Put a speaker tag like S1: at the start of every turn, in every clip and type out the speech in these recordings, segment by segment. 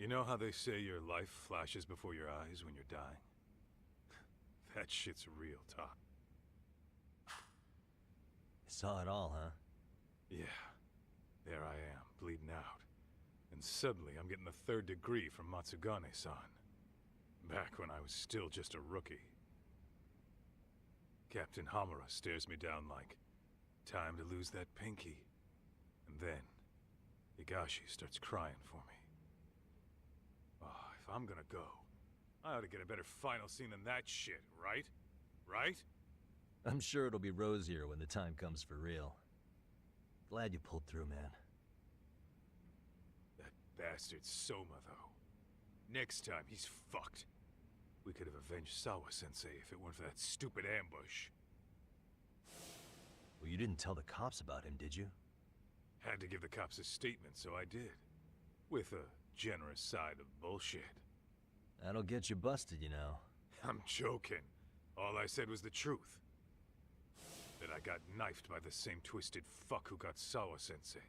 S1: You know how they say your life flashes before your eyes when you're dying? That shit's real talk.
S2: Saw it all, huh?
S1: Yeah. There I am, bleeding out. And suddenly I'm getting the 3rd degree from Matsugane-san. Back when I was still just a rookie. Captain Hamura stares me down like, time to lose that pinky. And then, Higashi starts crying for me. Oh, if I'm gonna go, I ought to get a better final scene than that shit, right? Right?
S2: I'm sure it'll be rosier when the time comes for real. Glad you pulled through, man.
S1: That bastard Soma, though. Next time, he's fucked. We could have avenged Sawa-sensei if it weren't for that stupid ambush.
S2: Well, you didn't tell the cops about him, did you?
S1: Had to give the cops a statement, so I did. With a generous side of bullshit.
S2: That'll get you busted, you know.
S1: I'm joking. All I said was the truth. That I got knifed by the same twisted fuck who got Sawa-sensei.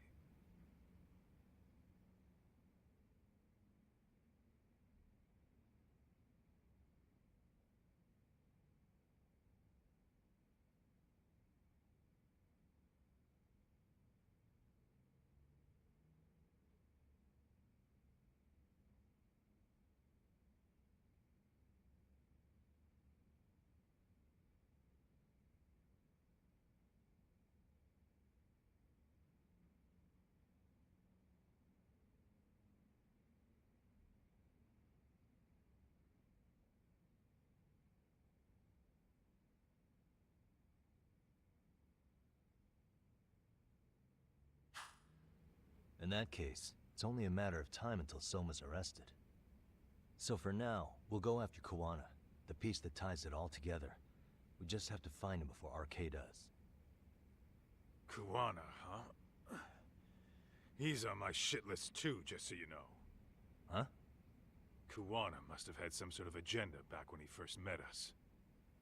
S2: In that case, it's only a matter of time until Soma's arrested. So for now, we'll go after Kuwana, the piece that ties it all together. We just have to find him before RK does.
S1: Kuwana, huh? He's on my shit list too, just so you know.
S2: Huh?
S1: Kuwana must have had some sort of agenda back when he first met us.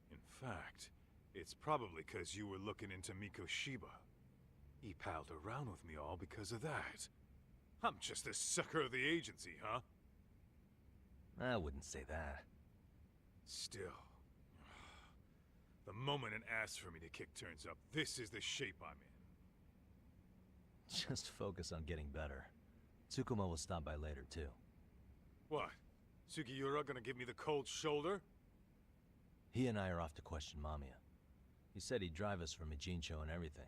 S1: In fact, it's probably because you were looking into Mikoshiba. He palled around with me all because of that. I'm just the sucker of the agency, huh?
S2: I wouldn't say that.
S1: Still. The moment an ass for me to kick turns up, this is the shape I'm in.
S2: Just focus on getting better. Tsukuma will stop by later, too.
S1: What? Sugiura gonna give me the cold shoulder?
S2: He and I are off to question Mamiya. He said he'd drive us from Ijincho and everything.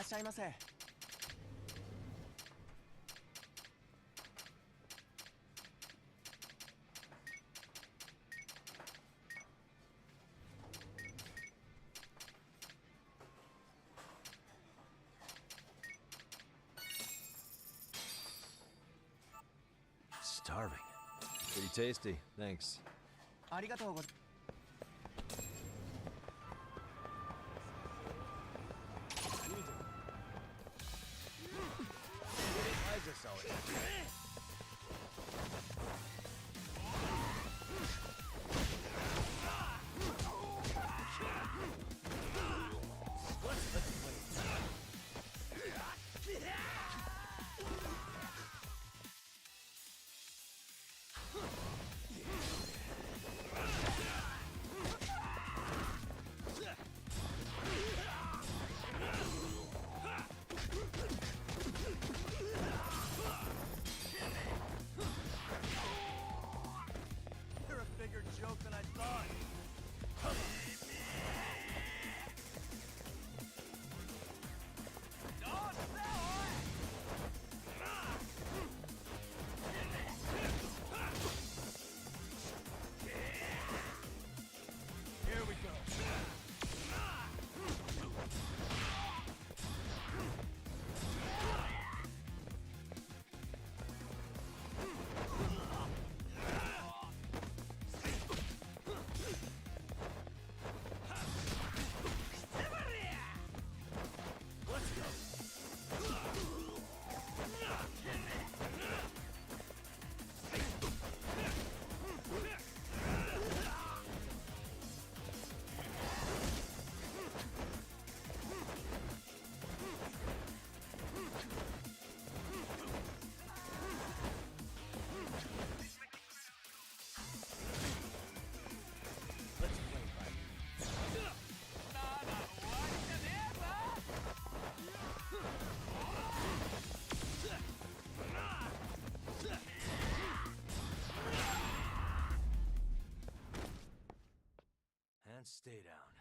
S3: らっしゃいませ。
S2: Starving. Pretty tasty, thanks.
S3: ありがとうございます。
S2: And stay down.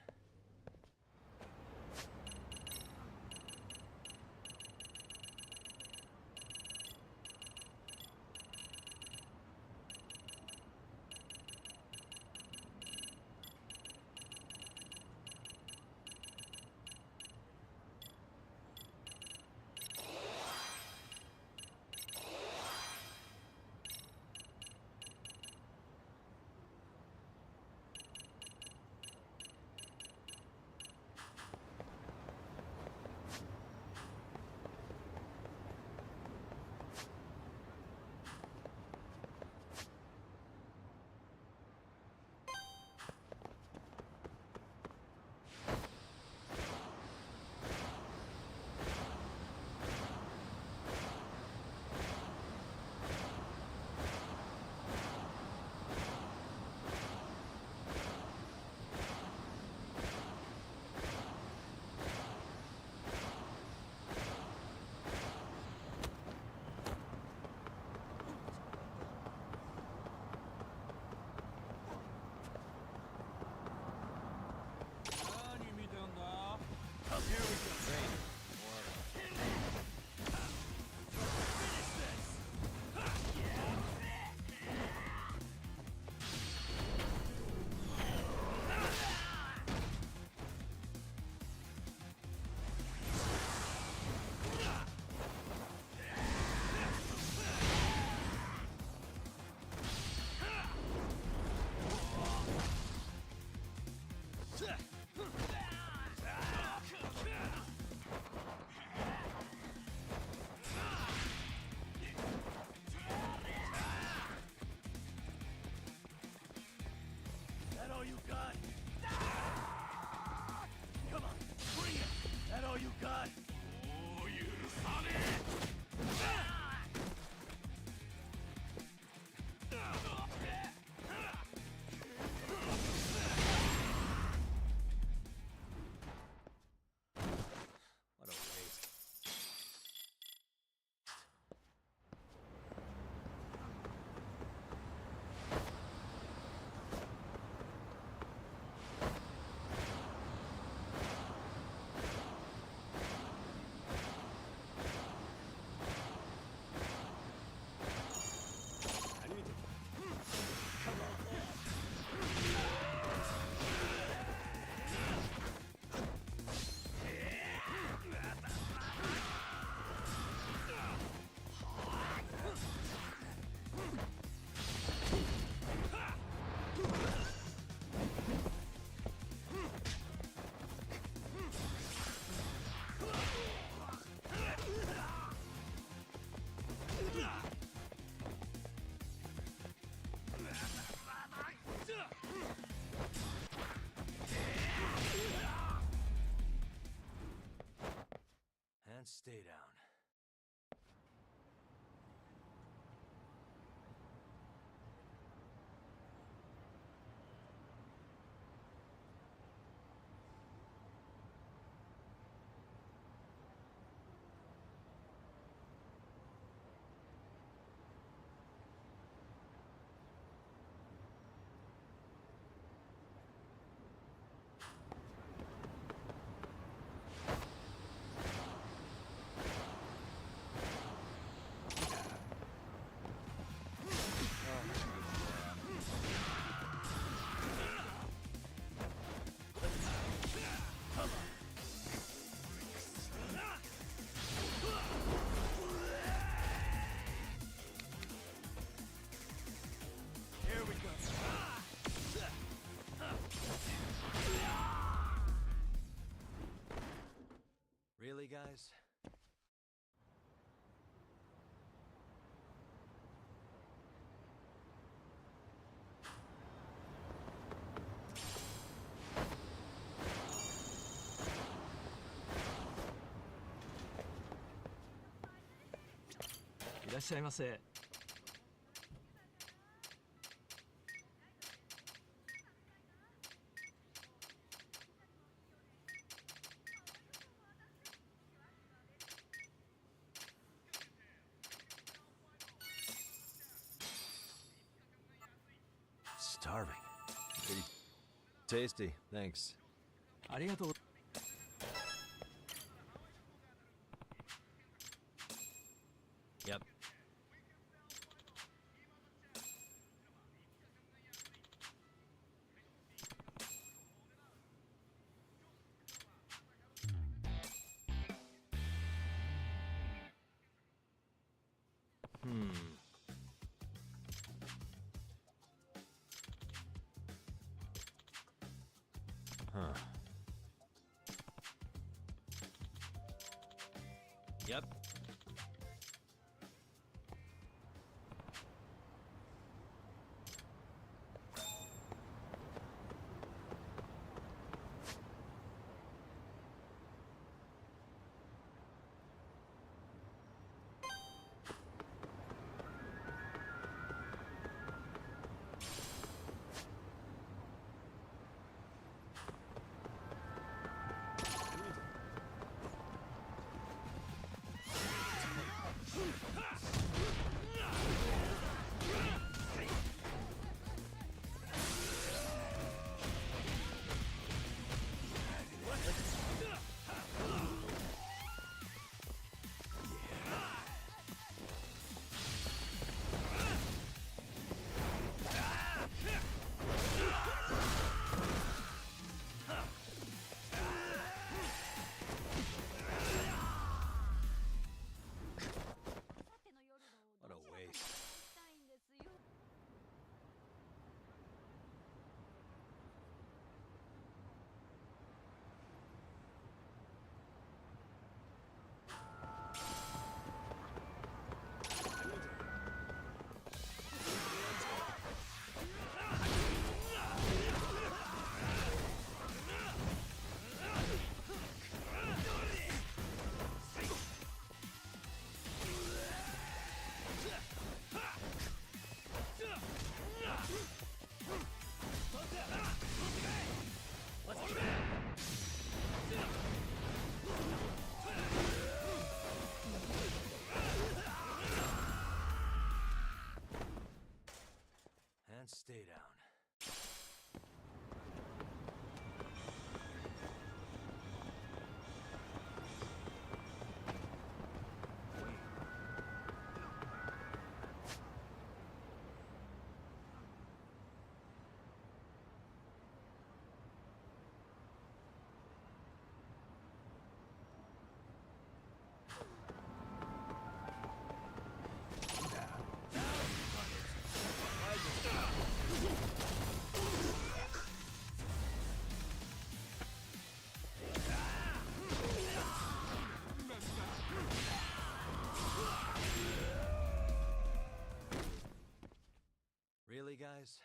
S3: っしゃいませ。
S2: Starving. Tasty, thanks.
S3: ありがとう。
S2: Yep. Huh. Yep. What a waste. And stay down. Really, guys?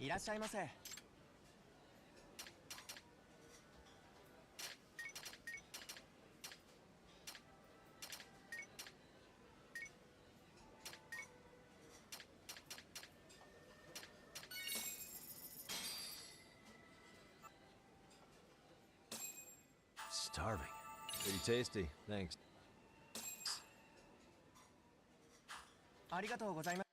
S3: いらっしゃいませ。
S2: Starving. Pretty tasty. Thanks.
S3: ありがとうございます。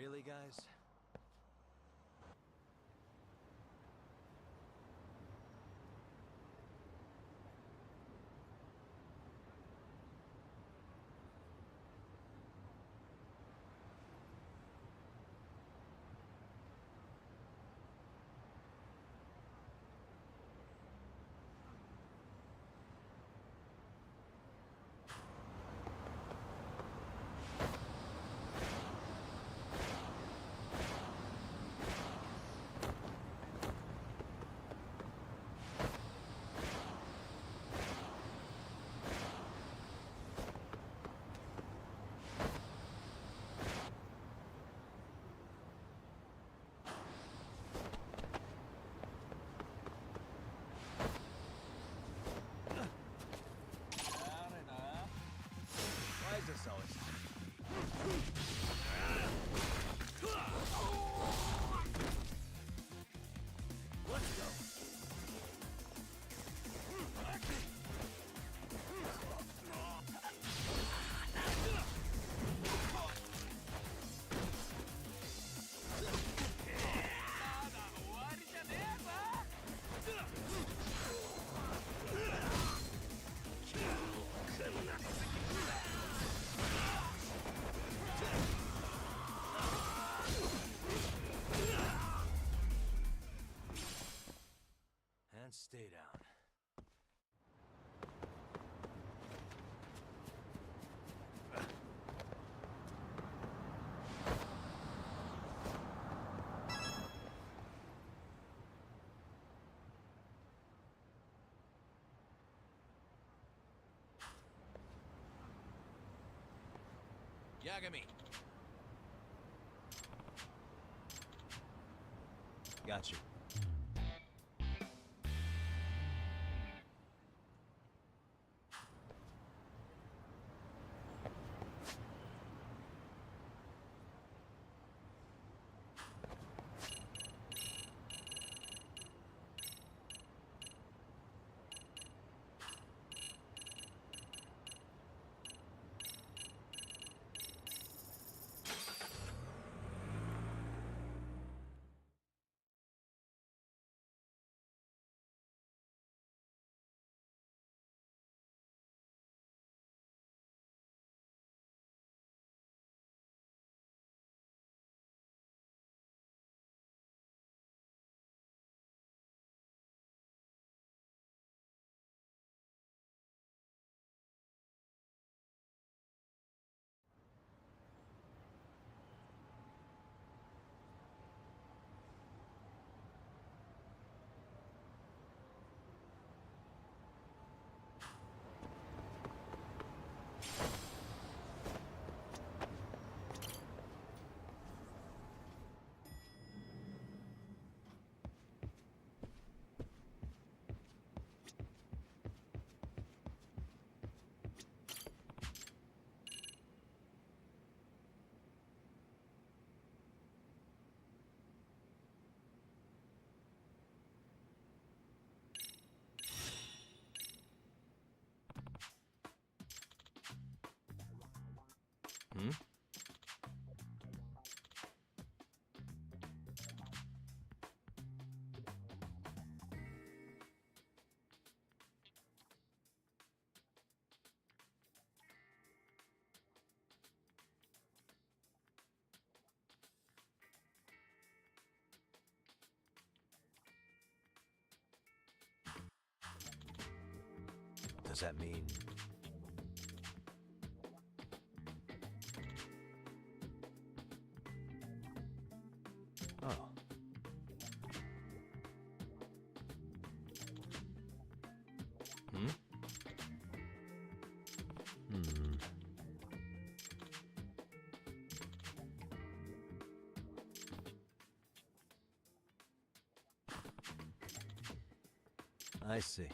S2: Really, guys? Why is this always... Let's go. And stay down.
S4: Yagami.
S2: Got you. Does that mean... Oh. Hmm? Hmm. I see.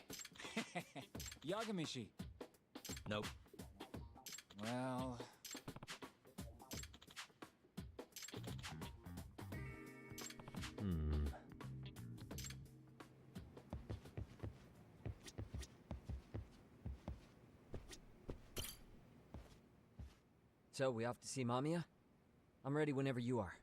S5: Yagamishi.
S2: Nope.
S5: Well...
S2: Hmm.
S6: So, we off to see Mamiya? I'm ready whenever you are.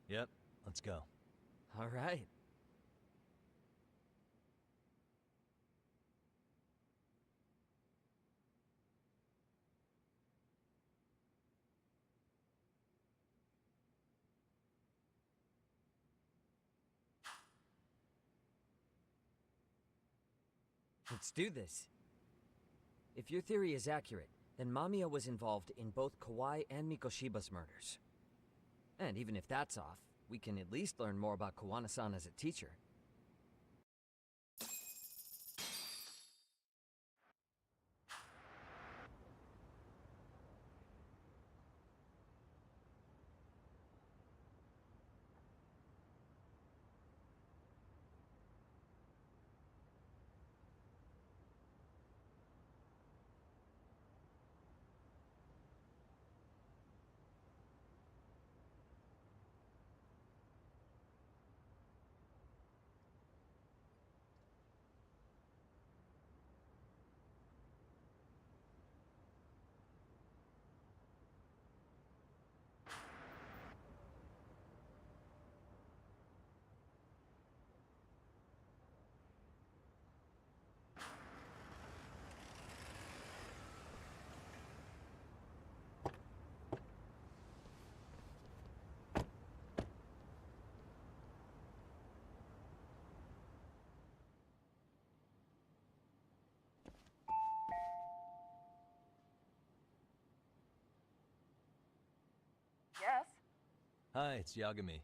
S2: Yep, let's go.
S6: All right. Let's do this. If your theory is accurate, then Mamiya was involved in both Kawai and Mikoshiba's murders. And even if that's off, we can at least learn more about Kawana-san as a teacher.
S7: Yes?
S2: Hi, it's Yagami.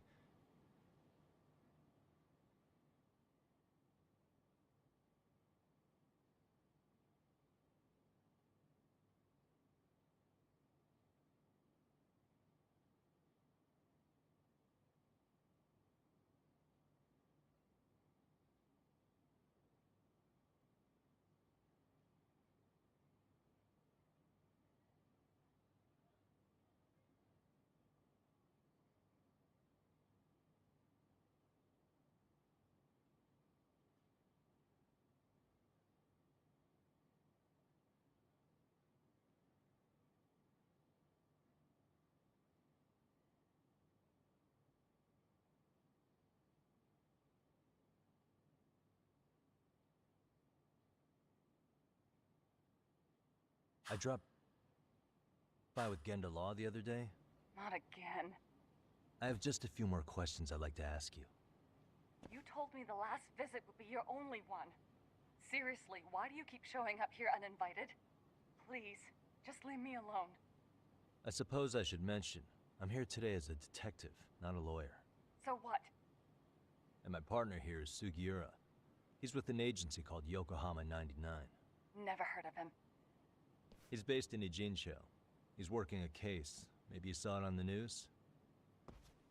S2: I dropped by with Genda Law the other day.
S7: Not again.
S2: I have just a few more questions I'd like to ask you.
S7: You told me the last visit would be your only one. Seriously, why do you keep showing up here uninvited? Please, just leave me alone.
S2: I suppose I should mention, I'm here today as a detective, not a lawyer.
S7: So what?
S2: And my partner here is Sugiura. He's with an agency called Yokohama 99.
S7: Never heard of him.
S2: He's based in Ijincho. He's working a case. Maybe you saw it on the news?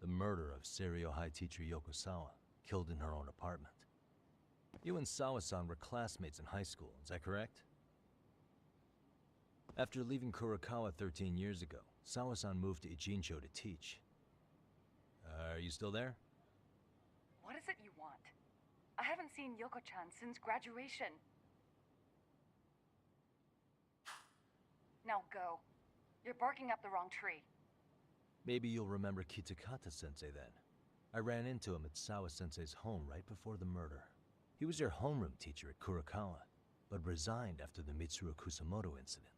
S2: The murder of Seiryo High teacher Yoko Sawa, killed in her own apartment. You and Sawa-san were classmates in high school, is that correct? After leaving Kurokawa 13 years ago, Sawa-san moved to Ijincho to teach. Are you still there?
S7: What is it you want? I haven't seen Yoko-chan since graduation. Now go. You're barking up the wrong tree.
S2: Maybe you'll remember Kitakata-sensei then. I ran into him at Sawa-sensei's home right before the murder. He was your homeroom teacher at Kurakawa, but resigned after the Mitsuru Kusamoto incident.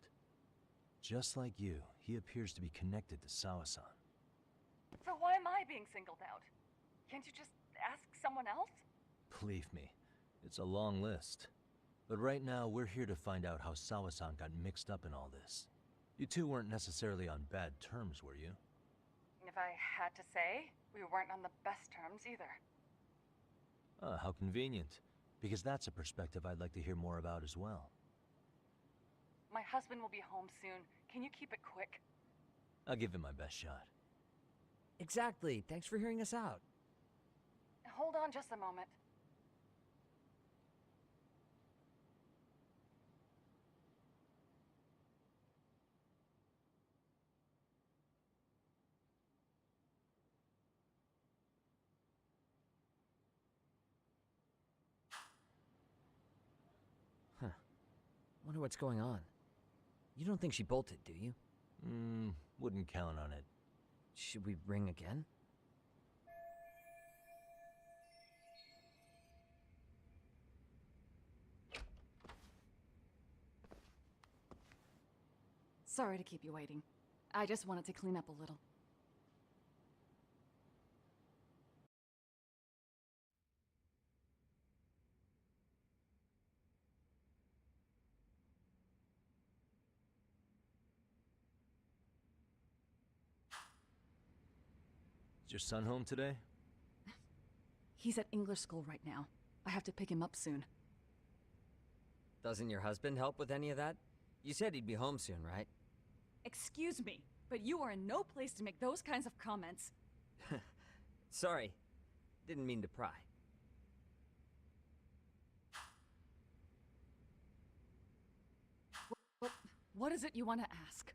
S2: Just like you, he appears to be connected to Sawa-san.
S7: So why am I being singled out? Can't you just ask someone else?
S2: Believe me, it's a long list. But right now, we're here to find out how Sawa-san got mixed up in all this. You two weren't necessarily on bad terms, were you?
S7: If I had to say, we weren't on the best terms either.
S2: Ah, how convenient. Because that's a perspective I'd like to hear more about as well.
S7: My husband will be home soon. Can you keep it quick?
S2: I'll give it my best shot.
S6: Exactly. Thanks for hearing us out.
S7: Hold on just a moment.
S6: Wonder what's going on. You don't think she bolted, do you?
S2: Wouldn't count on it.
S6: Should we ring again?
S8: Sorry to keep you waiting. I just wanted to clean up a little.
S2: Is your son home today?
S8: He's at English school right now. I have to pick him up soon.
S6: Doesn't your husband help with any of that? You said he'd be home soon, right?
S8: Excuse me, but you are in no place to make those kinds of comments.
S6: Sorry. Didn't mean to pry.
S8: What is it you want to ask?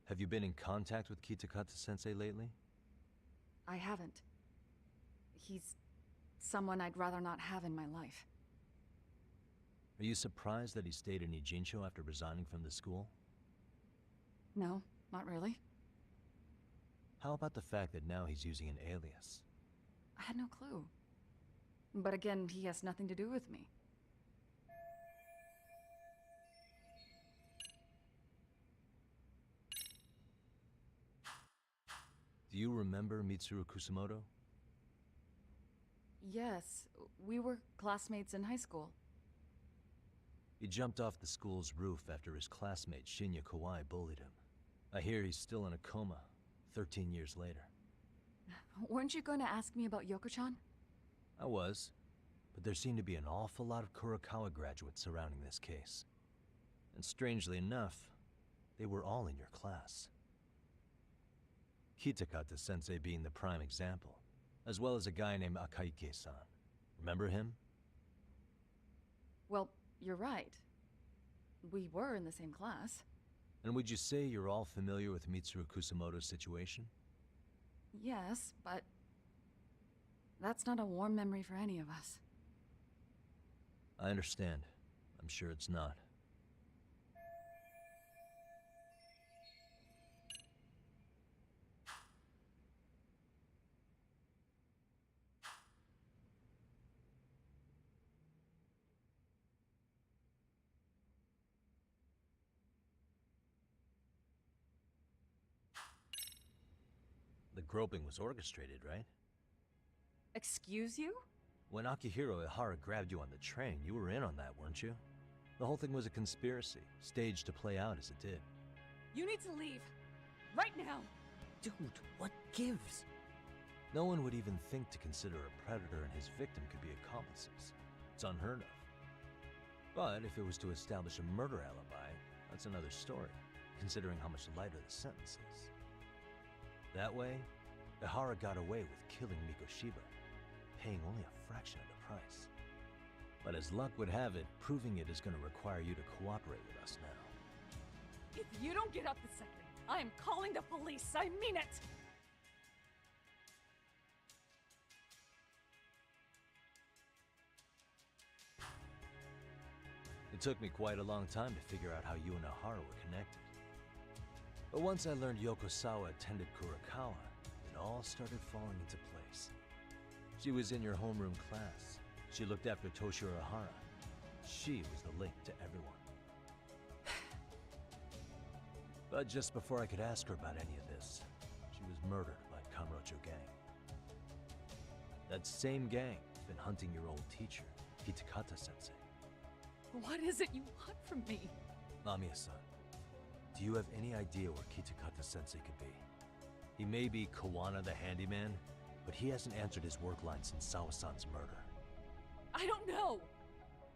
S2: Have you been in contact with Kitakata-sensei lately?
S8: I haven't. He's someone I'd rather not have in my life.
S2: Are you surprised that he stayed in Ijincho after resigning from the school?
S8: No, not really.
S2: How about the fact that now he's using an alias?
S8: I had no clue. But again, he has nothing to do with me.
S2: Do you remember Mitsuru Kusamoto?
S8: Yes, we were classmates in high school.
S2: He jumped off the school's roof after his classmate Shinya Kawai bullied him. I hear he's still in a coma, 13 years later.
S8: Weren't you going to ask me about Yoko-chan?
S2: I was, but there seemed to be an awful lot of Kurakawa graduates surrounding this case. And strangely enough, they were all in your class. Kitakata-sensei being the prime example, as well as a guy named Akaike-san. Remember him?
S8: Well, you're right. We were in the same class.
S2: And would you say you're all familiar with Mitsuru Kusamoto's situation?
S8: Yes, but that's not a warm memory for any of us.
S2: I understand. I'm sure it's not. The groping was orchestrated, right?
S8: Excuse you?
S2: When Akihiro Ihara grabbed you on the train, you were in on that, weren't you? The whole thing was a conspiracy, staged to play out as it did.
S8: You need to leave. Right now.
S6: Dude, what gives?
S2: No one would even think to consider a predator and his victim could be accomplices. It's unheard of. But if it was to establish a murder alibi, that's another story, considering how much lighter the sentence is. That way, Ihara got away with killing Mikoshiba, paying only a fraction of the price. But as luck would have it, proving it is going to require you to cooperate with us now.
S8: If you don't get up the second,
S7: I am calling the police. I mean it.
S2: It took me quite a long time to figure out how you and Ahara were connected. But once I learned Yokosawa attended Kurakawa, it all started falling into place. She was in your homeroom class. She looked after Toshiro Ahara. She was the link to everyone. But just before I could ask her about any of this, she was murdered by Kamurocho gang. That same gang has been hunting your old teacher, Kitakata-sensei.
S7: What is it you want from me?
S2: Mamiya-san, do you have any idea where Kitakata-sensei could be? He may be Kawana the handyman, but he hasn't answered his work line since Sawa-san's murder.
S7: I don't know.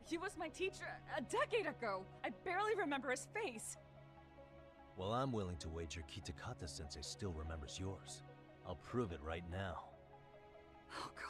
S7: He was my teacher a decade ago. I barely remember his face.
S2: Well, I'm willing to wager Kitakata-sensei still remembers yours. I'll prove it right now.
S7: Oh, God.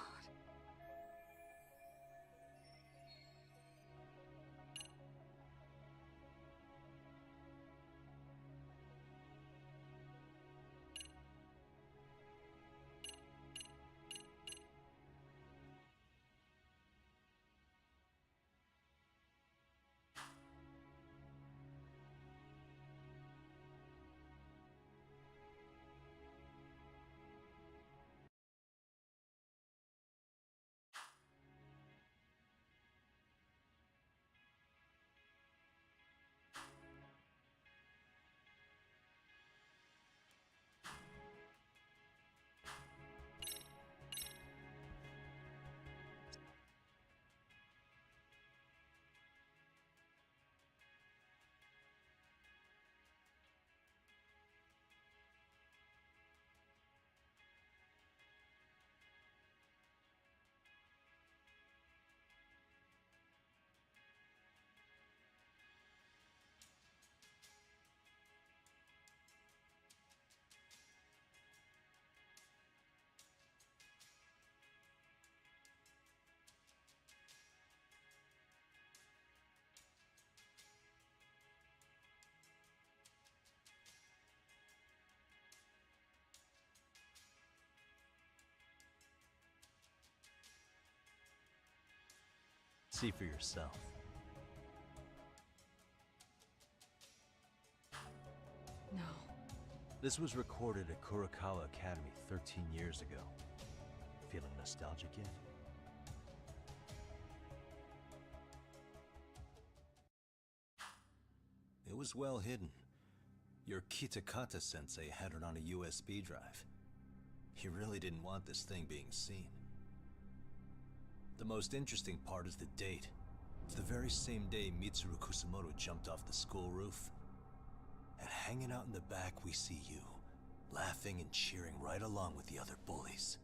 S2: See for yourself.
S8: No.
S2: This was recorded at Kurakawa Academy 13 years ago. Feeling nostalgic yet? It was well hidden. Your Kitakata-sensei had it on a USB drive. He really didn't want this thing being seen. The most interesting part is the date. It's the very same day Mitsuru Kusamoto jumped off the school roof. And hanging out in the back, we see you, laughing and cheering right along with the other bullies.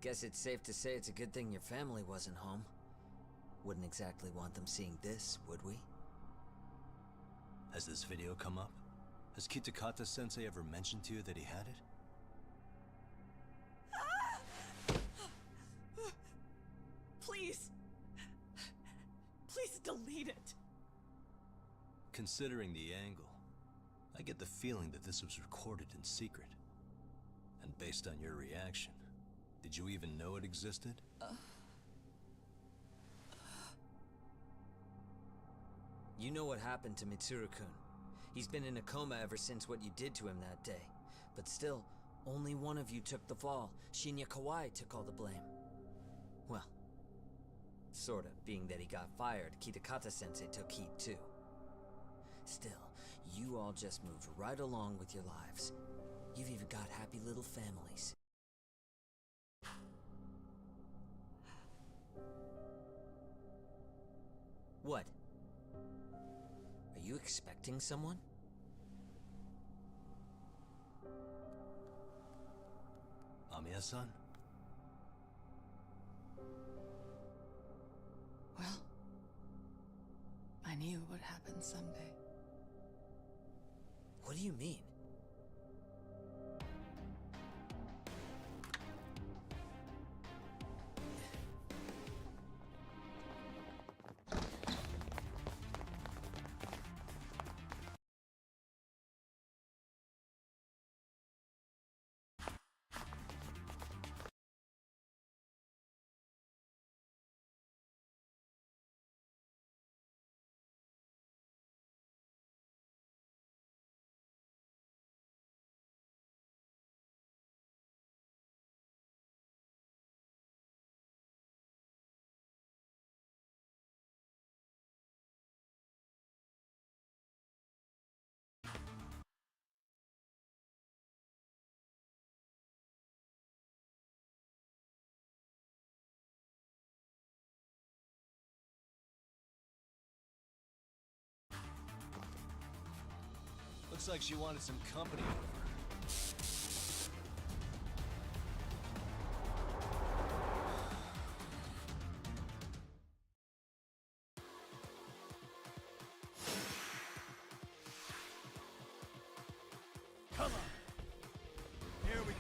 S6: Guess it's safe to say it's a good thing your family wasn't home. Wouldn't exactly want them seeing this, would we?
S2: Has this video come up? Has Kitakata-sensei ever mentioned to you that he had it?
S7: Please. Please delete it.
S2: Considering the angle, I get the feeling that this was recorded in secret. And based on your reaction, did you even know it existed?
S6: You know what happened to Mitsuru-kun. He's been in a coma ever since what you did to him that day. But still, only one of you took the fall. Shinya Kawai took all the blame. Well, sorta, being that he got fired, Kitakata-sensei took heat too. Still, you all just moved right along with your lives. You've even got happy little families. What? Are you expecting someone?
S2: Mamiya-san?
S8: Well, I knew it would happen someday.
S6: What do you mean?
S2: like she wanted some company over.
S1: Come on! Here we go.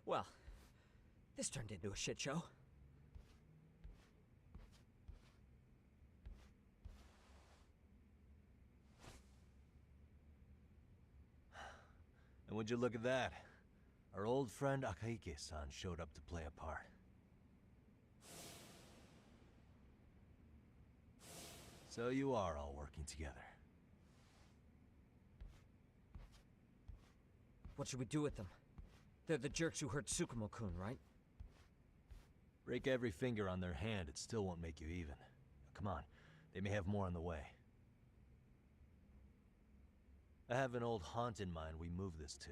S6: Well, this turned into a shit show.
S2: And would you look at that? Our old friend Akahike-san showed up to play a part. So you are all working together.
S6: What should we do with them? They're the jerks who hurt Tsukumo-kun, right?
S2: Break every finger on their hand, it still won't make you even. Come on, they may have more on the way. I have an old haunt in mind we move this to.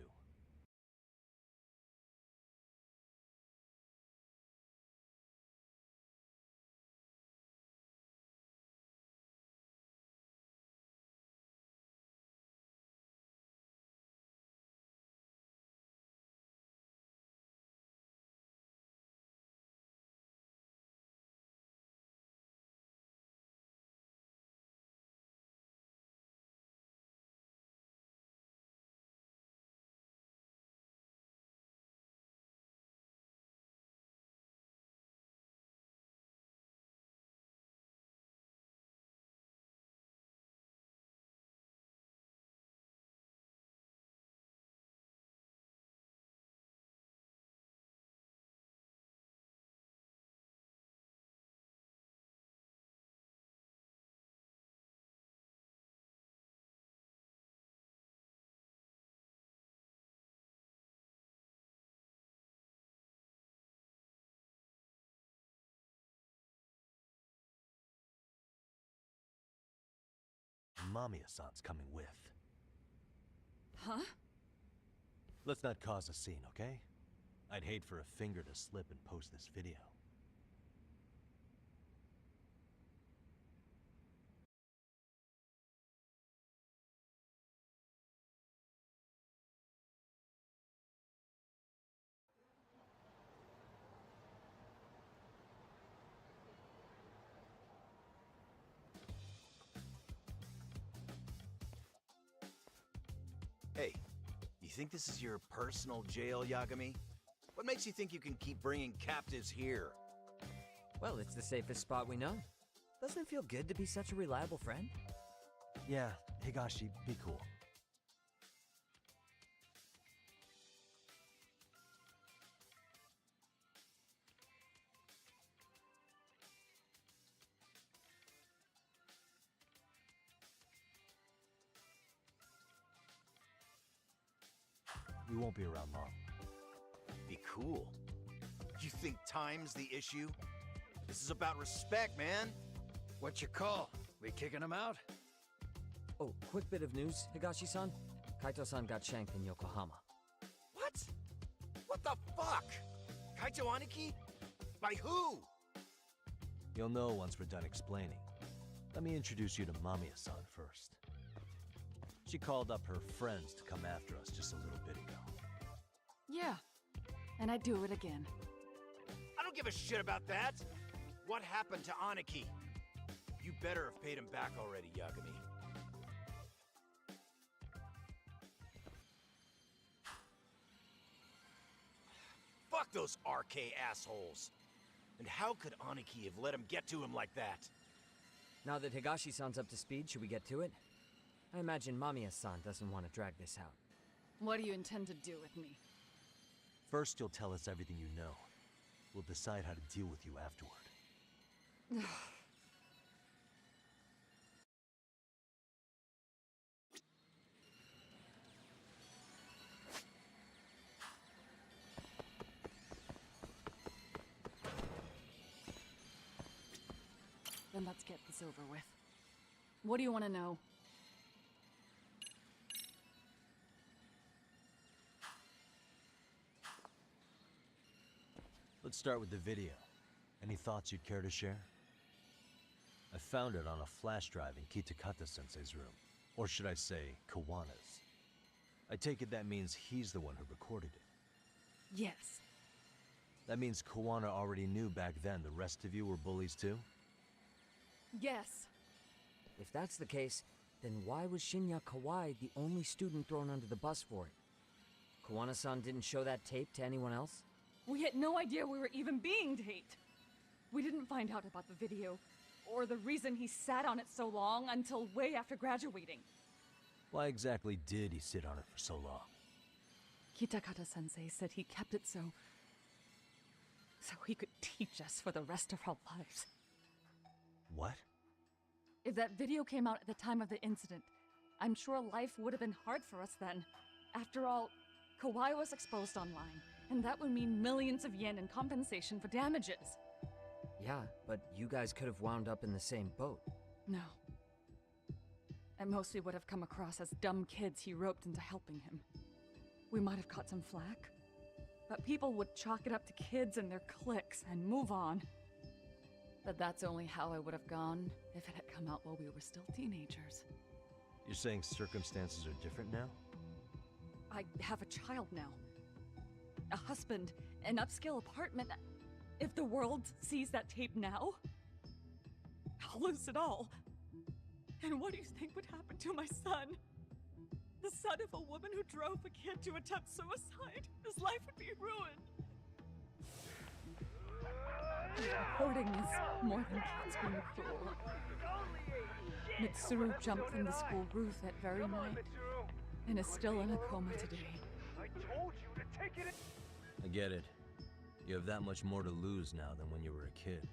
S2: Mamiya-san's coming with.
S8: Huh?
S2: Let's not cause a scene, okay? I'd hate for a finger to slip and post this video.
S9: Hey, you think this is your personal jail, Yagami? What makes you think you can keep bringing captives here?
S6: Well, it's the safest spot we know. Doesn't it feel good to be such a reliable friend?
S2: Yeah, Higashi, be cool. We won't be around long.
S9: Be cool. You think time's the issue? This is about respect, man.
S5: What's your call? We kicking him out?
S6: Oh, quick bit of news, Higashi-san. Kaito-san got shanked in Yokohama.
S9: What? What the fuck? Kaito Aniki? By who?
S2: You'll know once we're done explaining. Let me introduce you to Mamiya-san first. She called up her friends to come after us just a little bit ago.
S8: Yeah. And I'd do it again.
S9: I don't give a shit about that. What happened to Aniki? You better have paid him back already, Yagami. Fuck those RK assholes. And how could Aniki have let him get to him like that?
S6: Now that Higashi-san's up to speed, should we get to it? I imagine Mamiya-san doesn't want to drag this out.
S8: What do you intend to do with me?
S2: First, you'll tell us everything you know. We'll decide how to deal with you afterward.
S8: Then let's get this over with. What do you want to know?
S2: Let's start with the video. Any thoughts you'd care to share? I found it on a flash drive in Kitakata-sensei's room. Or should I say, Kawana's. I take it that means he's the one who recorded it.
S8: Yes.
S2: That means Kawana already knew back then the rest of you were bullies too?
S8: Yes.
S6: If that's the case, then why was Shinya Kawai the only student thrown under the bus for it? Kawana-san didn't show that tape to anyone else?
S8: We had no idea we were even being taped. We didn't find out about the video, or the reason he sat on it so long until way after graduating.
S2: Why exactly did he sit on it for so long?
S8: Kitakata-sensei said he kept it so he could teach us for the rest of our lives.
S2: What?
S8: If that video came out at the time of the incident, I'm sure life would have been hard for us then. After all, Kawai was exposed online, and that would mean millions of yen in compensation for damages.
S6: Yeah, but you guys could have wound up in the same boat.
S8: No. I mostly would have come across as dumb kids he roped into helping him. We might have caught some flack, but people would chalk it up to kids and their cliques and move on. But that's only how I would have gone if it had come out while we were still teenagers.
S2: You're saying circumstances are different now?
S8: I have a child now. A husband, an upscale apartment. If the world sees that tape now, I'll lose it all. And what do you think would happen to my son? The son of a woman who drove a kid to attempt suicide. His life would be ruined. Reporting is more than kids being cruel. Mitsuru jumped from the school roof that very night and is still in a coma today.
S2: I get it. You have that much more to lose now than when you were a kid.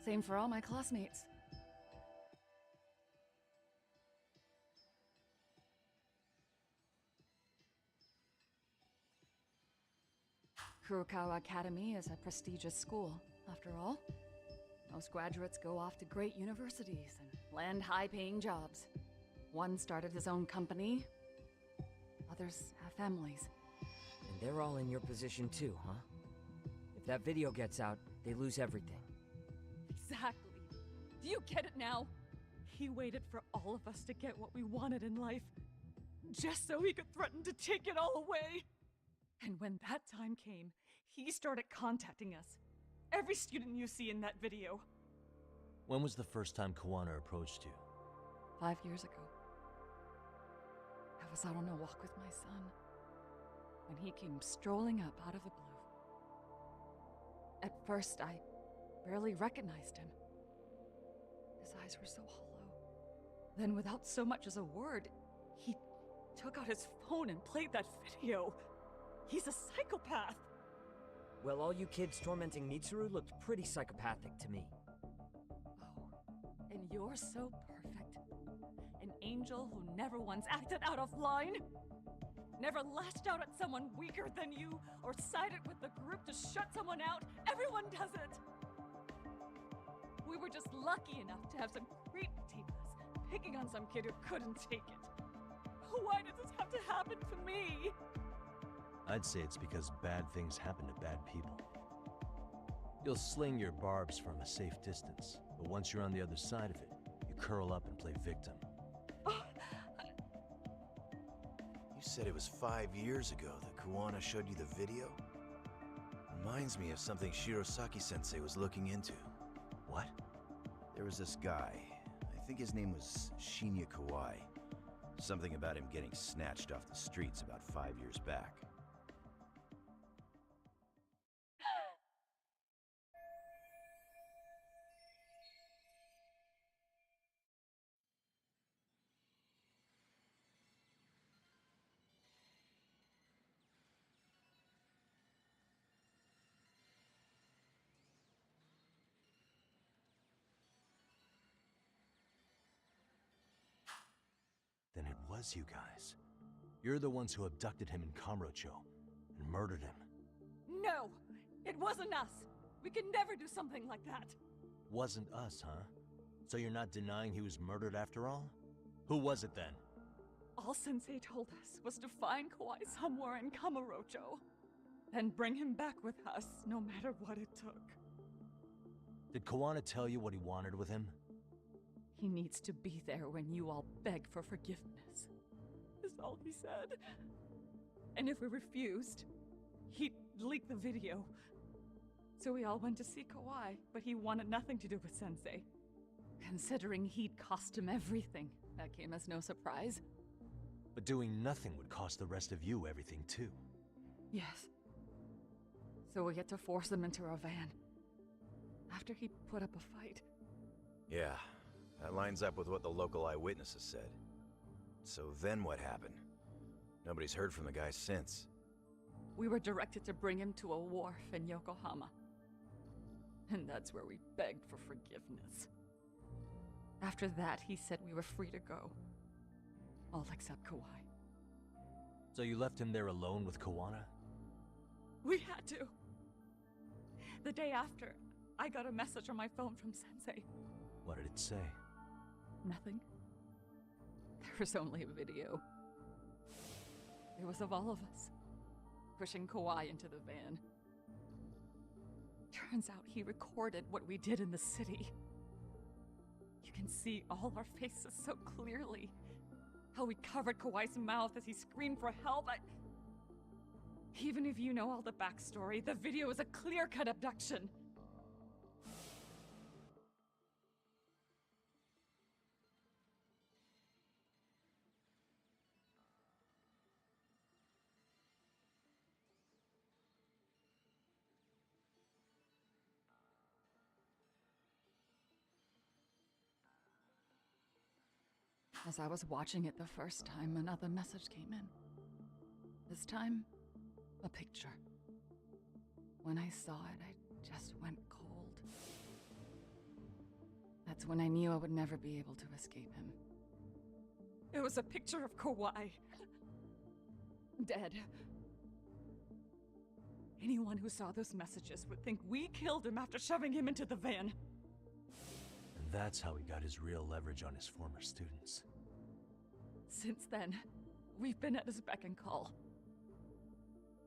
S8: Same for all my classmates. Kurokawa Academy is a prestigious school, after all. Most graduates go off to great universities and land high-paying jobs. One started his own company, others have families.
S6: And they're all in your position too, huh? If that video gets out, they lose everything.
S8: Exactly. Do you get it now? He waited for all of us to get what we wanted in life, just so he could threaten to take it all away. And when that time came, he started contacting us. Every student you see in that video.
S2: When was the first time Kawana approached you?
S8: 5 years ago. I was out on a walk with my son, when he came strolling up out of the blue. At first, I barely recognized him. His eyes were so hollow. Then, without so much as a word, he took out his phone and played that video. He's a psychopath!
S6: Well, all you kids tormenting Mitsuru looked pretty psychopathic to me.
S8: Oh, and you're so perfect. An angel who never once acted out of line. Never lashed out at someone weaker than you, or sided with the group to shut someone out. Everyone does it! We were just lucky enough to have some creep tape us, picking on some kid who couldn't take it. Why did this have to happen to me?
S2: I'd say it's because bad things happen to bad people. You'll sling your barbs from a safe distance, but once you're on the other side of it, you curl up and play victim.
S9: You said it was 5 years ago that Kuwana showed you the video? Reminds me of something Shirosaki-sensei was looking into.
S2: What?
S9: There was this guy. I think his name was Shinya Kawai. Something about him getting snatched off the streets about 5 years back.
S2: Then it was you guys. You're the ones who abducted him in Kamurocho and murdered him.
S8: No! It wasn't us! We could never do something like that!
S2: Wasn't us, huh? So you're not denying he was murdered after all? Who was it then?
S8: All Sensei told us was to find Kawai somewhere in Kamurocho, then bring him back with us, no matter what it took.
S2: Did Kuwana tell you what he wanted with him?
S8: He needs to be there when you all beg for forgiveness. Is all he said. And if we refused, he'd leak the video. So we all went to see Kawai, but he wanted nothing to do with Sensei. Considering he'd cost him everything, that came as no surprise.
S2: But doing nothing would cost the rest of you everything too.
S8: Yes. So we had to force him into our van. After he put up a fight.
S9: Yeah, that lines up with what the local eyewitnesses said. So then what happened? Nobody's heard from the guy since.
S8: We were directed to bring him to a wharf in Yokohama. And that's where we begged for forgiveness. After that, he said we were free to go. All except Kawai.
S2: So you left him there alone with Kuwana?
S8: We had to. The day after, I got a message on my phone from Sensei.
S2: What did it say?
S8: Nothing. There was only a video. It was of all of us, pushing Kawai into the van. Turns out he recorded what we did in the city. You can see all our faces so clearly. How we covered Kawai's mouth as he screamed for help. Even if you know all the backstory, the video is a clear-cut abduction. As I was watching it the first time, another message came in. This time, a picture. When I saw it, I just went cold. That's when I knew I would never be able to escape him. It was a picture of Kawai. Dead. Anyone who saw those messages would think we killed him after shoving him into the van.
S2: And that's how he got his real leverage on his former students.
S8: Since then, we've been at his beck and call.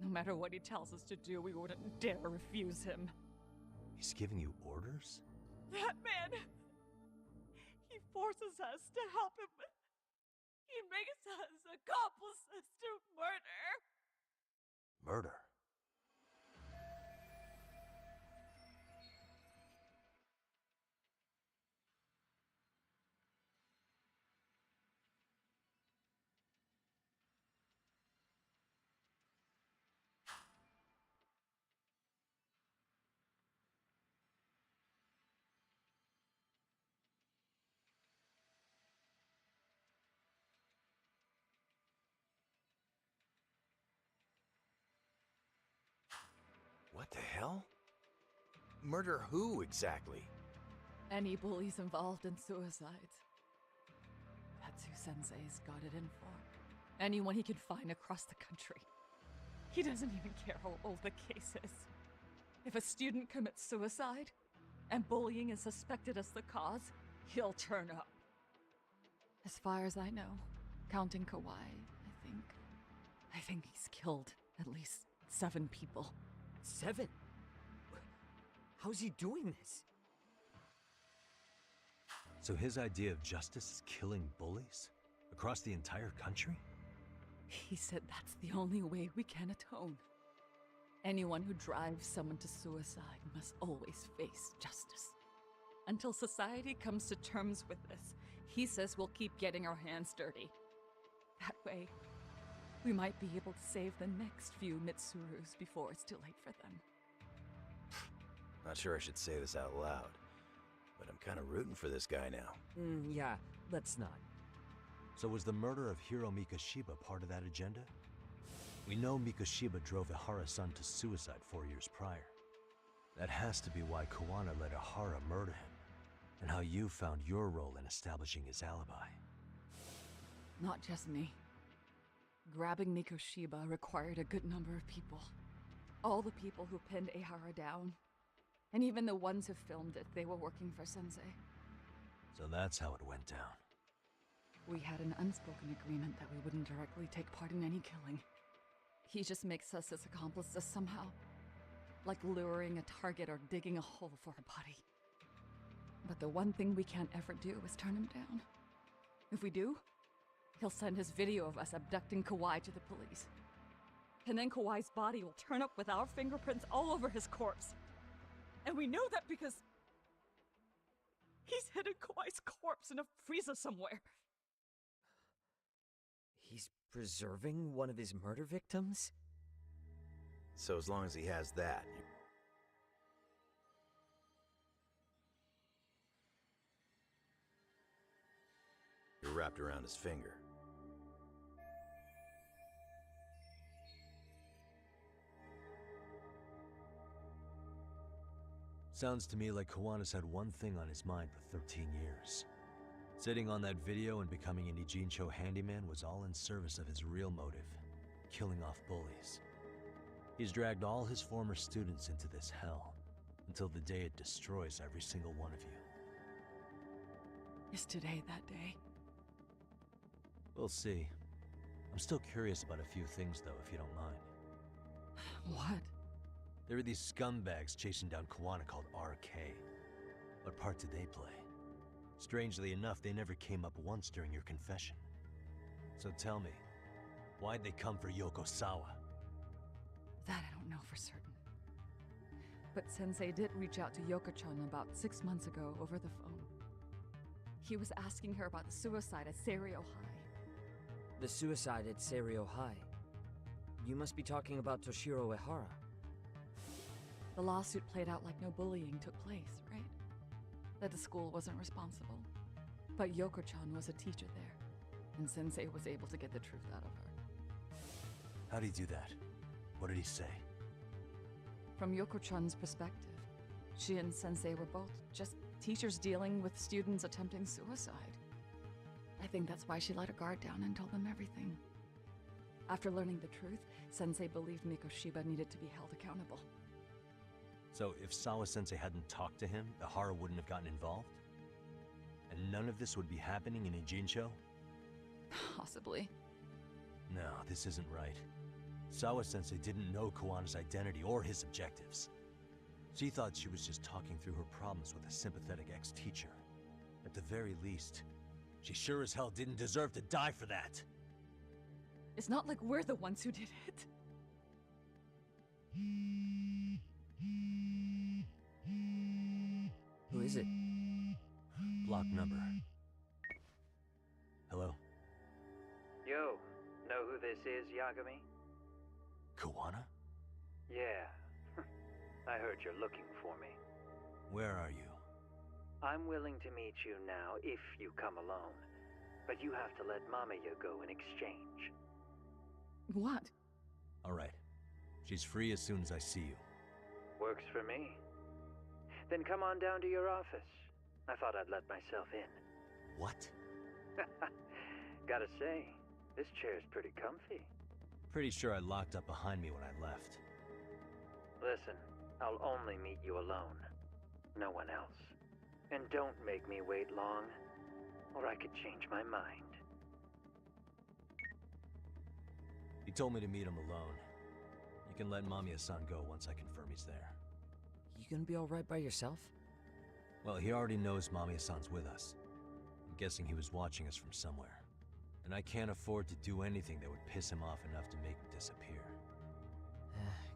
S8: No matter what he tells us to do, we wouldn't dare refuse him.
S2: He's giving you orders?
S8: That man! He forces us to help him. He makes us accomplices to murder.
S2: Murder?
S9: What the hell? Murder who, exactly?
S8: Any bullies involved in suicides. That's who Sensei's got it in for. Anyone he can find across the country. He doesn't even care how old the case is. If a student commits suicide, and bullying is suspected as the cause, he'll turn up. As far as I know, counting Kawai, I think he's killed at least 7 people.
S6: 7? How's he doing this?
S2: So his idea of justice is killing bullies? Across the entire country?
S8: He said that's the only way we can atone. Anyone who drives someone to suicide must always face justice. Until society comes to terms with this, he says we'll keep getting our hands dirty. That way, we might be able to save the next few Mitsurus before it's too late for them.
S9: Not sure I should say this out loud, but I'm kind of rooting for this guy now.
S6: Yeah, let's not.
S2: So was the murder of Hiro Mikoshiba part of that agenda? We know Mikoshiba drove Ihara-san to suicide 4 years prior. That has to be why Kuwana let Ihara murder him, and how you found your role in establishing his alibi.
S8: Not just me. Grabbing Mikoshiba required a good number of people. All the people who pinned Ihara down. And even the ones who filmed it, they were working for Sensei.
S2: So that's how it went down.
S8: We had an unspoken agreement that we wouldn't directly take part in any killing. He just makes us his accomplices somehow. Like luring a target or digging a hole for a body. But the one thing we can't ever do is turn him down. If we do, he'll send his video of us abducting Kawai to the police. And then Kawai's body will turn up with our fingerprints all over his corpse. And we know that because he's hidden Kawai's corpse in a freezer somewhere.
S6: He's preserving one of his murder victims?
S9: So as long as he has that, you're wrapped around his finger.
S2: Sounds to me like Kawana's had one thing on his mind for 13 years. Sitting on that video and becoming an Ijincho handyman was all in service of his real motive, killing off bullies. He's dragged all his former students into this hell, until the day it destroys every single one of you.
S8: Is today that day?
S2: We'll see. I'm still curious about a few things though, if you don't mind.
S8: What?
S2: There are these scumbags chasing down Kawana called RK. What part did they play? Strangely enough, they never came up once during your confession. So tell me, why'd they come for Yokosawa?
S8: That I don't know for certain. But Sensei did reach out to Yoko-chan about 6 months ago over the phone. He was asking her about the suicide at Seiryo High.
S6: The suicide at Seiryo High? You must be talking about Toshiro Ehara.
S8: The lawsuit played out like no bullying took place, right? That the school wasn't responsible. But Yoko-chan was a teacher there, and Sensei was able to get the truth out of her.
S2: How'd he do that? What did he say?
S8: From Yoko-chan's perspective, she and Sensei were both just teachers dealing with students attempting suicide. I think that's why she let her guard down and told them everything. After learning the truth, Sensei believed Mikoshiba needed to be held accountable.
S2: So if Sawa-sensei hadn't talked to him, Ihara wouldn't have gotten involved? And none of this would be happening in Ijincho?
S8: Possibly.
S2: No, this isn't right. Sawa-sensei didn't know Kawana's identity or his objectives. She thought she was just talking through her problems with a sympathetic ex-teacher. At the very least, she sure as hell didn't deserve to die for that.
S8: It's not like we're the ones who did it.
S6: Who is it?
S2: Block number. Hello?
S10: Yo, know who this is, Yagami?
S2: Kawana?
S10: Yeah. I heard you're looking for me.
S2: Where are you?
S10: I'm willing to meet you now if you come alone. But you have to let Mamiya go in exchange.
S8: What?
S2: Alright. She's free as soon as I see you.
S10: Works for me. Then come on down to your office. I thought I'd let myself in.
S2: What?
S10: Gotta say, this chair's pretty comfy.
S2: Pretty sure I locked up behind me when I left.
S10: Listen, I'll only meet you alone. No one else. And don't make me wait long, or I could change my mind.
S2: He told me to meet him alone. You can let Mamiya-san go once I confirm he's there.
S6: You gonna be alright by yourself?
S2: Well, he already knows Mamiya-san's with us. I'm guessing he was watching us from somewhere. And I can't afford to do anything that would piss him off enough to make him disappear.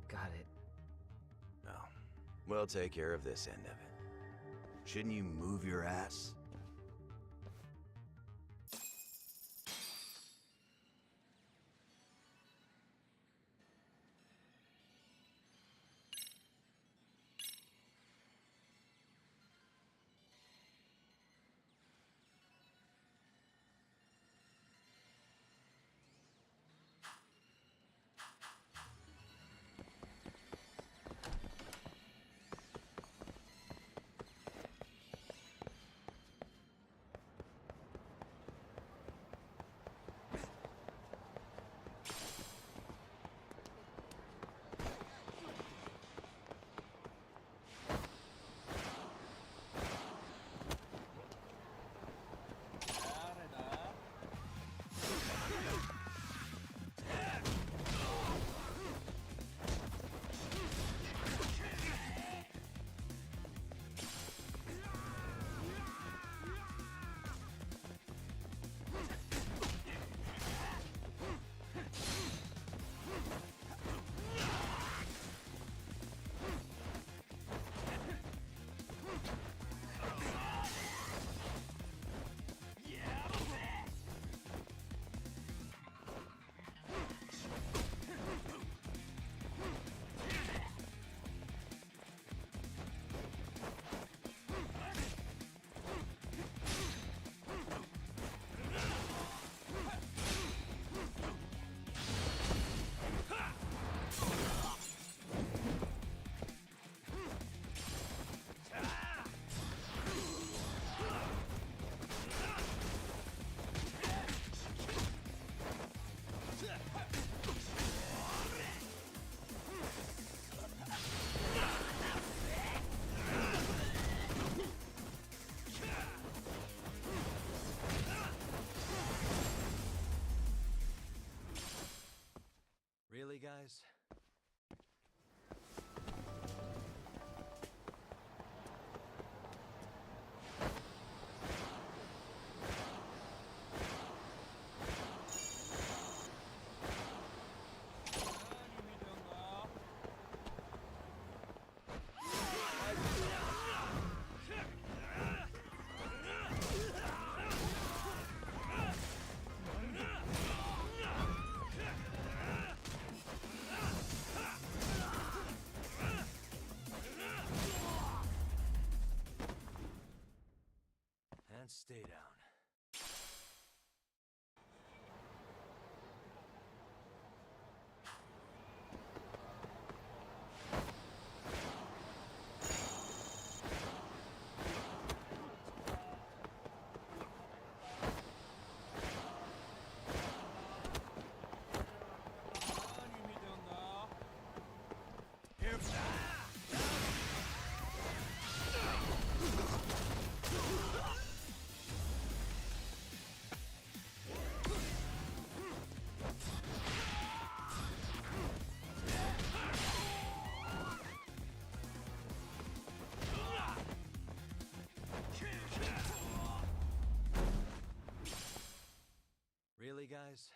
S6: Got it.
S9: No. We'll take care of this end of it. Shouldn't you move your ass?
S2: Really, guys? And stay down. Really, guys?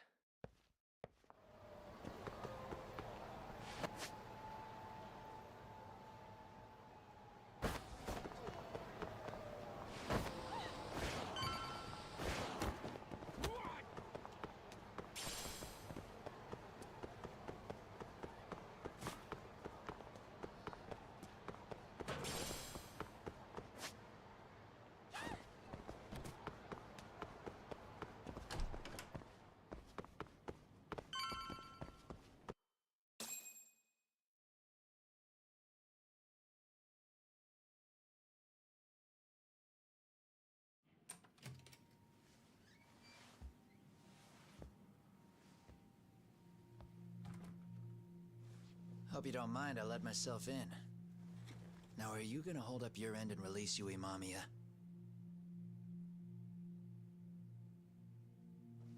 S5: Hope you don't mind I let myself in. Now, are you gonna hold up your end and release Yui Mamiya?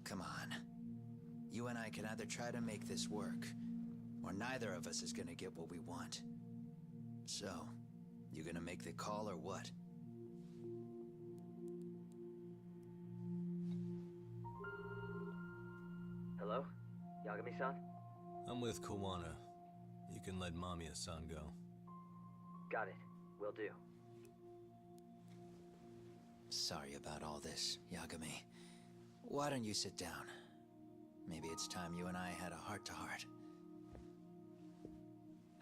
S5: Come on. You and I can either try to make this work, or neither of us is gonna get what we want. So, You gonna make the call or what?
S10: Hello? Yagami-san?
S2: I'm with Kawana. You can let Mamiya-san go.
S10: Got it. Will do.
S5: Sorry about all this, Yagami. Why don't you sit down? Maybe it's time you and I had a heart-to-heart.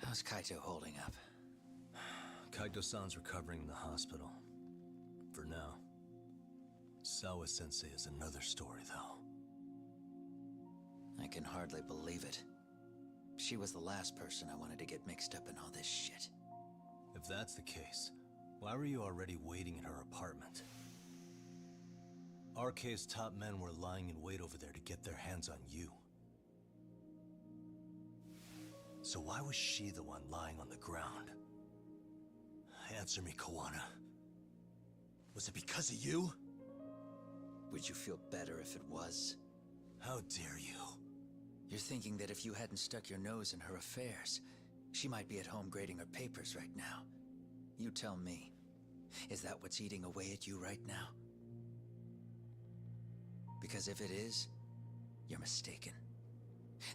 S5: How's Kaito holding up?
S2: Kaito-san's recovering in the hospital. For now. Sawa-sensei is another story, though.
S5: I can hardly believe it. She was the last person I wanted to get mixed up in all this shit.
S2: If that's the case, why were you already waiting in her apartment? RK's top men were lying in wait over there to get their hands on you. So why was she the one lying on the ground? Answer me, Kawana. Was it because of you?
S5: Would you feel better if it was?
S2: How dare you?
S5: You're thinking that if you hadn't stuck your nose in her affairs, she might be at home grading her papers right now. You tell me, is that what's eating away at you right now? Because if it is, you're mistaken.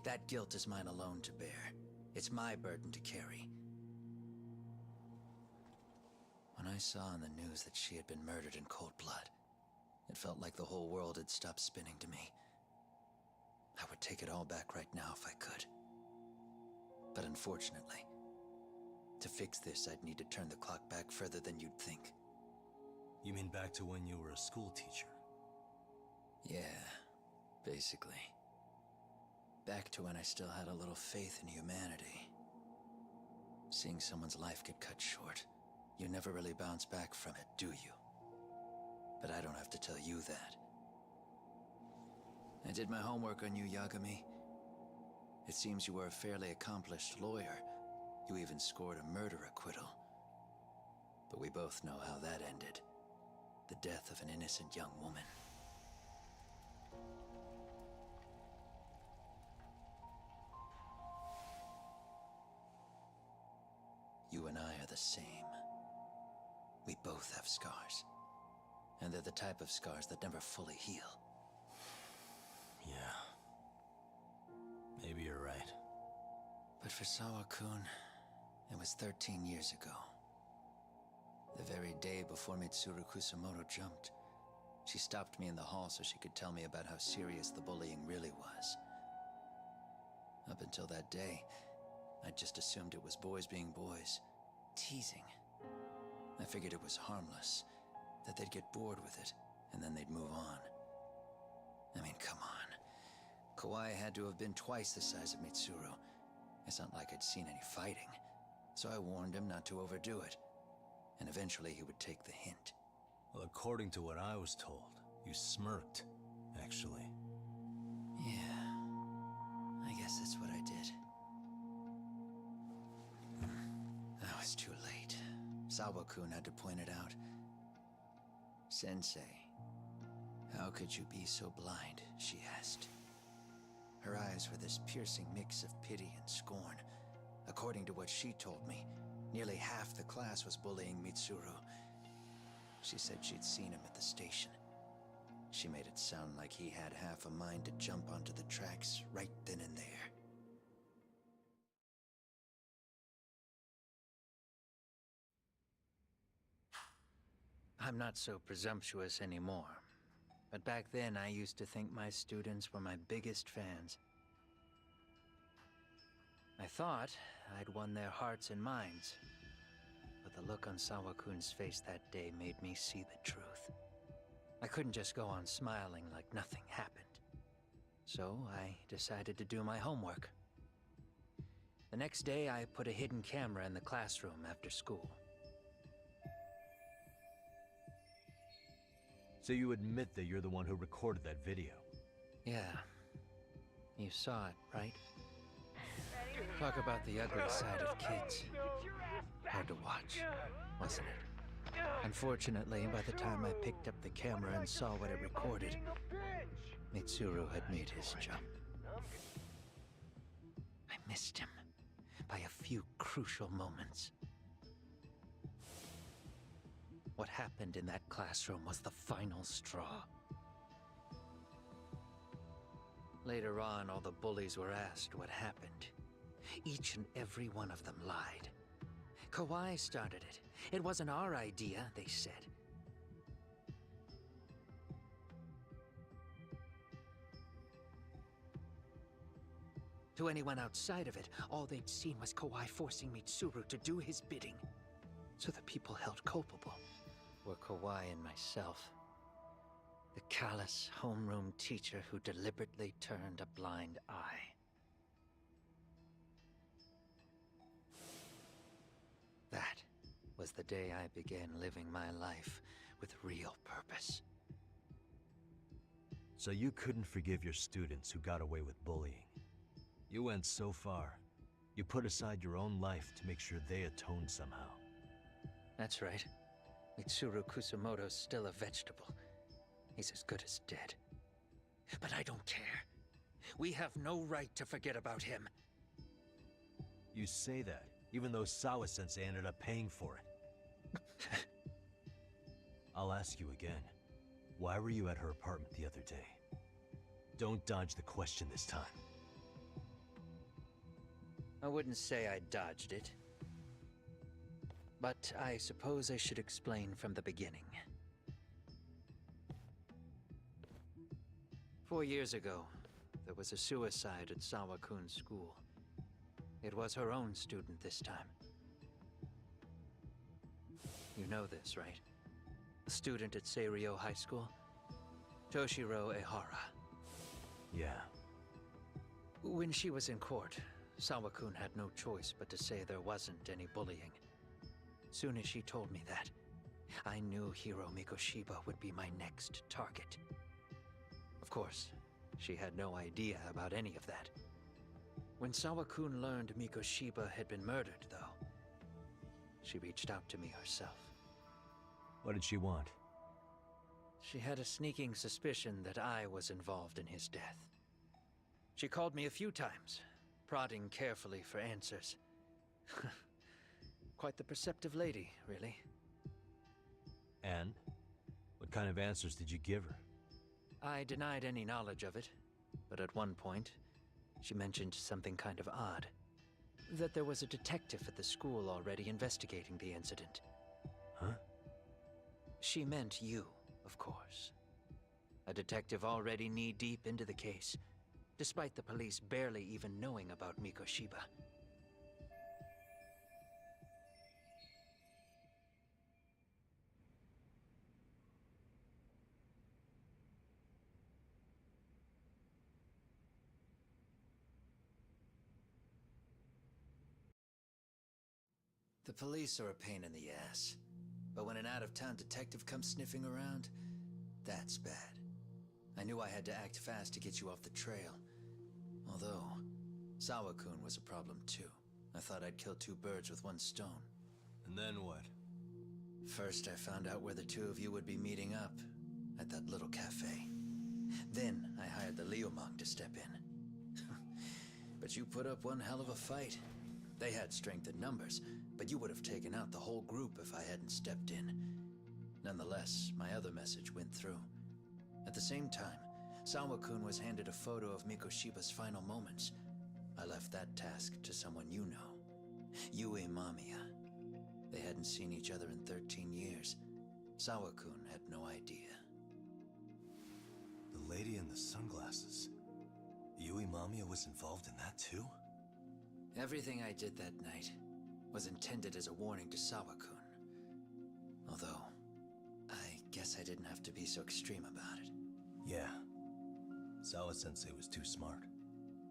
S5: That guilt is mine alone to bear. It's my burden to carry. When I saw on the news that she had been murdered in cold blood, it felt like the whole world had stopped spinning to me. I would take it all back right now if I could. But unfortunately, to fix this, I'd need to turn the clock back further than you'd think.
S2: You mean back to when you were a school teacher?
S5: Yeah, basically. Back to when I still had a little faith in humanity. Seeing someone's life get cut short, you never really bounce back from it, do you? But I don't have to tell you that. I did my homework on you, Yagami. It seems you were a fairly accomplished lawyer. You even scored a murder acquittal. But we both know how that ended. The death of an innocent young woman. You and I are the same. We both have scars. And they're the type of scars that never fully heal.
S2: Yeah. Maybe you're right.
S5: But for Sawa-kun, it was 13 years ago. The very day before Mitsuru Kusamoto jumped, she stopped me in the hall so she could tell me about how serious the bullying really was. Up until that day, I just assumed it was boys being boys, teasing. I figured it was harmless, that they'd get bored with it, and then they'd move on. I mean, come on. Kawai had to have been twice the size of Mitsuru. It's not like I'd seen any fighting, so I warned him not to overdo it, and eventually he would take the hint.
S2: Well, according to what I was told, you smirked, actually.
S5: Yeah, I guess that's what I did. I was too late. Sawa-kun had to point it out. Sensei, how could you be so blind, she asked. Her eyes were this piercing mix of pity and scorn. According to what she told me, nearly half the class was bullying Mitsuru. She said she'd seen him at the station. She made it sound like he had half a mind to jump onto the tracks right then and there. I'm not so presumptuous anymore. But back then, I used to think my students were my biggest fans. I thought I'd won their hearts and minds. But the look on Sawa-kun's face that day made me see the truth. I couldn't just go on smiling like nothing happened. So I decided to do my homework. The next day, I put a hidden camera in the classroom after school.
S2: So you admit that you're the one who recorded that video?
S5: Yeah. You saw it, right? Talk about the ugly side of kids. Hard to watch, wasn't it? Unfortunately, by the time I picked up the camera and saw what it recorded, Mitsuru had made his jump. I missed him by a few crucial moments. What happened in that classroom was the final straw. Later on, all the bullies were asked what happened. Each and every one of them lied. Kawhi started it. It wasn't our idea, they said. To anyone outside of it, all they'd seen was Kawhi forcing Mitsuru to do his bidding. So the people held culpable were Kawhi and myself. The callous homeroom teacher who deliberately turned a blind eye. That was the day I began living my life with real purpose.
S2: So you couldn't forgive your students who got away with bullying. You went so far. You put aside your own life to make sure they atoned somehow.
S5: That's right. Mitsuru Kusamoto's still a vegetable. He's as good as dead. But I don't care. We have no right to forget about him.
S2: You say that, even though Sawa-sensei ended up paying for it. I'll ask you again. Why were you at her apartment the other day? Don't dodge the question this time.
S5: I wouldn't say I dodged it. But I suppose I should explain from the beginning. 4 years ago, there was a suicide at Sawa-kun's school. It was her own student this time. You know this, right? A student at Seiryo High School? Toshiro Ehara.
S2: Yeah.
S5: When she was in court, Sawa-kun had no choice but to say there wasn't any bullying. Soon as she told me that, I knew Hiro Mikoshiba would be my next target. Of course, she had no idea about any of that. When Sawa-kun learned Mikoshiba had been murdered, though, she reached out to me herself.
S2: What did she want?
S5: She had a sneaking suspicion that I was involved in his death. She called me a few times, prodding carefully for answers. Quite the perceptive lady, really.
S2: And? What kind of answers did you give her?
S5: I denied any knowledge of it, but at one point, she mentioned something kind of odd. That there was a detective at the school already investigating the incident.
S2: Huh?
S5: She meant you, of course. A detective already knee-deep into the case, despite the police barely even knowing about Mikoshiba. The police are a pain in the ass. But when an out-of-town detective comes sniffing around, that's bad. I knew I had to act fast to get you off the trail. Although, Sawa-kun was a problem too. I thought I'd kill two birds with one stone.
S2: And then what?
S5: First, I found out where the two of you would be meeting up, at that little cafe. Then, I hired the Liumang to step in. But you put up one hell of a fight. They had strength in numbers, but you would have taken out the whole group if I hadn't stepped in. Nonetheless, my other message went through. At the same time, Sawa-kun was handed a photo of Mikoshiba's final moments. I left that task to someone you know. Yui Mamiya. They hadn't seen each other in 13 years. Sawa-kun had no idea.
S9: The lady in the sunglasses. Yui Mamiya was involved in that too?
S5: Everything I did that night was intended as a warning to Sawa-kun. Although, I guess I didn't have to be so extreme about it.
S9: Yeah. Sawa-sensei was too smart.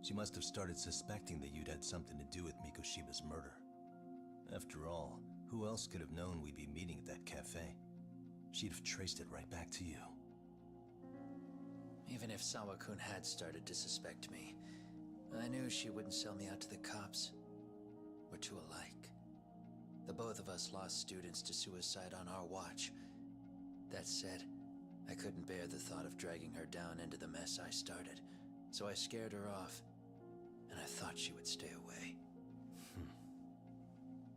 S9: She must have started suspecting that you'd had something to do with Mikoshiba's murder. After all, who else could have known we'd be meeting at that cafe? She'd have traced it right back to you.
S5: Even if Sawa-kun had started to suspect me, I knew she wouldn't sell me out to the cops. We're too alike. The both of us lost students to suicide on our watch. That said, I couldn't bear the thought of dragging her down into the mess I started, so I scared her off, and I thought she would stay away.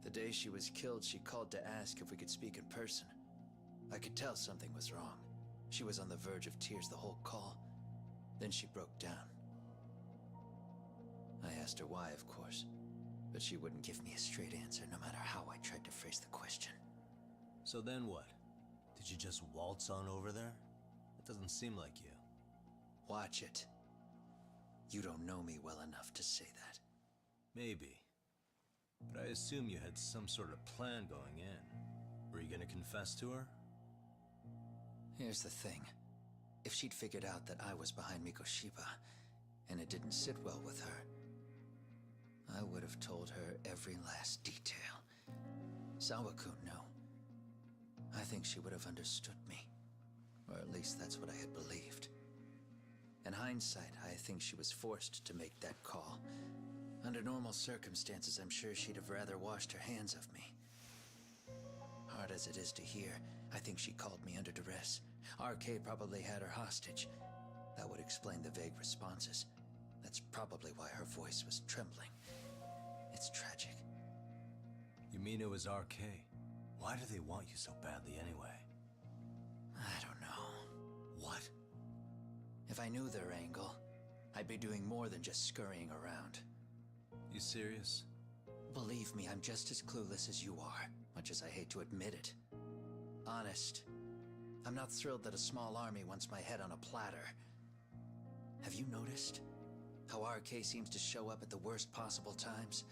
S5: The day she was killed, she called to ask if we could speak in person. I could tell something was wrong. She was on the verge of tears the whole call. Then she broke down. I asked her why, of course, but she wouldn't give me a straight answer no matter how I tried to phrase the question.
S9: So then what? Did you just waltz on over there? It doesn't seem like you.
S5: Watch it. You don't know me well enough to say that.
S9: Maybe. But I assume you had some sort of plan going in. Were you gonna confess to her?
S5: Here's the thing. If she'd figured out that I was behind Mikoshiba, and it didn't sit well with her, I would have told her every last detail. Sawakun, no. I think she would have understood me. Or at least that's what I had believed. In hindsight, I think she was forced to make that call. Under normal circumstances, I'm sure she'd have rather washed her hands of me. Hard as it is to hear, I think she called me under duress. RK probably had her hostage. That would explain the vague responses. That's probably why her voice was trembling. It's tragic.
S9: You mean it was RK? Why do they want you so badly anyway?
S5: I don't know.
S9: What?
S5: If I knew their angle, I'd be doing more than just scurrying around.
S9: You serious?
S5: Believe me, I'm just as clueless as you are, much as I hate to admit it. Honest, I'm not thrilled that a small army wants my head on a platter. Have you noticed how RK seems to show up at the worst possible times?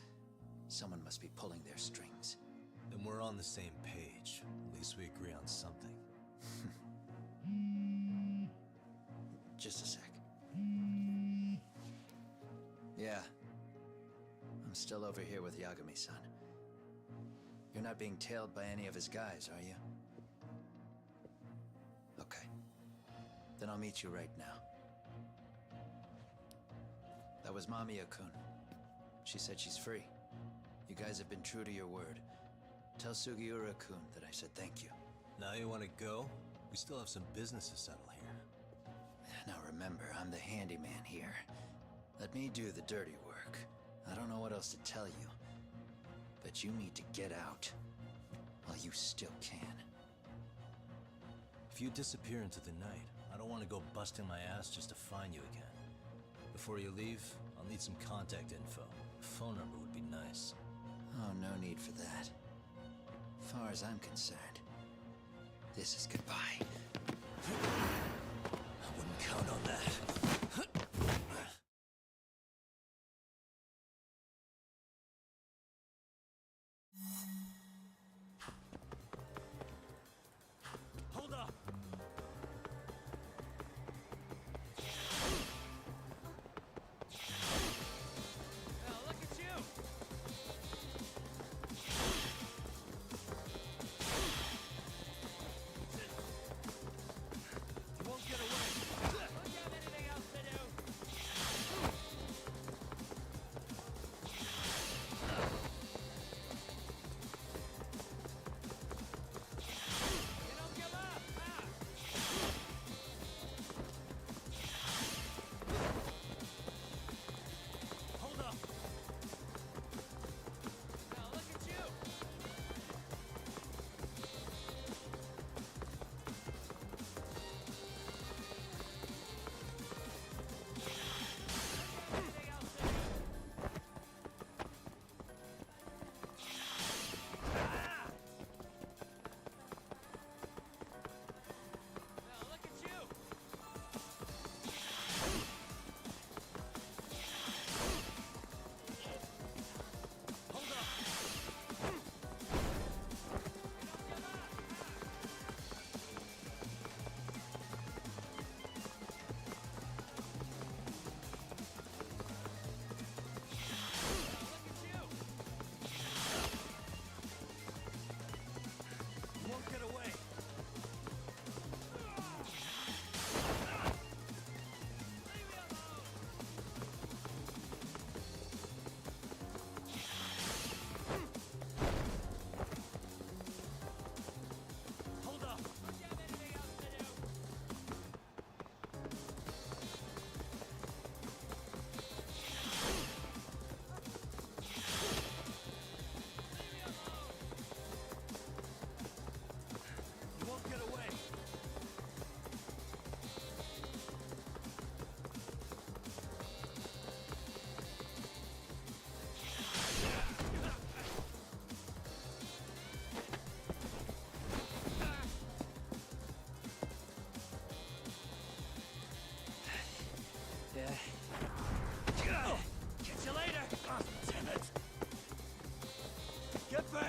S5: Someone must be pulling their strings.
S9: Then we're on the same page. At least we agree on something.
S5: Just a sec. Yeah. I'm still over here with Yagami-san. You're not being tailed by any of his guys, are you? Okay. Then I'll meet you right now. That was Mamiya-kun. She said she's free. You guys have been true to your word. Tell Sugiura-kun that I said thank you.
S9: Now you want to go? We still have some business to settle here.
S5: Now remember, I'm the handyman here. Let me do the dirty work. I don't know what else to tell you. But you need to get out while you still can.
S9: If you disappear into the night, I don't want to go busting my ass just to find you again. Before you leave, I'll need some contact info. A phone number would be nice.
S5: Oh, no need for that. As far as I'm concerned, this is goodbye.
S9: I wouldn't count on that.
S2: Hold up!
S4: Now look at you! You won't get away! Don't you have anything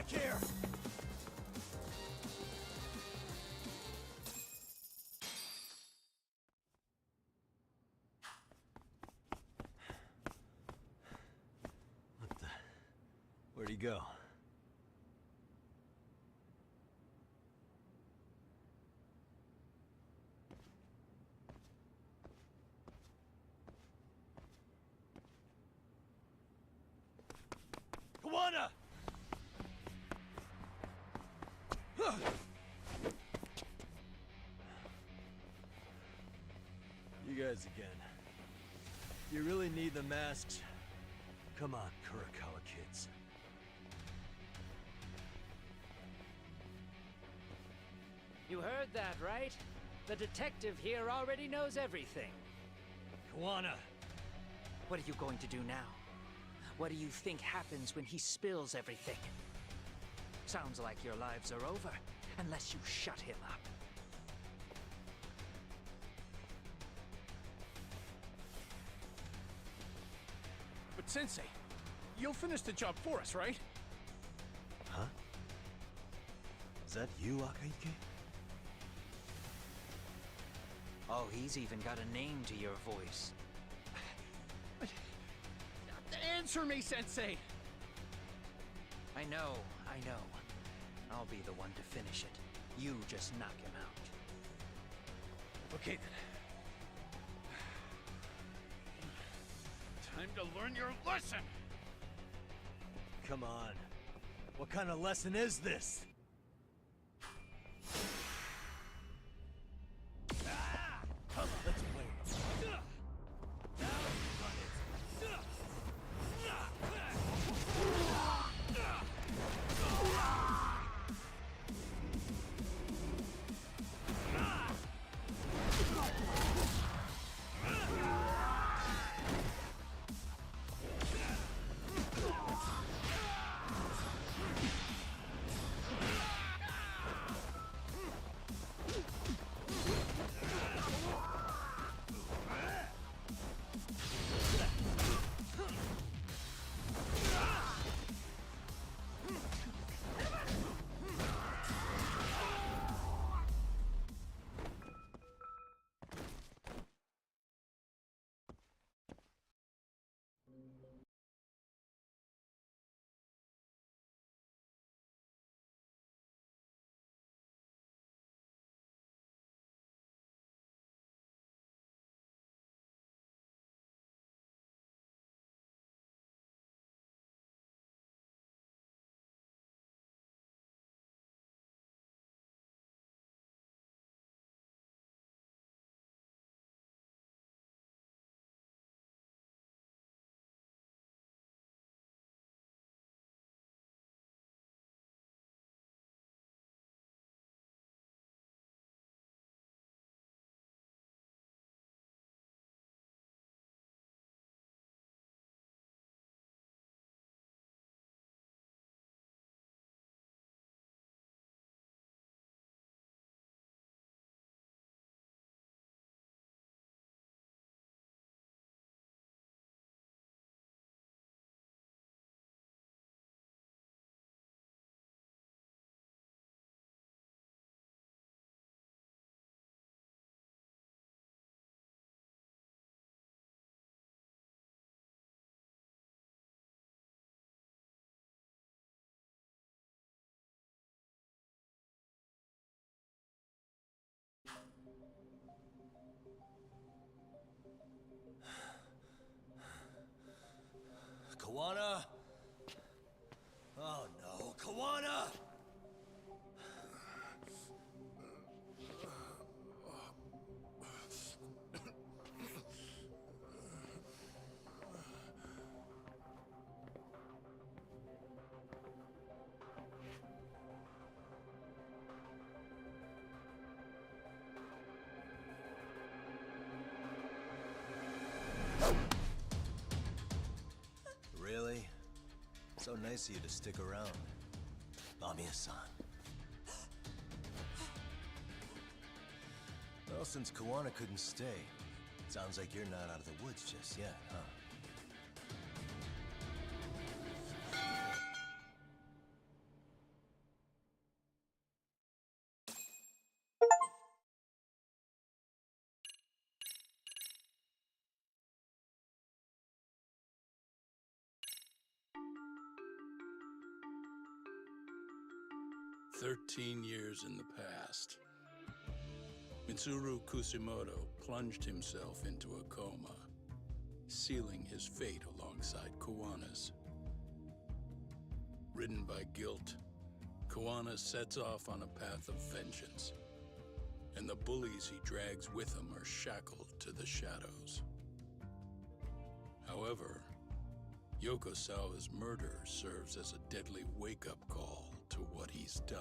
S3: back here!
S2: What the... Where'd he go?
S3: Kawana!
S2: You guys again. You really need the masks? Come on, Kurakawa kids.
S10: You heard that, right? The detective here already knows everything.
S3: Kawana!
S10: What are you going to do now? What do you think happens when he spills everything? Sounds like your lives are over, unless you shut him up.
S4: But Sensei, you'll finish the job for us, right?
S2: Huh? Is that you, Akahike?
S10: Oh, he's even got a name to your voice.
S4: Answer me, Sensei!
S10: I know. I'll be the one to finish it. You just knock him out.
S4: Okay then. Time to learn your lesson!
S2: Come on. What kind of lesson is this? Let's play.
S9: Kawana? Oh no, Kawana! Really? So nice of you to stick around. Mamiya-san. Well, since Kawana couldn't stay, sounds like you're not out of the woods just yet, huh?
S11: 13 years in the past. Mitsuru Kusumoto plunged himself into a coma, sealing his fate alongside Kuwana's. Ridden by guilt, Kuwana sets off on a path of vengeance, and the bullies he drags with him are shackled to the shadows. However, Yokosawa's murder serves as a deadly wake-up call to what he's done.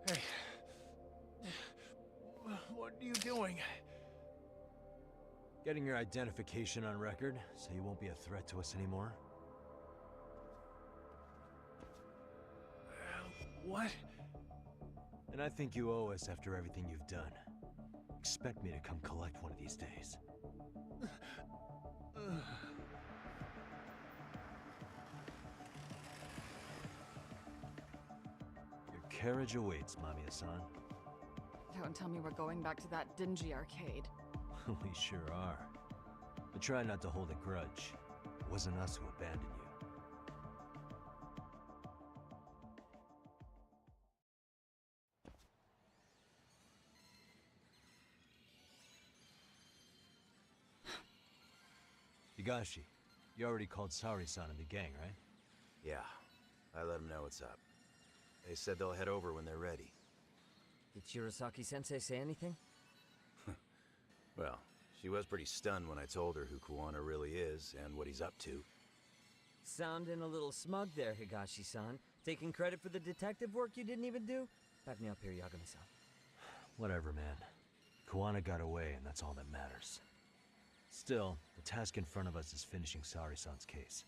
S4: Hey. What are you doing?
S2: Getting your identification on record, so you won't be a threat to us anymore?
S4: What?
S2: And I think you owe us after everything you've done. Expect me to come collect one of these days. Your carriage awaits, Mamiya-san.
S8: Don't tell me we're going back to that dingy arcade.
S2: We sure are. But try not to hold a grudge. It wasn't us who abandoned you. Higashi, you already called Saori-san and the gang, right?
S12: Yeah, I let them know what's up. They said they'll head over when they're ready.
S6: Did Shirosaki-sensei say anything?
S12: Well, she was pretty stunned when I told her who Kuwana really is and what he's up to.
S6: Sounding a little smug there, Higashi-san. Taking credit for the detective work you didn't even do? Back me up here, Yagami-san.
S2: Whatever, man. Kuwana got away, and that's all that matters. Still, the task in front of us is finishing Saori-san's case.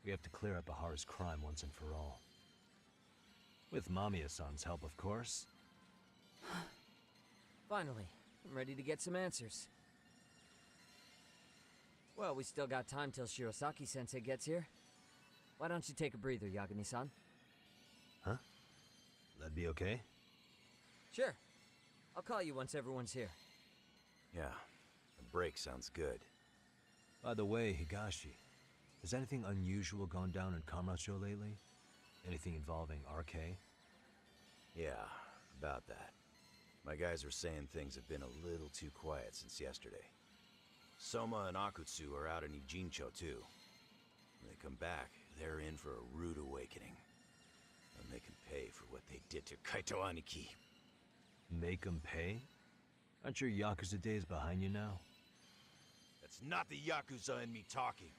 S2: We have to clear up Ahara's crime once and for all. With Mamiya-san's help, of course.
S6: Finally, I'm ready to get some answers. Well, we still got time till Shirosaki-sensei gets here. Why don't you take a breather, Yagami-san?
S2: Huh? That'd be okay?
S6: Sure. I'll call you once everyone's here.
S12: Yeah, a break sounds good.
S2: By the way, Higashi, has anything unusual gone down in Kamurocho lately? Anything involving RK?
S12: Yeah, about that. My guys were saying things have been a little too quiet since yesterday. Soma and Akutsu are out in Ijincho too. When they come back, they're in for a rude awakening. And they can pay for what they did to Kaito Aniki.
S2: Make 'em pay? Aren't your Yakuza days behind you now?
S12: That's not the Yakuza in me talking.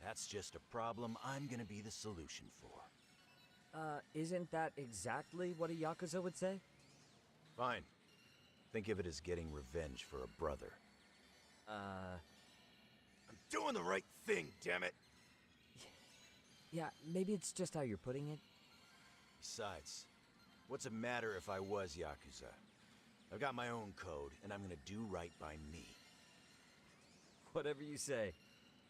S12: That's just a problem I'm gonna be the solution for.
S6: Isn't that exactly what a Yakuza would say?
S12: Fine. Think of it as getting revenge for a brother. I'm doing the right thing, damn it!
S6: Yeah, maybe it's just how you're putting it.
S12: Besides, what's it matter if I was Yakuza? I've got my own code, and I'm gonna do right by me.
S6: Whatever you say.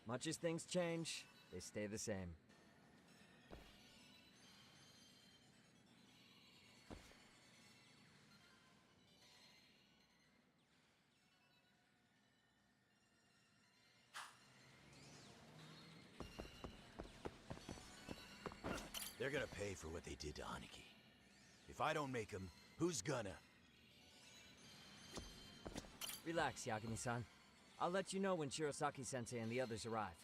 S6: Much as things change, they stay the same.
S12: They're gonna pay for what they did to Aniki. If I don't make them, who's gonna?
S6: Relax, Yagami-san. I'll let you know when Shirosaki-sensei and the others arrive.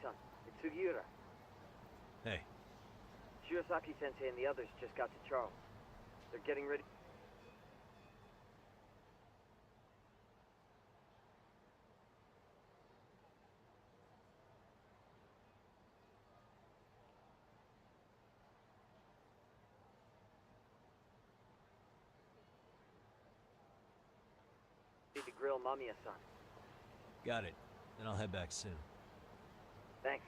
S10: Mami-san, it's Sugiura.
S2: Hey.
S10: Shirosaki-sensei and the others just got to Charles. They're getting ready. Need to grill Mamiya-san.
S2: Got it. Then I'll head back soon.
S10: Thanks.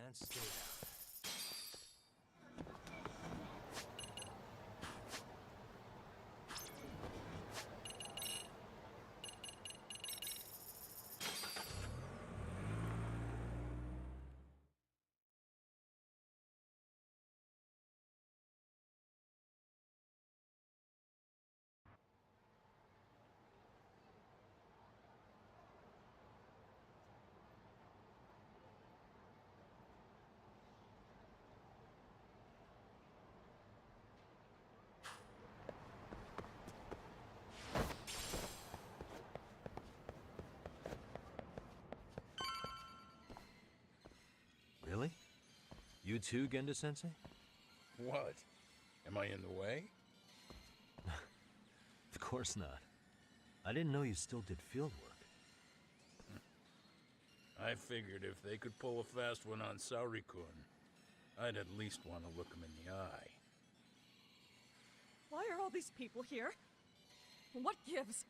S2: And stay down. Really? You too, Genda-sensei?
S11: What? Am I in the way?
S2: Of course not. I didn't know you still did field work.
S11: I figured if they could pull a fast one on Saori-kun, I'd at least want to look him in the eye.
S8: Why are all these people here? What gives?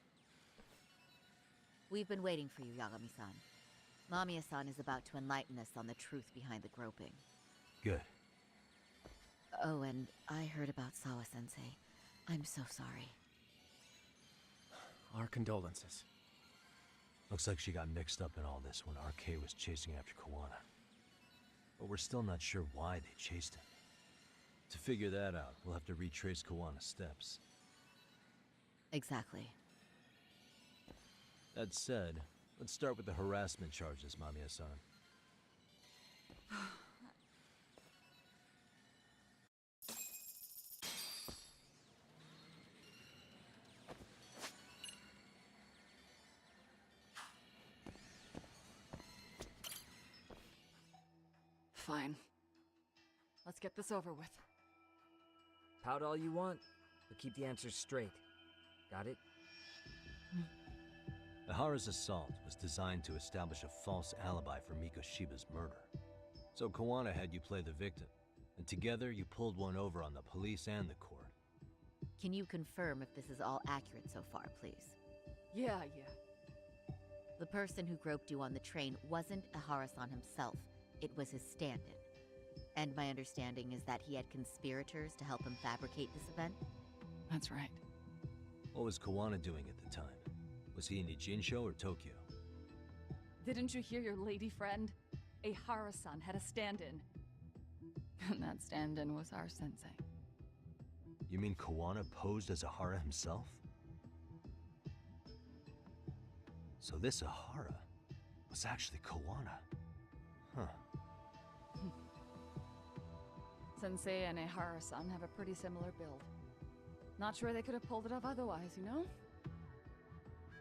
S13: We've been waiting for you, Yagami-san. Mamiya-san is about to enlighten us on the truth behind the groping.
S2: Good.
S13: Oh, and I heard about Sawa-sensei. I'm so sorry.
S3: Our condolences.
S2: Looks like she got mixed up in all this when RK was chasing after Kawana. But we're still not sure why they chased him. To figure that out, we'll have to retrace Kawana's steps.
S13: Exactly.
S2: That said, let's start with the harassment charges, Mamiya-san.
S8: Fine. Let's get this over with.
S6: Pout all you want, but keep the answers straight. Got it?
S2: Ihara's assault was designed to establish a false alibi for Mikoshiba's murder. So Kawana had you play the victim, and together you pulled one over on the police and the court.
S13: Can you confirm if this is all accurate so far, please?
S8: Yeah.
S13: The person who groped you on the train wasn't Ahara-san himself. It was his stand-in. And my understanding is that he had conspirators to help him fabricate this event?
S8: That's right.
S2: What was Kawana doing at the time? Was he in Ijincho or Tokyo?
S8: Didn't you hear your lady friend? Ahara-san had a stand-in. And that stand-in was our sensei.
S2: You mean Kawana posed as Ahara himself? So this Ahara was actually Kawana. Huh.
S8: Sensei and Ahara-san have a pretty similar build. Not sure they could have pulled it off otherwise, you know?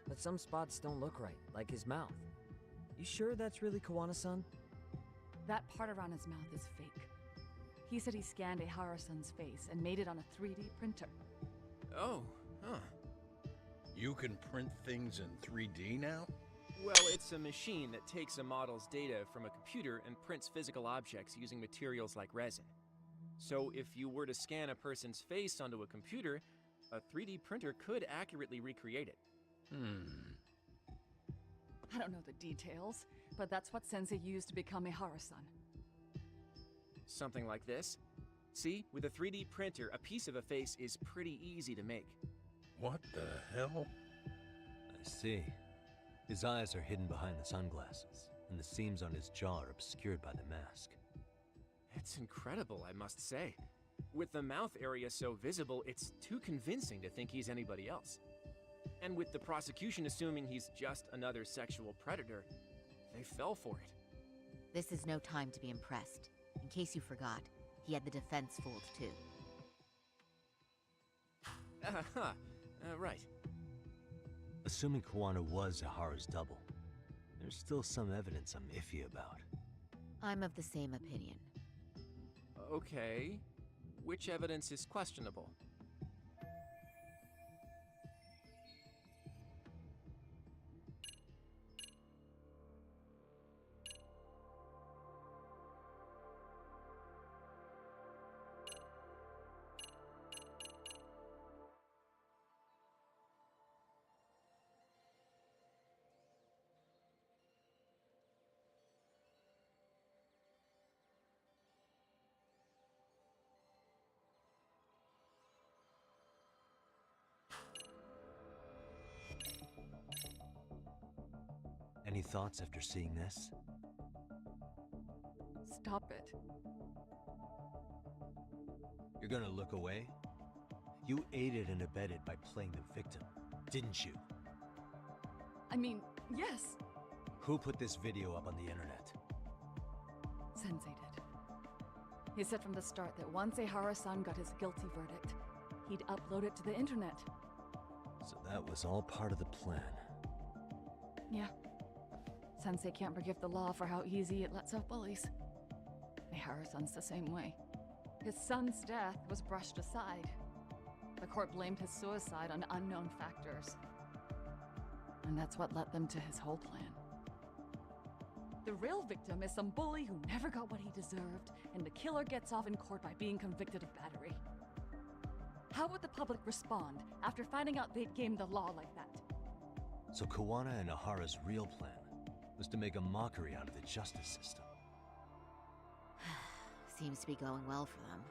S6: But some spots don't look right, like his mouth. You sure that's really Kawana-san?
S8: That part around his mouth is fake. He said he scanned Ahara-san's face and made it on a 3D printer.
S11: Oh, huh. You can print things in 3D now?
S14: Well, it's a machine that takes a model's data from a computer and prints physical objects using materials like resin. So if you were to scan a person's face onto a computer, a 3D printer could accurately recreate it.
S8: I don't know the details, but that's what Sensei used to become Ahara-san.
S14: Something like this. See, with a 3D printer, a piece of a face is pretty easy to make.
S11: What the hell?
S2: I see. His eyes are hidden behind the sunglasses, and the seams on his jaw are obscured by the mask.
S14: It's incredible, I must say. With the mouth area so visible, it's too convincing to think he's anybody else. And with the prosecution assuming he's just another sexual predator, they fell for it.
S13: This is no time to be impressed. In case you forgot, he had the defense fooled too.
S14: Right.
S2: Assuming Kawana was Ahara's double, there's still some evidence I'm iffy about.
S13: I'm of the same opinion.
S14: Okay. Which evidence is questionable?
S2: Any thoughts after seeing this?
S8: Stop it.
S2: You're gonna look away? You aided and abetted by playing the victim, didn't you?
S8: I mean, yes.
S2: Who put this video up on the internet?
S8: Sensei did. He said from the start that once Ahara-san got his guilty verdict, he'd upload it to the internet.
S2: So that was all part of the plan.
S8: Yeah. Sensei can't forgive the law for how easy it lets off bullies. Ahara-san's the same way. His son's death was brushed aside. The court blamed his suicide on unknown factors. And that's what led them to his whole plan. The real victim is some bully who never got what he deserved, and the killer gets off in court by being convicted of battery. How would the public respond after finding out they'd gamed the law like that?
S2: So Kawana and Ahara's real plan was to make a mockery out of the justice system.
S13: Seems to be going well for them.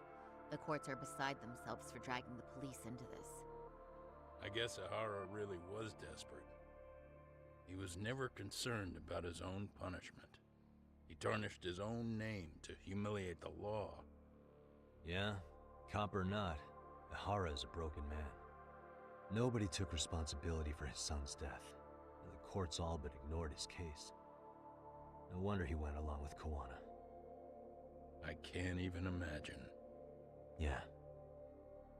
S13: The courts are beside themselves for dragging the police into this.
S11: I guess Ahara really was desperate. He was never concerned about his own punishment. He tarnished his own name to humiliate the law.
S2: Yeah, cop or not, Ahara is a broken man. Nobody took responsibility for his son's death, and the courts all but ignored his case. No wonder he went along with Kawana.
S11: I can't even imagine.
S2: Yeah.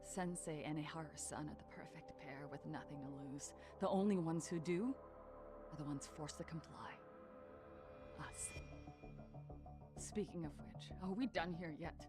S8: Sensei and Ahara-san are the perfect pair with nothing to lose. The only ones who do are the ones forced to comply. Us. Speaking of which, are we done here yet?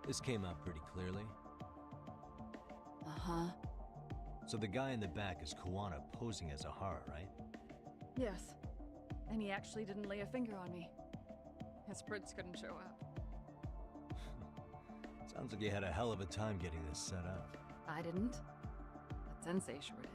S2: This came out pretty clearly.
S8: Uh-huh.
S2: So the guy in the back is Kuwana posing as Ahara, right?
S8: Yes. And he actually didn't lay a finger on me. His prince couldn't show up.
S2: Sounds like you had a hell of a time getting this set up.
S8: I didn't. But Sensei sure did.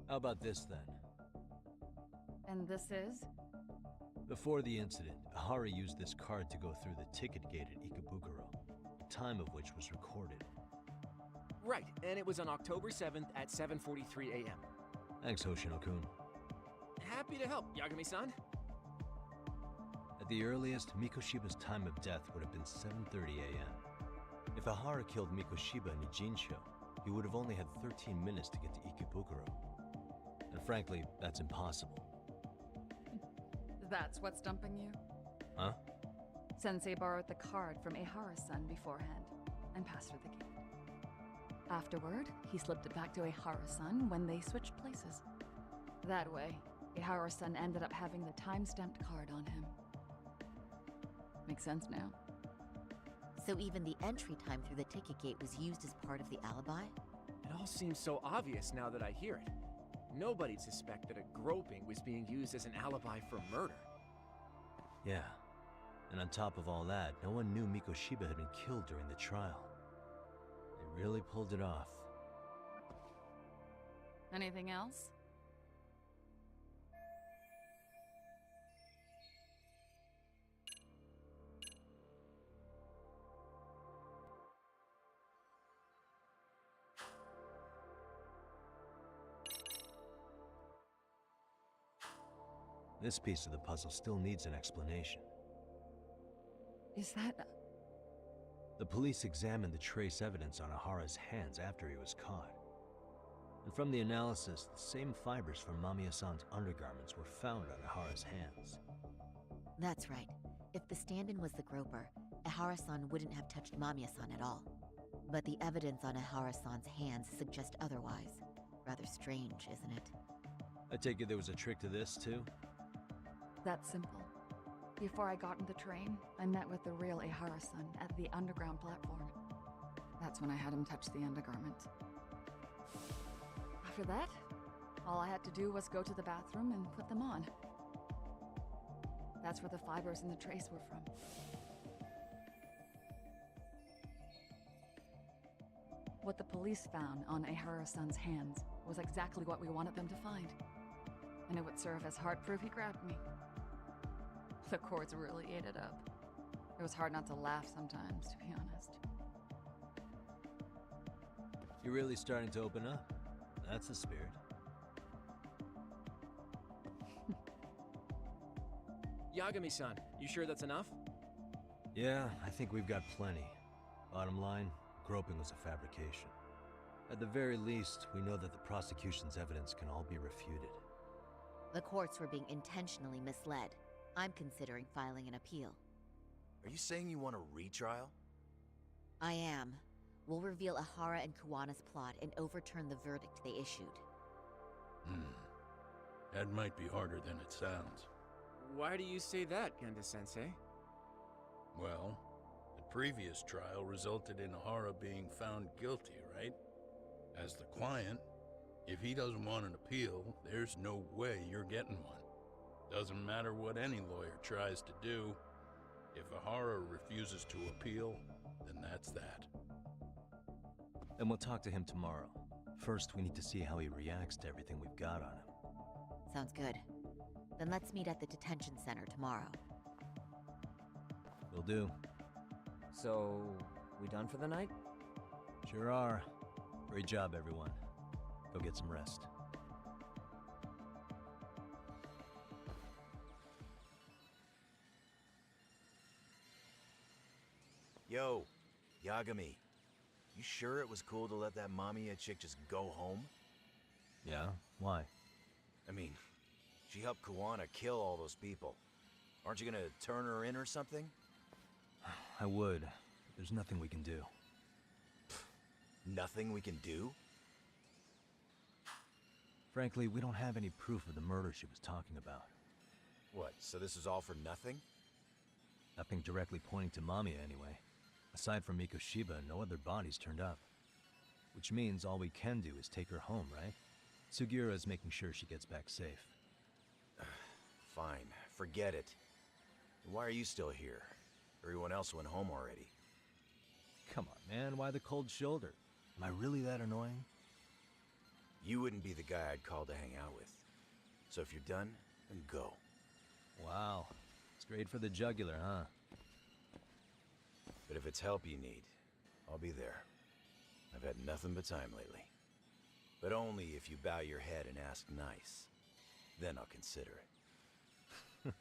S2: How about this then?
S8: And this is?
S2: Before the incident, Ahara used this card to go through the ticket gate at Ikebukuro, the time of which was recorded.
S14: Right, and it was on October 7th at 7:43 a.m.
S2: Thanks, Hoshino-kun.
S14: Happy to help, Yagami-san.
S2: At the earliest, Mikoshiba's time of death would have been 7:30 a.m. If Ahara killed Mikoshiba in Ijincho, he would have only had 13 minutes to get to Ikebukuro. And frankly, that's impossible.
S8: That's what's stumping you?
S2: Huh?
S8: Sensei borrowed the card from Ehara-san beforehand and passed her the gate. Afterward, he slipped it back to Ehara-san when they switched places. That way, Ehara-san ended up having the time-stamped card on him. Makes sense now.
S13: So even the entry time through the ticket gate was used as part of the alibi?
S14: It all seems so obvious now that I hear it. Nobody'd suspect that a groping was being used as an alibi for murder.
S2: Yeah. And on top of all that, no one knew Mikoshiba had been killed during the trial. They really pulled it off.
S8: Anything else?
S2: This piece of the puzzle still needs an explanation.
S8: Is that...
S2: The police examined the trace evidence on Ahara's hands after he was caught. And from the analysis, the same fibers from Mamiya-san's undergarments were found on Ahara's hands.
S13: That's right. If the stand-in was the groper, Ehara-san wouldn't have touched Mamiya-san at all. But the evidence on Ehara-san's hands suggests otherwise. Rather strange, isn't it?
S2: I take it there was a trick to this, too?
S8: That's simple. Before I got in the train, I met with the real Ehara-san at the underground platform. That's when I had him touch the undergarment. After that, all I had to do was go to the bathroom and put them on. That's where the fibers in the trace were from. What the police found on Ehara-san's hands was exactly what we wanted them to find. And it would serve as hard proof he grabbed me. The cords really ate it up. It was hard not to laugh sometimes, to be honest.
S2: You're really starting to open up. That's the spirit.
S14: Yagami-san, you sure that's enough?
S2: Yeah, I think we've got plenty. Bottom line, groping was a fabrication. At the very least, we know that the prosecution's evidence can all be refuted.
S13: The courts were being intentionally misled. I'm considering filing an appeal.
S12: Are you saying you want a retrial?
S13: I am. We'll reveal Ahara and Kuwana's plot and overturn the verdict they issued.
S11: That might be harder than it sounds.
S14: Why do you say that, Genda-sensei?
S11: Well, the previous trial resulted in Ahara being found guilty, right? As the client, if he doesn't want an appeal, there's no way you're getting one. Doesn't matter what any lawyer tries to do, If Ahara refuses to appeal, then that's that.
S2: And we'll talk to him tomorrow. First, we need to see how he reacts to everything we've got on him.
S13: Sounds good. Then let's meet at the detention center tomorrow.
S2: Will do.
S6: So, we done for the night?
S2: Sure are. Great job, everyone. Go get some rest.
S12: Yo, Yagami. You sure it was cool to let that Mamiya chick just go home?
S2: Yeah? Why?
S12: I mean, she helped Kuwana kill all those people. Aren't you gonna turn her in or something?
S2: I would. But there's nothing we can do.
S12: Nothing we can do?
S2: Frankly, we don't have any proof of the murder she was talking about.
S12: What, so this is all for nothing?
S2: Nothing directly pointing to Mamiya, anyway. Aside from Mikoshiba, no other bodies turned up. Which means all we can do is take her home, right? Sugiura is making sure she gets back safe.
S12: Fine, forget it. Why are you still here? Everyone else went home already.
S2: Come on, man, why the cold shoulder? Am I really that annoying?
S12: You wouldn't be the guy I'd call to hang out with. So if you're done, then go.
S2: Wow. Straight for the jugular, huh?
S12: But if it's help you need, I'll be there. I've had nothing but time lately. But only if you bow your head and ask nice. Then I'll consider it.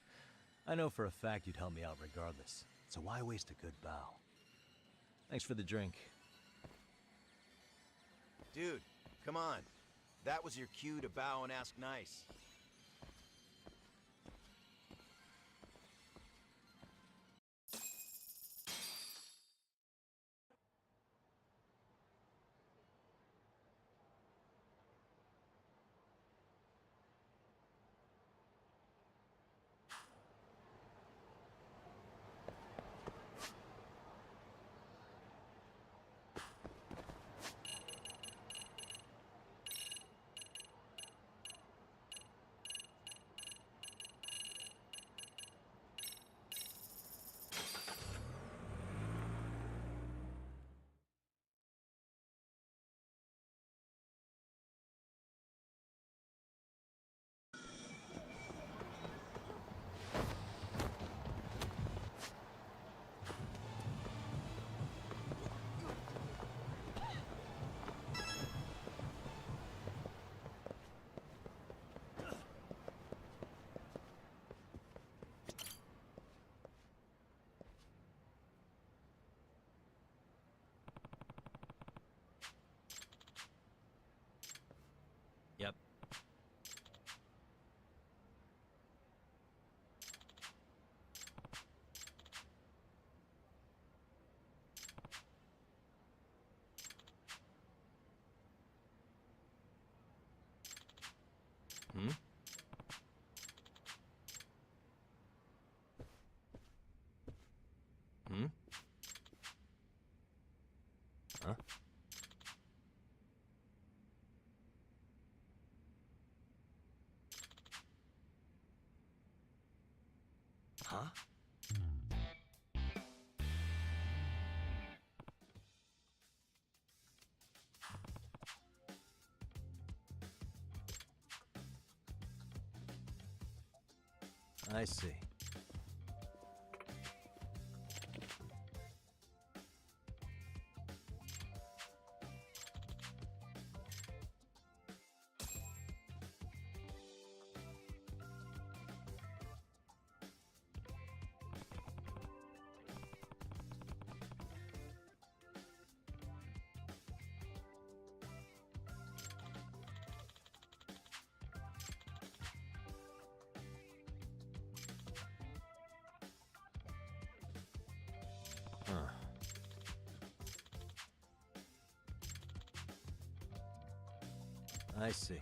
S2: I know for a fact you'd help me out regardless, so why waste a good bow? Thanks for the drink.
S12: Dude, come on. That was your cue to bow and ask nice.
S2: Yep. Hmm? Hmm? Huh? Huh? I see. Huh. I see.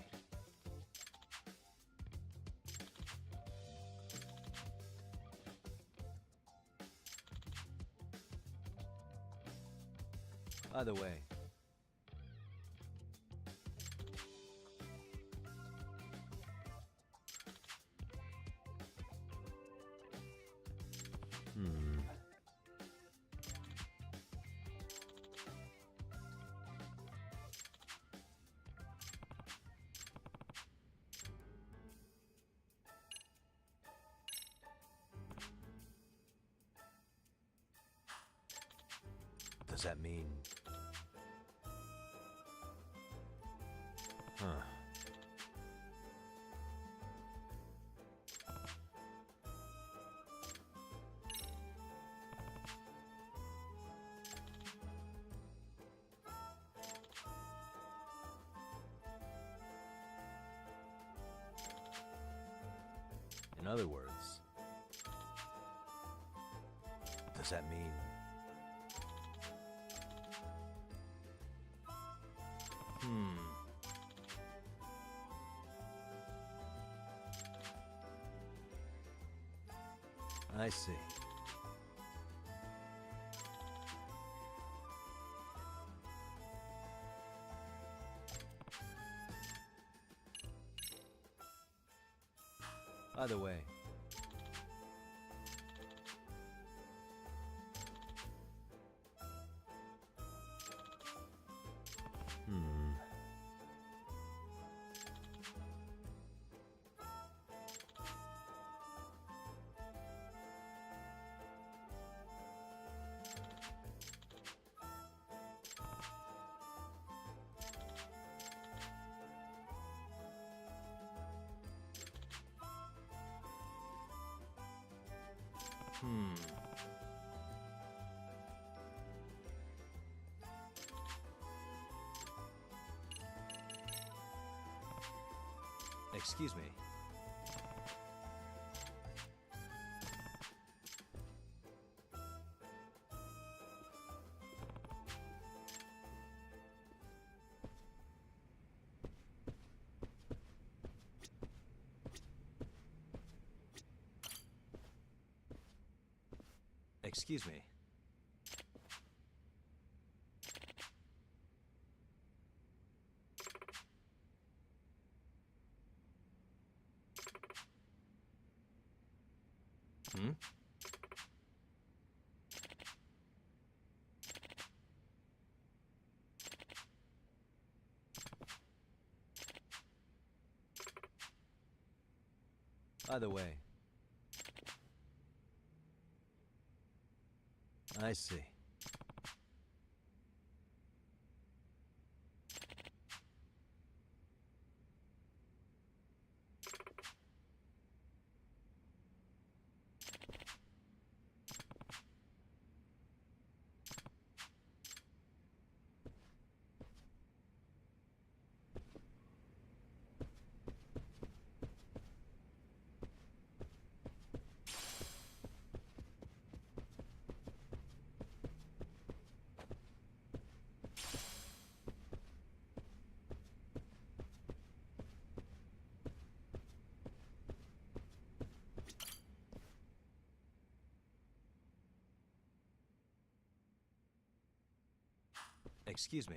S2: By the way, that mean... Huh. In other words, does that mean... I see. By the way, Excuse me. Excuse me. By the way, I see. Excuse me.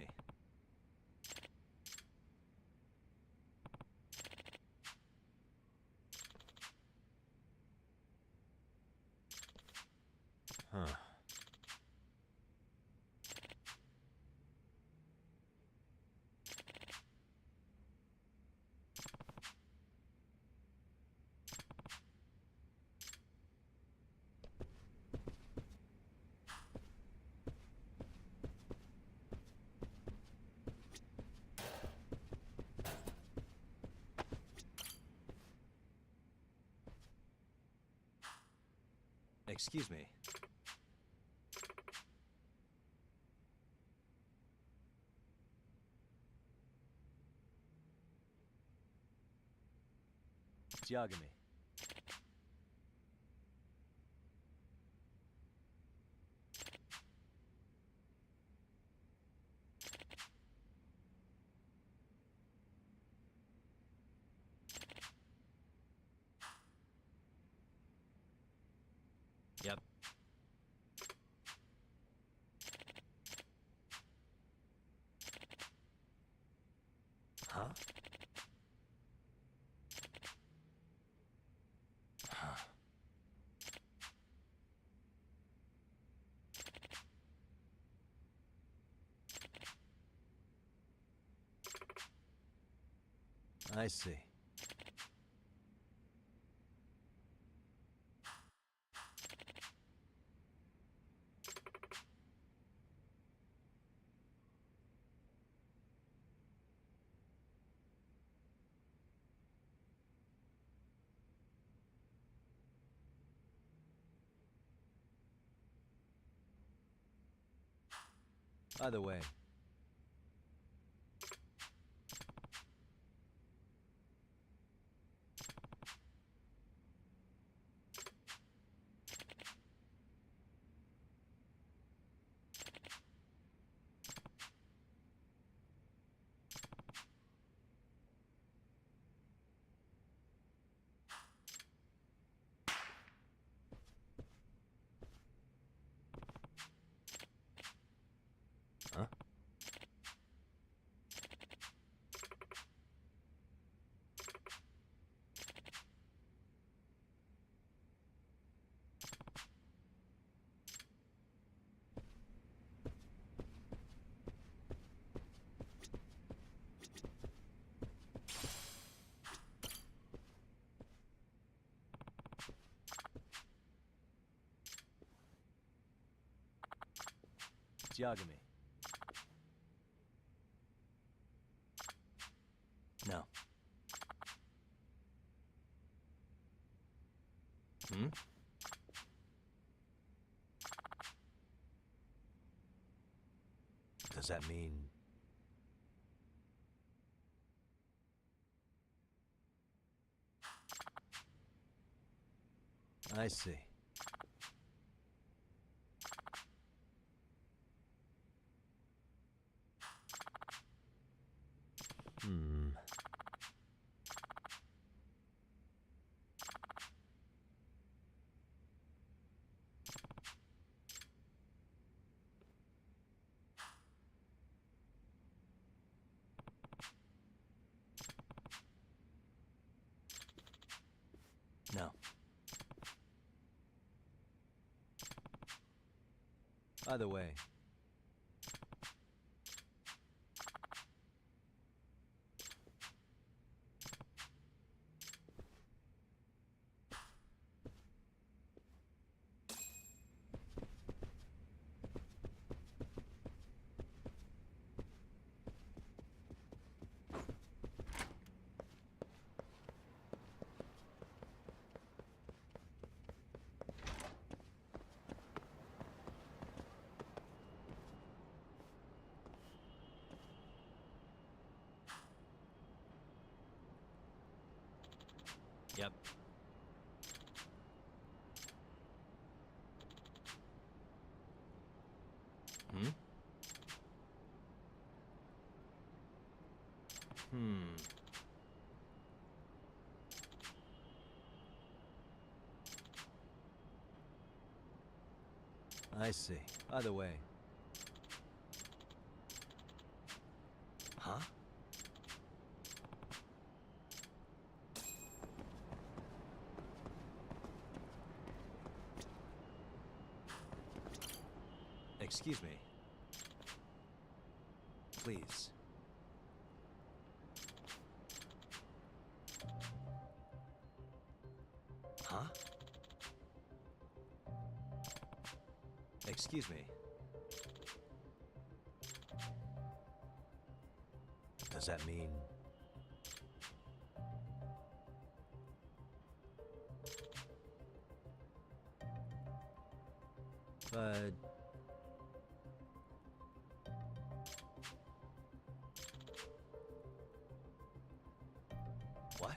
S2: Huh. Excuse me. Giagami. Yep. Huh? Huh. I see. Either way. Huh? It's Yagami. No. Hmm? Does that mean... I see. Hmm. No. Either way. Yep. Hmm? I see. Either way. Huh? Excuse me. Please. Huh? Excuse me. Does that mean... But... What?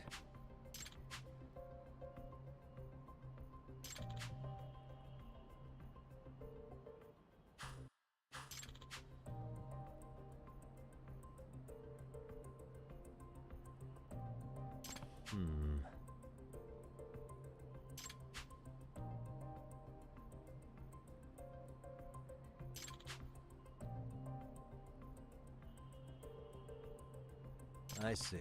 S2: I see.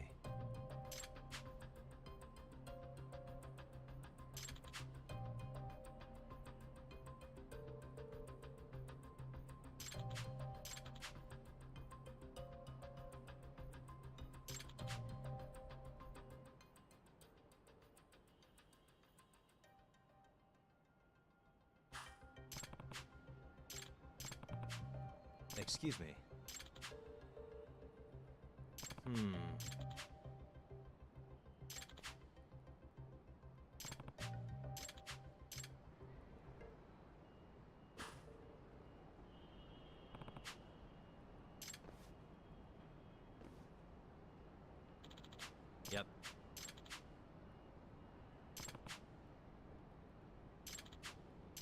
S2: Excuse me. Yep.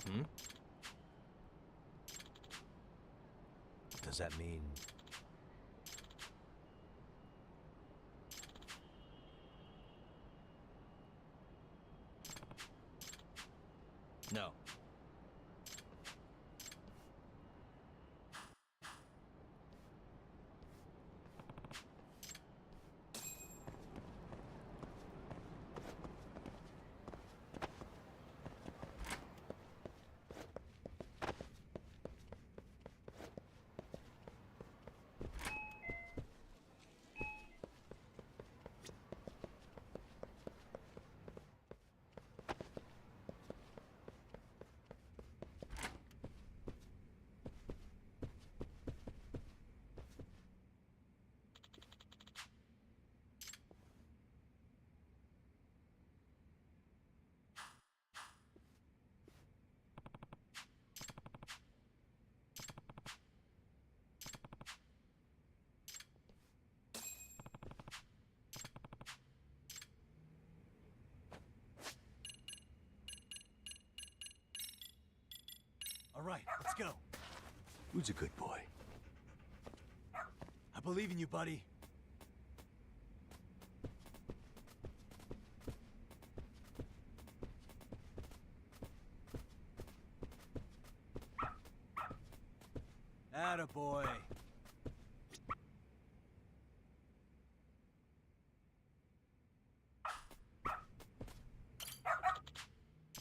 S2: Hmm? Does that mean... No.
S3: All right, let's go.
S2: Who's a good boy?
S3: I believe in you, buddy. Attaboy.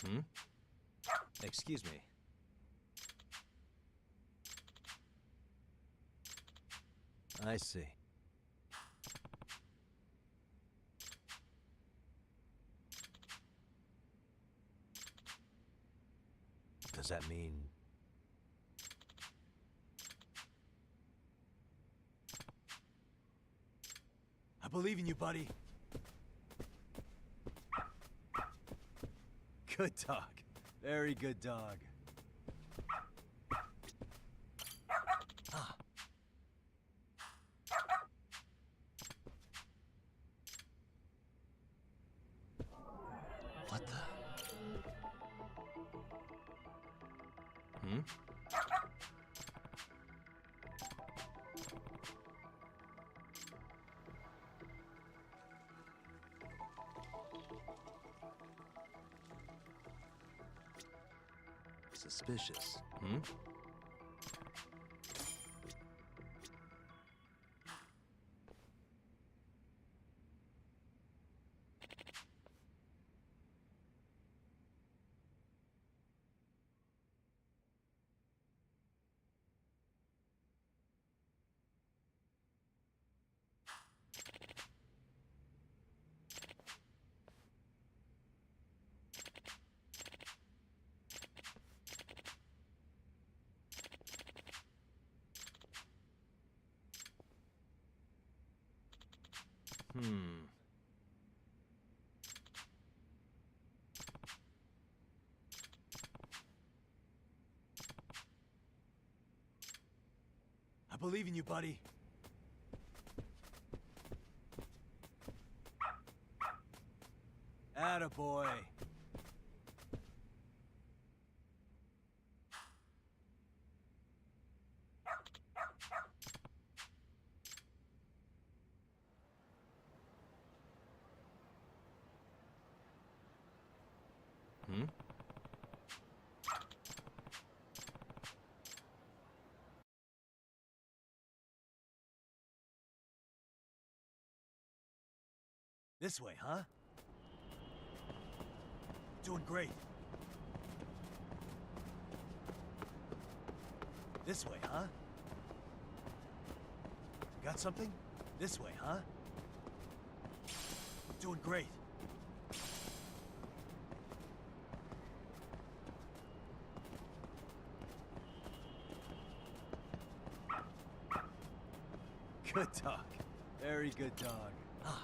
S2: Hmm? Excuse me. I see. Does that mean...
S3: I believe in you, buddy.
S2: Good dog. Very good dog. Ah. What the? Hmm? Suspicious. Hmm? Hmm.
S3: I believe in you, buddy. Attaboy.
S2: Hmm?
S3: This way, huh? Doing great. This way, huh? Got something? This way, huh? Doing great.
S2: Good dog. Very good dog. Ah.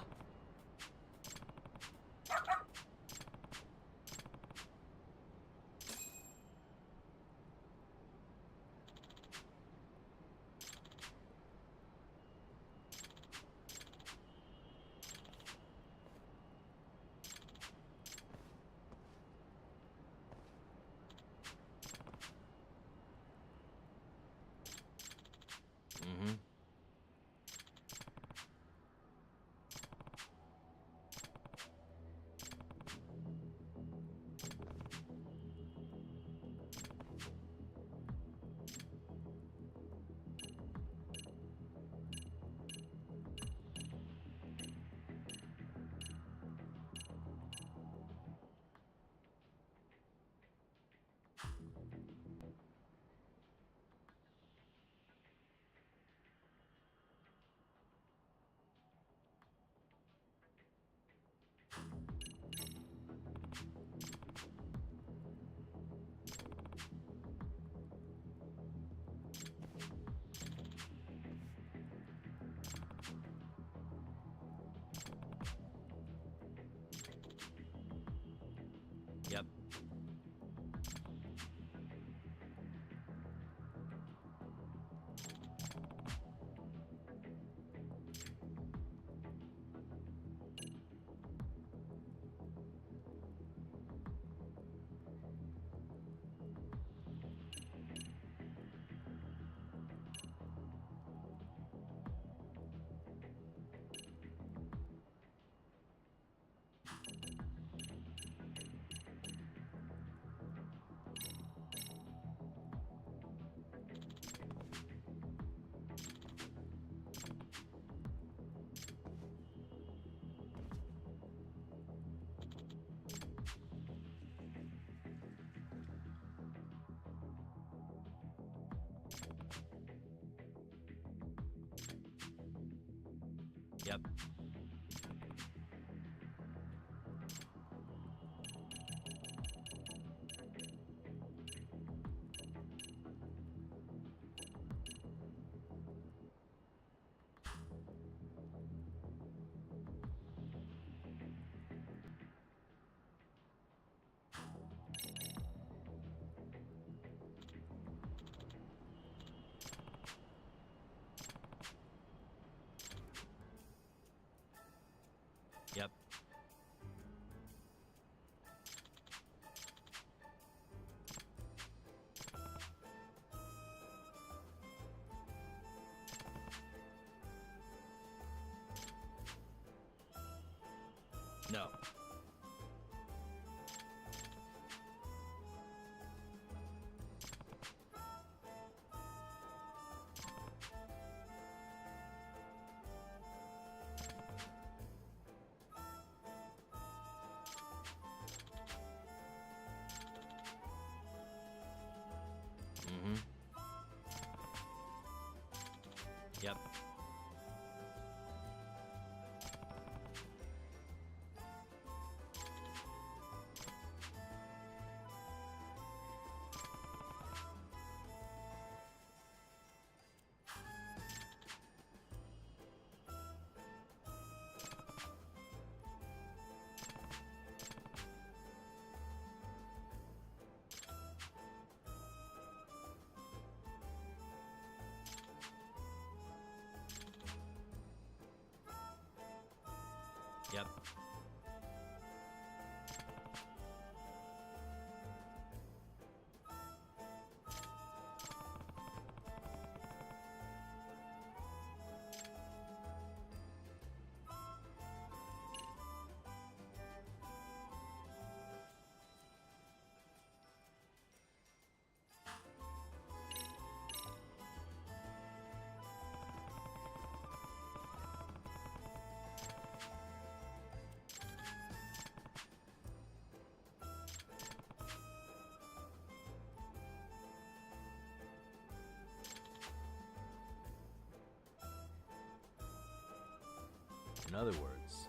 S2: Yep. Yep. No. Mm-hmm. Yep. Yep. In other words,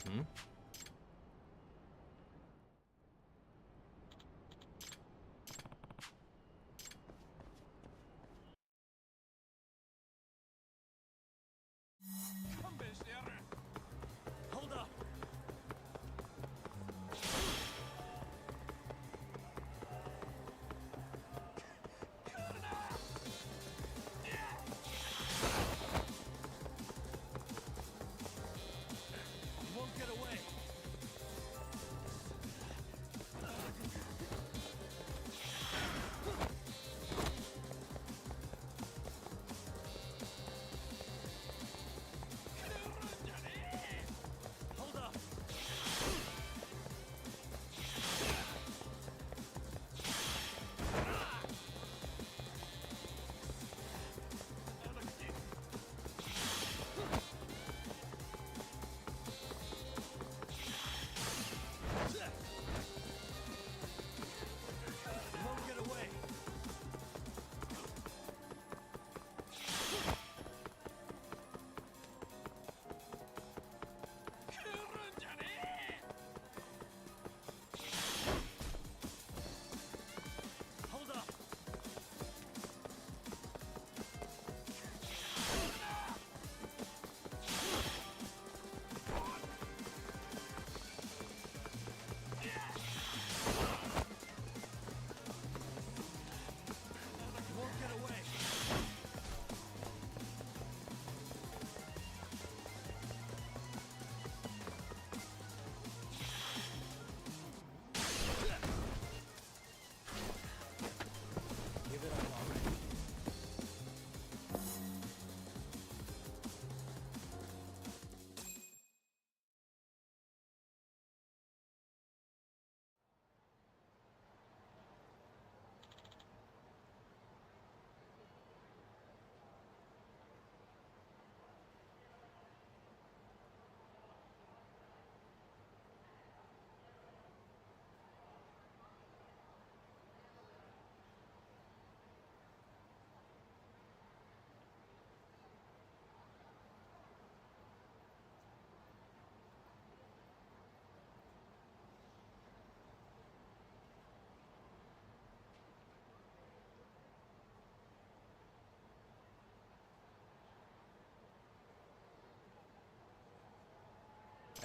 S2: hmm?
S3: Hold up! You won't get away!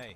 S2: Hey.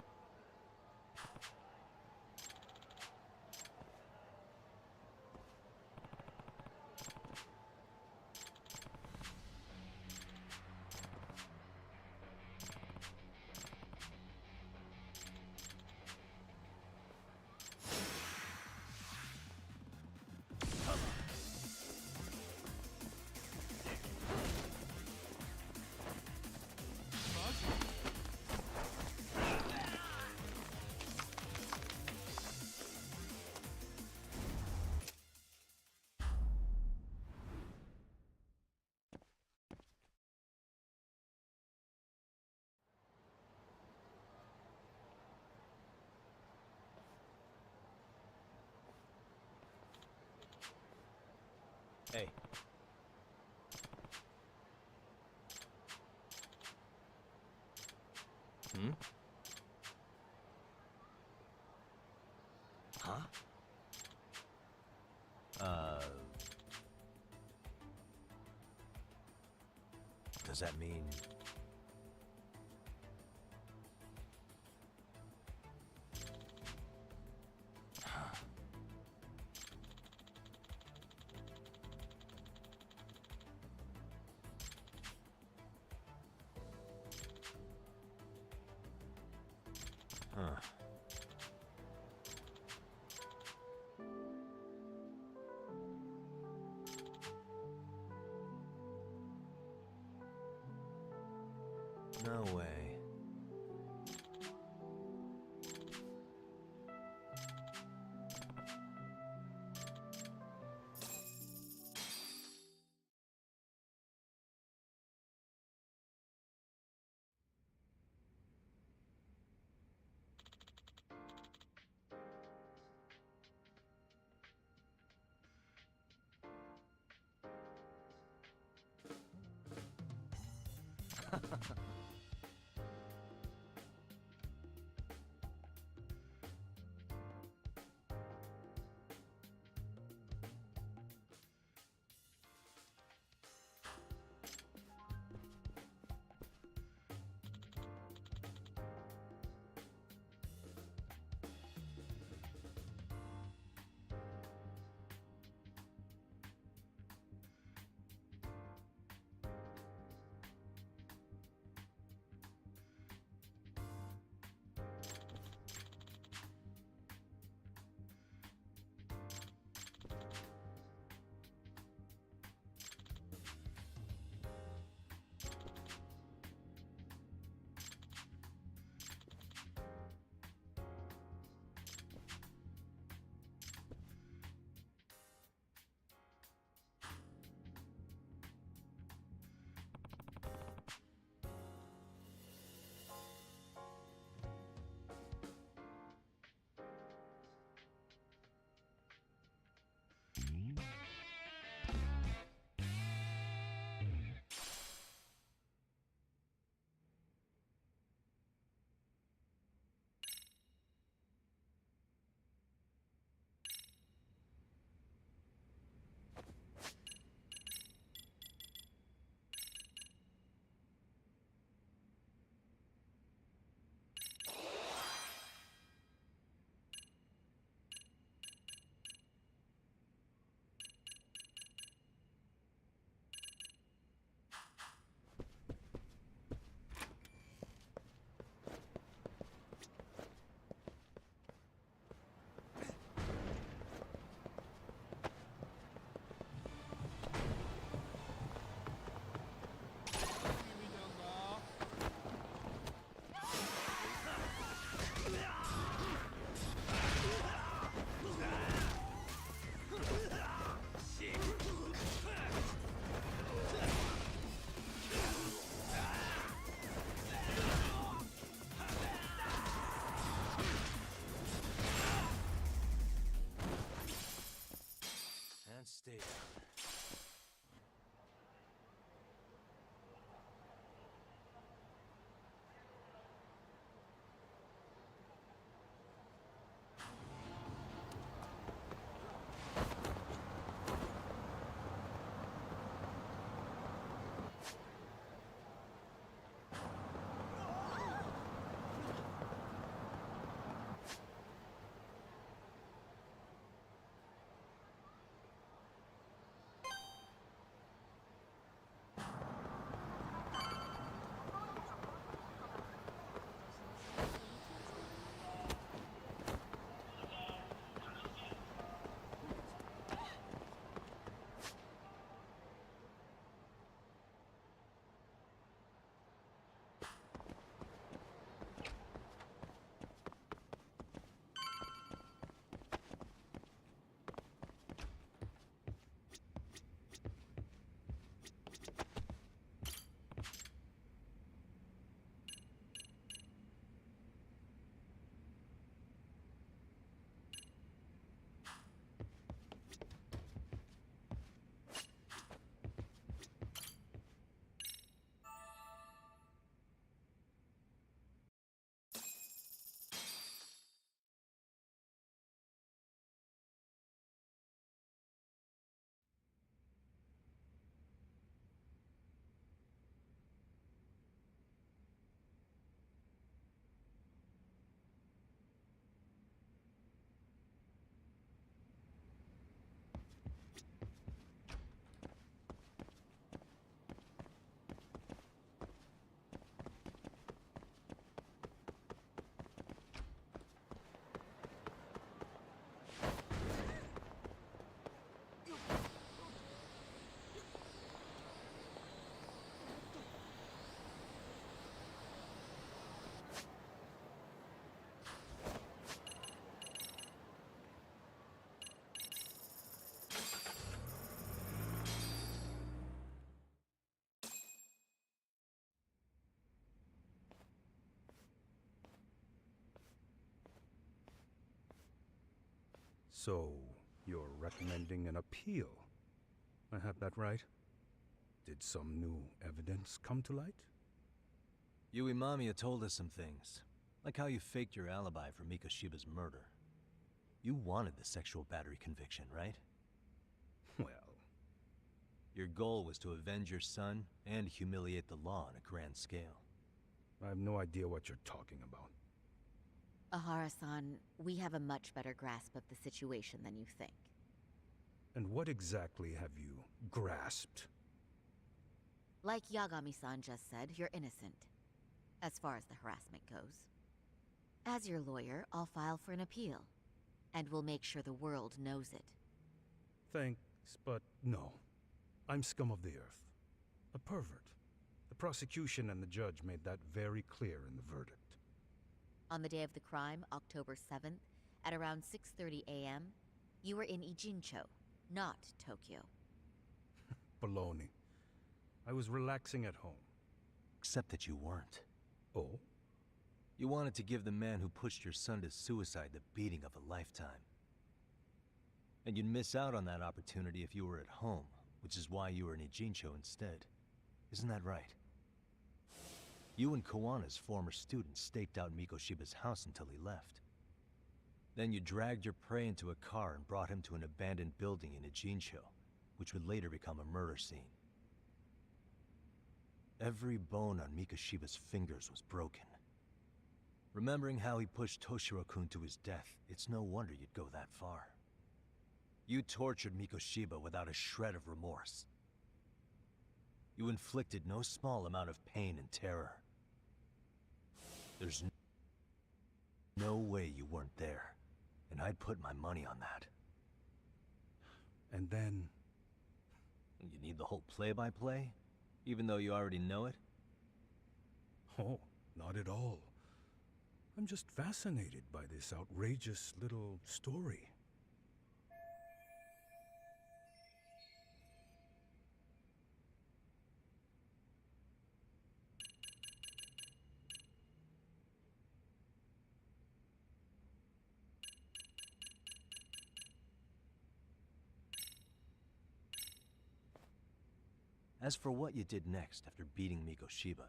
S2: Hey. Hmm? Huh? Does that mean... Huh. No way.
S15: So, you're recommending an appeal. I have that right? Did some new evidence come to light?
S2: Yui Mamiya told us some things, like how you faked your alibi for Mikoshiba's murder. You wanted the sexual battery conviction, right?
S15: Well...
S2: Your goal was to avenge your son and humiliate the law on a grand scale.
S15: I have no idea what you're talking about.
S13: Ahara-san, we have a much better grasp of the situation than you think.
S15: And what exactly have you grasped?
S13: Like Yagami-san just said, you're innocent, as far as the harassment goes. As your lawyer, I'll file for an appeal, and we'll make sure the world knows it.
S15: Thanks, but no. I'm scum of the earth. A pervert. The prosecution and the judge made that very clear in the verdict.
S13: On the day of the crime, October 7th, at around 6:30 a.m., you were in Ijincho, not Tokyo.
S15: Baloney. I was relaxing at home.
S2: Except that you weren't.
S15: Oh?
S2: You wanted to give the man who pushed your son to suicide the beating of a lifetime. And you'd miss out on that opportunity if you were at home, which is why you were in Ijincho instead. Isn't that right? You and Kawana's former student staked out Mikoshiba's house until he left. Then you dragged your prey into a car and brought him to an abandoned building in Ijincho, which would later become a murder scene. Every bone on Mikoshiba's fingers was broken. Remembering how he pushed Toshiro-kun to his death, it's no wonder you'd go that far. You tortured Mikoshiba without a shred of remorse. You inflicted no small amount of pain and terror. There's no way you weren't there, and I'd put my money on that.
S15: And then...
S2: You need the whole play-by-play? Even though you already know it?
S15: Oh, not at all. I'm just fascinated by this outrageous little story.
S2: As for what you did next after beating Mikoshiba...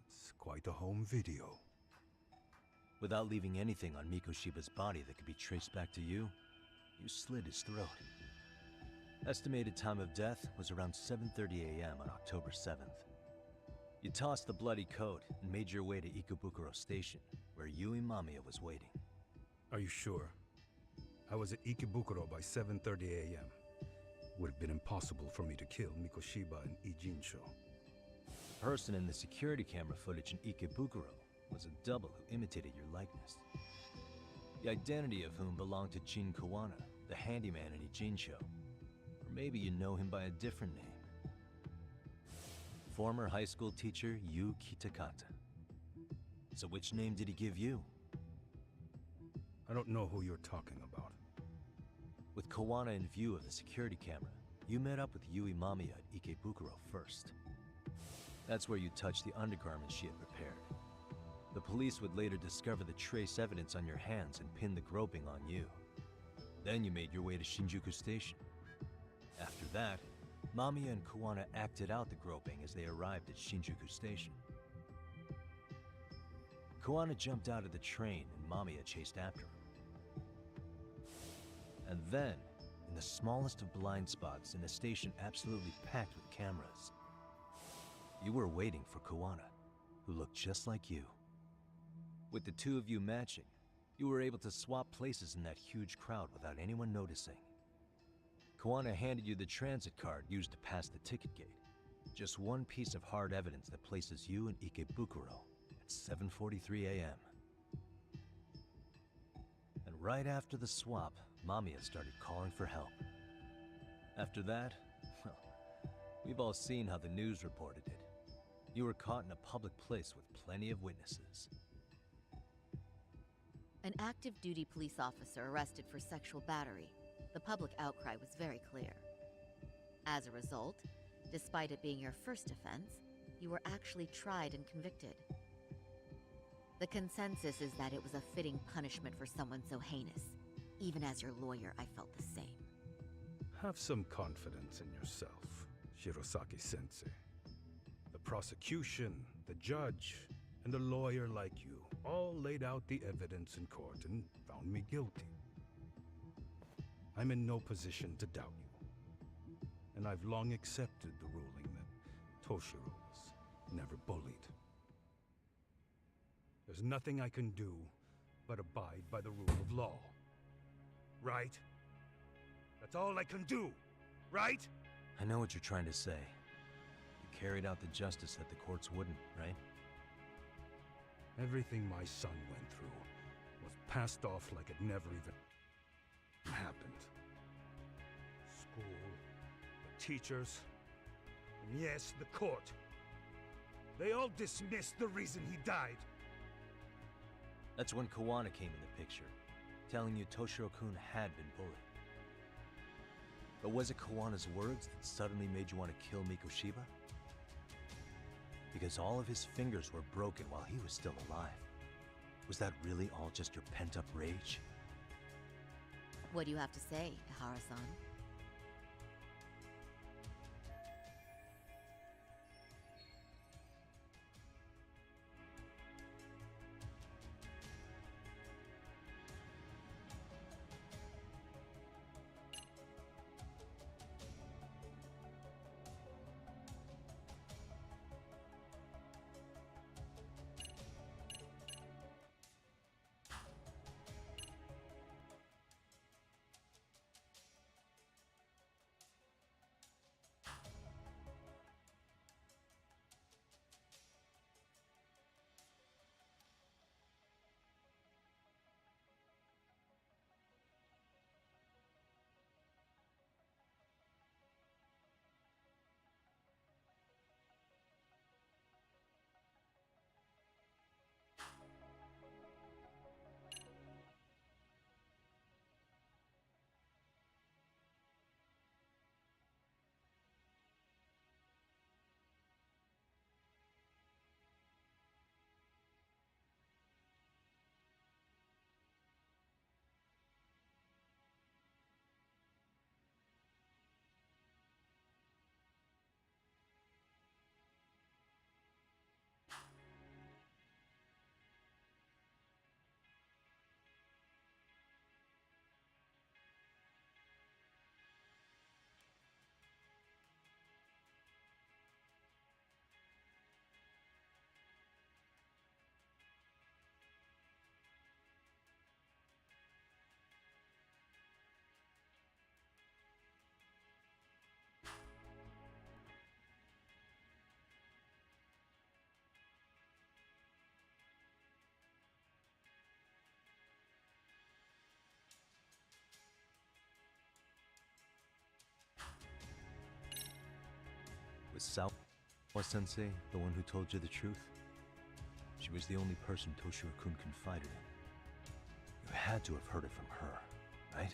S15: It's quite a home video.
S2: Without leaving anything on Mikoshiba's body that could be traced back to you, you slit his throat. Estimated time of death was around 7:30 a.m. on October 7th. You tossed the bloody coat and made your way to Ikebukuro Station, where Yui Mamiya was waiting.
S15: Are you sure? I was at Ikebukuro by 7:30 a.m. Would have been impossible for me to kill Mikoshiba in Ijincho.
S2: The person in the security camera footage in Ikebukuro was a double who imitated your likeness. The identity of whom belonged to Jin Kawana, the handyman in Ijincho. Or maybe you know him by a different name. Former high school teacher Yu Kitakata. So which name did he give you?
S15: I don't know who you're talking about.
S2: With Kawana in view of the security camera, you met up with Yui Mamiya at Ikebukuro first. That's where you touched the undergarments she had prepared. The police would later discover the trace evidence on your hands and pin the groping on you. Then you made your way to Shinjuku Station. After that, Mamiya and Kawana acted out the groping as they arrived at Shinjuku Station. Kawana jumped out of the train and Mamiya chased after him. And then, in the smallest of blind spots in a station absolutely packed with cameras, you were waiting for Kawana, who looked just like you. With the two of you matching, you were able to swap places in that huge crowd without anyone noticing. Kawana handed you the transit card used to pass the ticket gate. Just one piece of hard evidence that places you in Ikebukuro at 7:43 a.m. And right after the swap, Mamiya started calling for help. After that, well, we've all seen how the news reported it. You were caught in a public place with plenty of witnesses.
S13: An active duty police officer arrested for sexual battery. The public outcry was very clear. As a result, despite it being your first offense, you were actually tried and convicted. The consensus is that it was a fitting punishment for someone so heinous. Even as your lawyer, I felt the same.
S15: Have some confidence in yourself, Shirosaki-sensei. The prosecution, the judge, and a lawyer like you all laid out the evidence in court and found me guilty. I'm in no position to doubt you. And I've long accepted the ruling that Toshiro was never bullied. There's nothing I can do but abide by the rule of law. Right? That's all I can do, right?
S2: I know what you're trying to say. You carried out the justice that the courts wouldn't, right?
S15: Everything my son went through was passed off like it never even happened. School, the teachers, and yes, the court. They all dismissed the reason he died.
S2: That's when Kawana came in the picture, telling you Toshiro-kun had been bullied. But was it Kawana's words that suddenly made you want to kill Mikoshiba? Because all of his fingers were broken while he was still alive. Was that really all just your pent-up rage?
S13: What do you have to say, Ihara-san?
S2: Was Sawa-sensei the one who told you the truth? She was the only person Toshiro-kun confided in. You had to have heard it from her, right?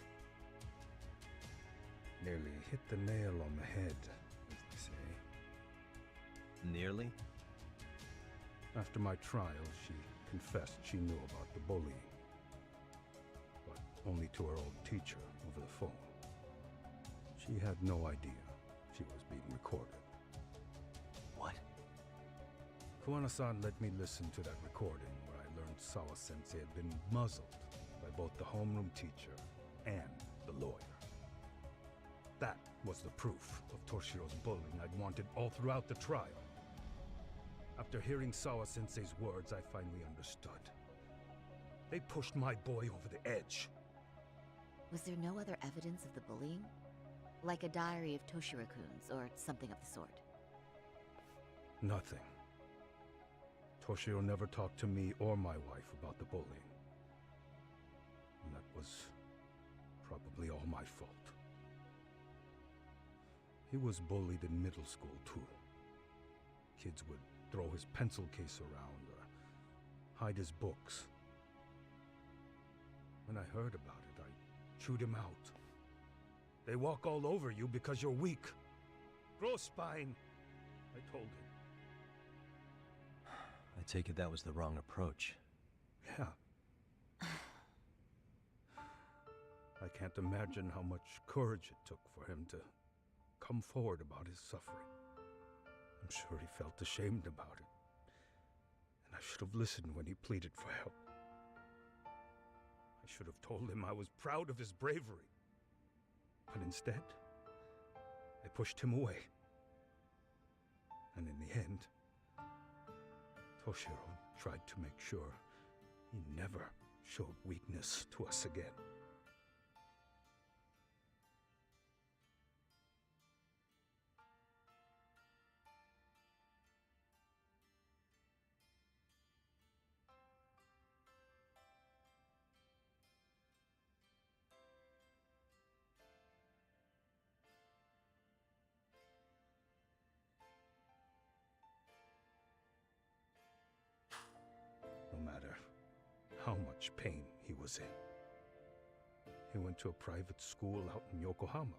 S15: Nearly hit the nail on the head, as they say.
S2: Nearly?
S15: After my trial, she confessed she knew about the bullying. But only to her old teacher over the phone. She had no idea she was being recorded.
S2: What?
S15: Kawana-san let me listen to that recording where I learned Sawa-sensei had been muzzled by both the homeroom teacher and the lawyer. That was the proof of Toshiro's bullying I'd wanted all throughout the trial. After hearing Sawa-sensei's words, I finally understood. They pushed my boy over the edge.
S13: Was there no other evidence of the bullying? Like a diary of Toshiro-kun's, or something of the sort?
S15: Nothing. Toshiro never talked to me or my wife about the bullying. And that was probably all my fault. He was bullied in middle school, too. Kids would throw his pencil case around or hide his books. When I heard about it, I chewed him out. They walk all over you because you're weak. Grow spine, I told him.
S2: I take it that was the wrong approach.
S15: Yeah. I can't imagine how much courage it took for him to come forward about his suffering. I'm sure he felt ashamed about it. And I should have listened when he pleaded for help. I should have told him I was proud of his bravery. But instead, I pushed him away. And in the end, Toshiro tried to make sure he never showed weakness to us again. No matter how much pain he was in, he went to a private school out in Yokohama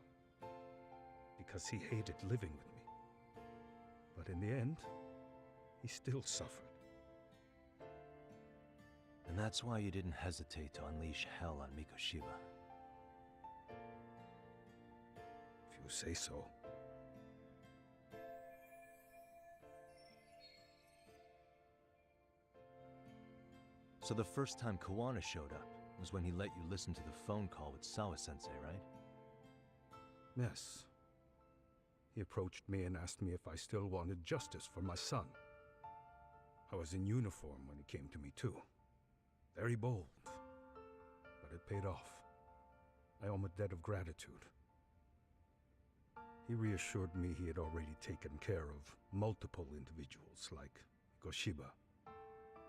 S15: because he hated living with me. But in the end, he still suffered.
S2: And that's why you didn't hesitate to unleash hell on Mikoshiba.
S15: If you say so.
S2: So the first time Kawana showed up was when he let you listen to the phone call with Sawa-sensei, right?
S15: Yes. He approached me and asked me if I still wanted justice for my son. I was in uniform when he came to me too. Very bold. But it paid off. I owe him a debt of gratitude. He reassured me he had already taken care of multiple individuals like Goshiba,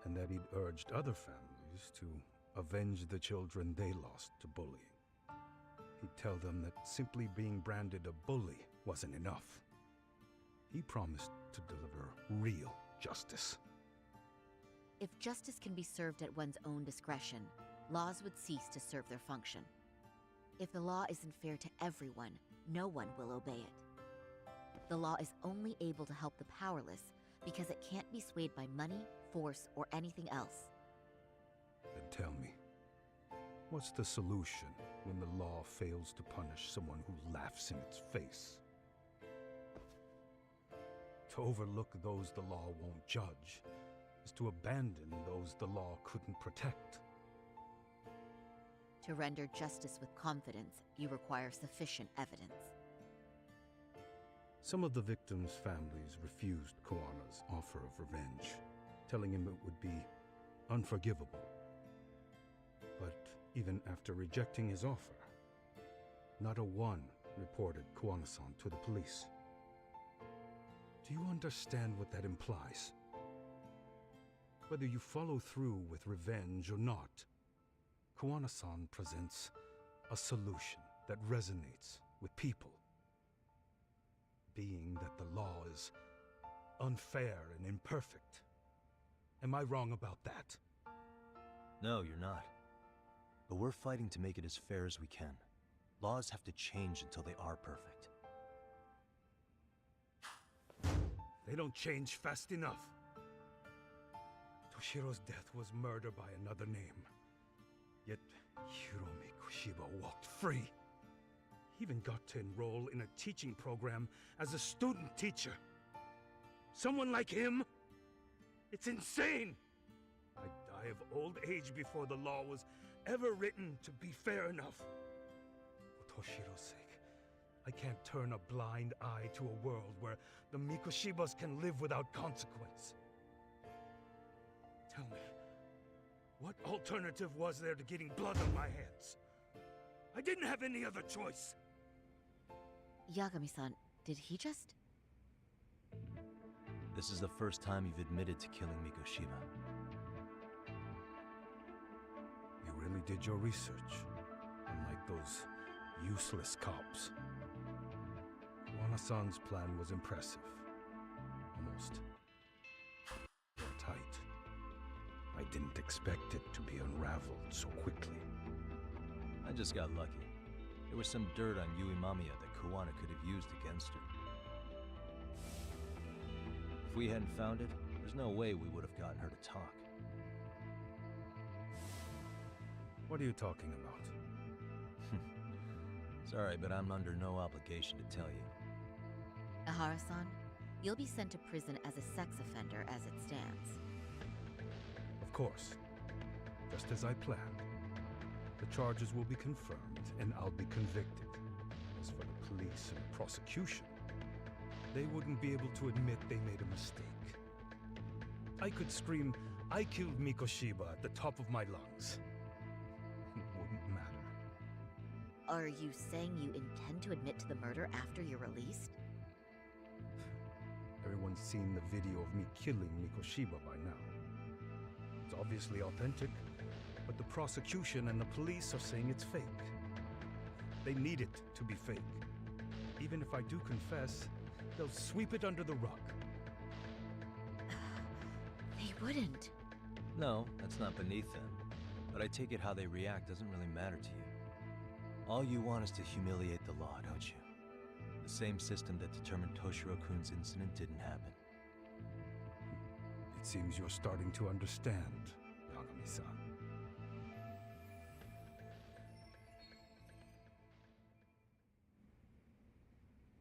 S15: and that he'd urged other families to avenge the children they lost to bullying. He'd tell them that simply being branded a bully wasn't enough. He promised to deliver real justice.
S13: If justice can be served at one's own discretion, laws would cease to serve their function. If the law isn't fair to everyone, no one will obey it. The law is only able to help the powerless because it can't be swayed by money, force, or anything else.
S15: Then tell me, what's the solution when the law fails to punish someone who laughs in its face? To overlook those the law won't judge is to abandon those the law couldn't protect.
S13: To render justice with confidence, you require sufficient evidence.
S15: Some of the victims' families refused Kawana's offer of revenge, telling him it would be unforgivable. But even after rejecting his offer, not a one reported Kawana-san to the police. Do you understand what that implies? Whether you follow through with revenge or not, Kawana-san presents a solution that resonates with people. Being that the law is unfair and imperfect. Am I wrong about that?
S2: No, you're not. But we're fighting to make it as fair as we can. Laws have to change until they are perfect.
S15: They don't change fast enough. Toshiro's death was murder by another name. Yet Hiromi Kushiba walked free. He even got to enroll in a teaching program as a student teacher. Someone like him? It's insane! I'd die of old age before the law was ever written to be fair enough. For Toshiro's sake, I can't turn a blind eye to a world where the Mikoshibas can live without consequence. Tell me, what alternative was there to getting blood on my hands? I didn't have any other choice.
S13: Yagami-san, did he just...
S2: This is the first time you've admitted to killing Mikoshiba.
S15: You really did your research, unlike those useless cops. Kawana-san's plan was impressive. Almost tight. I didn't expect it to be unraveled so quickly.
S2: I just got lucky. There was some dirt on Yui Mamiya that Kawana could have used against her. If we hadn't found it, there's no way we would have gotten her to talk.
S15: What are you talking about?
S2: Sorry, but I'm under no obligation to tell you.
S13: Ahara-san, you'll be sent to prison as a sex offender as it stands.
S15: Of course. Just as I planned. The charges will be confirmed, and I'll be convicted. As for the police and prosecution, they wouldn't be able to admit they made a mistake. I could scream, "I killed Mikoshiba" at the top of my lungs. It wouldn't matter.
S13: Are you saying you intend to admit to the murder after you're released?
S15: Everyone's seen the video of me killing Mikoshiba by now. It's obviously authentic, but the prosecution and the police are saying it's fake. They need it to be fake. Even if I do confess, they'll sweep it under the rug.
S13: They wouldn't.
S2: No, that's not beneath them. But I take it how they react doesn't really matter to you. All you want is to humiliate the law, don't you? The same system that determined Toshiro-kun's incident didn't happen.
S15: It seems you're starting to understand, Yagami-san.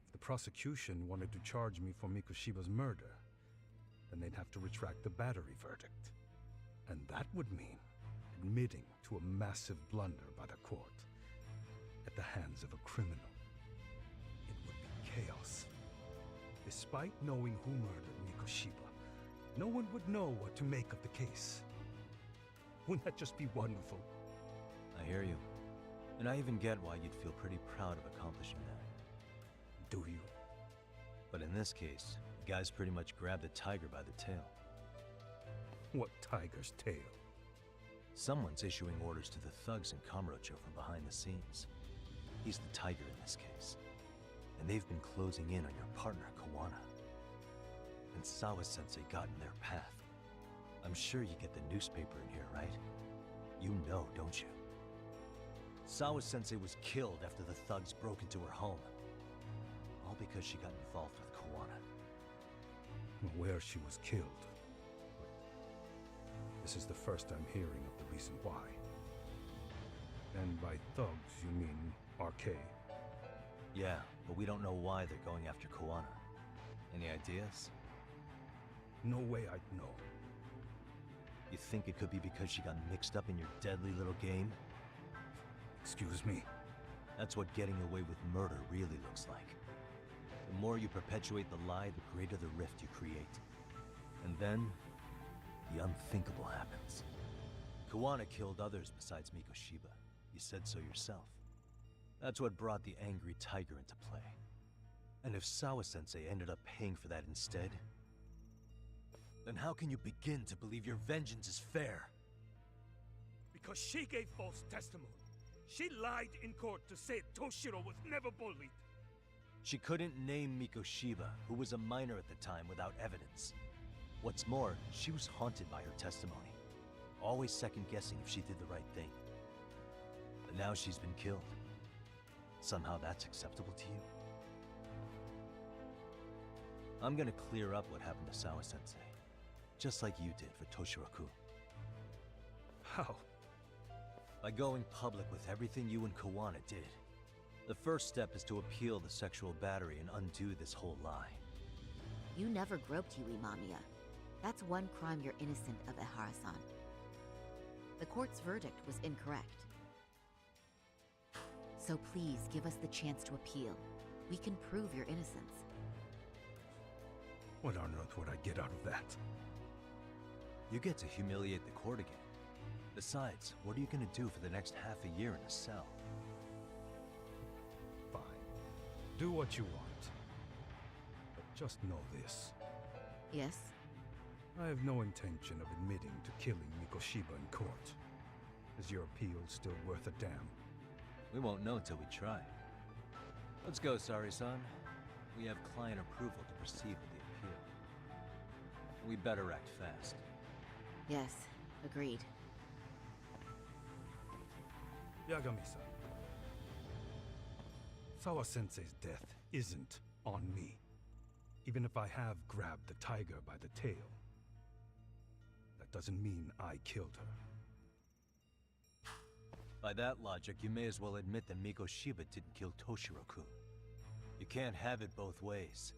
S15: If the prosecution wanted to charge me for Mikoshiba's murder, then they'd have to retract the battery verdict. And that would mean admitting to a massive blunder by the court at the hands of a criminal. It would be chaos. Despite knowing who murdered Mikoshiba, no one would know what to make of the case. Wouldn't that just be wonderful?
S2: I hear you. And I even get why you'd feel pretty proud of accomplishing that.
S15: Do you?
S2: But in this case, the guys pretty much grabbed the tiger by the tail.
S15: What tiger's tail?
S2: Someone's issuing orders to the thugs in Kamurocho from behind the scenes. He's the tiger in this case. And they've been closing in on your partner, Kawana. And Sawa-sensei got in their path. I'm sure you get the newspaper in here, right? You know, don't you? Sawa-sensei was killed after the thugs broke into her home. All because she got involved with Kawana.
S15: I'm aware she was killed. This is the first I'm hearing of the reason why. And by thugs, you mean RK?
S2: Yeah, but we don't know why they're going after Kawana. Any ideas?
S15: No way I'd know.
S2: You think it could be because she got mixed up in your deadly little game?
S15: Excuse me?
S2: That's what getting away with murder really looks like. The more you perpetuate the lie, the greater the rift you create. And then, the unthinkable happens. Kawana killed others besides Mikoshiba. You said so yourself. That's what brought the angry tiger into play. And if Sawa-sensei ended up paying for that instead, then how can you begin to believe your vengeance is fair?
S15: Because she gave false testimony. She lied in court to say Toshiro was never bullied.
S2: She couldn't name Mikoshiba, who was a minor at the time, without evidence. What's more, she was haunted by her testimony, always second-guessing if she did the right thing. But now she's been killed. Somehow that's acceptable to you? I'm gonna clear up what happened to Sawa-sensei, just like you did for Toshiro-kun.
S15: How?
S2: By going public with everything you and Kawana did. The first step is to appeal the sexual battery and undo this whole lie.
S13: You never groped Yui Mamiya. That's one crime you're innocent of, Ehara-san. The court's verdict was incorrect. So please give us the chance to appeal. We can prove your innocence.
S15: What on earth would I get out of that?
S2: You get to humiliate the court again. Besides, what are you gonna do for the next half a year in a cell?
S15: Fine. Do what you want. But just know this.
S13: Yes?
S15: I have no intention of admitting to killing Mikoshiba in court. Is your appeal still worth a damn?
S2: We won't know till we try. Let's go, Sari-san. We have client approval to proceed with the appeal. We better act fast.
S13: Yes, agreed.
S15: Yagami-san. Sawa-sensei's death isn't on me. Even if I have grabbed the tiger by the tail, that doesn't mean I killed her.
S2: By that logic, you may as well admit that Mikoshiba didn't kill Toshiro-kun. You can't have it both ways.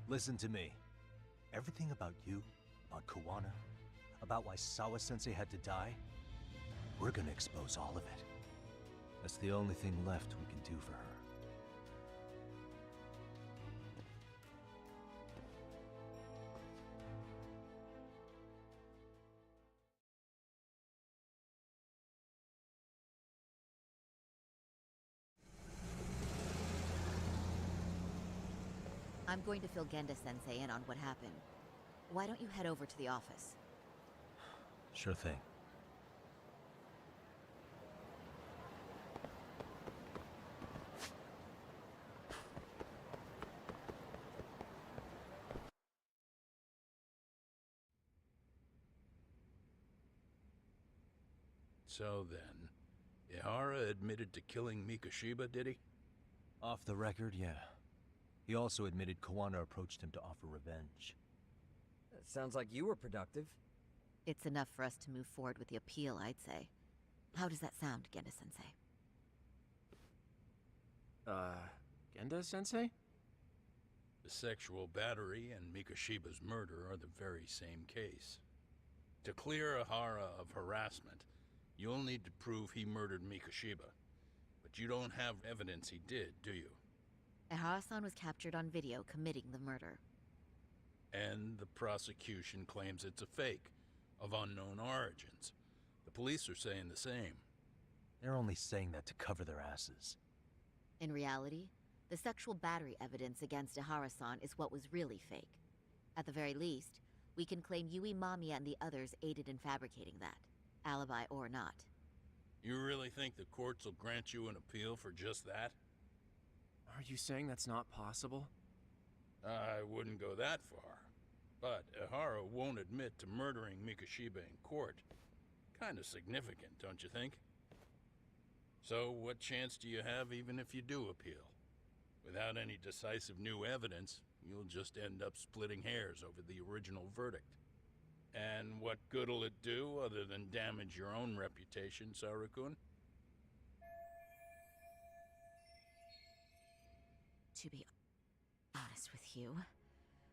S2: Listen to me. Everything about you, about Kawana, about why Sawa-sensei had to die, we're gonna expose all of it. That's the only thing left we can do for her.
S13: I'm going to fill Genda-sensei in on what happened. Why don't you head over to the office?
S2: Sure thing.
S11: So then, Ihara admitted to killing Mikoshiba, did he?
S2: Off the record, yeah. He also admitted Kawana approached him to offer revenge.
S6: That sounds like you were productive.
S13: It's enough for us to move forward with the appeal, I'd say. How does that sound, Genda-sensei?
S14: Genda-sensei?
S11: The sexual battery and Mikoshiba's murder are the very same case. To clear Ihara of harassment, you'll need to prove he murdered Mikoshiba. But you don't have evidence he did, do you?
S13: Ihara-san was captured on video committing the murder.
S11: And the prosecution claims it's a fake, of unknown origins. The police are saying the same.
S2: They're only saying that to cover their asses.
S13: In reality, the sexual battery evidence against Ihara-san is what was really fake. At the very least, we can claim Yui Mamiya and the others aided in fabricating that, alibi or not.
S11: You really think the courts will grant you an appeal for just that?
S14: Are you saying that's not possible?
S11: I wouldn't go that far. But Ihara won't admit to murdering Mikoshiba in court. Kinda significant, don't you think? So what chance do you have even if you do appeal? Without any decisive new evidence, you'll just end up splitting hairs over the original verdict. And what good'll it do other than damage your own reputation, Saru-kun?
S13: To be honest with you,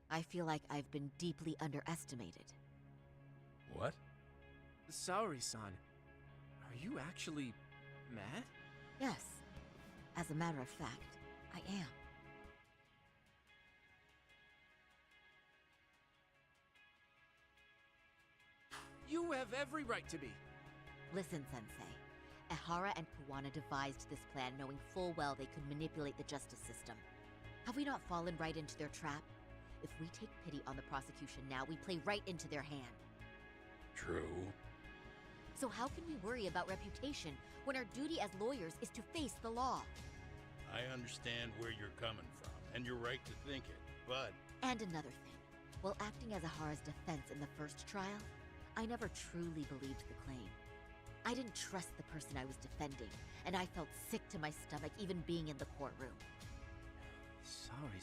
S13: I feel like I've been deeply underestimated.
S11: What?
S14: Saori-san, are you actually mad?
S13: Yes. As a matter of fact, I am.
S14: You have every right to be.
S13: Listen, Sensei. Ihara and Kawana devised this plan knowing full well they could manipulate the justice system. Have we not fallen right into their trap? If we take pity on the prosecution now, we play right into their hand.
S11: True.
S13: So how can we worry about reputation when our duty as lawyers is to face the law?
S11: I understand where you're coming from, and you're right to think it, but...
S13: And another thing. While acting as Ihara's defense in the first trial, I never truly believed the claim. I didn't trust the person I was defending, and I felt sick to my stomach even being in the courtroom.
S14: Sorry,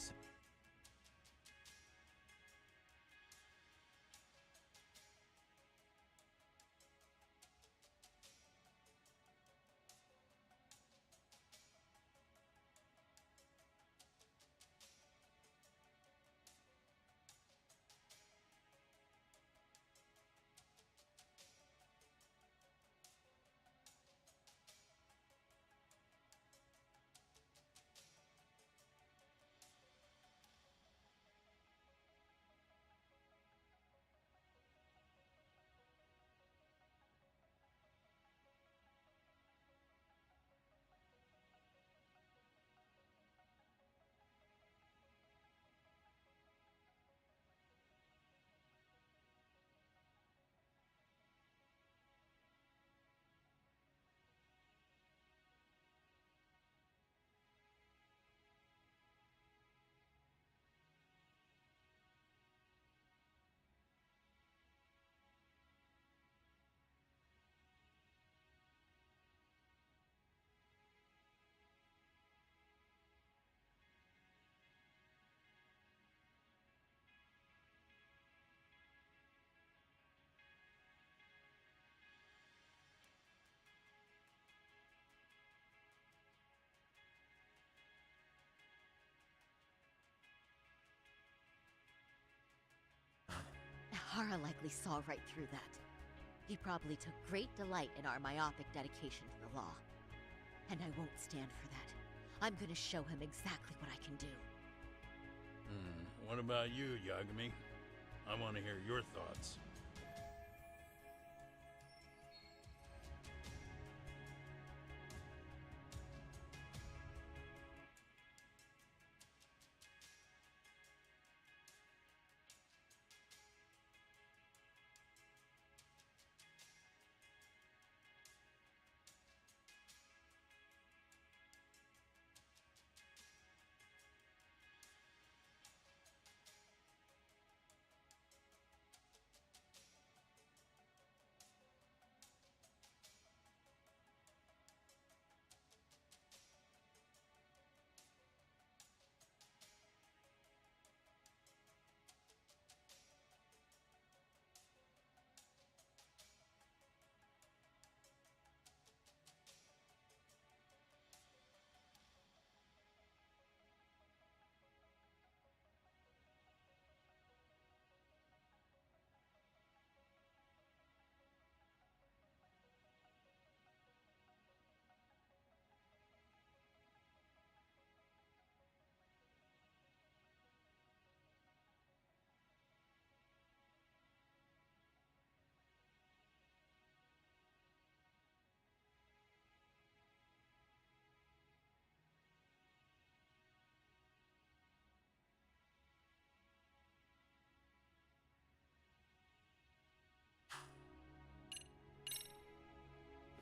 S13: Hara likely saw right through that. He probably took great delight in our myopic dedication to the law. And I won't stand for that. I'm gonna show him exactly what I can do.
S11: What about you, Yagami? I want to hear your thoughts.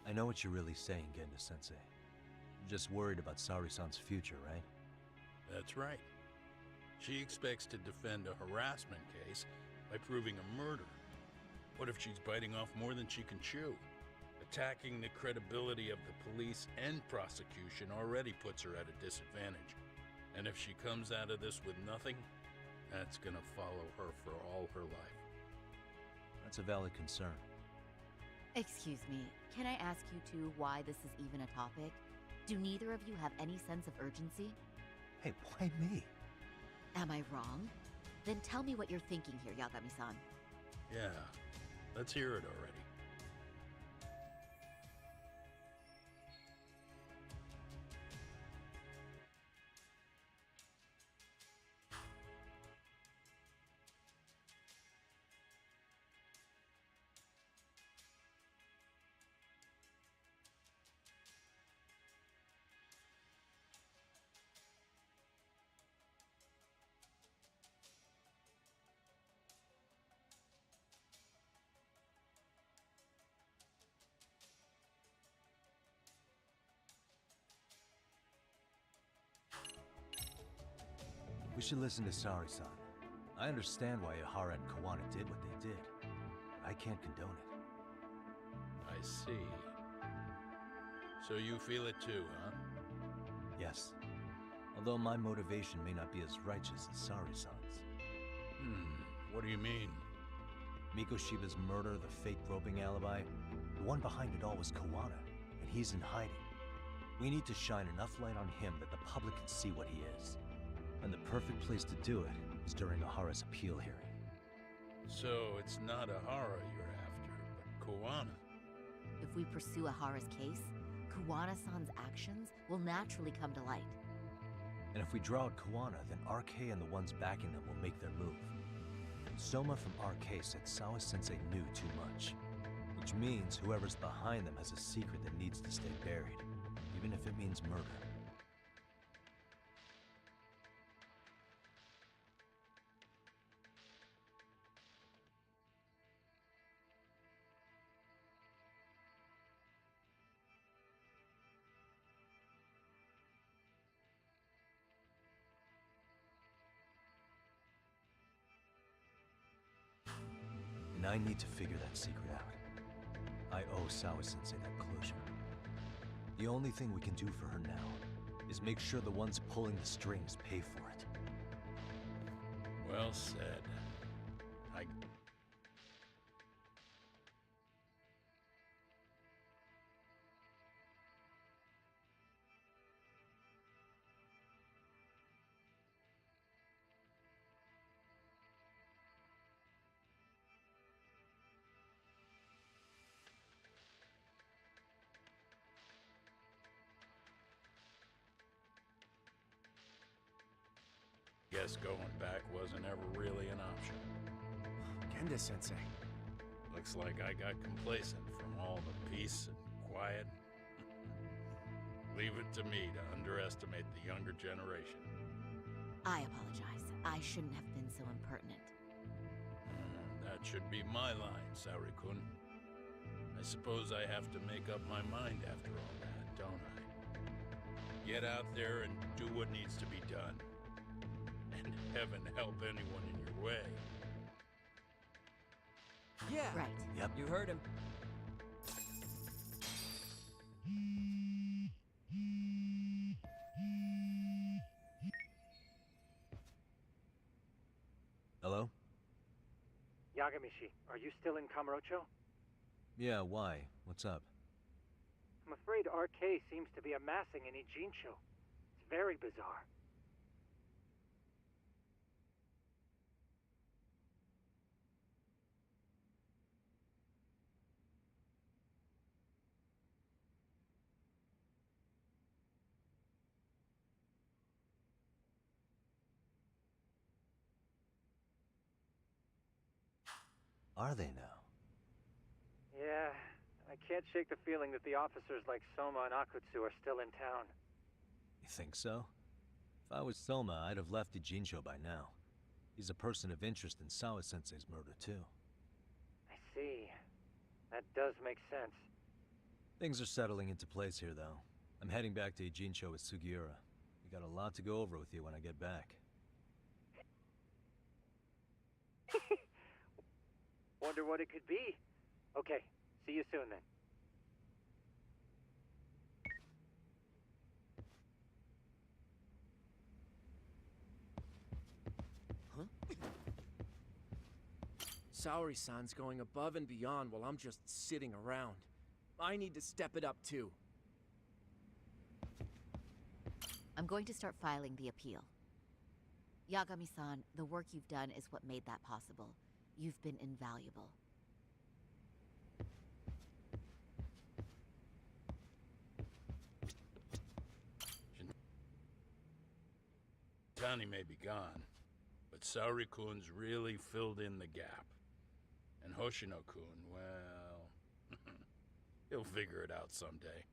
S2: I know what you're really saying, Genda-sensei. You're just worried about Sari-san's future, right?
S11: That's right. She expects to defend a harassment case by proving a murder. What if she's biting off more than she can chew? Attacking the credibility of the police and prosecution already puts her at a disadvantage. And if she comes out of this with nothing, that's gonna follow her for all her life.
S2: That's a valid concern.
S13: Excuse me, can I ask you two why this is even a topic? Do neither of you have any sense of urgency?
S2: Hey, why me?
S13: Am I wrong? Then tell me what you're thinking here, Yagami-san.
S11: Yeah, let's hear it already.
S2: We should listen to Sari-san. I understand why Ihara and Kawana did what they did. But I can't condone it.
S11: I see. So you feel it too, huh?
S2: Yes. Although my motivation may not be as righteous as Sari-san's.
S11: What do you mean?
S2: Mikoshiba's murder, the fake groping alibi, the one behind it all was Kawana, and he's in hiding. We need to shine enough light on him that the public can see what he is. And the perfect place to do it is during Ihara's appeal hearing.
S11: So it's not Ihara you're after, but Kawana.
S13: If we pursue Ihara's case, Kawana-san's actions will naturally come to light.
S2: And if we draw out Kawana, then RK and the ones backing them will make their move. Soma from RK said Sawa-sensei knew too much. Which means whoever's behind them has a secret that needs to stay buried, even if it means murder. And I need to figure that secret out. I owe Sawa-sensei that closure. The only thing we can do for her now is make sure the ones pulling the strings pay for it.
S11: Well said. Guess going back wasn't ever really an option.
S14: Genda-sensei.
S11: Looks like I got complacent from all the peace and quiet. Leave it to me to underestimate the younger generation.
S13: I apologize. I shouldn't have been so impertinent.
S11: That should be my line, Saori-kun. I suppose I have to make up my mind after all that, don't I? Get out there and do what needs to be done. And heaven help anyone in your way.
S6: Yeah.
S13: Right.
S2: Yep.
S6: You heard him.
S2: Hello?
S10: Yagamishi, are you still in Kamurocho?
S2: Yeah, why? What's up?
S10: I'm afraid RK seems to be amassing in Ijincho. It's very bizarre.
S2: Are they now?
S10: Yeah, I can't shake the feeling that the officers like Soma and Akutsu are still in town.
S2: You think so? If I was Soma, I'd have left Ijincho by now. He's a person of interest in Sawa-sensei's murder, too.
S10: I see. That does make sense.
S2: Things are settling into place here, though. I'm heading back to Ijincho with Sugiura. We got a lot to go over with you when I get back.
S10: Wonder what it could be. Okay, see you soon then.
S14: Saori-san's going above and beyond while I'm just sitting around. I need to step it up too.
S13: I'm going to start filing the appeal. Yagami-san, the work you've done is what made that possible. You've been invaluable.
S11: Shintani may be gone, but Saori-kun's really filled in the gap. And Hoshino-kun, well, he'll figure it out someday.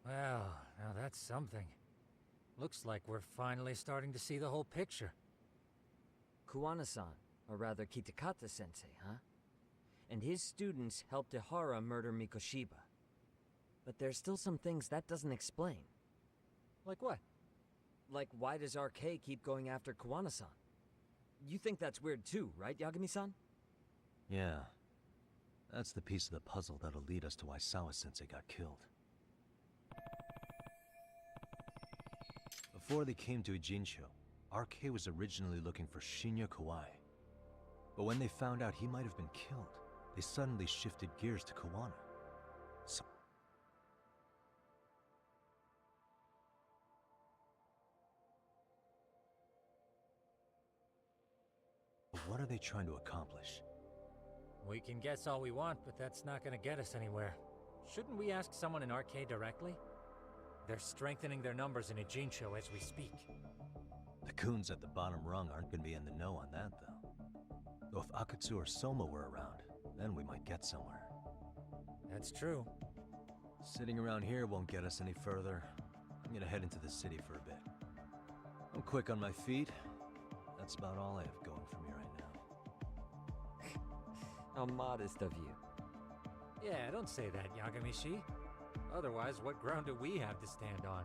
S16: Well, now that's something. Looks like we're finally starting to see the whole picture.
S6: Kuwana-san, or rather Kitakata-sensei, huh? And his students helped Ihara murder Mikoshiba. But there's still some things that doesn't explain.
S16: Like what?
S6: Like, why does RK keep going after Kuwana-san? You think that's weird too, right, Yagami-san?
S2: Yeah. That's the piece of the puzzle that'll lead us to why Sawa-sensei got killed. Before they came to Ijincho, RK was originally looking for Shinya Kawai. But when they found out he might have been killed, they suddenly shifted gears to Kuwana. So what are they trying to accomplish?
S16: We can guess all we want, but that's not gonna get us anywhere. Shouldn't we ask someone in Arcade directly? They're strengthening their numbers in Ijincho as we speak.
S2: The goons at the bottom rung aren't gonna be in the know on that, though. Though if Akutsu or Soma were around, then we might get somewhere.
S16: That's true.
S2: Sitting around here won't get us any further. I'm gonna head into the city for a bit. I'm quick on my feet. That's about all I have going for me right now.
S6: How modest of you.
S16: Yeah, don't say that, Yagamishi. Otherwise, what ground do we have to stand on?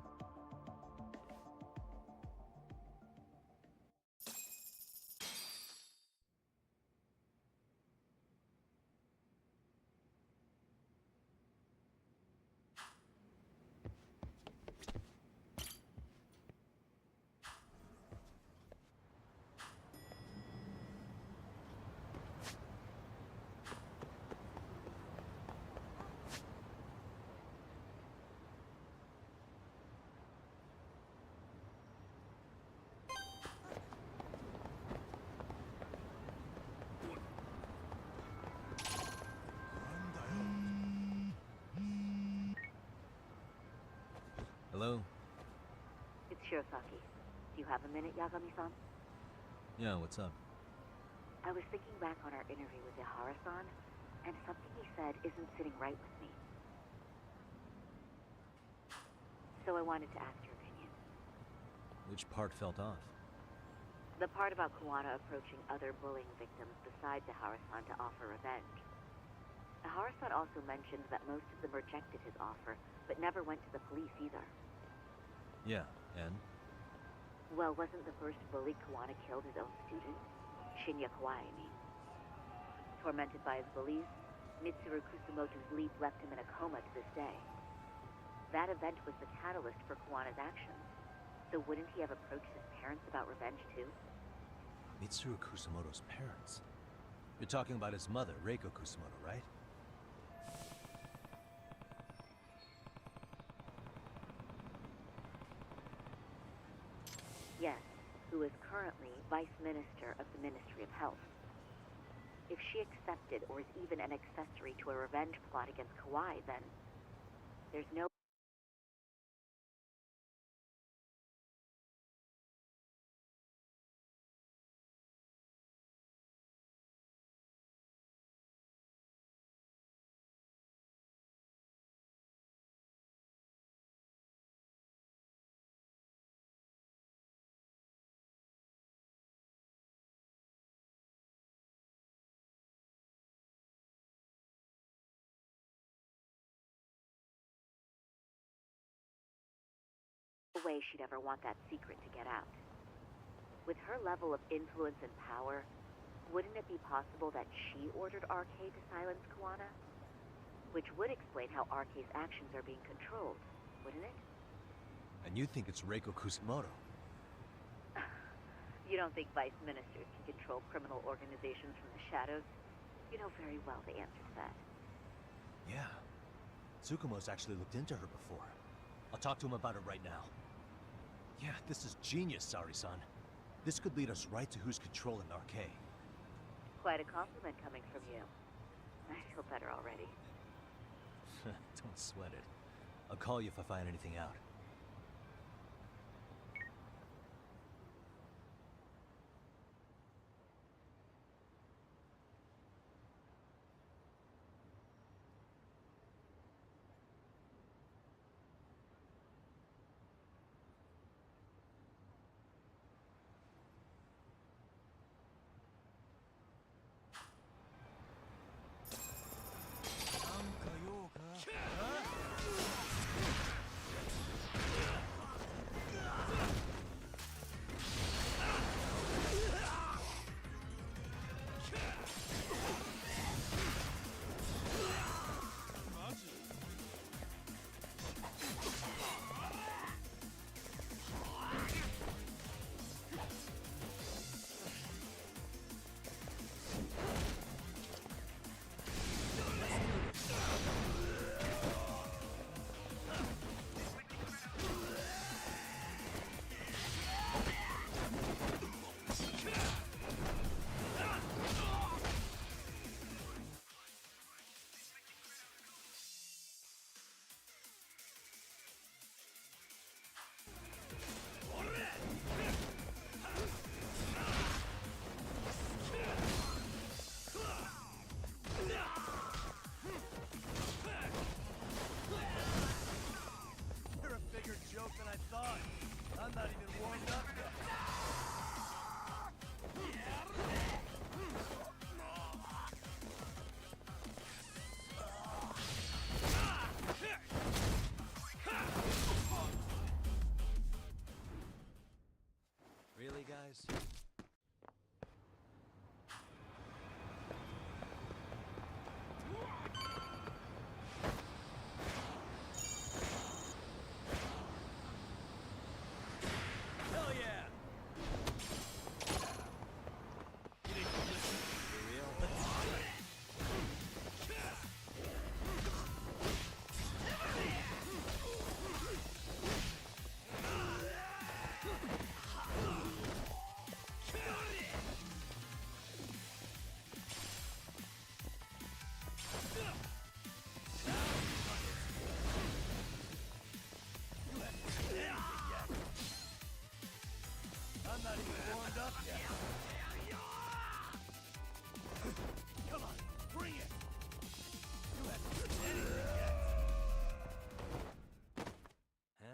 S2: Hello?
S13: It's Shirosaki. Do you have a minute, Yagami-san?
S2: Yeah, what's up?
S13: I was thinking back on our interview with Ihara-san, and something he said isn't sitting right with me. So I wanted to ask your opinion.
S2: Which part felt off?
S13: The part about Kuwana approaching other bullying victims besides Ihara-san to offer revenge. Ihara-san also mentioned that most of them rejected his offer, but never went to the police either.
S2: Yeah, and?
S13: Well, wasn't the first bully Kuwana killed his own student? Shinya Kawai, I mean. Tormented by his bullies, Mitsuru Kusumoto's leap left him in a coma to this day. That event was the catalyst for Kuwana's actions. So wouldn't he have approached his parents about revenge too?
S2: Mitsuru Kusumoto's parents? You're talking about his mother, Reiko Kusumoto, right?
S13: Yes, who is currently Vice Minister of the Ministry of Health. If she accepted or is even an accessory to a revenge plot against Kawai, then there's no way she'd ever want that secret to get out. With her level of influence and power, wouldn't it be possible that she ordered RK to silence Kuwana? Which would explain how RK's actions are being controlled, wouldn't it?
S2: And you think it's Reiko Kusumoto?
S13: You don't think vice ministers can control criminal organizations from the shadows? You know very well the answer to that.
S2: Yeah. Tsukumo's actually looked into her before. I'll talk to him about it right now. Yeah, this is genius, Sari-san. This could lead us right to who's controlling Arcade.
S13: Quite a compliment coming from you. I feel better already.
S2: Don't sweat it. I'll call you if I find anything out.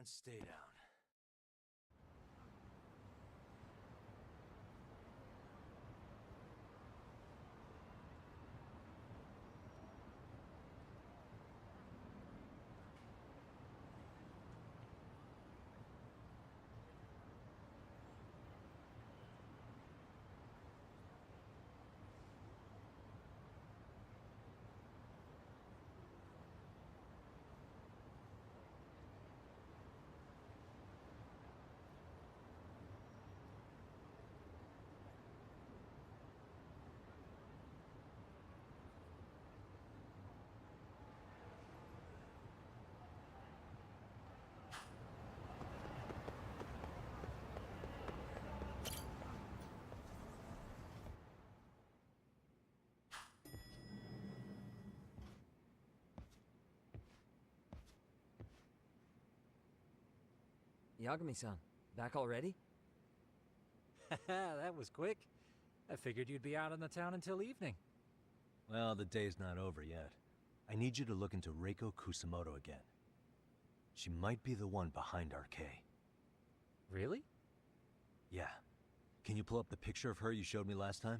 S3: and stay down.
S6: Yagami-san, back already?
S16: That was quick. I figured you'd be out in the town until evening.
S2: Well, the day's not over yet. I need you to look into Reiko Kusamoto again. She might be the one behind RK.
S16: Really?
S2: Yeah. Can you pull up the picture of her you showed me last time?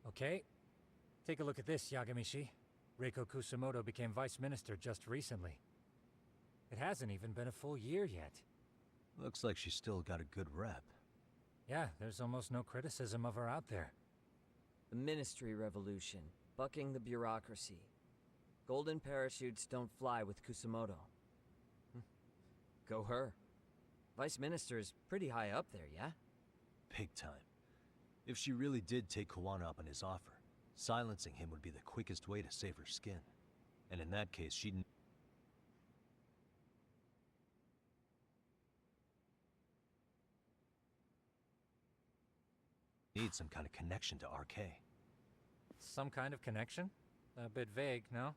S16: Okay. Take a look at this, Yagamishi. Reiko Kusamoto became vice minister just recently. It hasn't even been a full year yet.
S2: Looks like she's still got a good rep.
S16: Yeah, there's almost no criticism of her out there.
S6: The Ministry Revolution, bucking the bureaucracy. Golden parachutes don't fly with Kusamoto. Go her. Vice Minister's pretty high up there, yeah?
S2: Big time. If she really did take Kawana up on his offer, silencing him would be the quickest way to save her skin. And in that case, she'd need some kind of connection to RK.
S16: Some kind of connection? A bit vague, no?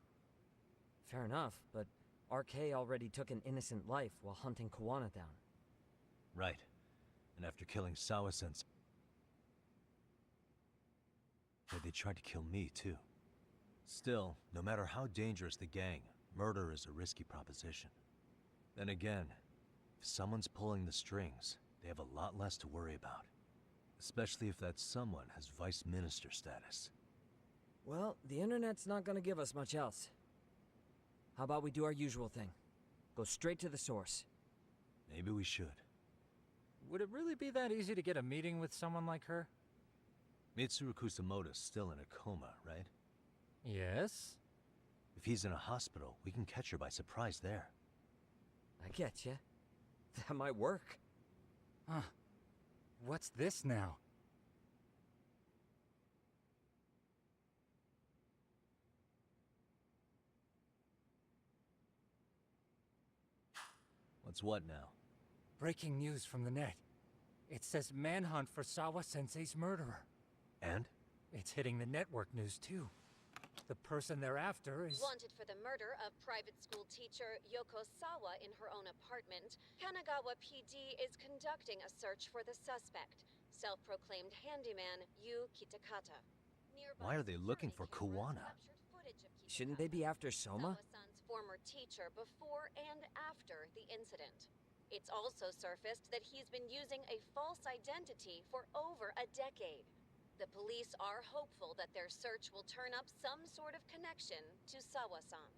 S6: Fair enough, but RK already took an innocent life while hunting Kawana down.
S2: Right. And after killing Sawa-sensei, they tried to kill me, too. Still, no matter how dangerous the gang, murder is a risky proposition. Then again, if someone's pulling the strings, they have a lot less to worry about. Especially if that someone has vice minister status.
S6: Well, the internet's not gonna give us much else. How about we do our usual thing? Go straight to the source.
S2: Maybe we should.
S16: Would it really be that easy to get a meeting with someone like her?
S2: Mitsuru Kusamoto's still in a coma, right?
S16: Yes?
S2: If he's in a hospital, we can catch her by surprise there.
S6: I get you. That might work.
S16: Huh. What's this now?
S2: What's what now?
S16: Breaking news from the net. It says manhunt for Sawa-sensei's murderer.
S2: And?
S16: It's hitting the network news, too. The person they're after is...
S17: Wanted for the murder of private school teacher Yoko Sawa in her own apartment, Kanagawa PD is conducting a search for the suspect, self-proclaimed handyman Yu Kitakata.
S2: Why are they looking for Kawana?
S6: Shouldn't they be after Soma?
S17: Sawa-san's former teacher before and after the incident. It's also surfaced that he's been using a false identity for over a decade. The police are hopeful that their search will turn up some sort of connection to Sawa-san.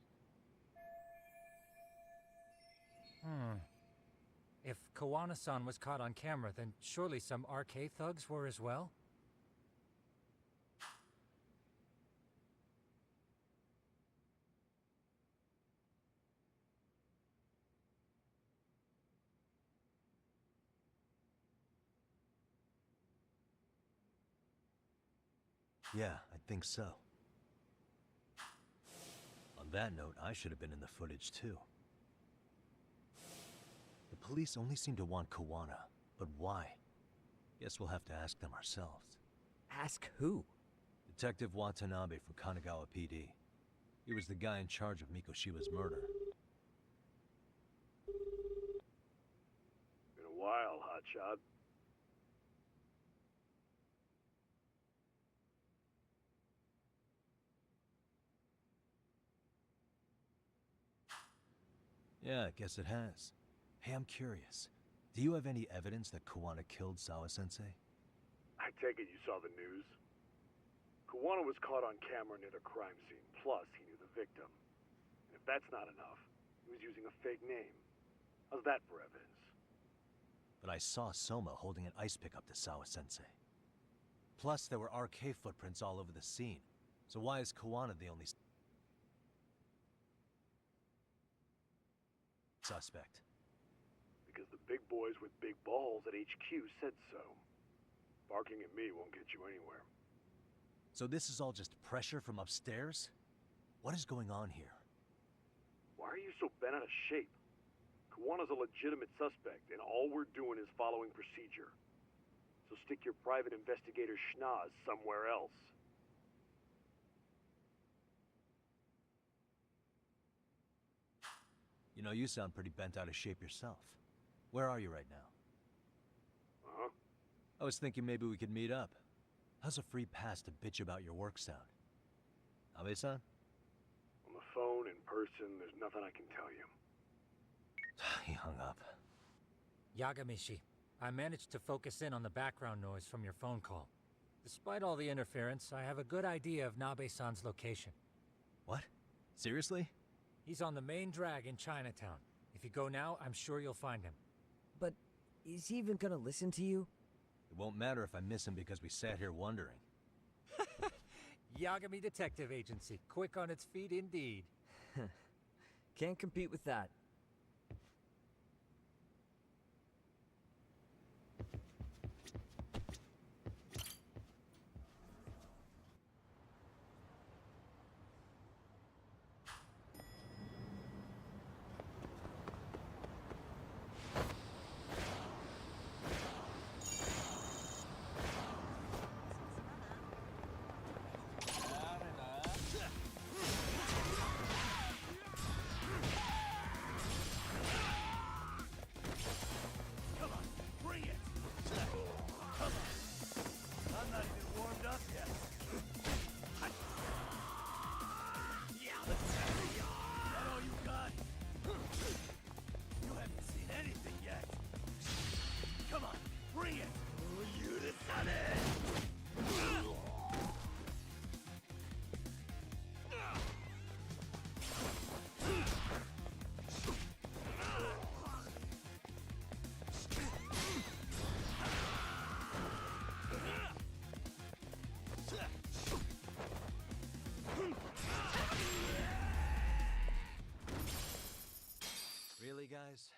S16: If Kawana-san was caught on camera, then surely some RK thugs were as well?
S2: Yeah, I think so. On that note, I should have been in the footage too. The police only seem to want Kawana, but why? Guess we'll have to ask them ourselves.
S6: Ask who?
S2: Detective Watanabe from Kanagawa PD. He was the guy in charge of Mikoshiba's murder.
S18: Been a while, hotshot.
S2: Yeah, I guess it has. Hey, I'm curious. Do you have any evidence that Kuwana killed Sawa-sensei?
S18: I take it you saw the news? Kuwana was caught on camera near the crime scene, plus he knew the victim. And if that's not enough, he was using a fake name. How's that for evidence?
S2: But I saw Soma holding an ice pick up to Sawa-sensei. Plus, there were RK footprints all over the scene. So why is Kuwana the only suspect?
S18: Because the big boys with big balls at HQ said so. Barking at me won't get you anywhere.
S2: So this is all just pressure from upstairs? What is going on here?
S18: Why are you so bent out of shape? Kuwana's a legitimate suspect, and all we're doing is following procedure. So stick your private investigator schnoz somewhere else.
S2: You know, you sound pretty bent out of shape yourself. Where are you right now?
S18: Uh-huh.
S2: I was thinking maybe we could meet up. How's a free pass to bitch about your work sound? Abe-san?
S18: On the phone, in person, there's nothing I can tell you.
S2: He hung up.
S16: Yagamishi, I managed to focus in on the background noise from your phone call. Despite all the interference, I have a good idea of Nabe-san's location.
S2: What? Seriously?
S16: He's on the main drag in Chinatown. If you go now, I'm sure you'll find him.
S6: But is he even gonna listen to you?
S2: It won't matter if I miss him because we sat here wondering.
S16: Yagami Detective Agency, quick on its feet indeed.
S6: Can't compete with that.
S2: Really, guys?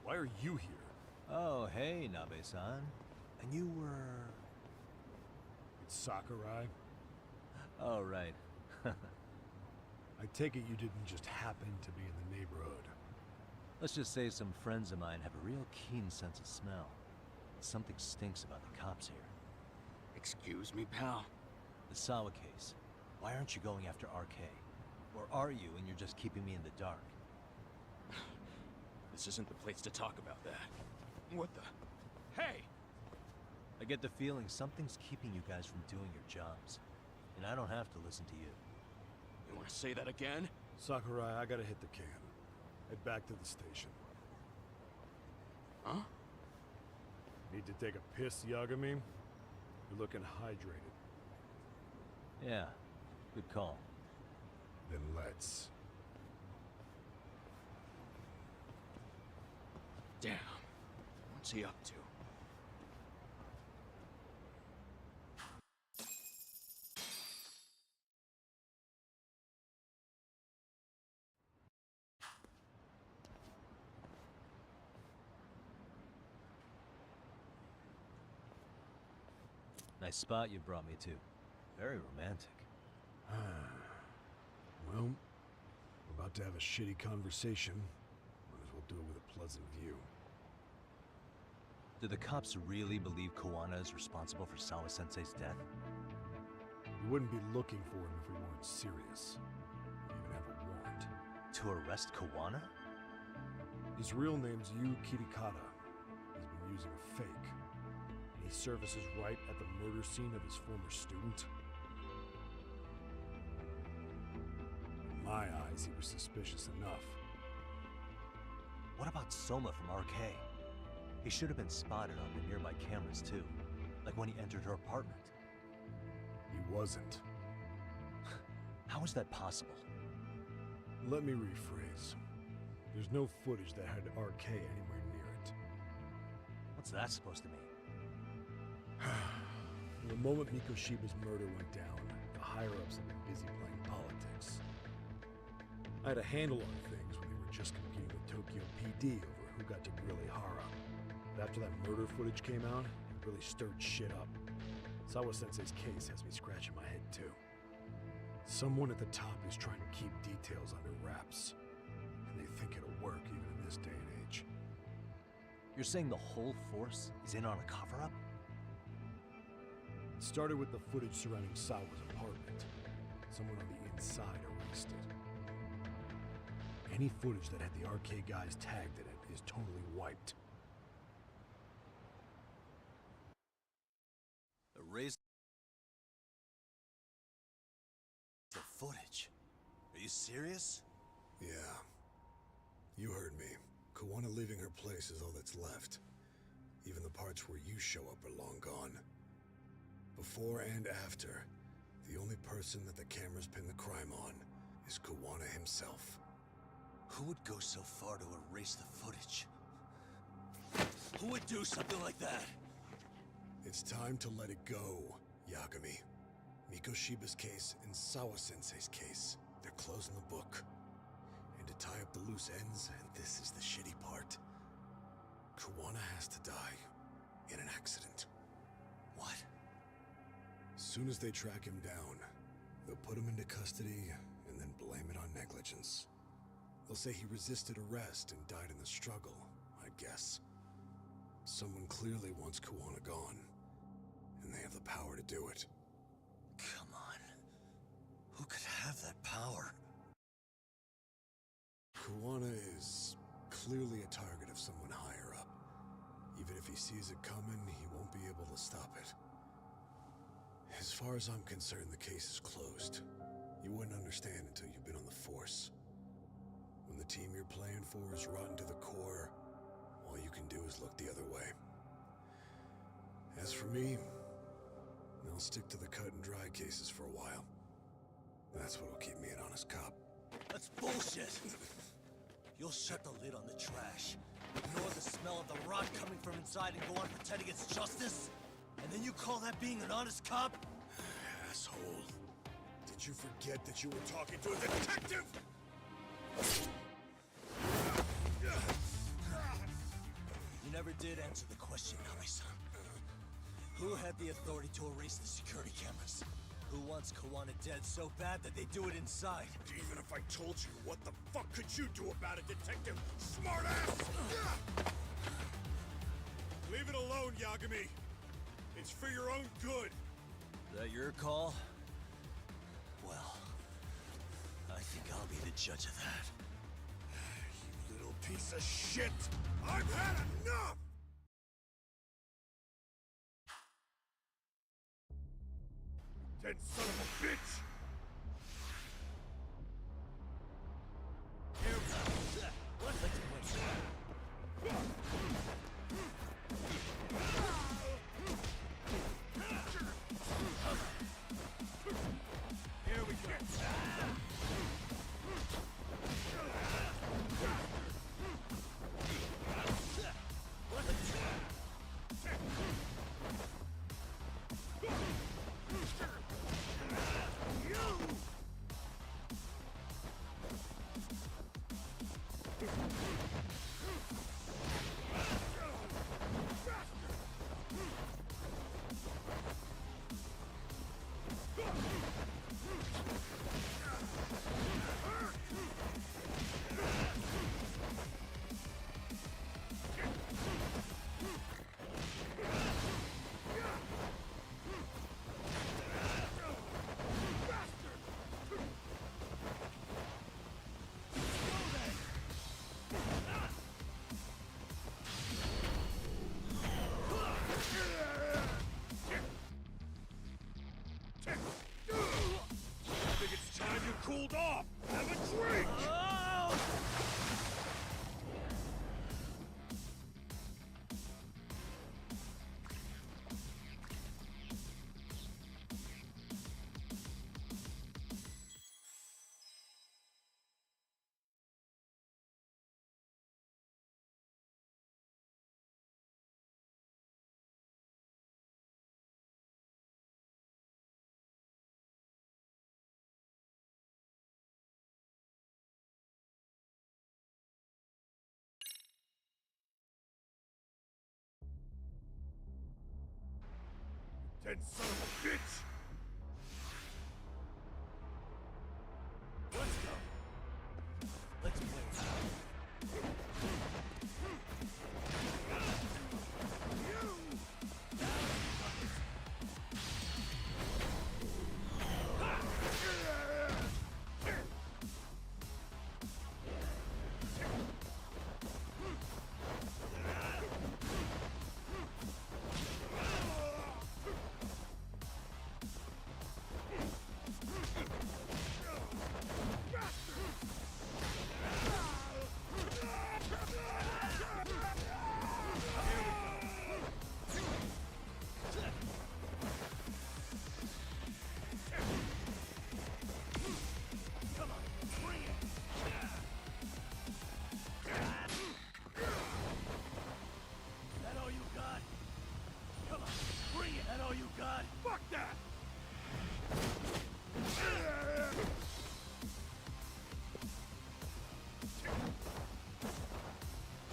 S19: Why are you here?
S2: Oh, hey, Nabe-san. And you were...
S19: It's Sakurai.
S2: Oh, right.
S19: I take it you didn't just happen to be in the neighborhood.
S2: Let's just say some friends of mine have a real keen sense of smell. Something stinks about the cops here.
S4: Excuse me, pal?
S2: The Sawa case. Why aren't you going after RK? Or are you, and you're just keeping me in the dark?
S4: This isn't the place to talk about that. What the... Hey!
S2: I get the feeling something's keeping you guys from doing your jobs. And I don't have to listen to you.
S4: You want to say that again?
S19: Sakurai, I gotta hit the can. Head back to the station.
S4: Huh?
S19: Need to take a piss, Yagami? You're looking hydrated.
S2: Yeah, good call.
S19: Then let's.
S4: Damn. What's he up to?
S2: Nice spot you brought me to. Very romantic.
S19: Well, we're about to have a shitty conversation. Might as well do it with a pleasant view.
S2: Do the cops really believe Kawana is responsible for Sawa-sensei's death?
S19: We wouldn't be looking for him if we weren't serious. We even have a warrant.
S2: To arrest Kawana?
S19: His real name's Yu Kitakata. He's been using a fake. And he services right at the murder scene of his former student. In my eyes, he was suspicious enough.
S2: What about Soma from RK? He should have been spotted on the nearby cameras too. Like when he entered her apartment.
S19: He wasn't.
S2: How is that possible?
S19: Let me rephrase. There's no footage that had RK anywhere near it.
S2: What's that supposed to mean?
S19: The moment Mikoshiba's murder went down, the higher-ups have been busy playing politics. I had a handle on things when they were just competing with Tokyo PD over who got to grill Ihara. But after that murder footage came out, it really stirred shit up. Sawa-sensei's case has me scratching my head too. Someone at the top is trying to keep details under wraps. And they think it'll work even in this day and age.
S2: You're saying the whole force is in on a cover-up?
S19: It started with the footage surrounding Sawa's apartment. Someone on the inside erased it. Any footage that had the RK guys tagged in it is totally wiped.
S9: Erased the footage. Are you serious?
S18: Yeah. You heard me. Kawana leaving her place is all that's left. Even the parts where you show up are long gone. Before and after, the only person that the cameras pin the crime on is Kawana himself.
S9: Who would go so far to erase the footage? Who would do something like that?
S18: It's time to let it go, Yagami. Mikoshiba's case and Sawa-sensei's case, they're closing the book. And to tie up the loose ends, and this is the shitty part, Kawana has to die in an accident.
S9: What?
S18: As soon as they track him down, they'll put him into custody and then blame it on negligence. They'll say he resisted arrest and died in the struggle, I guess. Someone clearly wants Kawana gone, and they have the power to do it.
S9: Come on. Who could have that power?
S18: Kawana is clearly a target of someone higher up. Even if he sees it coming, he won't be able to stop it. As far as I'm concerned, the case is closed. You wouldn't understand until you've been on the force. When the team you're playing for is rotten to the core, all you can do is look the other way. As for me, I'll stick to the cut and dry cases for a while. That's what'll keep me an honest cop.
S9: That's bullshit! You'll shut the lid on the trash, ignore the smell of the rot coming from inside and go on pretending it's justice? And then you call that being an honest cop?
S18: Asshole. Did you forget that you were talking to a detective?
S3: never did answer the question, Nami-san. Who had the authority to erase the security cameras? Who wants Kawana dead so bad that they do it inside?
S20: Even if I told you, what the fuck could you do about it, Detective Smartass? Leave it alone, Yagami. It's for your own good.
S3: Is that your call? Well, I think I'll be the judge of that.
S20: You little piece of shit! I've had enough! Dead son of a bitch!
S3: Here we go. Let's win. Here we go.
S20: Cooled off! Have a drink! Dead son of a bitch!
S3: Let's go. Let's play.
S20: Fuck that!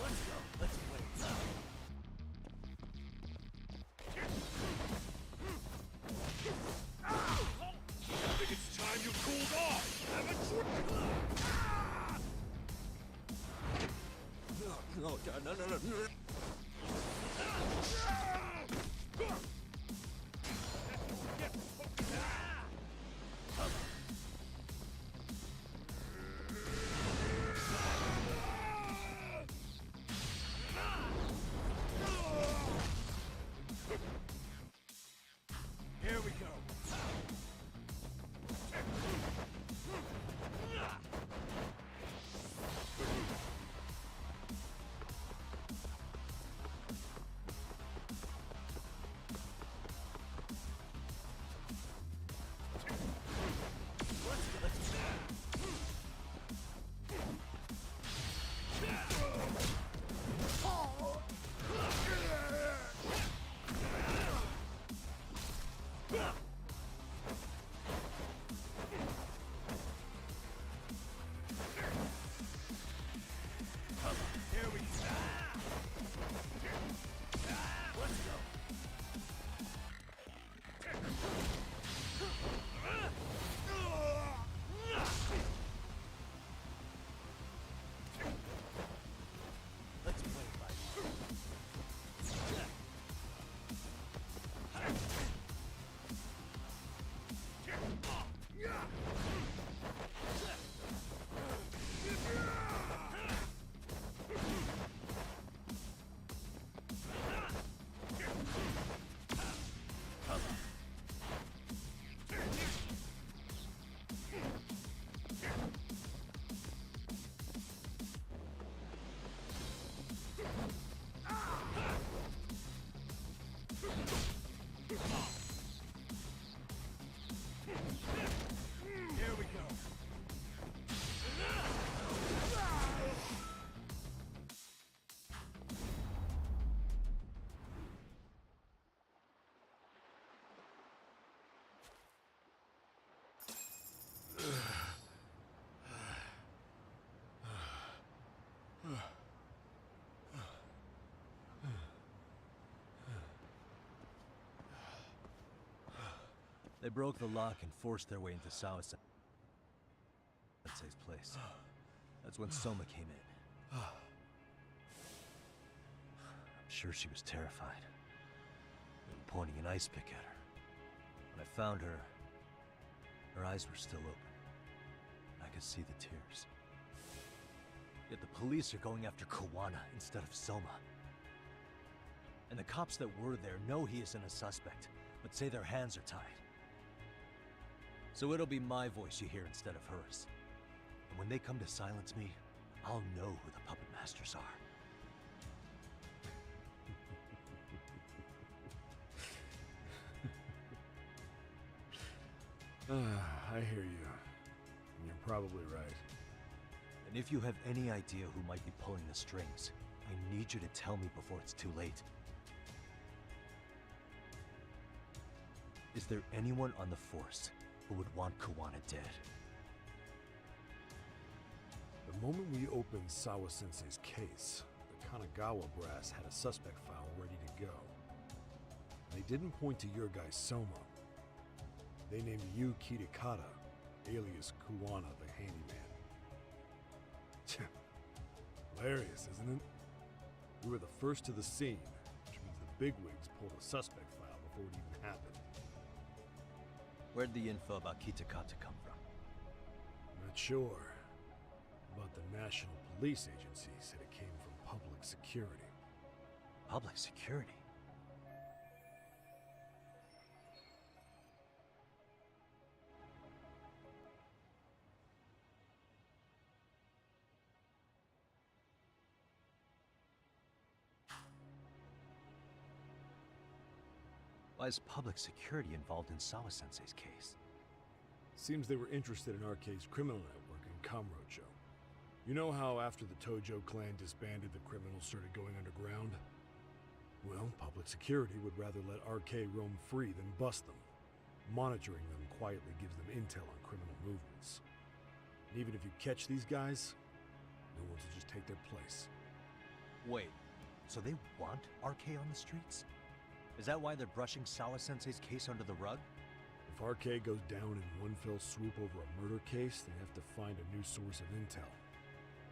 S3: Let's go. Let's play.
S20: I think it's time you cooled off! Have a drink!
S2: No, God, no.
S20: Get
S2: They broke the lock and forced their way into Sawa-sensei's place. That's when Soma came in. I'm sure she was terrified. They were pointing an ice pick at her. When I found her, her eyes were still open. I could see the tears. Yet the police are going after Kawana instead of Soma. And the cops that were there know he isn't a suspect, but say their hands are tied. So it'll be my voice you hear instead of hers. And when they come to silence me, I'll know who the puppet masters are.
S19: I hear you. You're probably right.
S2: And if you have any idea who might be pulling the strings, I need you to tell me before it's too late. Is there anyone on the Force who would want Kawana dead?
S19: The moment we opened Sawa-sensei's case, the Kanagawa brass had a suspect file ready to go. They didn't point to your guy Soma. They named you Kitakata, alias Kawana the Handyman. Hilarious, isn't it? We were the first to the scene, which means the bigwigs pulled a suspect file before it even happened.
S2: Where'd the info about Kitakata come from?
S19: Not sure. But the National Police Agency said it came from public security.
S2: Public security? Why is public security involved in Sawa-sensei's case?
S19: Seems they were interested in RK's criminal network in Kamurocho. You know how after the Tojo clan disbanded, the criminals started going underground? Well, public security would rather let RK roam free than bust them. Monitoring them quietly gives them intel on criminal movements. And even if you catch these guys, no one will just take their place.
S2: Wait, so they want RK on the streets? Is that why they're brushing Sawa-sensei's case under the rug?
S19: If RK goes down in one fell swoop over a murder case, they have to find a new source of intel.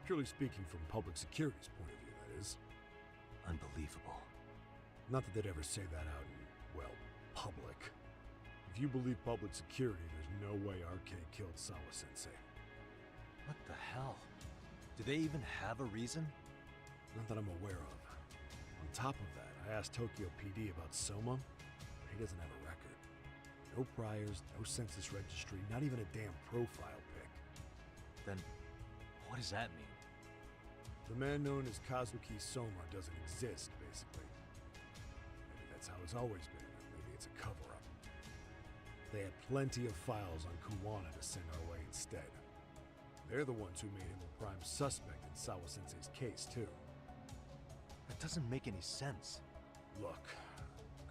S19: Purely speaking, from public security's point of view, that is.
S2: Unbelievable.
S19: Not that they'd ever say that out in, well, public. If you believe public security, there's no way RK killed Sawa-sensei.
S2: What the hell? Do they even have a reason?
S19: Not that I'm aware of. On top of that, I asked Tokyo PD about Soma, but he doesn't have a record. No priors, no census registry, not even a damn profile pic.
S2: Then, what does that mean?
S19: The man known as Kazuki Soma doesn't exist, basically. Maybe that's how it's always been, or maybe it's a cover-up. They had plenty of files on Kawana to send our way instead. They're the ones who made him a prime suspect in Sawa-sensei's case, too.
S2: That doesn't make any sense.
S19: Look,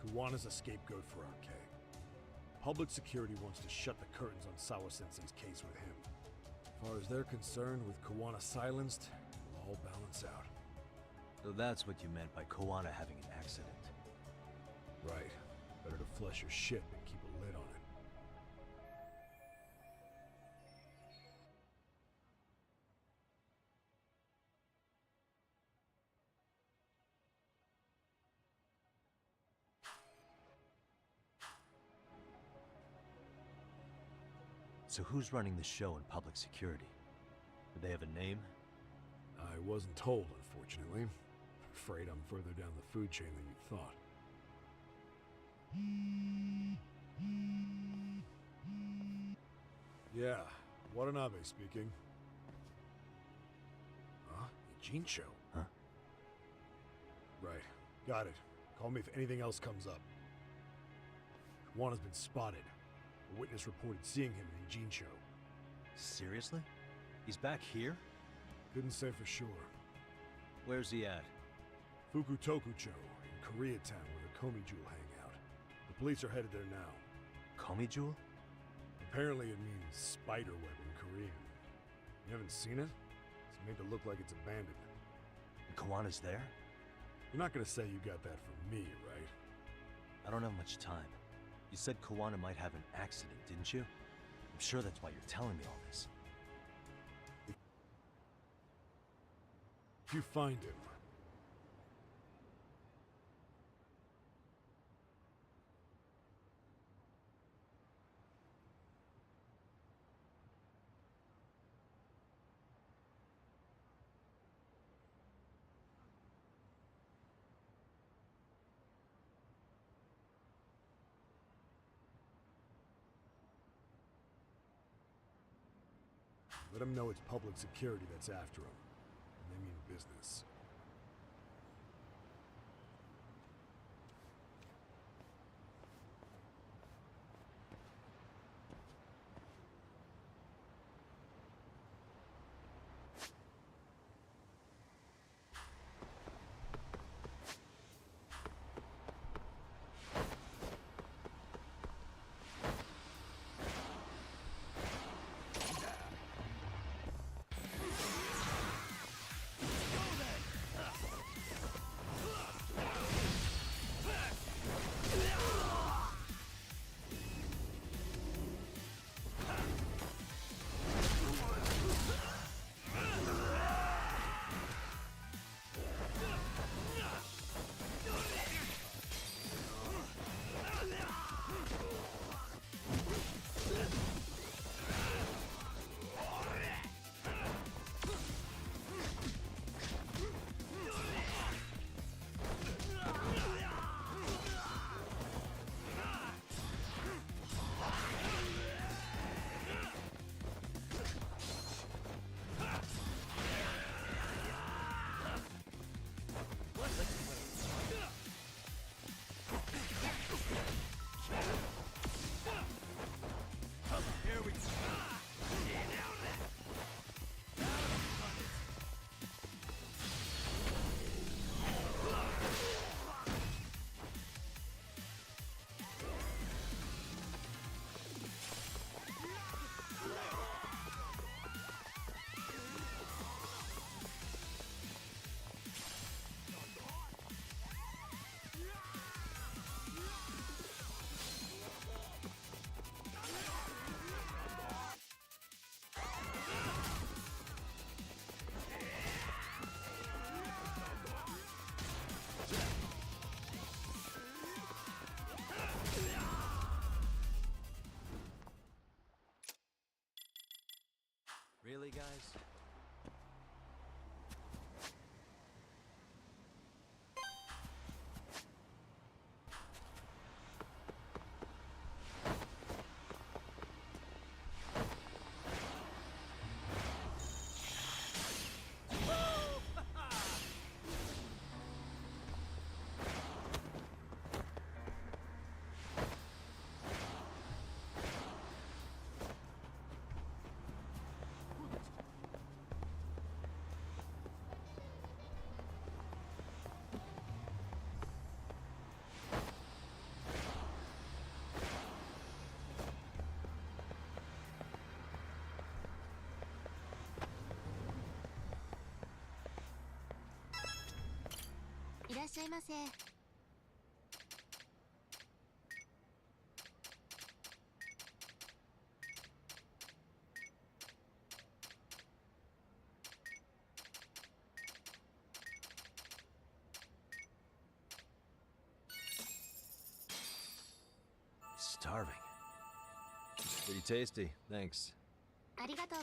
S19: Kawana's a scapegoat for RK. Public security wants to shut the curtains on Sawa-sensei's case with him. As far as they're concerned, with Kawana silenced, it'll all balance out.
S2: So that's what you meant by Kawana having an accident.
S19: Right. Better to flush your ship and keep a lid on it.
S2: So who's running the show in public security? Do they have a name?
S19: I wasn't told, unfortunately. Afraid I'm further down the food chain than you thought. Yeah, Watanabe speaking. Huh? Jincho?
S2: Huh?
S19: Right. Got it. Call me if anything else comes up. Juana's been spotted. A witness reported seeing him in Jincho.
S2: Seriously? He's back here?
S19: Couldn't say for sure.
S2: Where's he at?
S19: Fukutokucho, in Koreatown, where the Komi Jewel hang out. The police are headed there now.
S2: Komi Jewel?
S19: Apparently it means spider web in Korean. You haven't seen it? It's made to look like it's abandoned.
S2: And Kawana's there?
S19: You're not gonna say you got that from me, right?
S2: I don't have much time. You said Kawana might have an accident, didn't you? I'm sure that's why you're telling me all this.
S19: If you find him, let him know it's public security that's after him. And they mean business.
S2: Really, guys? Starving. It's pretty tasty, thanks.
S21: ありがとう。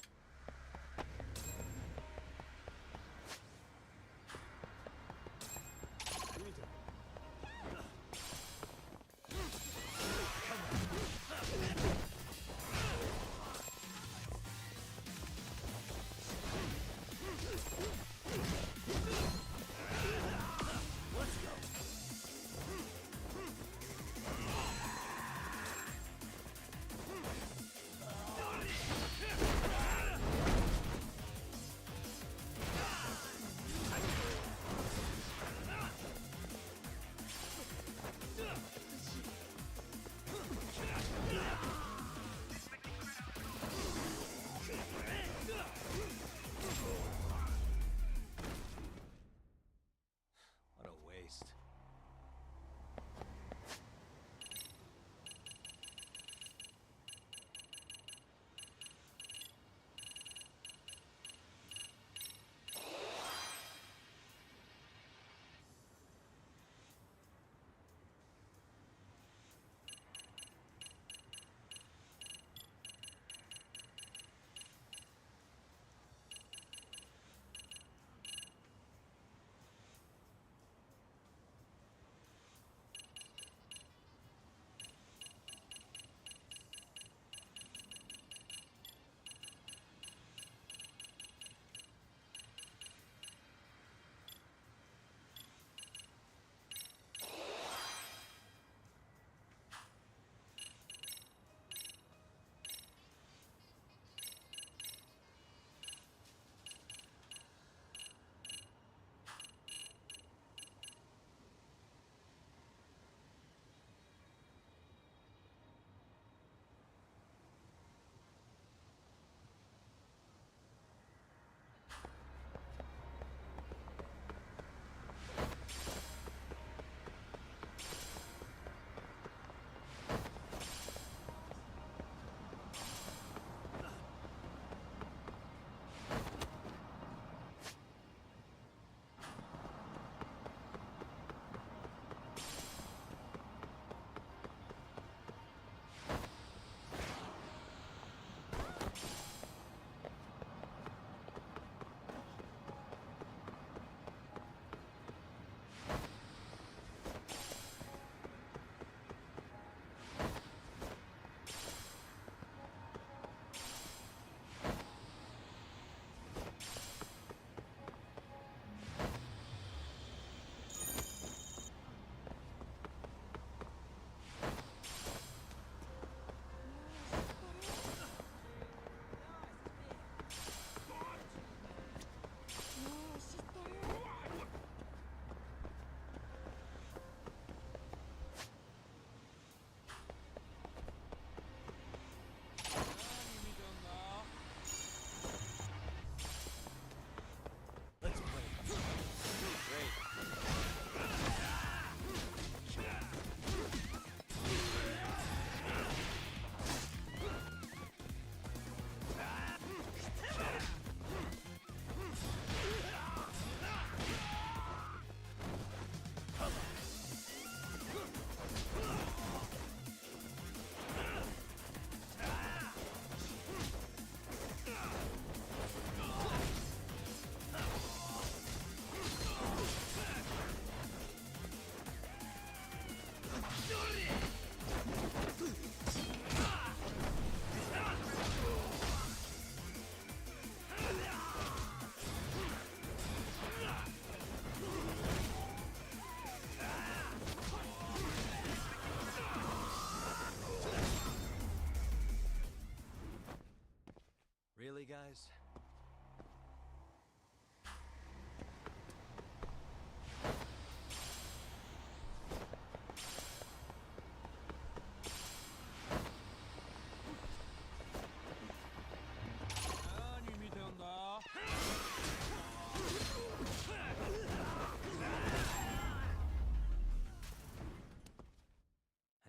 S2: Really, guys?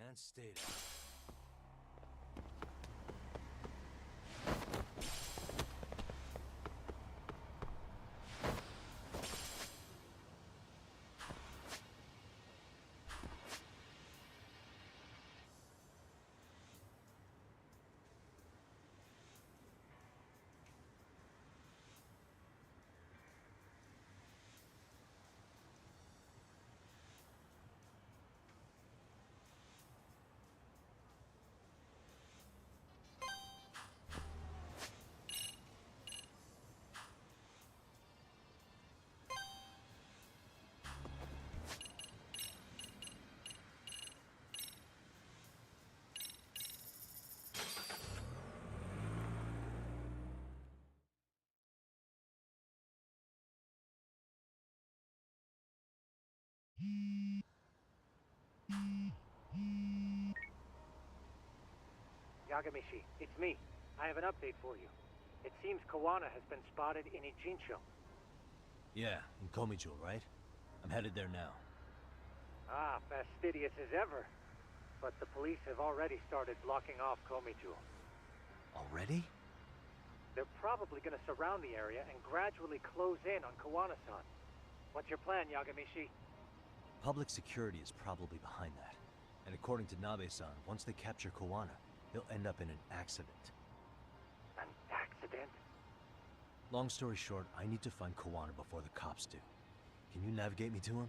S2: And stay down.
S10: Yagamishi, it's me. I have an update for you. It seems Kawana has been spotted in Ijincho.
S2: Yeah, in Komicho, right? I'm headed there now.
S10: Ah, fastidious as ever. But the police have already started blocking off Komicho.
S2: Already?
S10: They're probably gonna surround the area and gradually close in on Kawana-san. What's your plan, Yagamishi?
S2: Public security is probably behind that. And according to Nabe-san, once they capture Kawana, he'll end up in an accident.
S10: An accident?
S2: Long story short, I need to find Kawana before the cops do. Can you navigate me to him?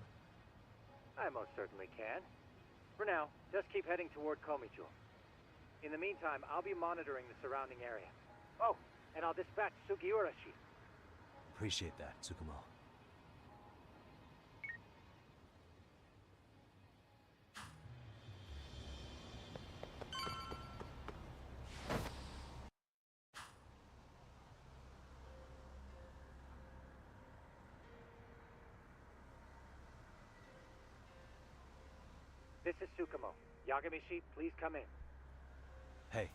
S10: I most certainly can. For now, just keep heading toward Komicho. In the meantime, I'll be monitoring the surrounding area. Oh, and I'll dispatch Sugiurashi.
S2: Appreciate that, Tsukumo.
S10: This is Tsukumo. Yagamishi, please come in.
S2: Hey,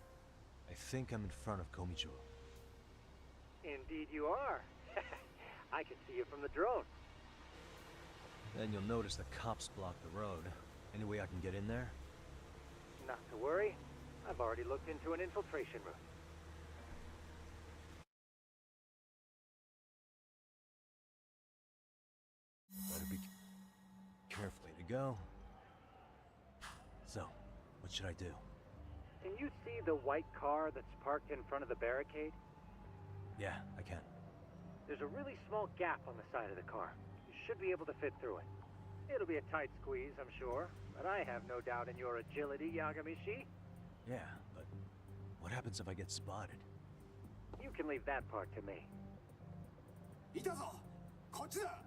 S2: I think I'm in front of Komicho.
S10: Indeed you are. I can see you from the drone.
S2: Then you'll notice the cops block the road. Any way I can get in there?
S10: Not to worry. I've already looked into an infiltration route.
S2: Better be careful. Way to go. So, what should I do?
S10: Can you see the white car that's parked in front of the barricade?
S2: Yeah, I can.
S10: There's a really small gap on the side of the car. You should be able to fit through it. It'll be a tight squeeze, I'm sure, but I have no doubt in your agility, Yagamishi.
S2: Yeah, but what happens if I get spotted?
S10: You can leave that part to me.
S20: いたぞこっちだ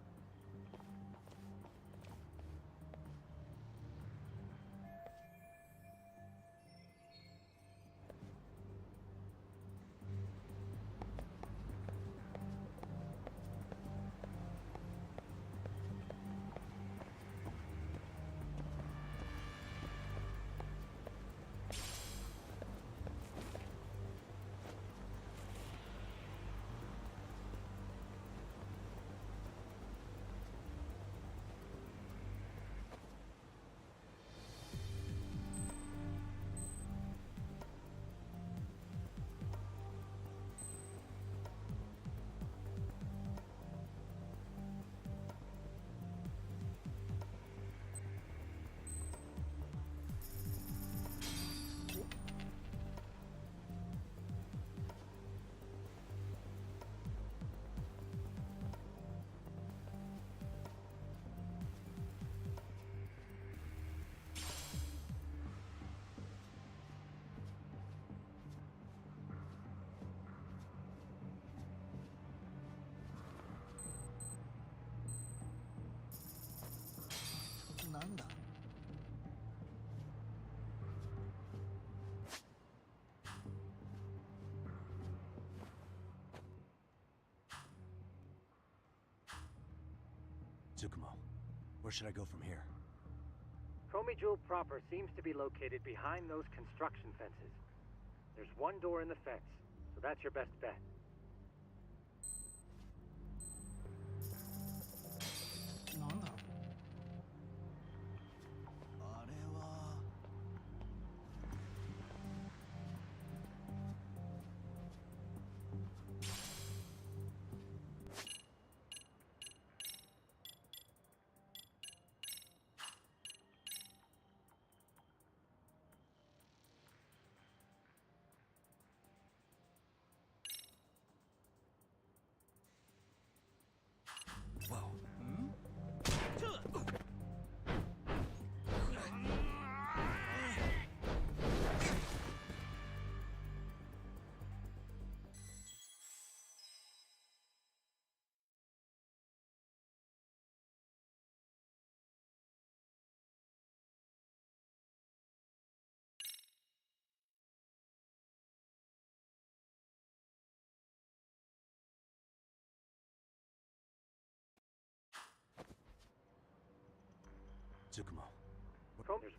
S2: Tsukumo, where should I go from here?
S10: Komijul proper seems to be located behind those construction fences. There's one door in the fence, so that's your best bet.
S2: Tsukumo.
S10: There's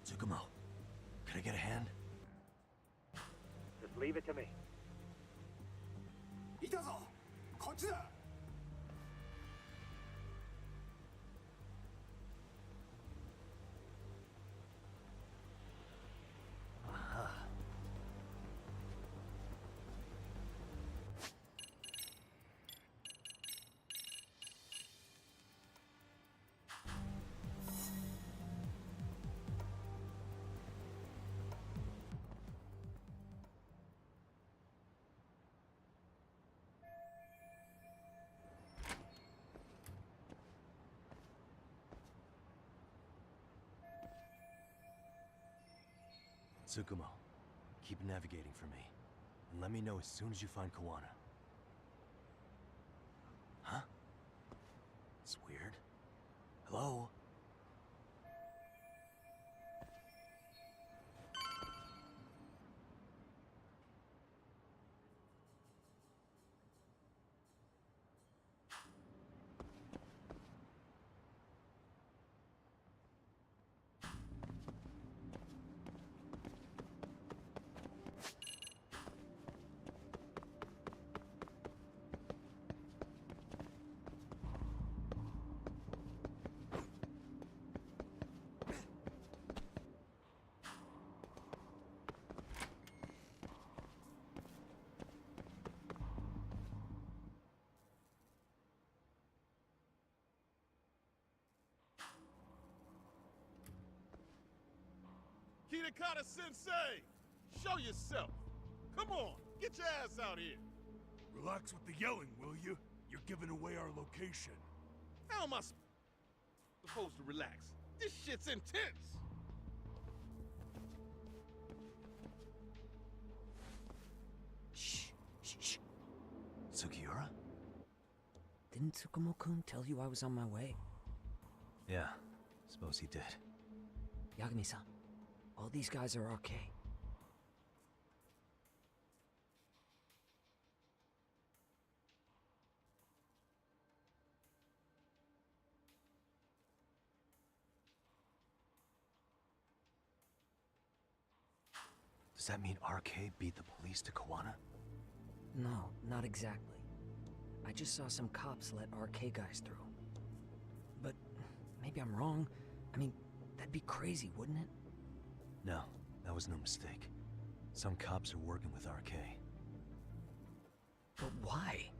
S2: Tsukumo, can I get a hand?
S10: Just leave it to me.
S20: いたぞこっちだ
S2: Tsukumo, keep navigating for me. And let me know as soon as you find Kawana. Huh? It's weird. Hello?
S20: Kitakata Sensei! Show yourself! Come on, get your ass out here!
S21: Relax with the yelling, will you? You're giving away our location.
S20: How am I supposed to relax? This shit's intense!
S6: Shh.
S2: Sugiura?
S6: Didn't Tsukumo-kun tell you I was on my way?
S2: Yeah, suppose he did.
S6: Yagami-san, all these guys are okay.
S2: Does that mean RK beat the police to Kawana?
S6: No, not exactly. I just saw some cops let RK guys through. But maybe I'm wrong. I mean, that'd be crazy, wouldn't it?
S2: No, that was no mistake. Some cops are working with RK.
S6: But why?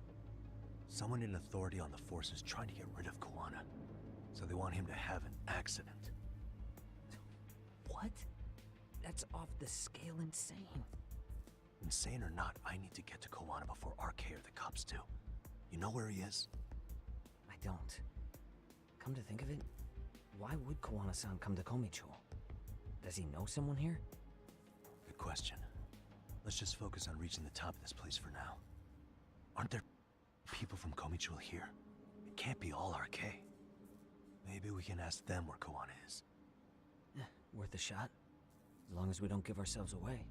S2: Someone in authority on the force is trying to get rid of Kawana. So they want him to have an accident.
S6: What? That's off the scale insane.
S2: Insane or not, I need to get to Kawana before RK or the cops do. You know where he is?
S6: I don't. Come to think of it, why would Kawana-san come to Komicho? Does he know someone here?
S2: Good question. Let's just focus on reaching the top of this place for now. Aren't there people from Komicho here? It can't be all RK. Maybe we can ask them where Kawana is.
S6: Worth a shot. As long as we don't give ourselves away.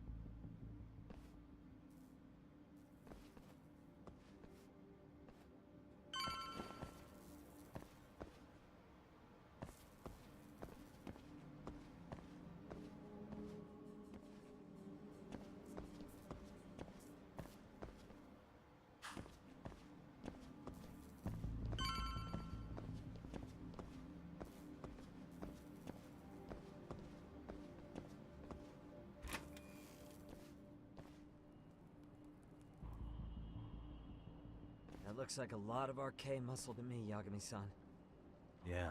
S6: That looks like a lot of RK muscle to me, Yagami-san.
S2: Yeah,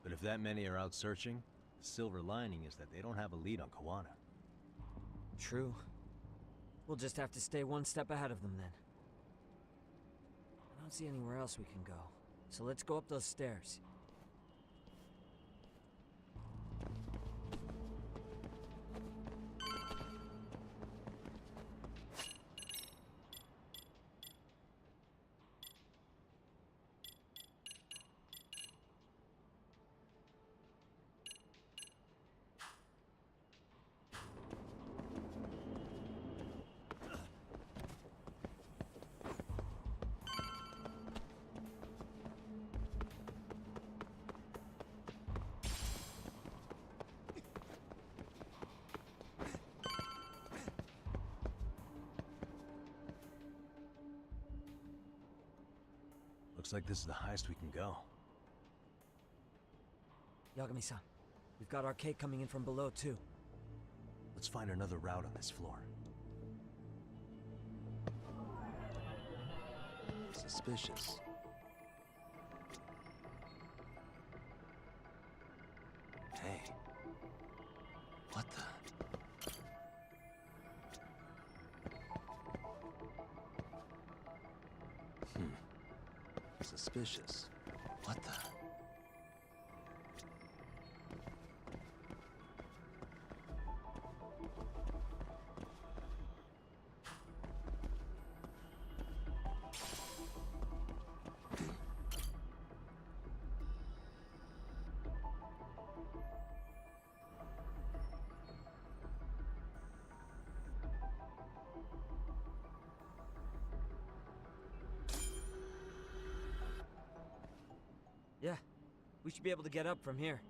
S2: but if that many are out searching, the silver lining is that they don't have a lead on Kawana.
S6: True. We'll just have to stay one step ahead of them then. I don't see anywhere else we can go, so let's go up those stairs.
S2: Looks like this is the highest we can go.
S6: Yagami-san, we've got RK coming in from below too.
S2: Let's find another route on this floor. Suspicious. Hey. What the? Suspicious. What the?
S6: Yeah, we should be able to get up from here.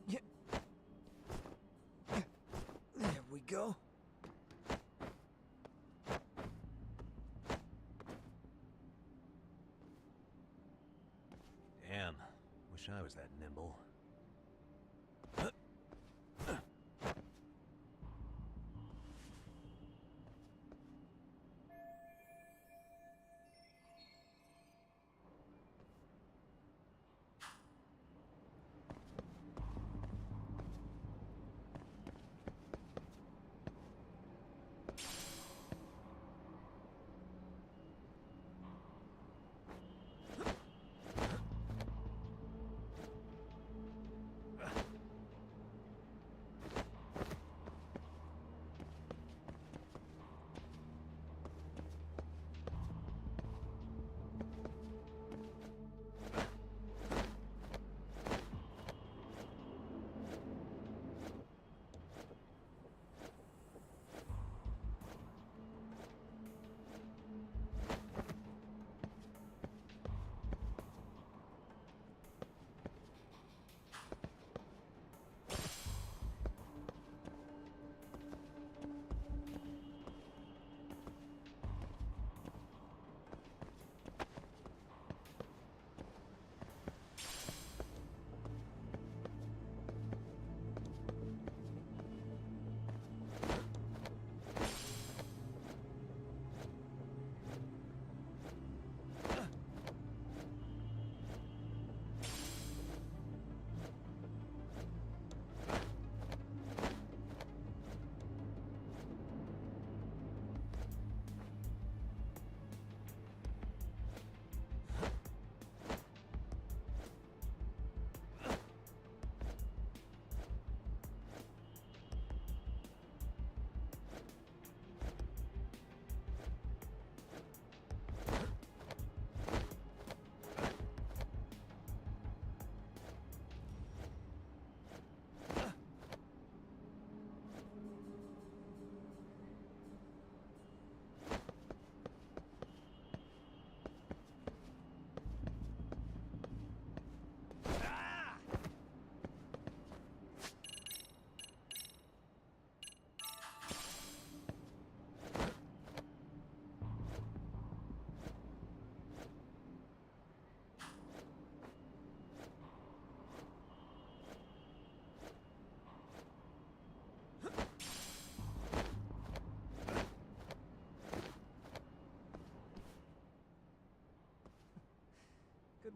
S6: Yeah. There we go.
S2: Damn, wish I was that nimble.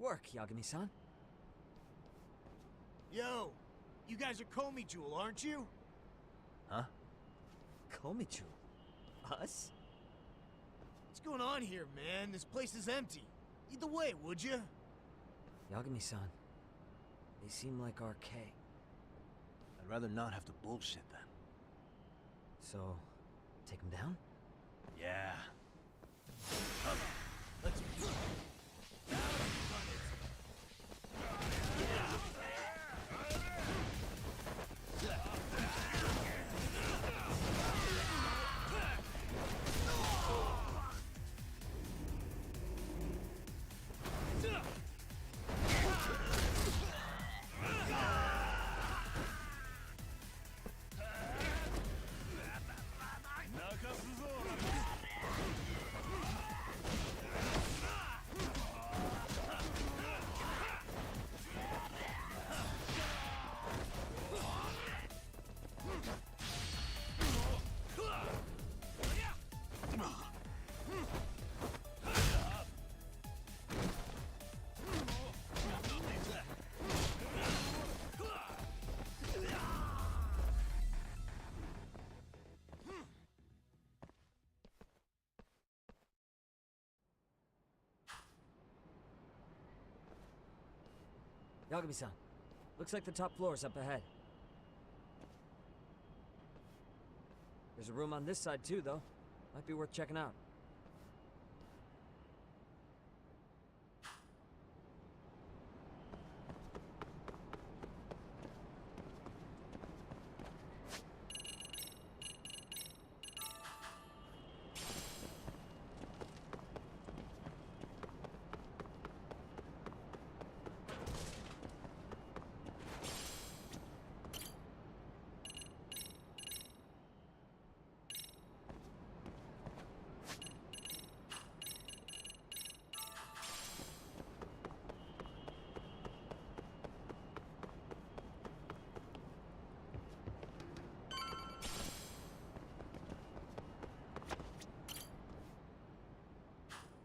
S6: work, Yagami-san.
S3: Yo, you guys are Komi Jewel, aren't you?
S2: Huh?
S6: Komichu? Us?
S3: What's going on here, man? This place is empty. Lead the way, would you?
S6: Yagami-san, they seem like RK.
S2: I'd rather not have to bullshit them.
S6: So, take them down?
S2: Yeah.
S3: Come on, let's go.
S6: Yagami-san, looks like the top floor is up ahead. There's a room on this side too, though. Might be worth checking out.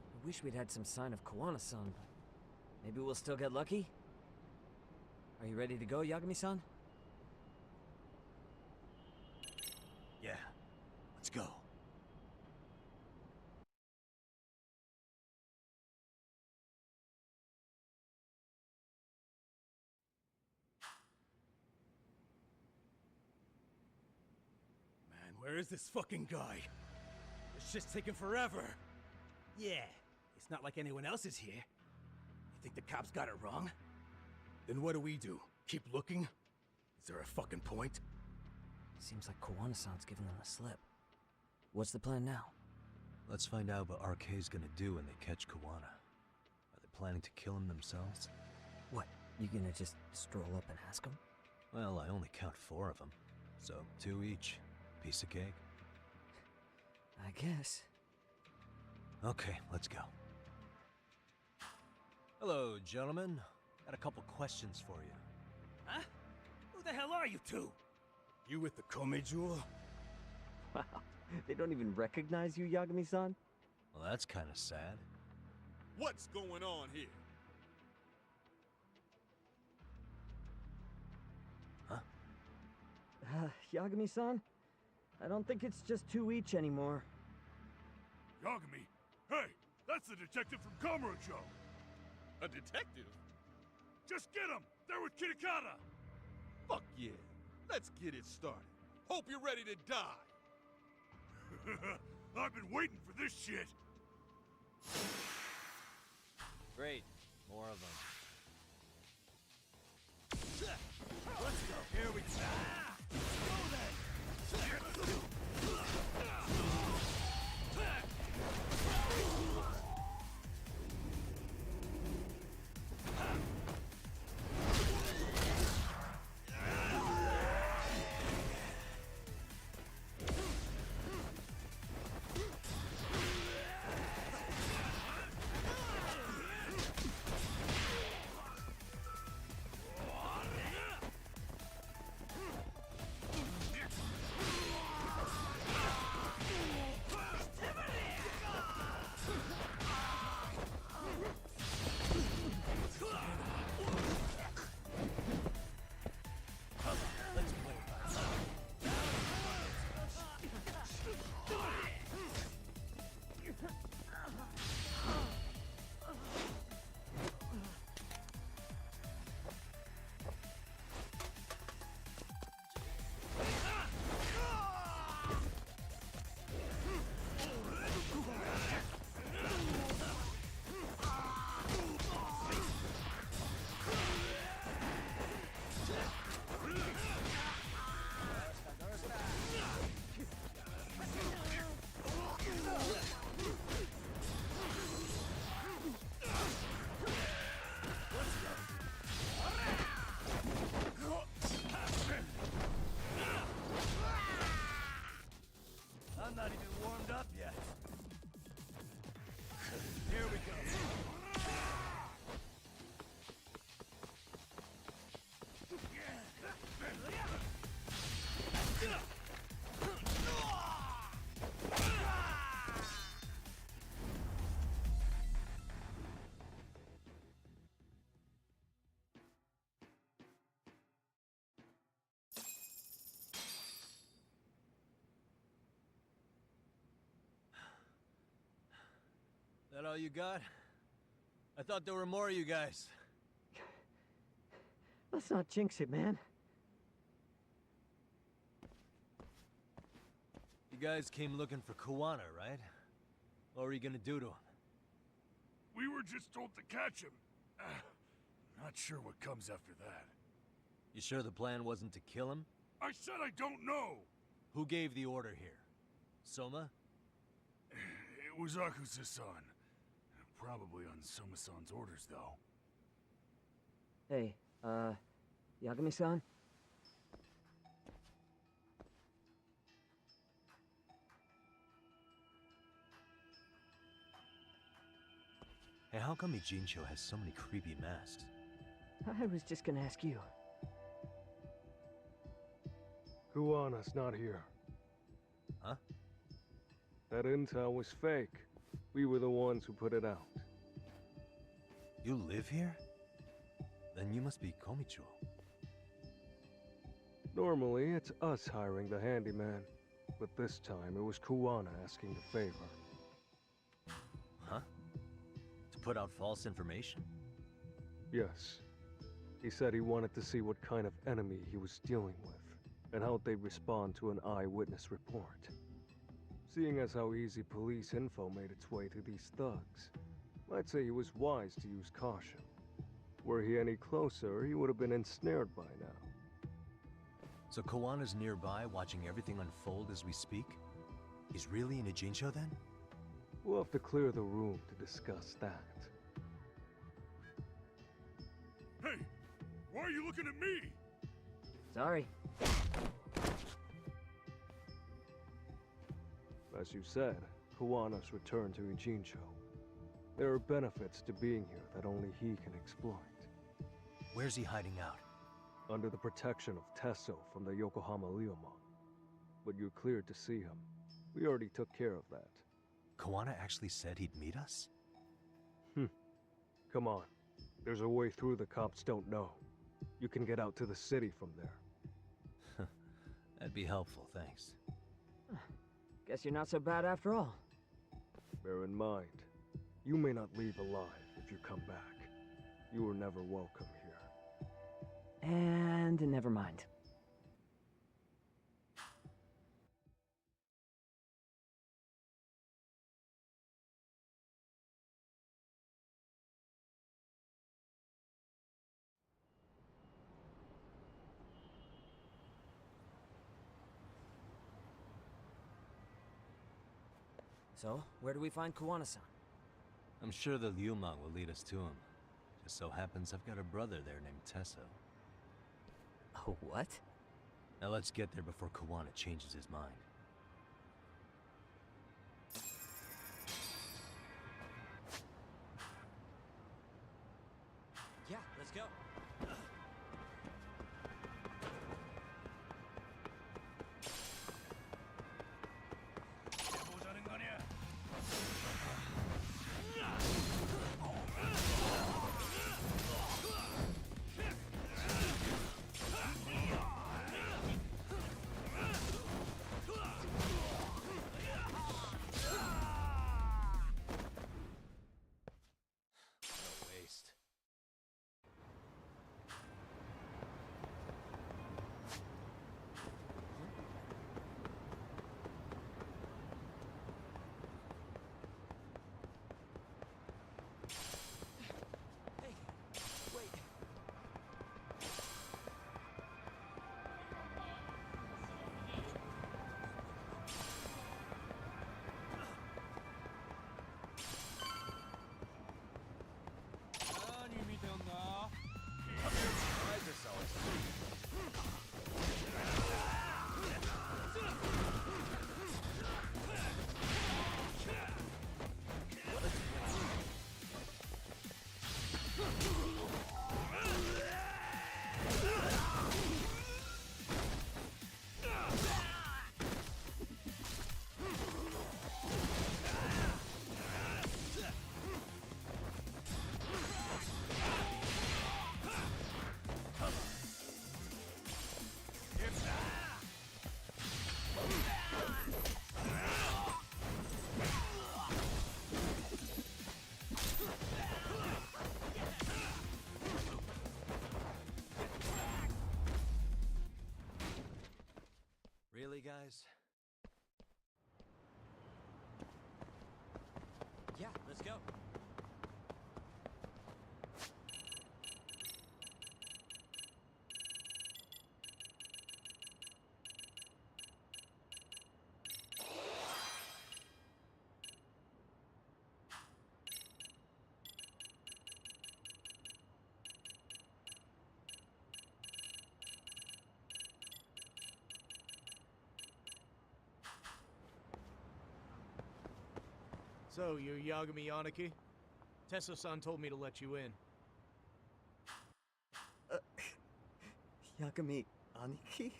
S6: I wish we'd had some sign of Kawana-san, but maybe we'll still get lucky? Are you ready to go, Yagami-san?
S3: Yeah, let's go.
S21: Man, where is this fucking guy? This shit's taking forever.
S3: Yeah, it's not like anyone else is here. You think the cops got it wrong?
S21: Then what do? Keep looking? Is there a fucking point?
S6: Seems like Kawana-san's giving them a slip. What's the plan now?
S2: Let's find out what RK's gonna do when they catch Kawana. Are they planning to kill him themselves?
S6: What, you gonna just stroll up and ask them?
S2: Well, I only count 4 of them. So, 2 each. Piece of cake.
S6: I guess.
S2: Okay, let's go. Hello, gentlemen. Got a couple questions for you.
S3: Huh? Who the hell are you two?
S21: You with the Komi Jewel?
S6: Wow, they don't even recognize you, Yagami-san?
S2: Well, that's kind of sad.
S20: What's going on here?
S2: Huh?
S6: Yagami-san? I don't think it's just 2 each anymore.
S21: Yagami? Hey, that's the detective from Kamurocho!
S20: A detective?
S21: Just get him! They're with Kitakata!
S20: Fuck yeah! Let's get it started. Hope you're ready to die!
S21: I've been waiting for this shit!
S2: Great. More of them.
S3: Let's go. Here we go. Go then!
S2: That all you got? I thought there were more of you guys.
S6: Let's not jinx it, man.
S2: You guys came looking for Kuwana, right? What were you gonna do to him?
S20: We were just told to catch him. Not sure what comes after that.
S2: You sure the plan wasn't to kill him?
S20: I said I don't know!
S2: Who gave the order here? Soma?
S20: It was Akusa-san. Probably on Soma-san's orders, though.
S6: Hey, Yagami-san?
S2: Hey, how come Ijincho has so many creepy masks?
S6: I was just gonna ask you.
S7: Kuwana's not here.
S2: Huh?
S7: That intel was fake. We were the ones who put it out.
S2: You live here? Then you must be Komicho.
S7: Normally, it's us hiring the handyman. But this time, it was Kuwana asking the favor.
S2: Huh? To put out false information?
S7: Yes. He said he wanted to see what kind of enemy he was dealing with, and how they'd respond to an eyewitness report. Seeing as how easy police info made its way to these thugs, I'd say he was wise to use caution. Were he any closer, he would have been ensnared by now.
S2: So Kawana's nearby, watching everything unfold as we speak? He's really in Ijincho then?
S7: We'll have to clear the room to discuss that.
S20: Hey! Why are you looking at me?
S6: Sorry.
S7: As you said, Kawana's returned to Ijincho. There are benefits to being here that only he can exploit.
S2: Where's he hiding out?
S7: Under the protection of Tesso from the Yokohama Ryomon. But you're cleared to see him. We already took care of that.
S2: Kawana actually said he'd meet us?
S7: Come on. There's a way through the cops don't know. You can get out to the city from there.
S2: That'd be helpful, thanks.
S6: Guess you're not so bad after all.
S7: Bear in mind, you may not leave alive if you come back. You were never welcome here.
S6: And never mind. So, where do we find Kuwana-san?
S2: I'm sure the Ryumon will lead us to him. Just so happens I've got a brother there named Tesso.
S6: Oh, what?
S2: Now let's get there before Kawana changes his mind.
S3: Yeah, let's go.
S2: guys?
S6: Yeah, let's go.
S21: So, you're Yagami Aniki? Tesso-san told me to let you in.
S3: Yagami Aniki?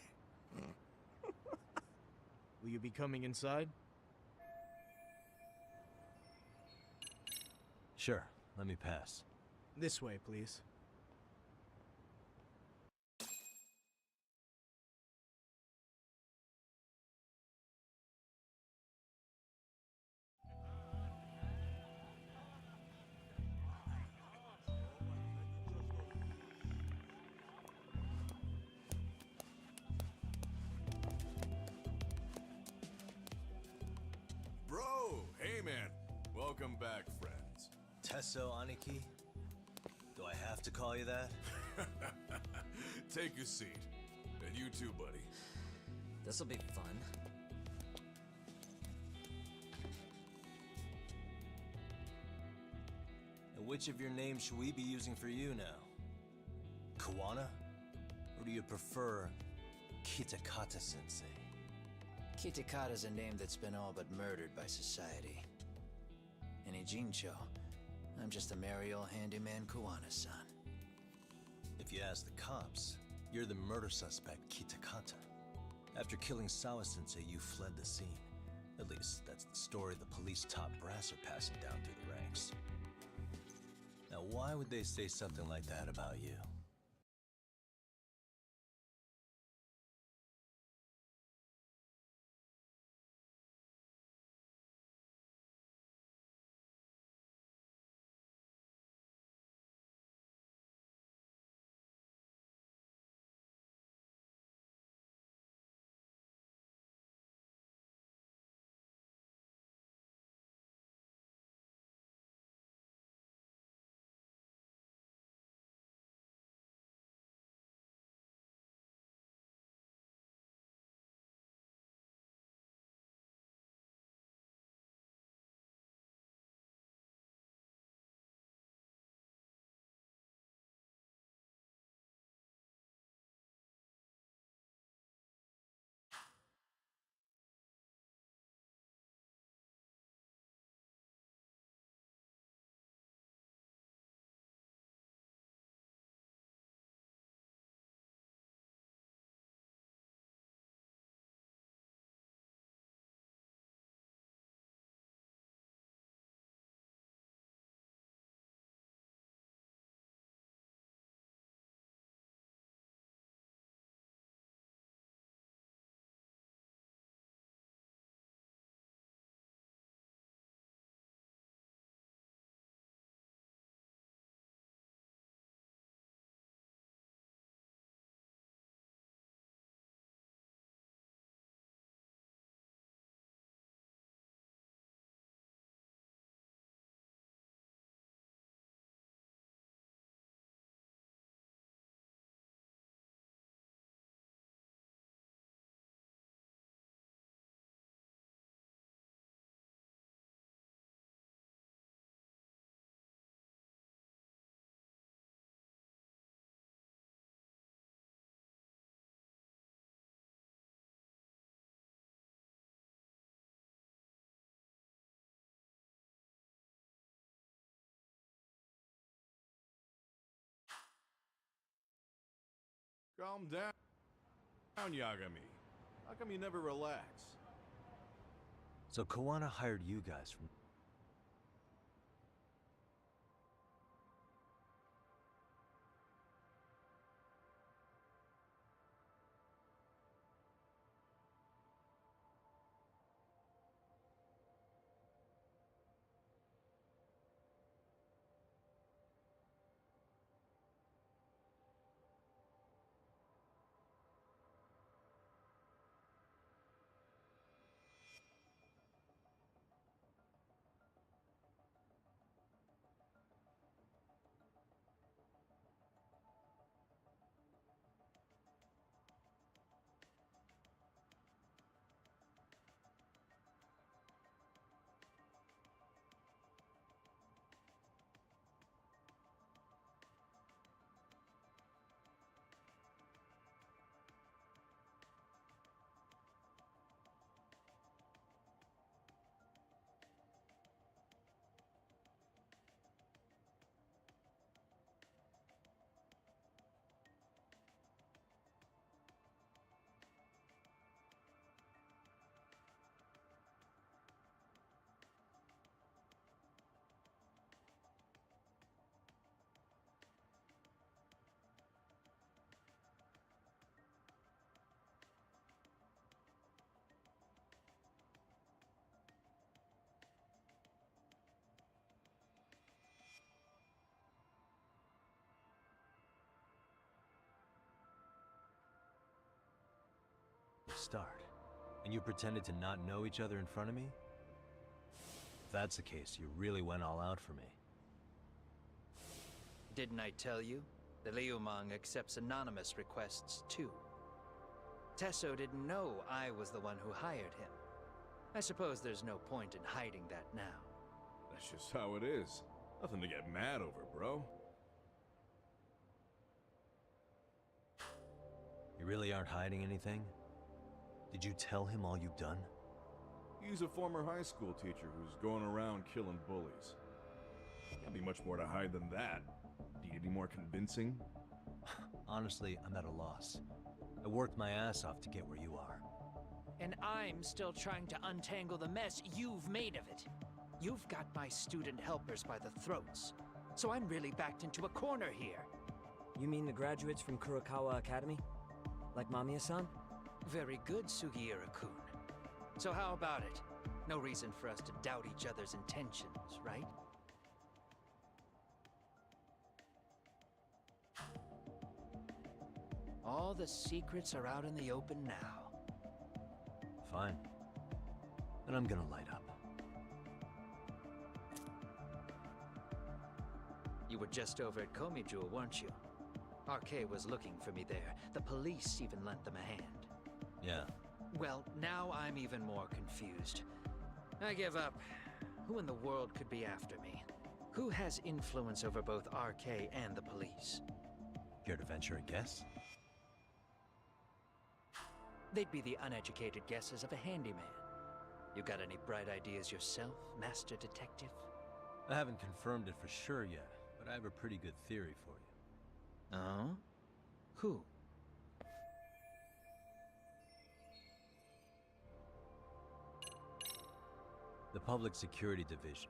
S21: Will you be coming inside?
S2: Sure, let me pass.
S21: This way, please.
S20: Bro! Hey, man. Welcome back, friends.
S9: Tesso Aniki? Do I have to call you that?
S20: Take a seat. And you too, buddy.
S6: This'll be fun.
S9: And which of your names should we be using for you now? Kawana? Or do you prefer Kitakata-sensei?
S5: Kitakata's a name that's been all but murdered by society. In Ijincho, I'm just a merry old handyman Kawana-san.
S9: If you ask the cops, you're the murder suspect, Kitakata. After killing Sawa-sensei, you fled the scene. At least, that's the story the police top brass are passing down through the ranks. Now, why would they say something like that about you?
S20: Calm down, Yagami. How come you never relax?
S2: So Kawana hired you guys from... start. And you pretended to not know each other in front of me? If that's the case, you really went all out for me.
S5: Didn't I tell you? The Liumang accepts anonymous requests too. Tesso didn't know I was the one who hired him. I suppose there's no point in hiding that now.
S1: That's just how it is. Nothing to get mad over, bro.
S2: You really aren't hiding anything? Did you tell him all you've done?
S1: He's a former high school teacher who's going around killing bullies. Can't be much more to hide than that. Do you need any more convincing?
S2: Honestly, I'm at a loss. I worked my ass off to get where you are.
S5: And I'm still trying to untangle the mess you've made of it. You've got my student helpers by the throats, so I'm really backed into a corner here.
S6: You mean the graduates from Kurokawa Academy? Like Mamiya-san?
S5: Very good, Sugiura-kun. So how about it? No reason for us to doubt each other's intentions, right? All the secrets are out in the open now.
S2: Fine. Then I'm gonna light up.
S5: You were just over at Komijou, weren't you? RK was looking for me there. The police even lent them a hand.
S2: Yeah.
S5: Well, now I'm even more confused. I give up. Who in the world could be after me? Who has influence over both RK and the police?
S2: Care to venture a guess?
S5: They'd be the uneducated guesses of a handyman. You got any bright ideas yourself, Master Detective?
S2: I haven't confirmed it for sure yet, but I have a pretty good theory for you.
S5: Oh? Who?
S2: The Public Security Division.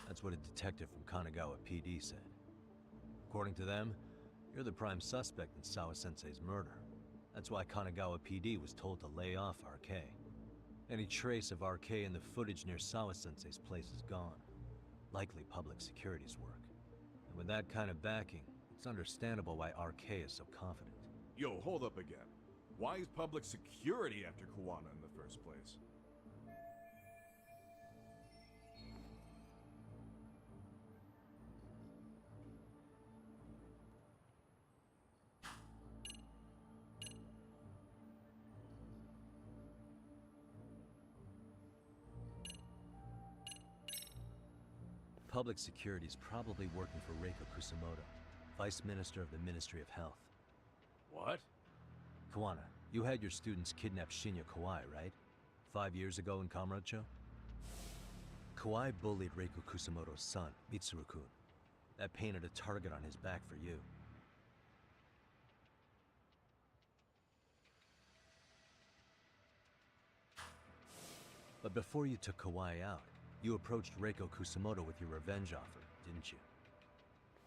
S2: That's what a detective from Kanagawa PD said. According to them, you're the prime suspect in Sawa-sensei's murder. That's why Kanagawa PD was told to lay off RK. Any trace of RK in the footage near Sawa-sensei's place is gone. Likely public security's work. And with that kind of backing, it's understandable why RK is so confident.
S1: Yo, hold up again. Why is public security after Kawana in the first place?
S2: Public security's probably working for Reiko Kusamoto, Vice Minister of the Ministry of Health.
S4: What?
S2: Kawana, you had your students kidnap Shinya Kawai, right? 5 years ago in Kamurocho? Kawai bullied Reiko Kusamoto's son, Mitsuru-kun. That painted a target on his back for you. But before you took Kawai out, you approached Reiko Kusamoto with your revenge offer, didn't you?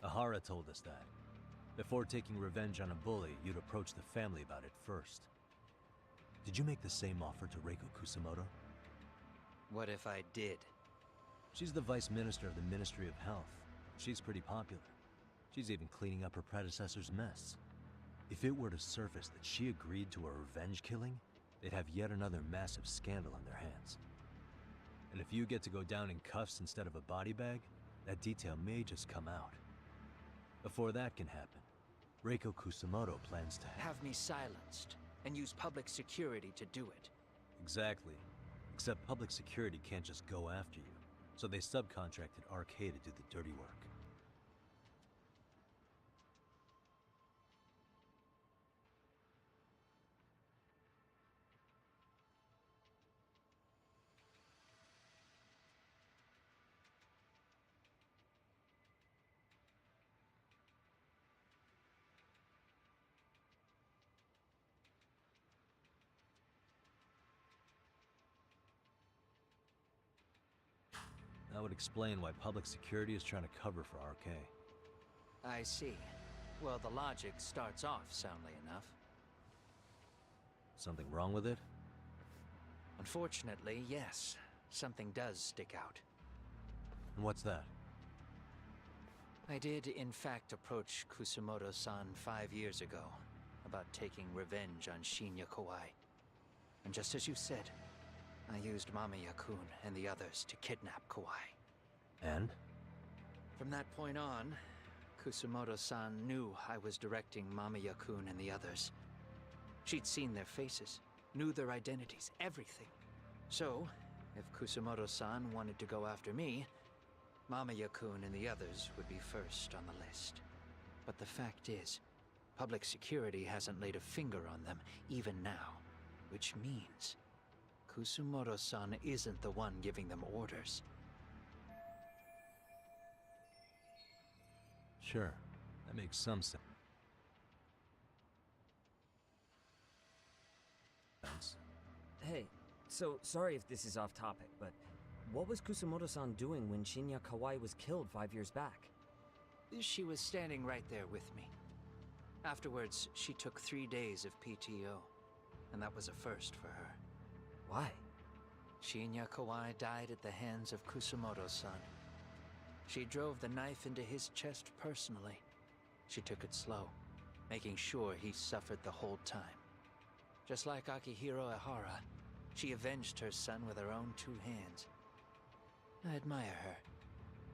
S2: Ahara told us that. Before taking revenge on a bully, you'd approach the family about it first. Did you make the same offer to Reiko Kusamoto?
S5: What if I did?
S2: She's the Vice Minister of the Ministry of Health. She's pretty popular. She's even cleaning up her predecessor's mess. If it were to surface that she agreed to a revenge killing, they'd have yet another massive scandal on their hands. And if you get to go down in cuffs instead of a body bag, that detail may just come out. Before that can happen, Reiko Kusamoto plans to
S5: Have me silenced, and use public security to do it.
S2: Exactly. Except public security can't just go after you, so they subcontracted RK to do the dirty work. That would explain why public security is trying to cover for RK.
S5: I see. Well, the logic starts off soundly enough.
S2: Something wrong with it?
S5: Unfortunately, yes. Something does stick out.
S2: And what's that?
S5: I did, in fact, approach Kusumoto-san 5 years ago about taking revenge on Shinya Kawai. And just as you said, I used Mamiya-kun and the others to kidnap Kawai.
S2: And?
S5: From that point on, Kusumoto-san knew I was directing Mamiya-kun and the others. She'd seen their faces, knew their identities, everything. So, if Kusumoto-san wanted to go after me, Mamiya-kun and the others would be first on the list. But the fact is, public security hasn't laid a finger on them, even now. Which means, Kusumoto-san isn't the one giving them orders.
S2: Sure, that makes some sense.
S6: Hey, so sorry if this is off topic, but what was Kusumoto-san doing when Shinya Kawai was killed 5 years back?
S5: She was standing right there with me. Afterwards, she took 3 days of PTO, and that was a first for her.
S6: Why?
S5: Shinya Kawai died at the hands of Kusumoto-san. She drove the knife into his chest personally. She took it slow, making sure he suffered the whole time. Just like Akihiro Ehara, she avenged her son with her own 2 hands. I admire her.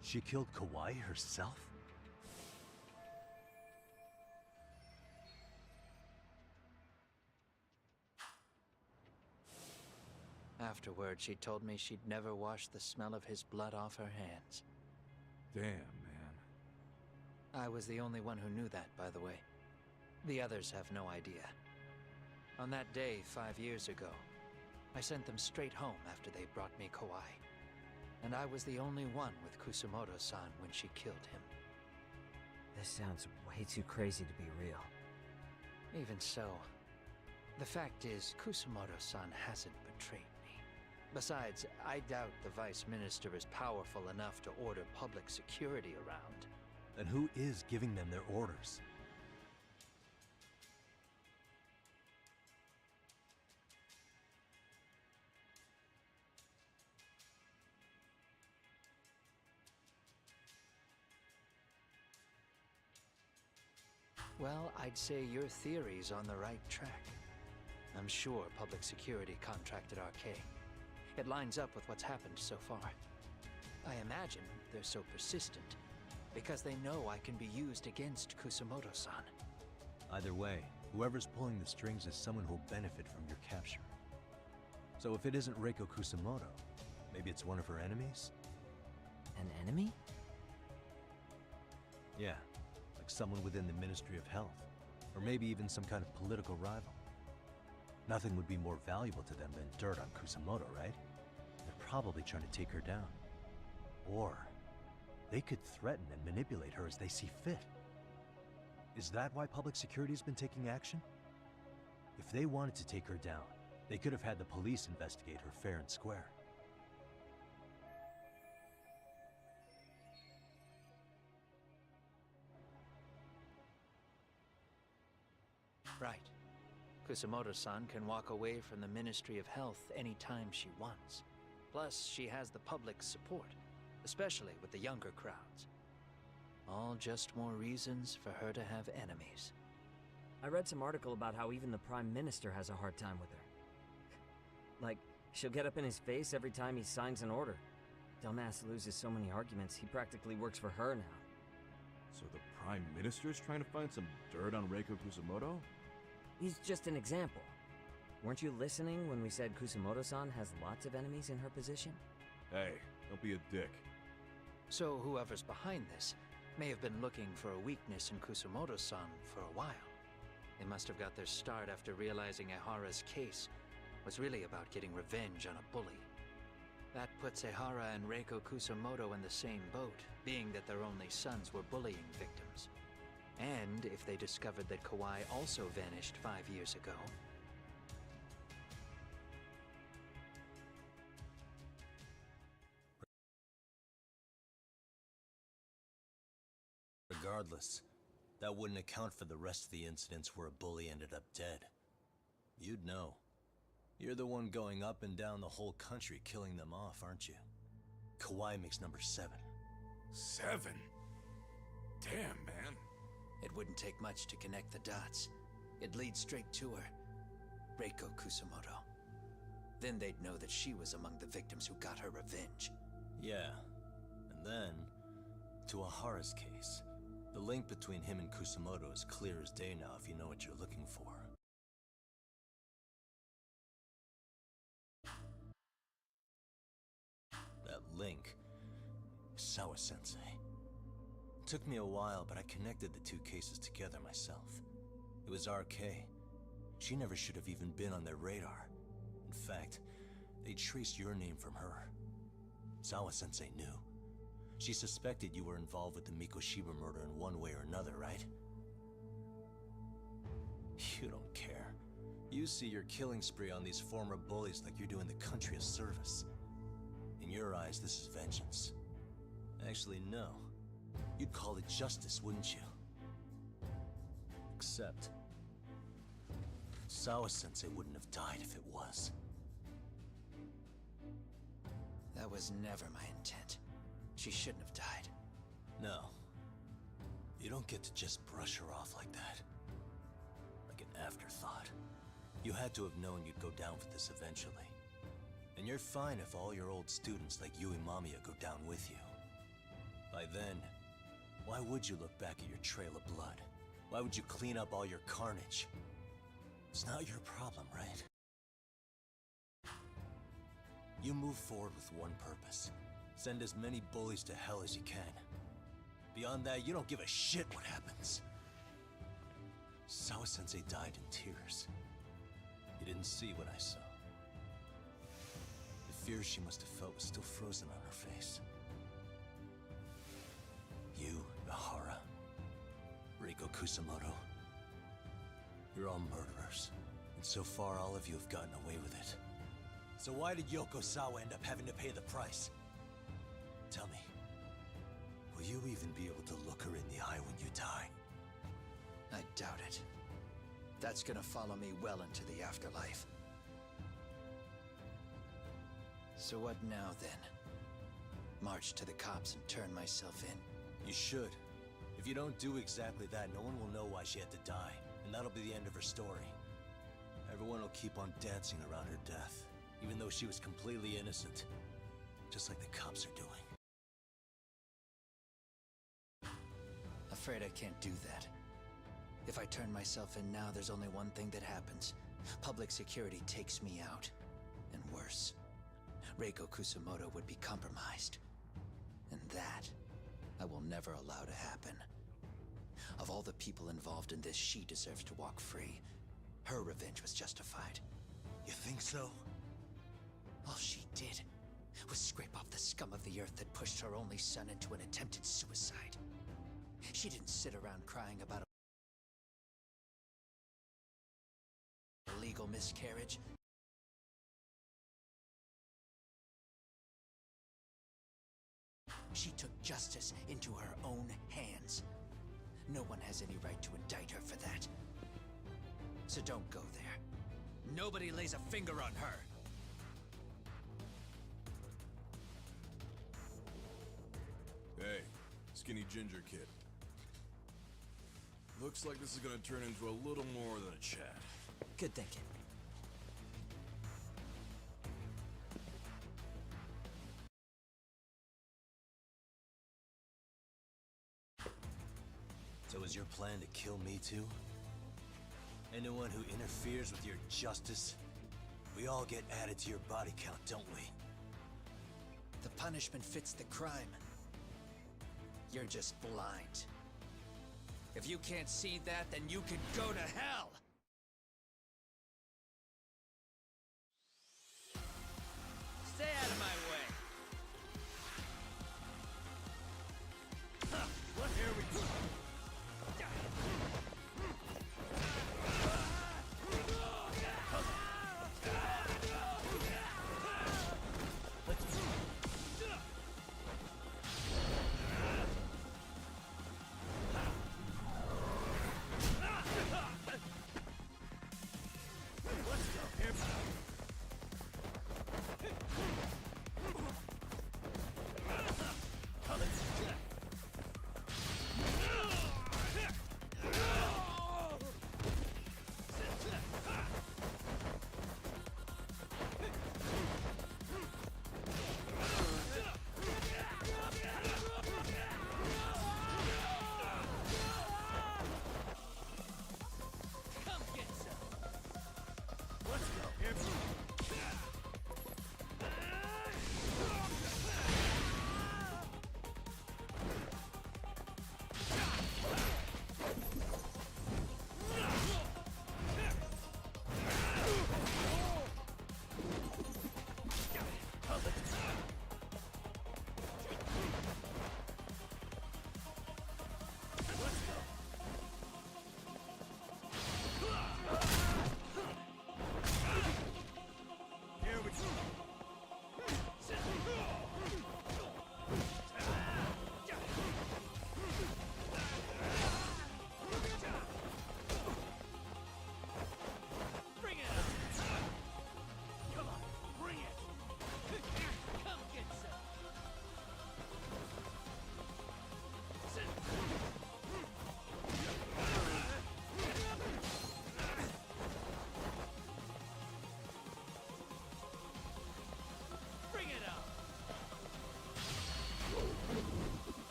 S2: She killed Kawai herself?
S5: Afterward, she told me she'd never wash the smell of his blood off her hands.
S1: Damn, man.
S5: I was the only one who knew that, by the way. The others have no idea. On that day 5 years ago, I sent them straight home after they brought me Kawai. And I was the only one with Kusumoto-san when she killed him.
S6: This sounds way too crazy to be real.
S5: Even so, the fact is, Kusumoto-san hasn't betrayed me. Besides, I doubt the Vice Minister is powerful enough to order public security around.
S2: Then who is giving them their orders?
S5: Well, I'd say your theory's on the right track. I'm sure public security contracted RK. It lines up with what's happened so far. I imagine they're so persistent because they know I can be used against Kusumoto-san.
S2: Either way, whoever's pulling the strings is someone who'll benefit from your capture. So if it isn't Reiko Kusumoto, maybe it's one of her enemies?
S6: An enemy?
S2: Yeah, like someone within the Ministry of Health. Or maybe even some kind of political rival. Nothing would be more valuable to them than dirt on Kusumoto, right? They're probably trying to take her down. Or they could threaten and manipulate her as they see fit. Is that why public security's been taking action? If they wanted to take her down, they could have had the police investigate her fair and square.
S5: Right. Kusumoto-san can walk away from the Ministry of Health anytime she wants. Plus, she has the public's support, especially with the younger crowds. All just more reasons for her to have enemies.
S6: I read some article about how even the Prime Minister has a hard time with her. Like, she'll get up in his face every time he signs an order. Dumbass loses so many arguments, he practically works for her now.
S1: So the Prime Minister's trying to find some dirt on Reiko Kusumoto?
S6: He's just an example. Weren't you listening when we said Kusumoto-san has lots of enemies in her position?
S1: Hey, don't be a dick.
S5: So whoever's behind this may have been looking for a weakness in Kusumoto-san for a while. They must have got their start after realizing Ehara's case was really about getting revenge on a bully. That puts Ehara and Reiko Kusumoto in the same boat, being that their only sons were bullying victims. And if they discovered that Kawai also vanished 5 years ago,
S2: Regardless, that wouldn't account for the rest of the incidents where a bully ended up dead. You'd know. You're the one going up and down the whole country killing them off, aren't you? Kawhi makes number 7.
S1: 7? Damn, man.
S5: It wouldn't take much to connect the dots. It'd lead straight to her. Reiko Kusamoto. Then they'd know that she was among the victims who got her revenge.
S2: Yeah. And then, to Ahara's case. The link between him and Kusamoto is clear as day now if you know what you're looking for. That link is Sawa-sensei. It took me a while, but I connected the two cases together myself. It was RK. She never should have even been on their radar. In fact, they traced your name from her. Sawa-sensei knew. She suspected you were involved with the Mikoshiba murder in one way or another, right? You don't care. You see your killing spree on these former bullies like you're doing the country a service. In your eyes, this is vengeance. Actually, no. You'd call it justice, wouldn't you? Except, Sawa-sensei wouldn't have died if it was.
S5: That was never my intent. She shouldn't have died.
S2: No. You don't get to just brush her off like that. Like an afterthought. You had to have known you'd go down for this eventually. And you're fine if all your old students like Yui Mamiya go down with you. By then, why would you look back at your trail of blood? Why would you clean up all your carnage? It's not your problem, right? You move forward with one purpose. Send as many bullies to hell as you can. Beyond that, you don't give a shit what happens. Sawa-sensei died in tears. You didn't see what I saw. The fear she must have felt was still frozen on her face. You, Ahara, Reiko Kusamoto, you're all murderers. And so far, all of you have gotten away with it. So why did Yoko Sawa end up having to pay the price? Tell me, will you even be able to look her in the eye when you die?
S5: I doubt it. That's gonna follow me well into the afterlife. So what now, then? March to the cops and turn myself in?
S2: You should. If you don't do exactly that, no one will know why she had to die, and that'll be the end of her story. Everyone will keep on dancing around her death, even though she was completely innocent. Just like the cops are doing.
S5: Afraid I can't do that. If I turn myself in now, there's only one thing that happens. Public security takes me out. And worse, Reiko Kusamoto would be compromised. And that, I will never allow to happen. Of all the people involved in this, she deserves to walk free. Her revenge was justified.
S2: You think so?
S5: All she did was scrape off the scum of the earth that pushed her only son into an attempted suicide. She didn't sit around crying about a legal miscarriage. She took justice into her own hands. No one has any right to indict her for that. So don't go there. Nobody lays a finger on her.
S1: Hey, skinny ginger kid. Looks like this is gonna turn into a little more than a chat.
S5: Good thinking.
S2: So is your plan to kill me too? Anyone who interferes with your justice? We all get added to your body count, don't we?
S5: The punishment fits the crime. You're just blind. If you can't see that, then you can go to hell! Stay out of my way!
S21: What? Here we go!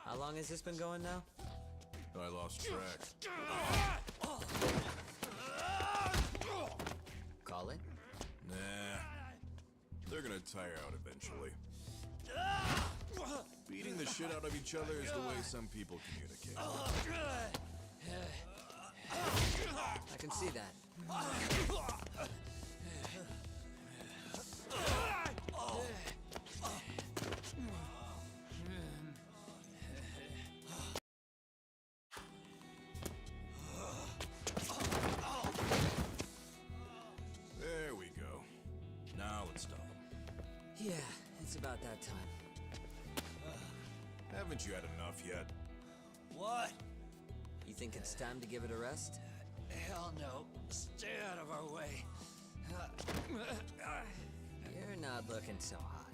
S6: How long has this been going now?
S1: I lost track.
S6: Call it?
S1: Nah. They're gonna tire out eventually. Beating the shit out of each other is the way some people communicate.
S6: I can see that.
S1: There we go. Now let's stop them.
S6: Yeah, it's about that time.
S1: Haven't you had enough yet?
S3: What?
S6: You think it's time to give it a rest?
S3: Hell no. Stay out of our way.
S6: You're not looking so hot.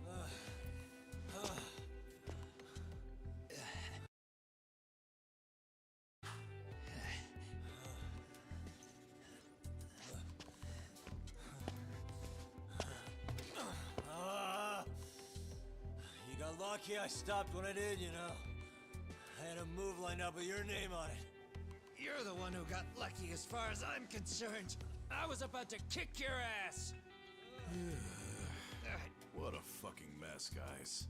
S3: You got lucky I stopped when I did, you know. I had a move lined up with your name on it. You're the one who got lucky as far as I'm concerned. I was about to kick your ass.
S1: What a fucking mess, guys.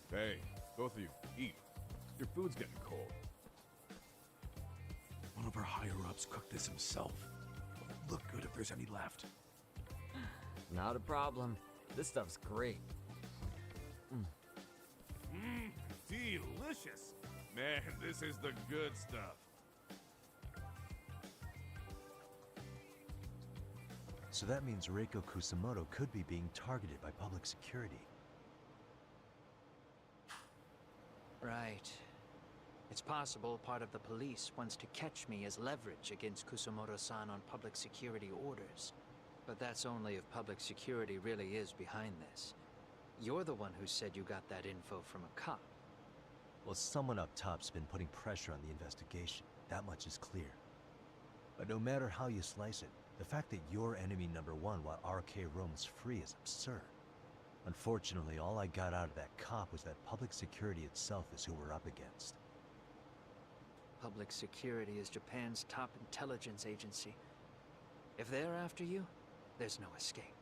S1: Hey, both of you, eat. Your food's getting cold.
S21: One of our higher-ups cooked this himself. Look good if there's any left.
S6: Not a problem. This stuff's great.
S1: Delicious. Man, this is the good stuff.
S2: So that means Reiko Kusamoto could be being targeted by public security.
S5: Right. It's possible part of the police wants to catch me as leverage against Kusamoto-san on public security orders. But that's only if public security really is behind this. You're the one who said you got that info from a cop.
S2: Well, someone up top's been putting pressure on the investigation. That much is clear. But no matter how you slice it, the fact that you're enemy number one while RK roams free is absurd. Unfortunately, all I got out of that cop was that public security itself is who we're up against.
S5: Public security is Japan's top intelligence agency. If they're after you, there's no escape.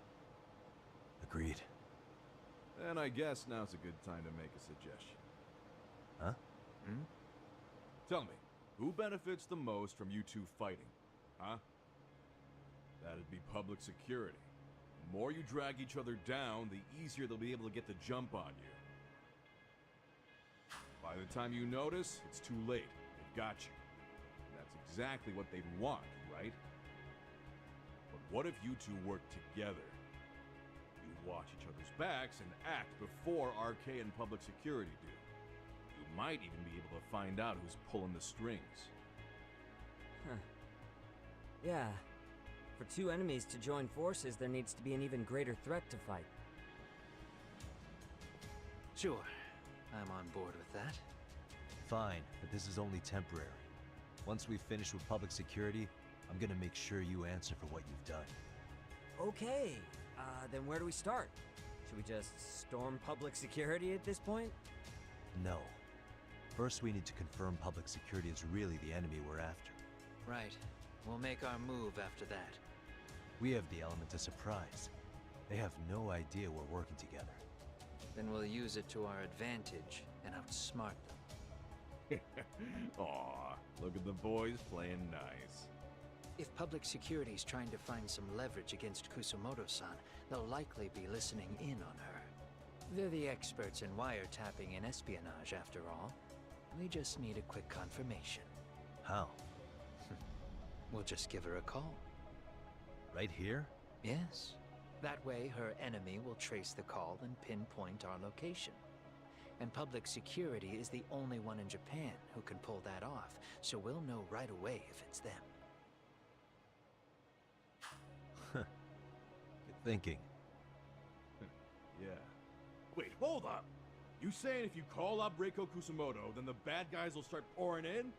S2: Agreed.
S1: And I guess now's a good time to make a suggestion.
S2: Huh?
S1: Tell me, who benefits the most from you two fighting? Huh? That'd be public security. The more you drag each other down, the easier they'll be able to get the jump on you. By the time you notice, it's too late. They've got you. And that's exactly what they'd want, right? But what if you two work together? You watch each other's backs and act before RK and public security do. You might even be able to find out who's pulling the strings.
S6: Huh. Yeah. For two enemies to join forces, there needs to be an even greater threat to fight.
S5: Sure. I'm on board with that.
S2: Fine, but this is only temporary. Once we finish with public security, I'm gonna make sure you answer for what you've done.
S6: Okay. Then where do we start? Should we just storm public security at this point?
S2: No. First, we need to confirm public security is really the enemy we're after.
S5: Right. We'll make our move after that.
S2: We have the element of surprise. They have no idea we're working together.
S5: Then we'll use it to our advantage and outsmart them.
S1: Aw, look at the boys playing nice.
S5: If public security's trying to find some leverage against Kusamoto-san, they'll likely be listening in on her. They're the experts in wiretapping and espionage, after all. We just need a quick confirmation.
S2: How?
S5: We'll just give her a call.
S2: Right here?
S5: Yes. That way, her enemy will trace the call and pinpoint our location. And public security is the only one in Japan who can pull that off, so we'll know right away if it's them.
S2: Good thinking.
S1: Yeah. Wait, hold up! You saying if you call up Reiko Kusamoto, then the bad guys will start pouring in?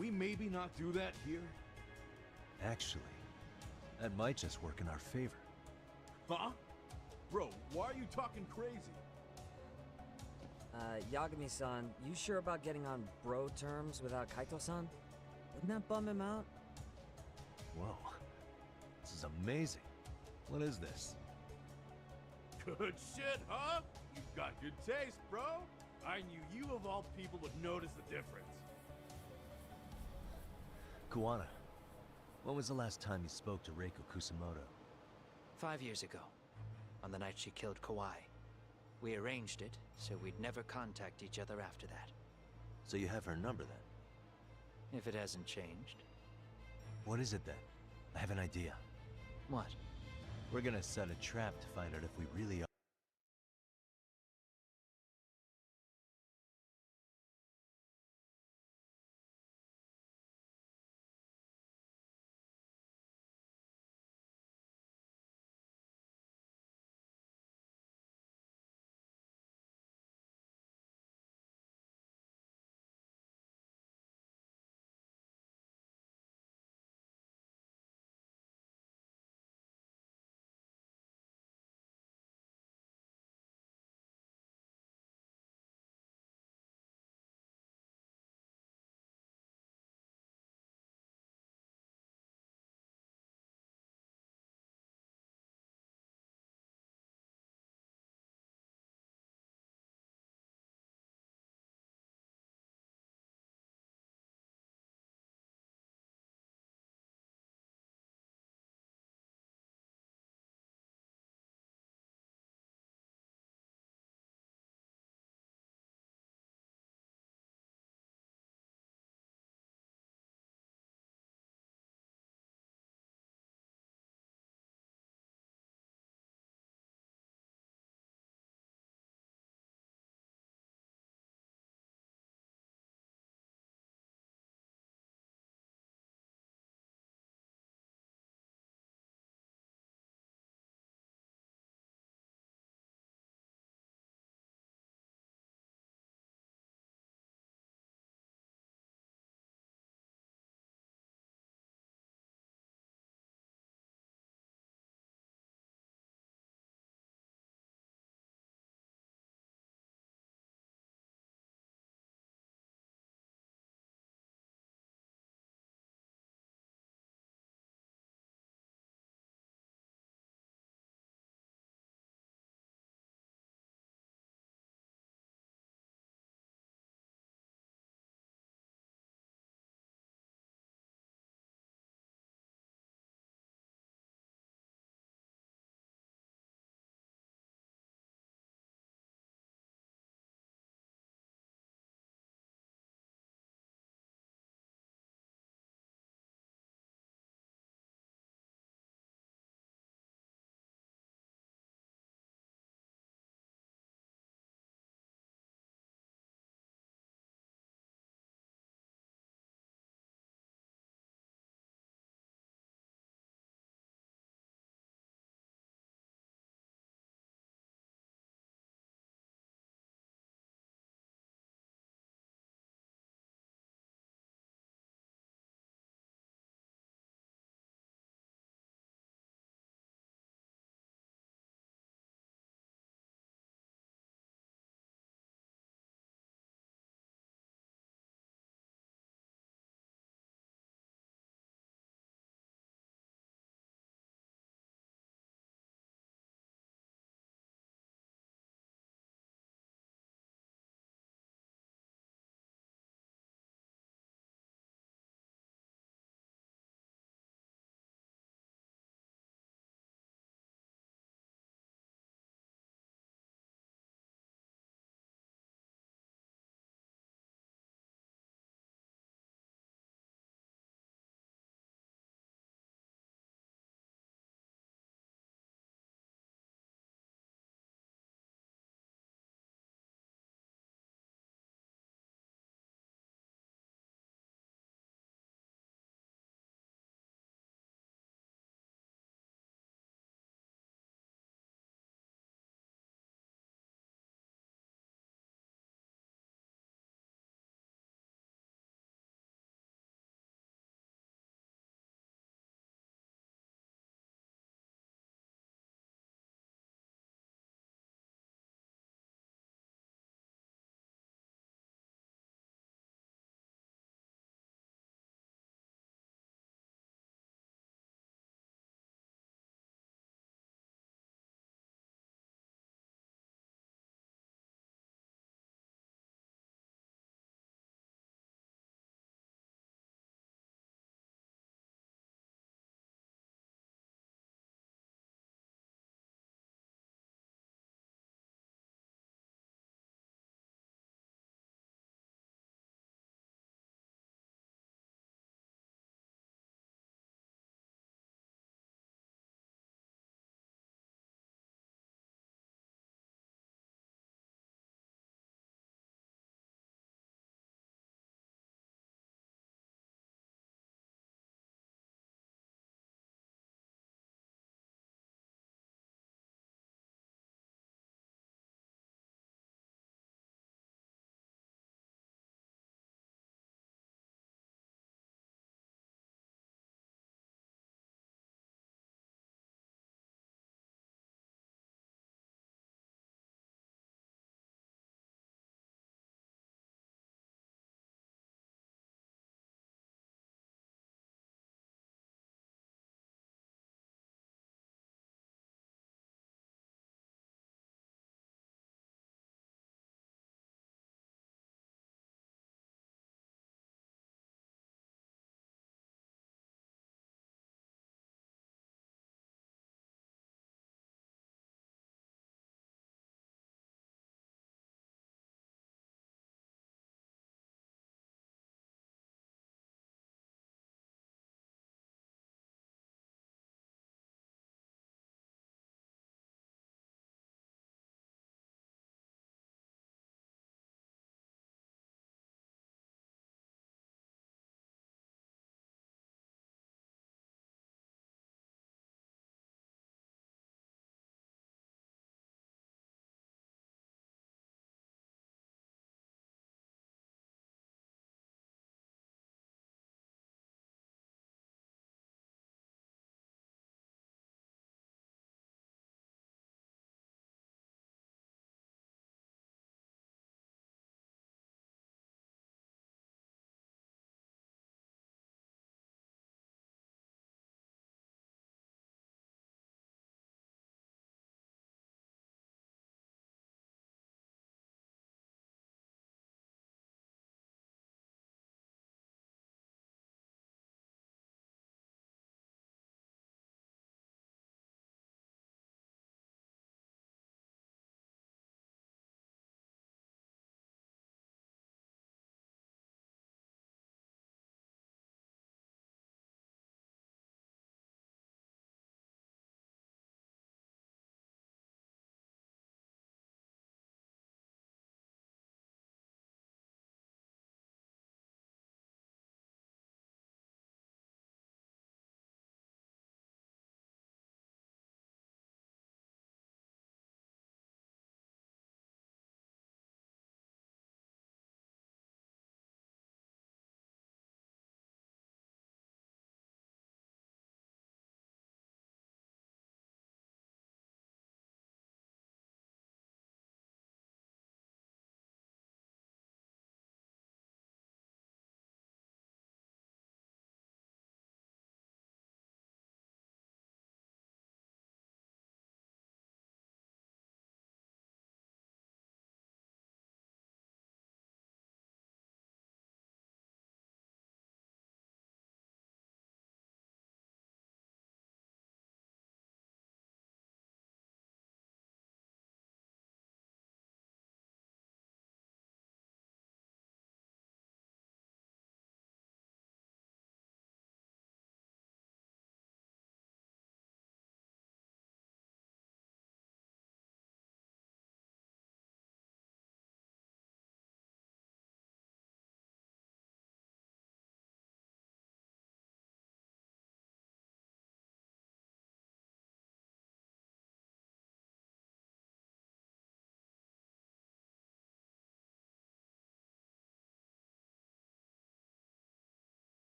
S1: We maybe not do that here?
S2: Actually, that might just work in our favor.
S1: Huh? Bro, why are you talking crazy?
S6: Yagami-san, you sure about getting on bro terms without Kaito-san? Wouldn't that bum him out?
S2: Whoa. This is amazing. What is this?
S1: Good shit, huh? You've got good taste, bro. I knew you of all people would notice the difference.
S2: Kuwana, when was the last time you spoke to Reiko Kusamoto?
S5: 5 years ago, on the night she killed Kawai. We arranged it, so we'd never contact each other after that.
S2: So you have her number then?
S5: If it hasn't changed.
S2: What is it then? I have an idea.
S5: What?
S2: We're gonna set a trap to find out if we really are.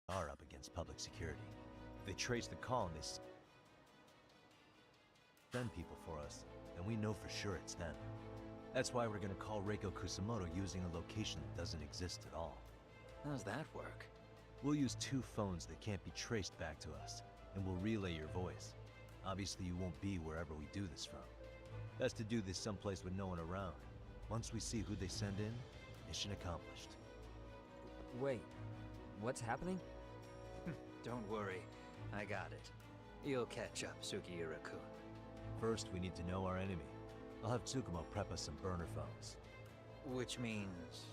S2: are up against public security. If they trace the call and they send people for us, then we know for sure it's them. That's why we're gonna call Reiko Kusamoto using a location that doesn't exist at all.
S5: How's that work?
S2: We'll use 2 phones that can't be traced back to us, and we'll relay your voice. Obviously, you won't be wherever we do this from. Best to do this someplace with no one around. Once we see who they send in, mission accomplished.
S6: Wait, what's happening?
S5: Don't worry, I got it. You'll catch up, Sugiura-kun.
S2: First, we need to know our enemy. I'll have Tsukumo prep us some burner phones.
S5: Which means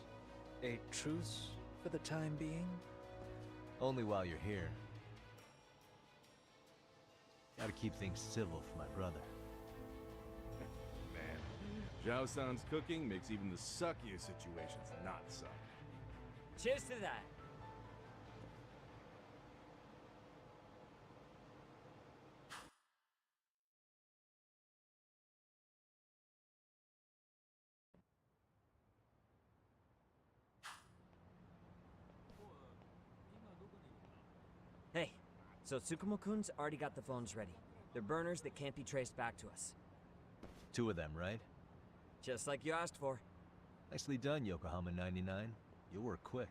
S5: a truce for the time being?
S2: Only while you're here. Gotta keep things civil for my brother.
S1: Man, Zhao-san's cooking makes even the suckiest situations not suck.
S6: Cheers to that! Hey, so Tsukumo-kun's already got the phones ready. They're burners that can't be traced back to us.
S2: 2 of them, right?
S6: Just like you asked for.
S2: Nicely done, Yokohama 99. You work quick.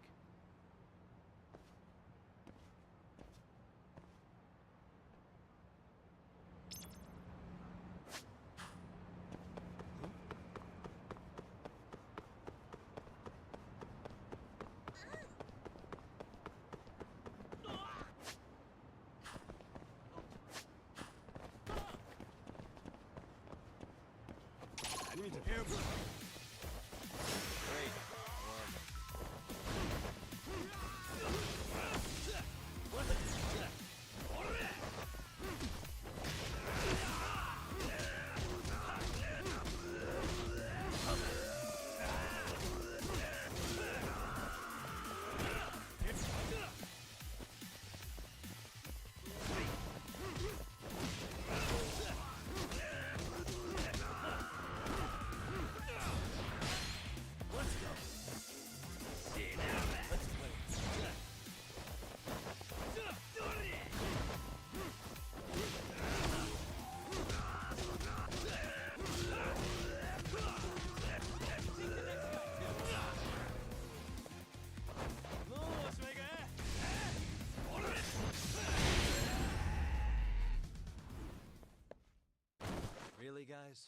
S2: Really, guys?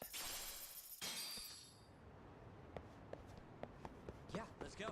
S6: Yeah, let's go.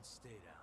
S2: Stay down.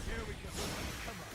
S21: Here we go. Come on.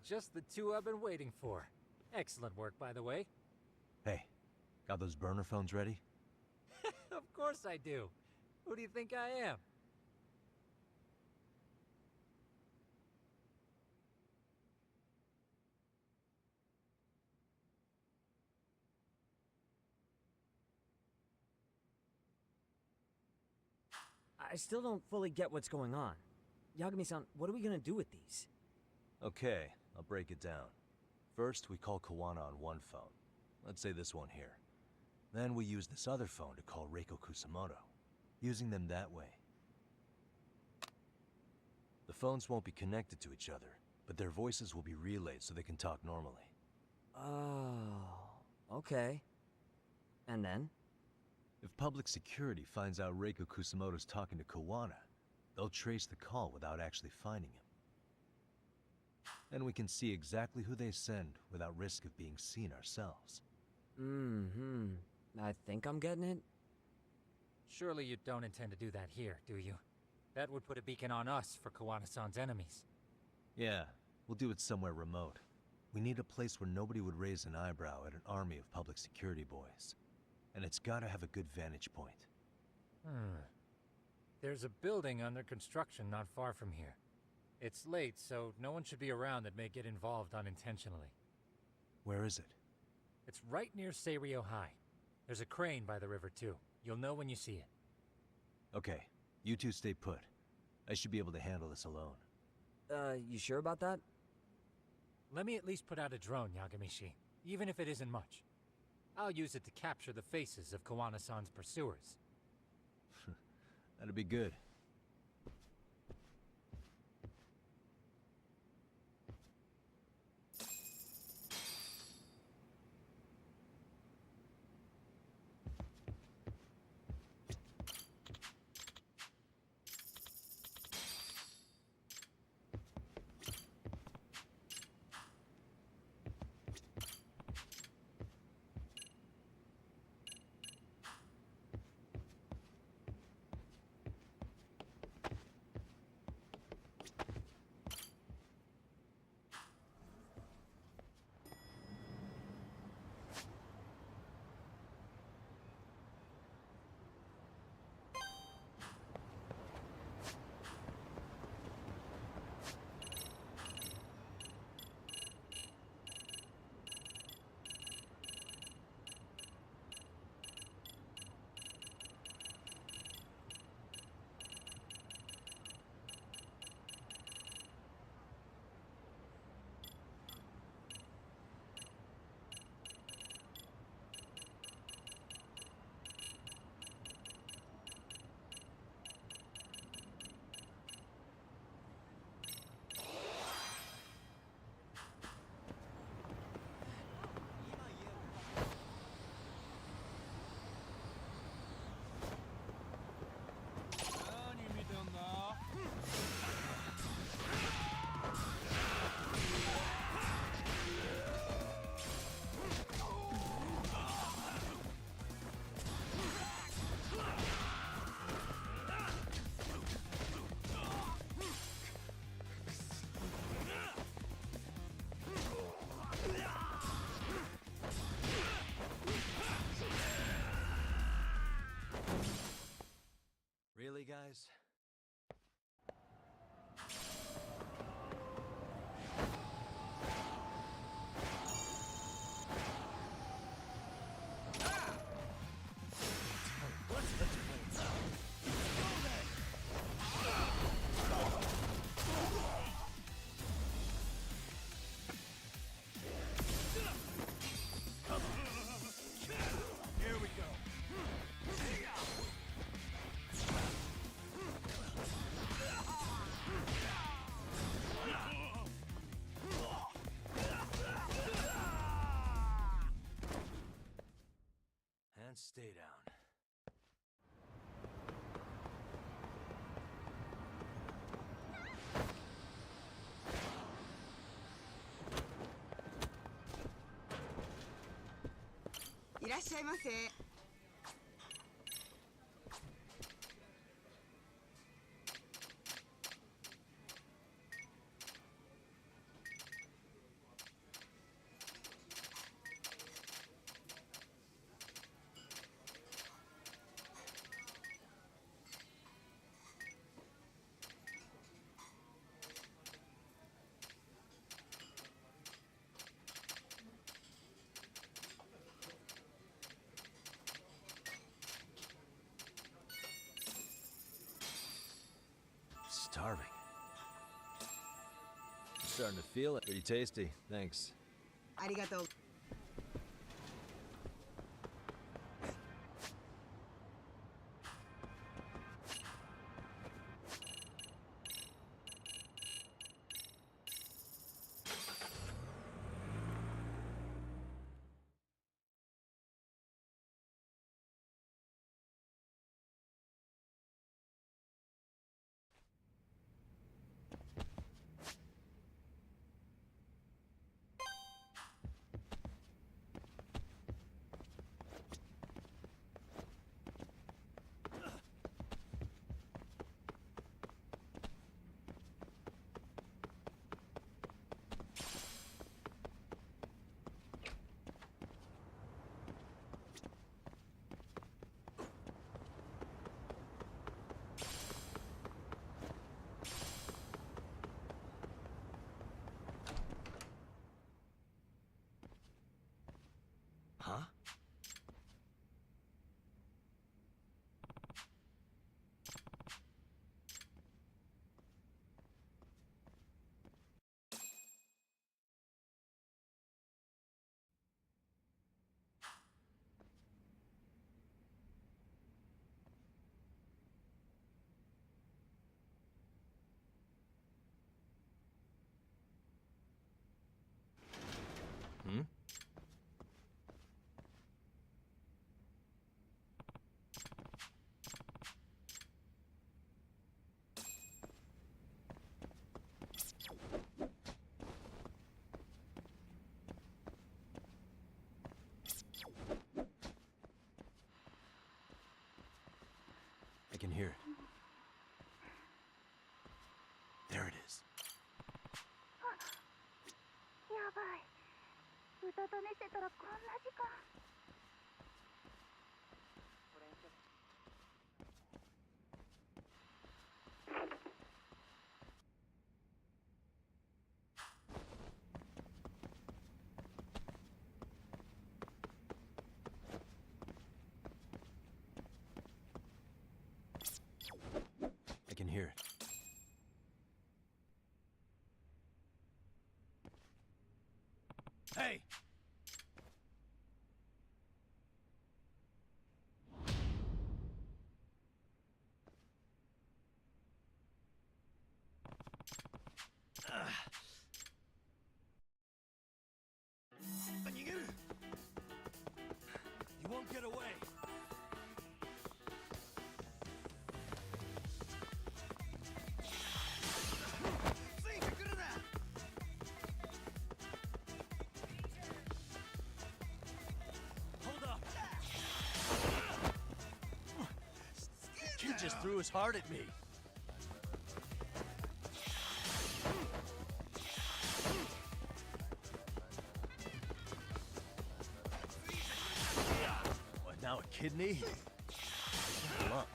S16: just the two I've been waiting for. Excellent work, by the way.
S2: Hey, got those burner phones ready?
S16: Of course I do. Who do you think I am?
S6: I still don't fully get what's going on. Yagami-san, what are we gonna do with these?
S2: Okay, I'll break it down. First, we call Kawana on one phone. Let's say this one here. Then we use this other phone to call Reiko Kusamoto, using them that way. The phones won't be connected to each other, but their voices will be relayed so they can talk normally.
S6: Oh, okay. And then?
S2: If public security finds out Reiko Kusamoto's talking to Kawana, they'll trace the call without actually finding him. And we can see exactly who they send without risk of being seen ourselves.
S6: Mm-hmm. I think I'm getting it.
S16: Surely you don't intend to do that here, do you? That would put a beacon on us for Kawana-san's enemies.
S2: Yeah, we'll do it somewhere remote. We need a place where nobody would raise an eyebrow at an army of public security boys. And it's gotta have a good vantage point.
S16: There's a building under construction not far from here. It's late, so no one should be around that may get involved unintentionally.
S2: Where is it?
S16: It's right near Seiryo High. There's a crane by the river, too. You'll know when you see it.
S2: Okay, you two stay put. I should be able to handle this alone.
S6: You sure about that?
S16: Let me at least put out a drone, Yagamishi, even if it isn't much. I'll use it to capture the faces of Kawana-san's pursuers.
S2: That'd be good. Really, guys?
S20: Here we go.
S2: And stay down.
S8: いらっしゃいませ。
S2: starving. I'm starting to feel it. Pretty tasty, thanks.
S8: ありがとう。
S2: Huh? Hmm? I can hear it. There it is.
S12: やばい。うたた寝してたらこんな時間。
S2: I can hear it.
S21: Hey! You won't get away. Hold up.
S2: Kid just threw his heart at me. What, now a kidney? Hold up.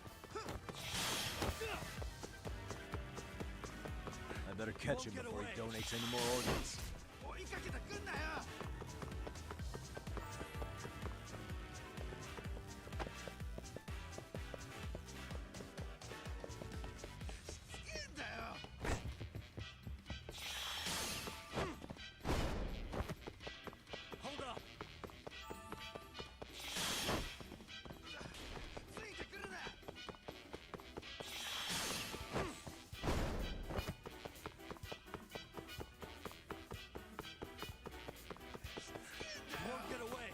S2: I better catch him before he donates any more organs.
S21: Hold up. You won't get away.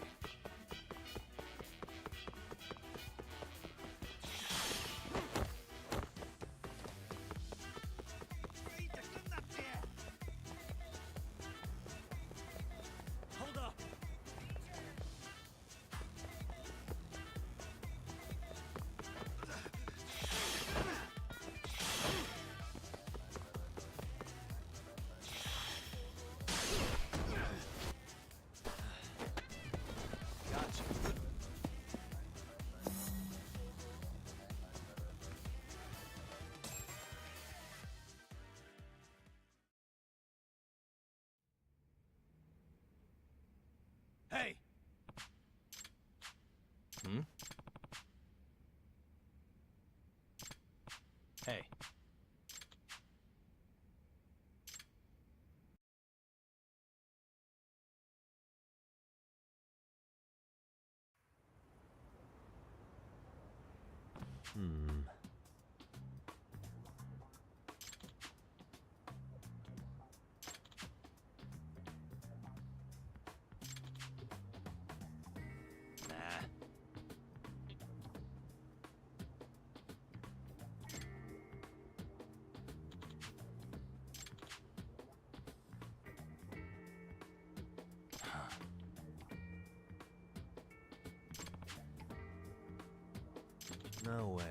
S21: Hold up.
S2: Gotcha.
S21: Hey!
S2: Hmm? Hey. Hmm. Nah. No way.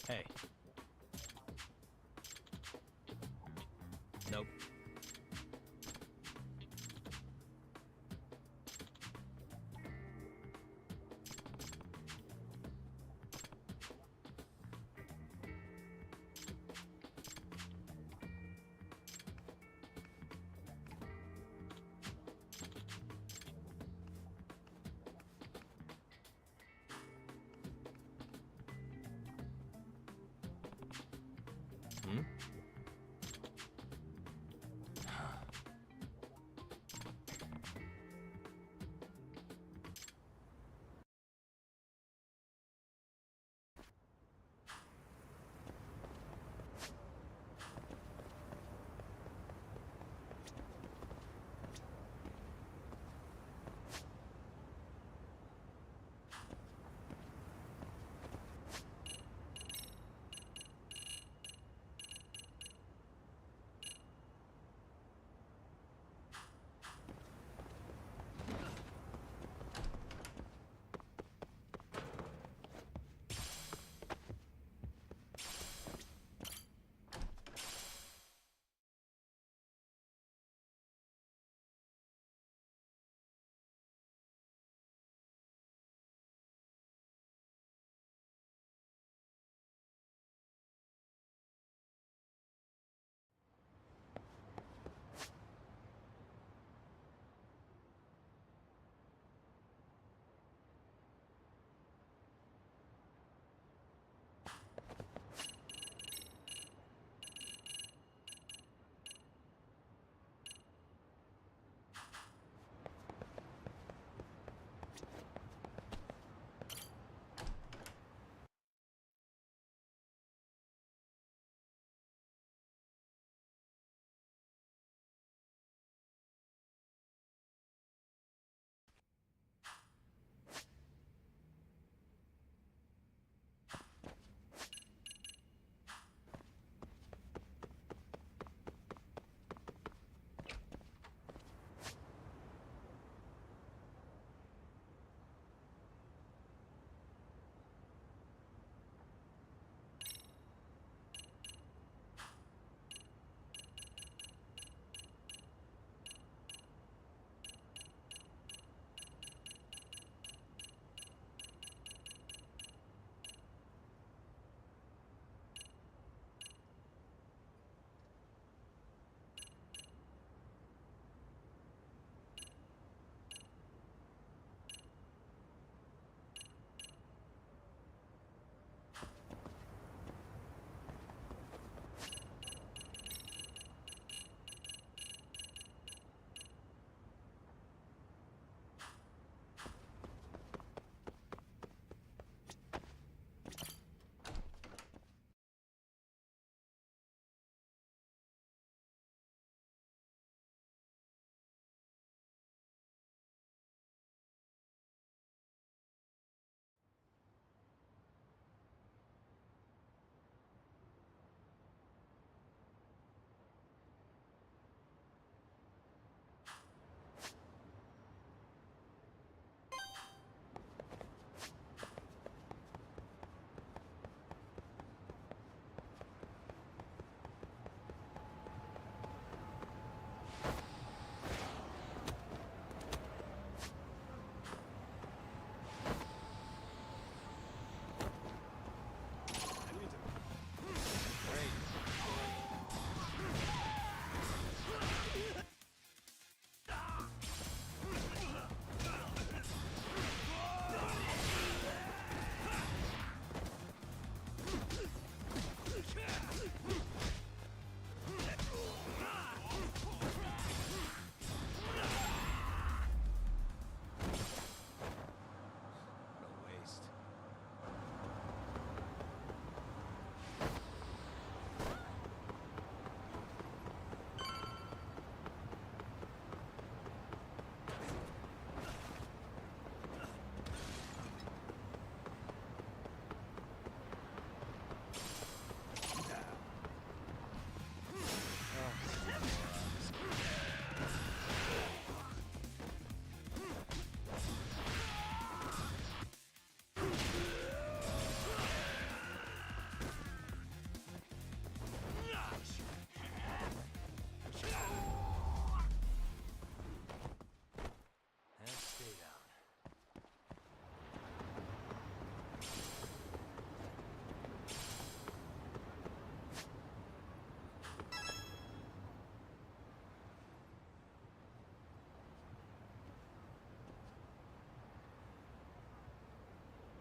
S2: Hey. Nope.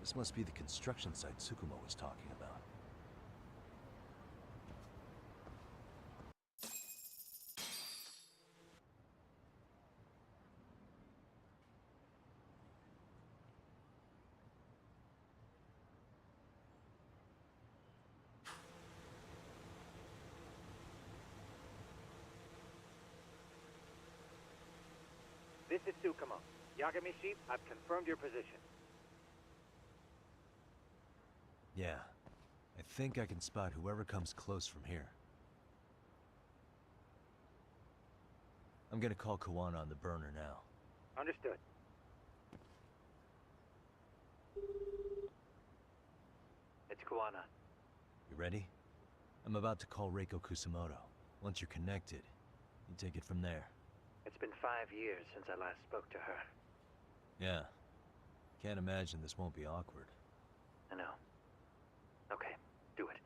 S2: This must be the construction site Tsukumo was talking about.
S10: This is Tsukumo. Yagami Sheep, I've confirmed your position.
S2: Yeah. I think I can spot whoever comes close from here. I'm gonna call Kawana on the burner now.
S10: Understood. It's Kawana.
S2: You ready? I'm about to call Reiko Kusamoto. Once you're connected, you take it from there.
S10: It's been 5 years since I last spoke to her.
S2: Yeah. Can't imagine this won't be awkward.
S10: I know. Okay, do it.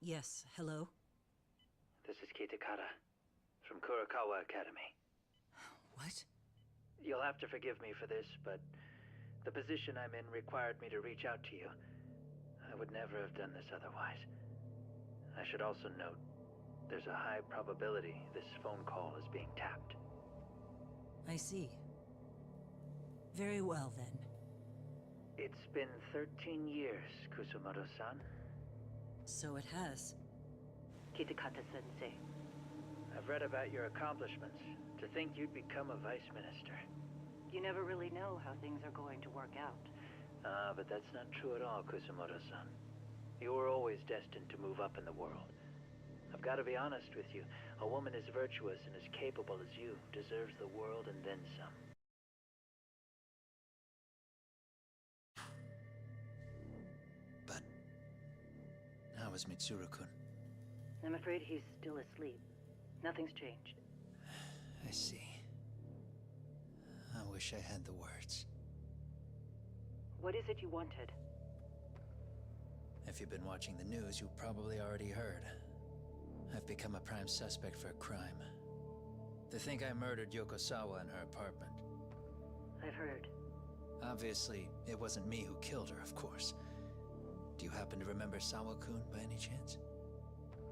S15: Yes, hello?
S10: This is Kitakata, from Kurakawa Academy.
S15: What?
S10: You'll have to forgive me for this, but the position I'm in required me to reach out to you. I would never have done this otherwise. I should also note, there's a high probability this phone call is being tapped.
S15: I see. Very well, then.
S10: It's been 13 years, Kusumoto-san.
S15: So it has.
S10: Kitakata-sensei. I've read about your accomplishments. To think you'd become a vice minister.
S22: You never really know how things are going to work out.
S10: But that's not true at all, Kusumoto-san. You were always destined to move up in the world. I've got to be honest with you. A woman as virtuous and as capable as you deserves the world and then some.
S5: But how is Mitsuru-kun?
S22: I'm afraid he's still asleep. Nothing's changed.
S5: I see. I wish I had the words.
S22: What is it you wanted?
S5: If you've been watching the news, you probably already heard. I've become a prime suspect for a crime. They think I murdered Yokosawa in her apartment.
S22: I've heard.
S5: Obviously, it wasn't me who killed her, of course. Do you happen to remember Sawa-kun by any chance?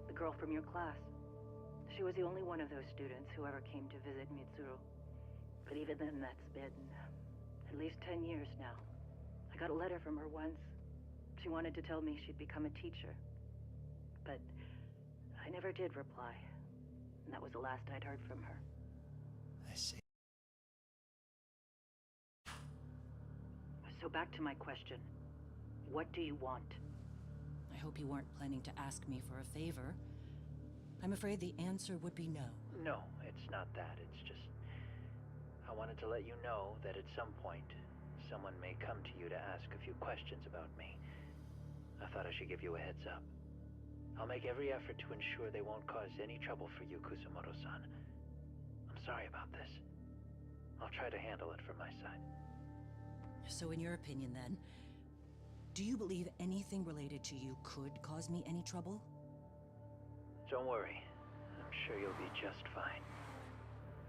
S22: The girl from your class. She was the only one of those students who ever came to visit Mitsuru. But even then, that's been at least 10 years now. I got a letter from her once. She wanted to tell me she'd become a teacher. But I never did reply. And that was the last I'd heard from her.
S5: I see.
S22: So back to my question. What do you want?
S15: I hope you weren't planning to ask me for a favor. I'm afraid the answer would be no.
S10: No, it's not that. It's just... I wanted to let you know that at some point, someone may come to you to ask a few questions about me. I thought I should give you a heads up. I'll make every effort to ensure they won't cause any trouble for you, Kusumoto-san. I'm sorry about this. I'll try to handle it from my side.
S15: So in your opinion then, do you believe anything related to you could cause me any trouble?
S10: Don't worry. I'm sure you'll be just fine.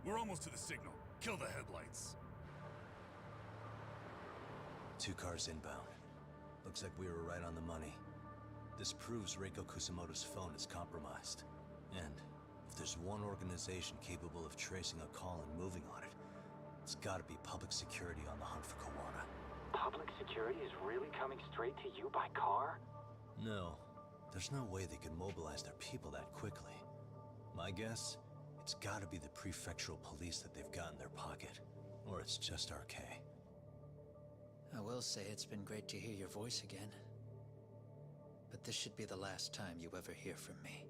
S20: We're almost to the signal. Kill the headlights.
S9: 2 cars inbound. Looks like we were right on the money. This proves Reiko Kusumoto's phone is compromised. And if there's one organization capable of tracing a call and moving on it, it's gotta be public security on the hunt for Kawana.
S11: Public security is really coming straight to you by car?
S9: No. There's no way they can mobilize their people that quickly. My guess, it's gotta be the prefectural police that they've got in their pocket. Or it's just RK.
S5: I will say it's been great to hear your voice again. But this should be the last time you ever hear from me.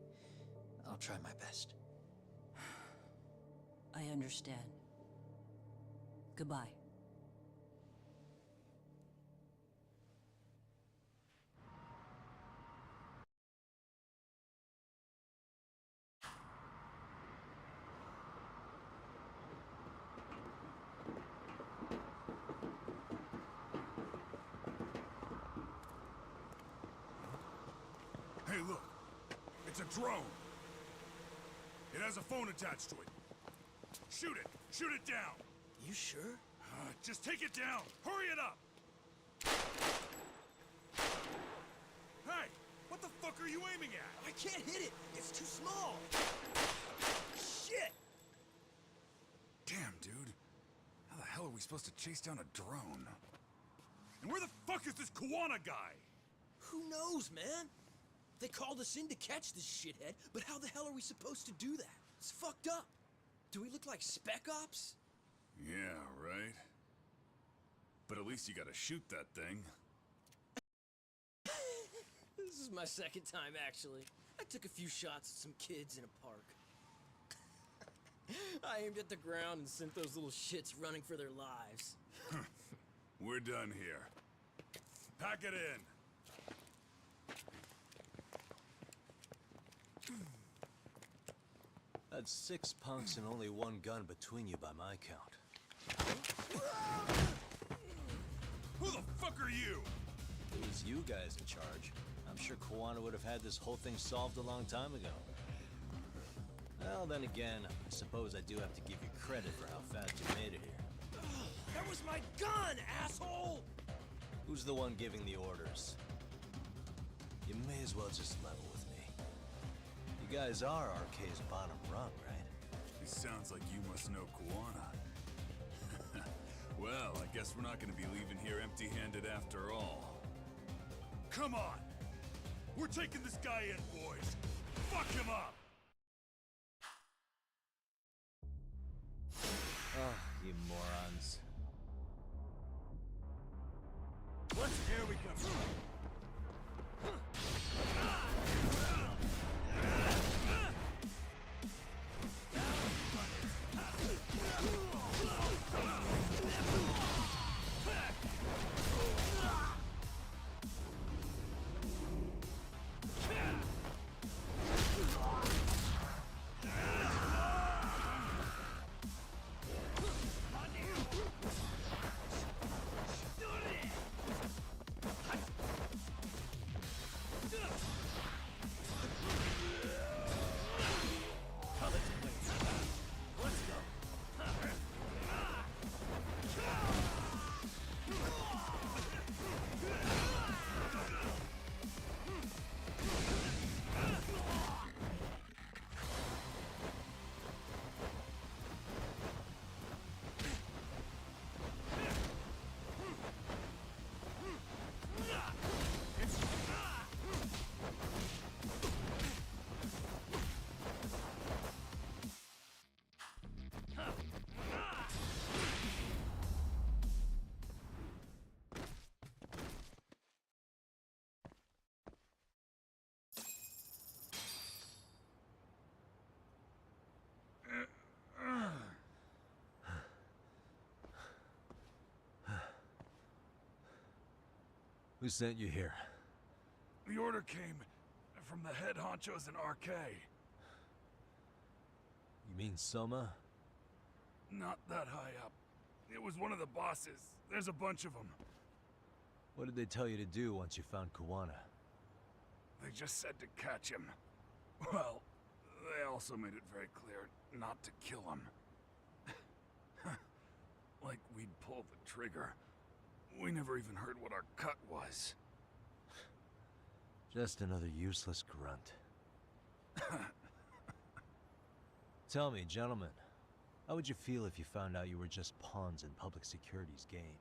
S5: I'll try my best.
S15: I understand. Goodbye.
S20: Hey, look. It's a drone. It has a phone attached to it. Shoot it! Shoot it down!
S3: You sure?
S20: Just take it down! Hurry it up! Hey! What the fuck are you aiming at?
S3: I can't hit it! It's too small! Shit!
S20: Damn, dude. How the hell are we supposed to chase down a drone? And where the fuck is this Kawana guy?
S3: Who knows, man? They called us in to catch this shithead, but how the hell are we supposed to do that? It's fucked up. Do we look like Spec Ops?
S20: Yeah, right. But at least you gotta shoot that thing.
S3: This is my second time, actually. I took a few shots at some kids in a park. I aimed at the ground and sent those little shits running for their lives.
S20: We're done here. Pack it in.
S9: That's 6 punks and only 1 gun between you by my count.
S20: Who the fuck are you?
S9: It was you guys in charge. I'm sure Kawana would have had this whole thing solved a long time ago. Well, then again, I suppose I do have to give you credit for how fast you made it here.
S3: That was my gun, asshole!
S9: Who's the one giving the orders? You may as well just level with me. You guys are RK's bottom rung, right?
S20: It sounds like you must know Kawana. Well, I guess we're not gonna be leaving here empty-handed after all. Come on! We're taking this guy in, boys! Fuck him up!
S2: Oh, you morons.
S3: What? Here we go.
S2: Who sent you here?
S20: The order came from the head honchos in RK.
S2: You mean Soma?
S20: Not that high up. It was one of the bosses. There's a bunch of them.
S2: What did they tell you to do once you found Kuwana?
S20: They just said to catch him. Well, they also made it very clear not to kill him. Like we'd pull the trigger. We never even heard what our cut was.
S2: Just another useless grunt. Tell me, gentlemen, how would you feel if you found out you were just pawns in public security's game?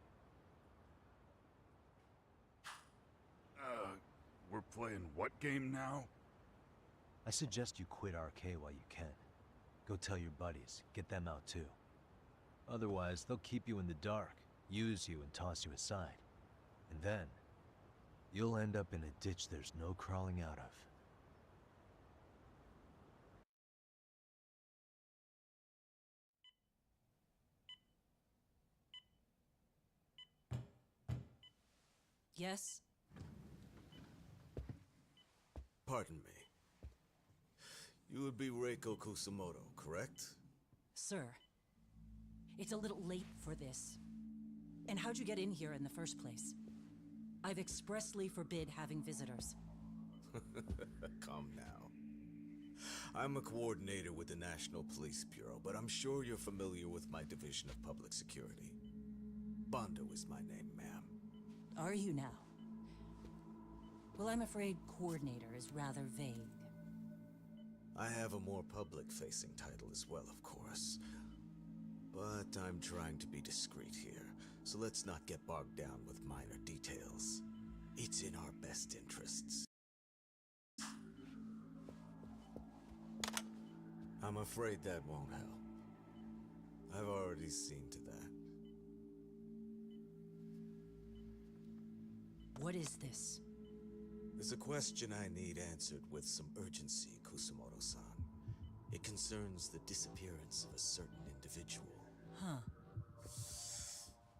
S20: We're playing what game now?
S2: I suggest you quit RK while you can. Go tell your buddies, get them out too. Otherwise, they'll keep you in the dark, use you and toss you aside. And then, you'll end up in a ditch there's no crawling out of.
S15: Yes?
S13: Pardon me. You would be Reiko Kusamoto, correct?
S15: Sir, it's a little late for this. And how'd you get in here in the first place? I've expressly forbid having visitors.
S13: Come now. I'm a coordinator with the National Police Bureau, but I'm sure you're familiar with my Division of Public Security. Bando is my name, ma'am.
S15: Are you now? Well, I'm afraid coordinator is rather vague.
S13: I have a more public-facing title as well, of course. But I'm trying to be discreet here, so let's not get bogged down with minor details. It's in our best interests. I'm afraid that won't help. I've already seen to that.
S15: What is this?
S13: There's a question I need answered with some urgency, Kusamoto-san. It concerns the disappearance of a certain individual.
S15: Huh.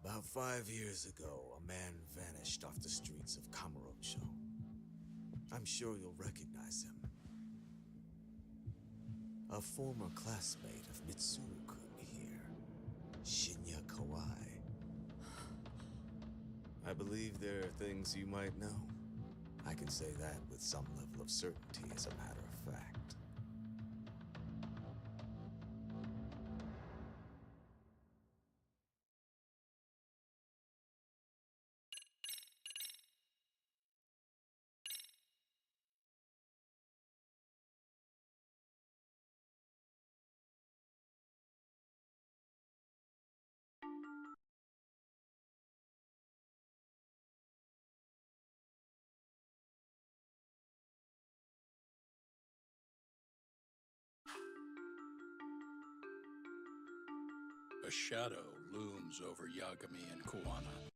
S13: About 5 years ago, a man vanished off the streets of Kamurocho. I'm sure you'll recognize him. A former classmate of Mitsuru-kun here, Shinya Kawai. I believe there are things you might know. I can say that with some level of certainty, as a matter of fact.
S14: A shadow looms over Yagami and Kuwana.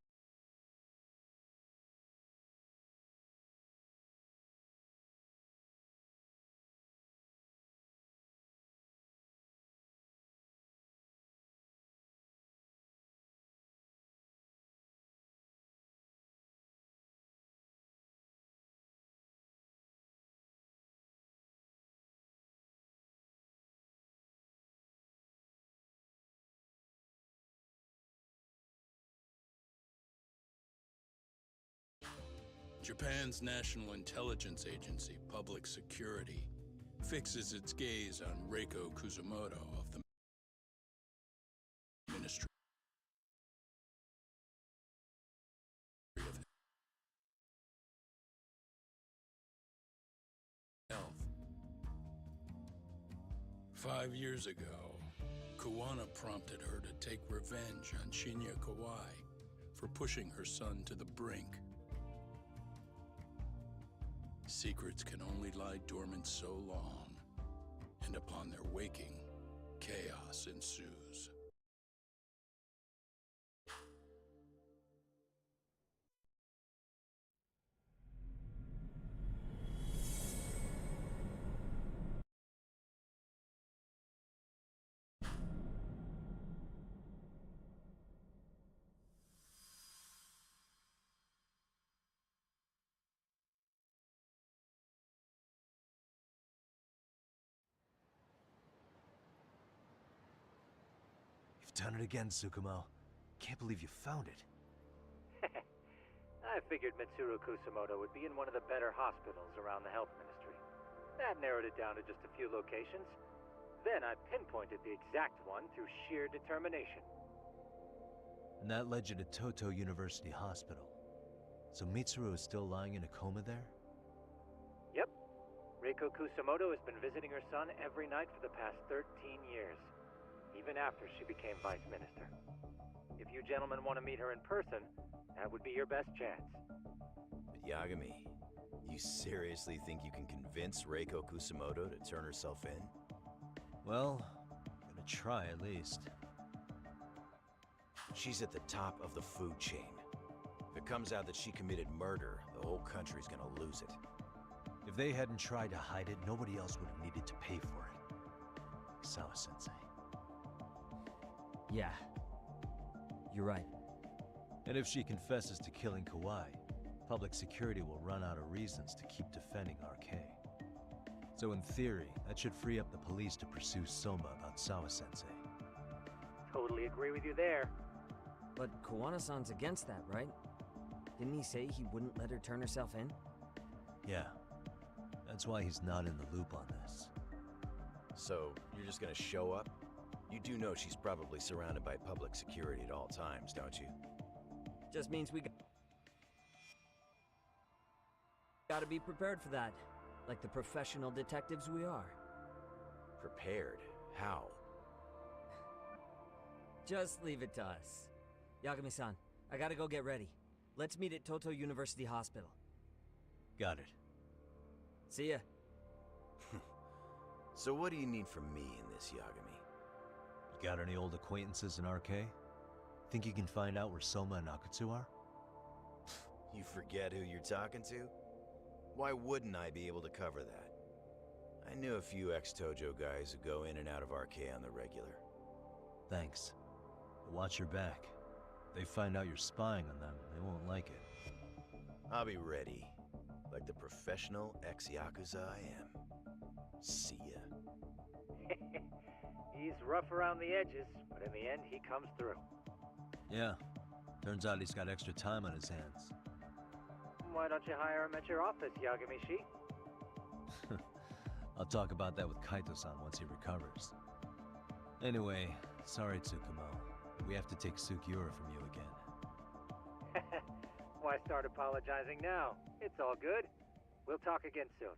S14: Japan's National Intelligence Agency, Public Security, fixes its gaze on Reiko Kusamoto of the Ministry of Health. 5 years ago, Kuwana prompted her to take revenge on Shinya Kawai for pushing her son to the brink. Secrets can only lie dormant so long, and upon their waking, chaos ensues.
S2: done it again, Tsukumo. Can't believe you found it.
S10: I figured Mitsuru Kusamoto would be in one of the better hospitals around the health ministry. That narrowed it down to just a few locations. Then I pinpointed the exact one through sheer determination.
S2: And that led you to Toto University Hospital. So Mitsuru is still lying in a coma there?
S10: Yep. Reiko Kusamoto has been visiting her son every night for the past 13 years, even after she became vice minister. If you gentlemen want to meet her in person, that would be your best chance.
S17: But Yagami, you seriously think you can convince Reiko Kusamoto to turn herself in?
S2: Well, I'm gonna try at least.
S17: She's at the top of the food chain. If it comes out that she committed murder, the whole country's gonna lose it.
S2: If they hadn't tried to hide it, nobody else would have needed to pay for it. Like Sawa-sensei.
S6: Yeah. You're right.
S2: And if she confesses to killing Kawai, public security will run out of reasons to keep defending RK. So in theory, that should free up the police to pursue Soma about Sawa-sensei.
S10: Totally agree with you there.
S6: But Kawana-san's against that, right? Didn't he say he wouldn't let her turn herself in?
S2: Yeah. That's why he's not in the loop on this.
S17: So, you're just gonna show up? You do know she's probably surrounded by public security at all times, don't you?
S6: Just means we gotta be prepared for that. Like the professional detectives we are.
S17: Prepared? How?
S6: Just leave it to us. Yagami-san, I gotta go get ready. Let's meet at Toto University Hospital.
S2: Got it.
S6: See ya.
S17: So what do you need from me in this, Yagami?
S2: You got any old acquaintances in RK? Think you can find out where Soma and Akutsu are?
S17: You forget who you're talking to? Why wouldn't I be able to cover that? I knew a few ex-Tojo guys who go in and out of RK on the regular.
S2: Thanks. But watch your back. If they find out you're spying on them, they won't like it.
S17: I'll be ready. Like the professional ex-Yakuza I am. See ya.
S10: He's rough around the edges, but in the end, he comes through.
S2: Yeah. Turns out he's got extra time on his hands.
S10: Why don't you hire him at your office, Yagami-shi?
S2: I'll talk about that with Kaito-san once he recovers. Anyway, sorry Tsukumo. We have to take Sukiura from you again.
S10: Why start apologizing now? It's all good. We'll talk again soon.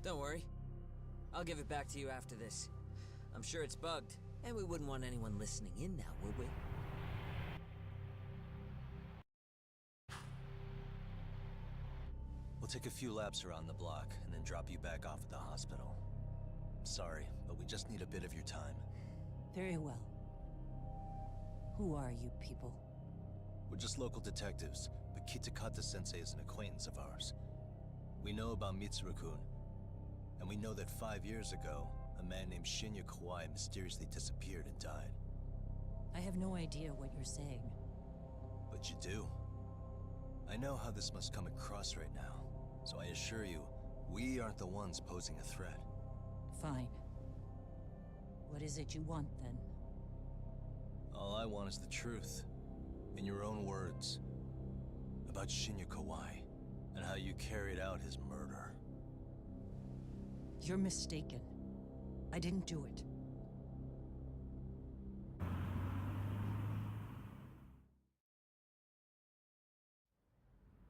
S6: Don't worry. I'll give it back to you after this. I'm sure it's bugged, and we wouldn't want anyone listening in now, would we?
S2: We'll take a few laps around the block, and then drop you back off at the hospital. Sorry, but we just need a bit of your time.
S15: Very well. Who are you people?
S2: We're just local detectives, but Kitakata-sensei is an acquaintance of ours. We know about Mitsuru-kun, and we know that 5 years ago, a man named Shinya Kawai mysteriously disappeared and died.
S15: I have no idea what you're saying.
S2: But you do. I know how this must come across right now, so I assure you, we aren't the ones posing a threat.
S15: Fine. What is it you want, then?
S2: All I want is the truth. In your own words. About Shinya Kawai, and how you carried out his murder.
S15: You're mistaken. I didn't do it.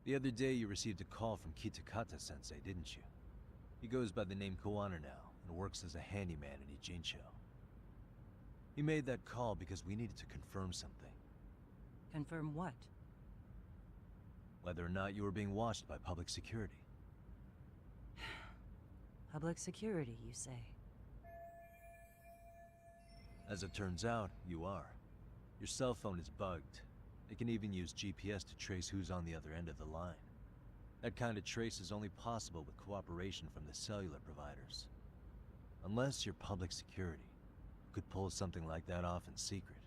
S2: The other day you received a call from Kitakata-sensei, didn't you? He goes by the name Koana now, and works as a handyman in Ijincho. He made that call because we needed to confirm something.
S15: Confirm what?
S2: Whether or not you were being watched by public security.
S15: Public security, you say?
S2: As it turns out, you are. Your cell phone is bugged. It can even use GPS to trace who's on the other end of the line. That kind of trace is only possible with cooperation from the cellular providers. Unless you're public security, who could pull something like that off in secret.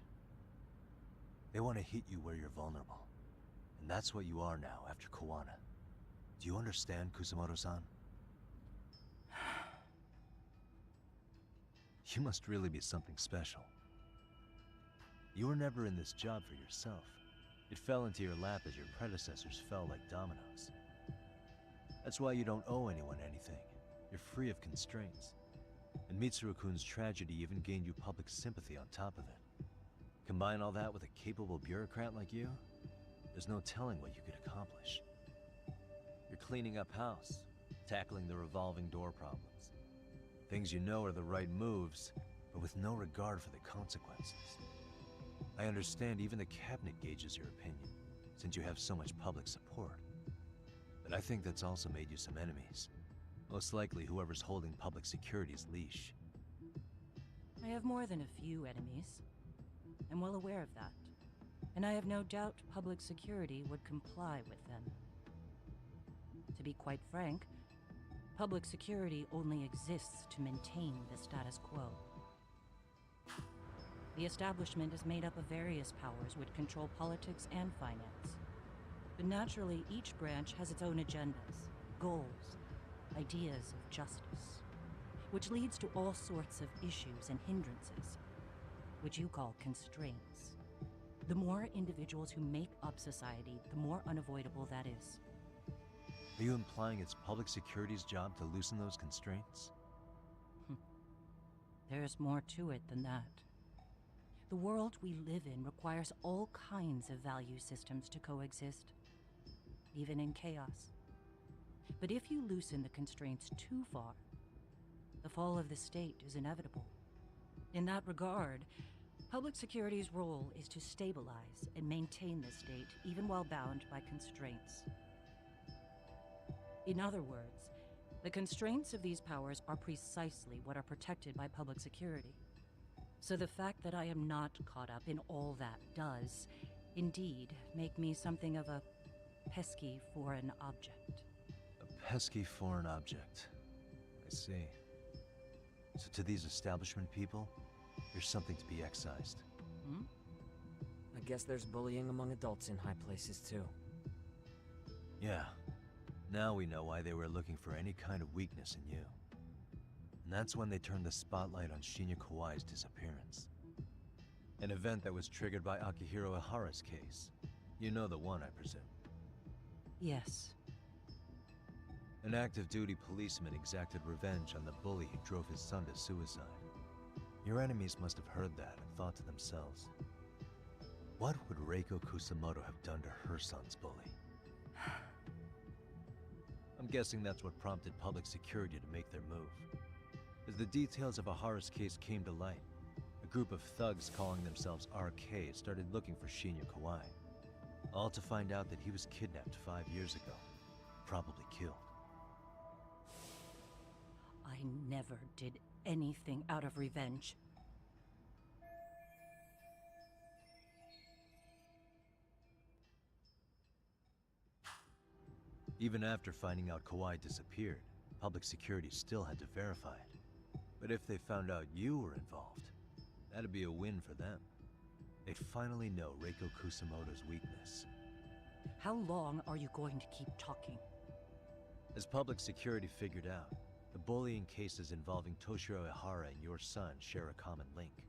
S2: They want to hit you where you're vulnerable. And that's what you are now after Koana. Do you understand, Kusamoto-san? You must really be something special. You were never in this job for yourself. It fell into your lap as your predecessors fell like dominoes. That's why you don't owe anyone anything. You're free of constraints. And Mitsuru-kun's tragedy even gained you public sympathy on top of it. Combine all that with a capable bureaucrat like you, there's no telling what you could accomplish. You're cleaning up house, tackling the revolving door problems. Things you know are the right moves, but with no regard for the consequences. I understand even the cabinet gauges your opinion, since you have so much public support. But I think that's also made you some enemies. Most likely whoever's holding public security's leash.
S15: I have more than a few enemies. I'm well aware of that. And I have no doubt public security would comply with them. To be quite frank, public security only exists to maintain the status quo. The establishment is made up of various powers which control politics and finance. But naturally, each branch has its own agendas, goals, ideas of justice, which leads to all sorts of issues and hindrances, which you call constraints. The more individuals who make up society, the more unavoidable that is.
S2: Are you implying it's public security's job to loosen those constraints?
S15: There's more to it than that. The world we live in requires all kinds of value systems to coexist, even in chaos. But if you loosen the constraints too far, the fall of the state is inevitable. In that regard, public security's role is to stabilize and maintain the state, even while bound by constraints. In other words, the constraints of these powers are precisely what are protected by public security. So the fact that I am not caught up in all that does, indeed, make me something of a pesky foreign object.
S2: A pesky foreign object. I see. So to these establishment people, you're something to be excised.
S6: I guess there's bullying among adults in high places, too.
S2: Yeah. Now we know why they were looking for any kind of weakness in you. And that's when they turned the spotlight on Shinya Kawai's disappearance. An event that was triggered by Akihiro Ihara's case. You know the one, I presume.
S15: Yes.
S2: An active duty policeman exacted revenge on the bully who drove his son to suicide. Your enemies must have heard that and thought to themselves, what would Reiko Kusamoto have done to her son's bully? I'm guessing that's what prompted public security to make their move. As the details of Ahara's case came to light, a group of thugs calling themselves RK started looking for Shinya Kawai, all to find out that he was kidnapped 5 years ago, probably killed.
S15: I never did anything out of revenge.
S2: Even after finding out Kawai disappeared, public security still had to verify it. But if they found out you were involved, that'd be a win for them. They'd finally know Reiko Kusamoto's weakness.
S15: How long are you going to keep talking?
S2: As public security figured out, the bullying cases involving Toshiro Ihara and your son share a common link.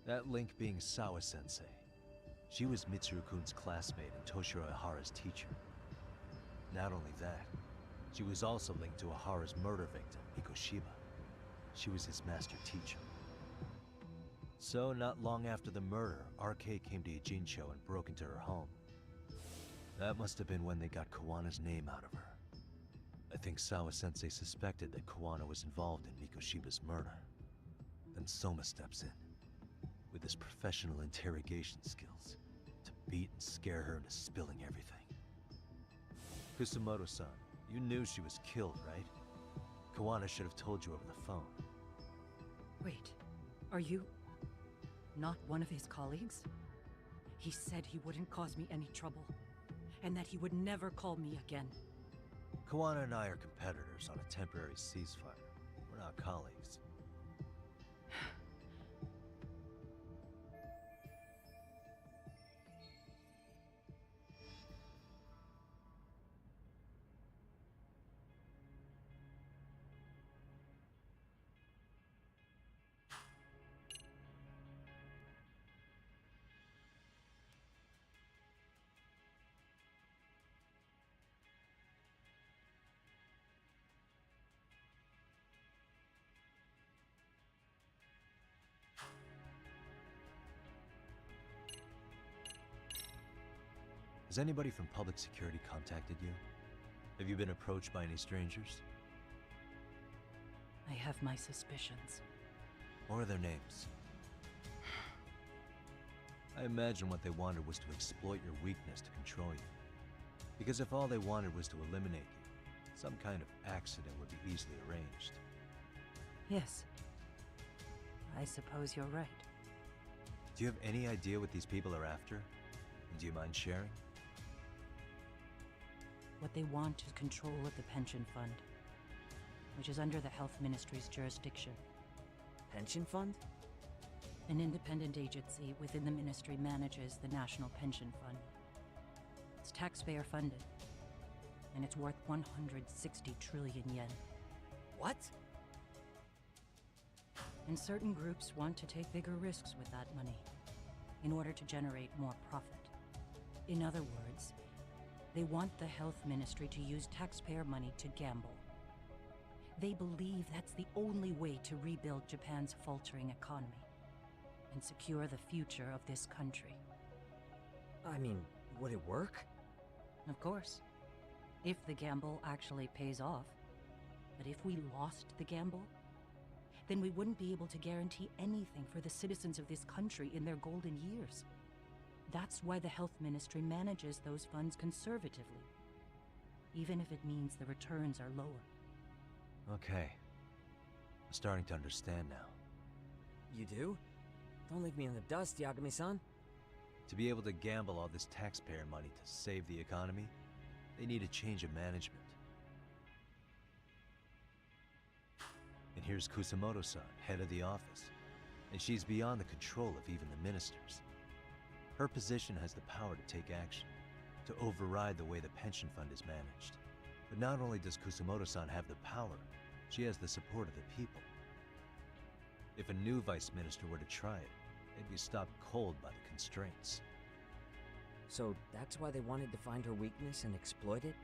S2: That link being Sawa-sensei. She was Mitsuru-kun's classmate and Toshiro Ihara's teacher. Not only that, she was also linked to Ihara's murder victim, Mikoshiba. She was his master teacher. So, not long after the murder, RK came to Ijincho and broke into her home. That must have been when they got Kawana's name out of her. I think Sawa-sensei suspected that Kawana was involved in Mikoshiba's murder. Then Soma steps in, with his professional interrogation skills, to beat and scare her into spilling everything. Kusamoto-san, you knew she was killed, right? Kawana should have told you over the phone.
S15: Wait, are you not one of his colleagues? He said he wouldn't cause me any trouble, and that he would never call me again.
S2: Kawana and I are competitors on a temporary ceasefire. We're not colleagues. Has anybody from public security contacted you? Have you been approached by any strangers?
S15: I have my suspicions.
S2: What are their names? I imagine what they wanted was to exploit your weakness to control you. Because if all they wanted was to eliminate you, some kind of accident would be easily arranged.
S15: Yes. I suppose you're right.
S2: Do you have any idea what these people are after? And do you mind sharing?
S15: What they want is control of the pension fund, which is under the Health Ministry's jurisdiction.
S6: Pension fund?
S15: An independent agency within the ministry manages the National Pension Fund. It's taxpayer funded, and it's worth 160 trillion yen.
S6: What?
S15: And certain groups want to take bigger risks with that money in order to generate more profit. In other words, they want the health ministry to use taxpayer money to gamble. They believe that's the only way to rebuild Japan's faltering economy and secure the future of this country.
S6: I mean, would it work?
S15: Of course. If the gamble actually pays off. But if we lost the gamble, then we wouldn't be able to guarantee anything for the citizens of this country in their golden years. That's why the health ministry manages those funds conservatively, even if it means the returns are lower.
S2: Okay. I'm starting to understand now.
S6: You do? Don't leave me in the dust, Yagami-san.
S2: To be able to gamble all this taxpayer money to save the economy, they need a change of management. And here's Kusamoto-san, head of the office, and she's beyond the control of even the ministers. Her position has the power to take action, to override the way the pension fund is managed. But not only does Kusamoto-san have the power, she has the support of the people. If a new vice minister were to try it, they'd be stopped cold by the constraints.
S6: So that's why they wanted to find her weakness and exploit it?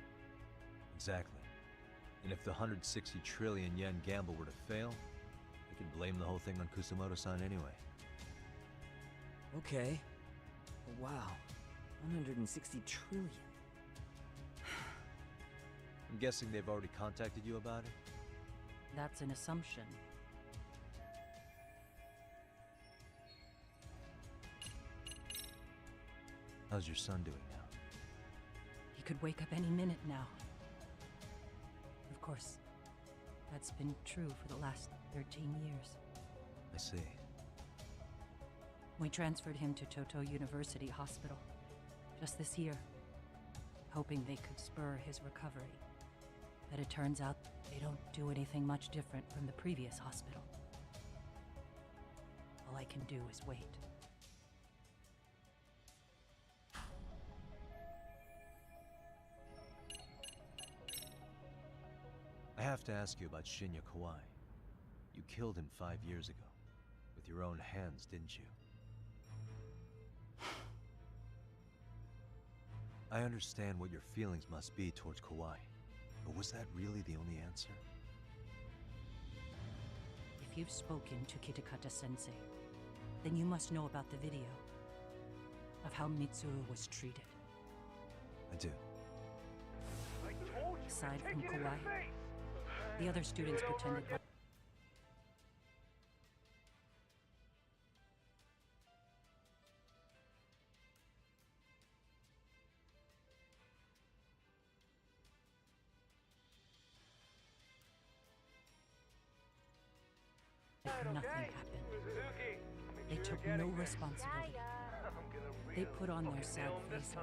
S2: Exactly. And if the 160 trillion yen gamble were to fail, they can blame the whole thing on Kusamoto-san anyway.
S6: Okay. Wow. 160 trillion.
S2: I'm guessing they've already contacted you about it?
S15: That's an assumption.
S2: How's your son doing now?
S15: He could wake up any minute now. Of course, that's been true for the last 13 years.
S2: I see.
S15: We transferred him to Toto University Hospital just this year, hoping they could spur his recovery. But it turns out they don't do anything much different from the previous hospital. All I can do is wait.
S2: I have to ask you about Shinya Kawai. You killed him 5 years ago. With your own hands, didn't you? I understand what your feelings must be towards Kawai, but was that really the only answer?
S15: If you've spoken to Kitakata-sensei, then you must know about the video of how Mitsuru was treated.
S2: I do.
S15: Aside from Kawai, the other students pretended like nothing happened. They took no responsibility. They put on their sad faces,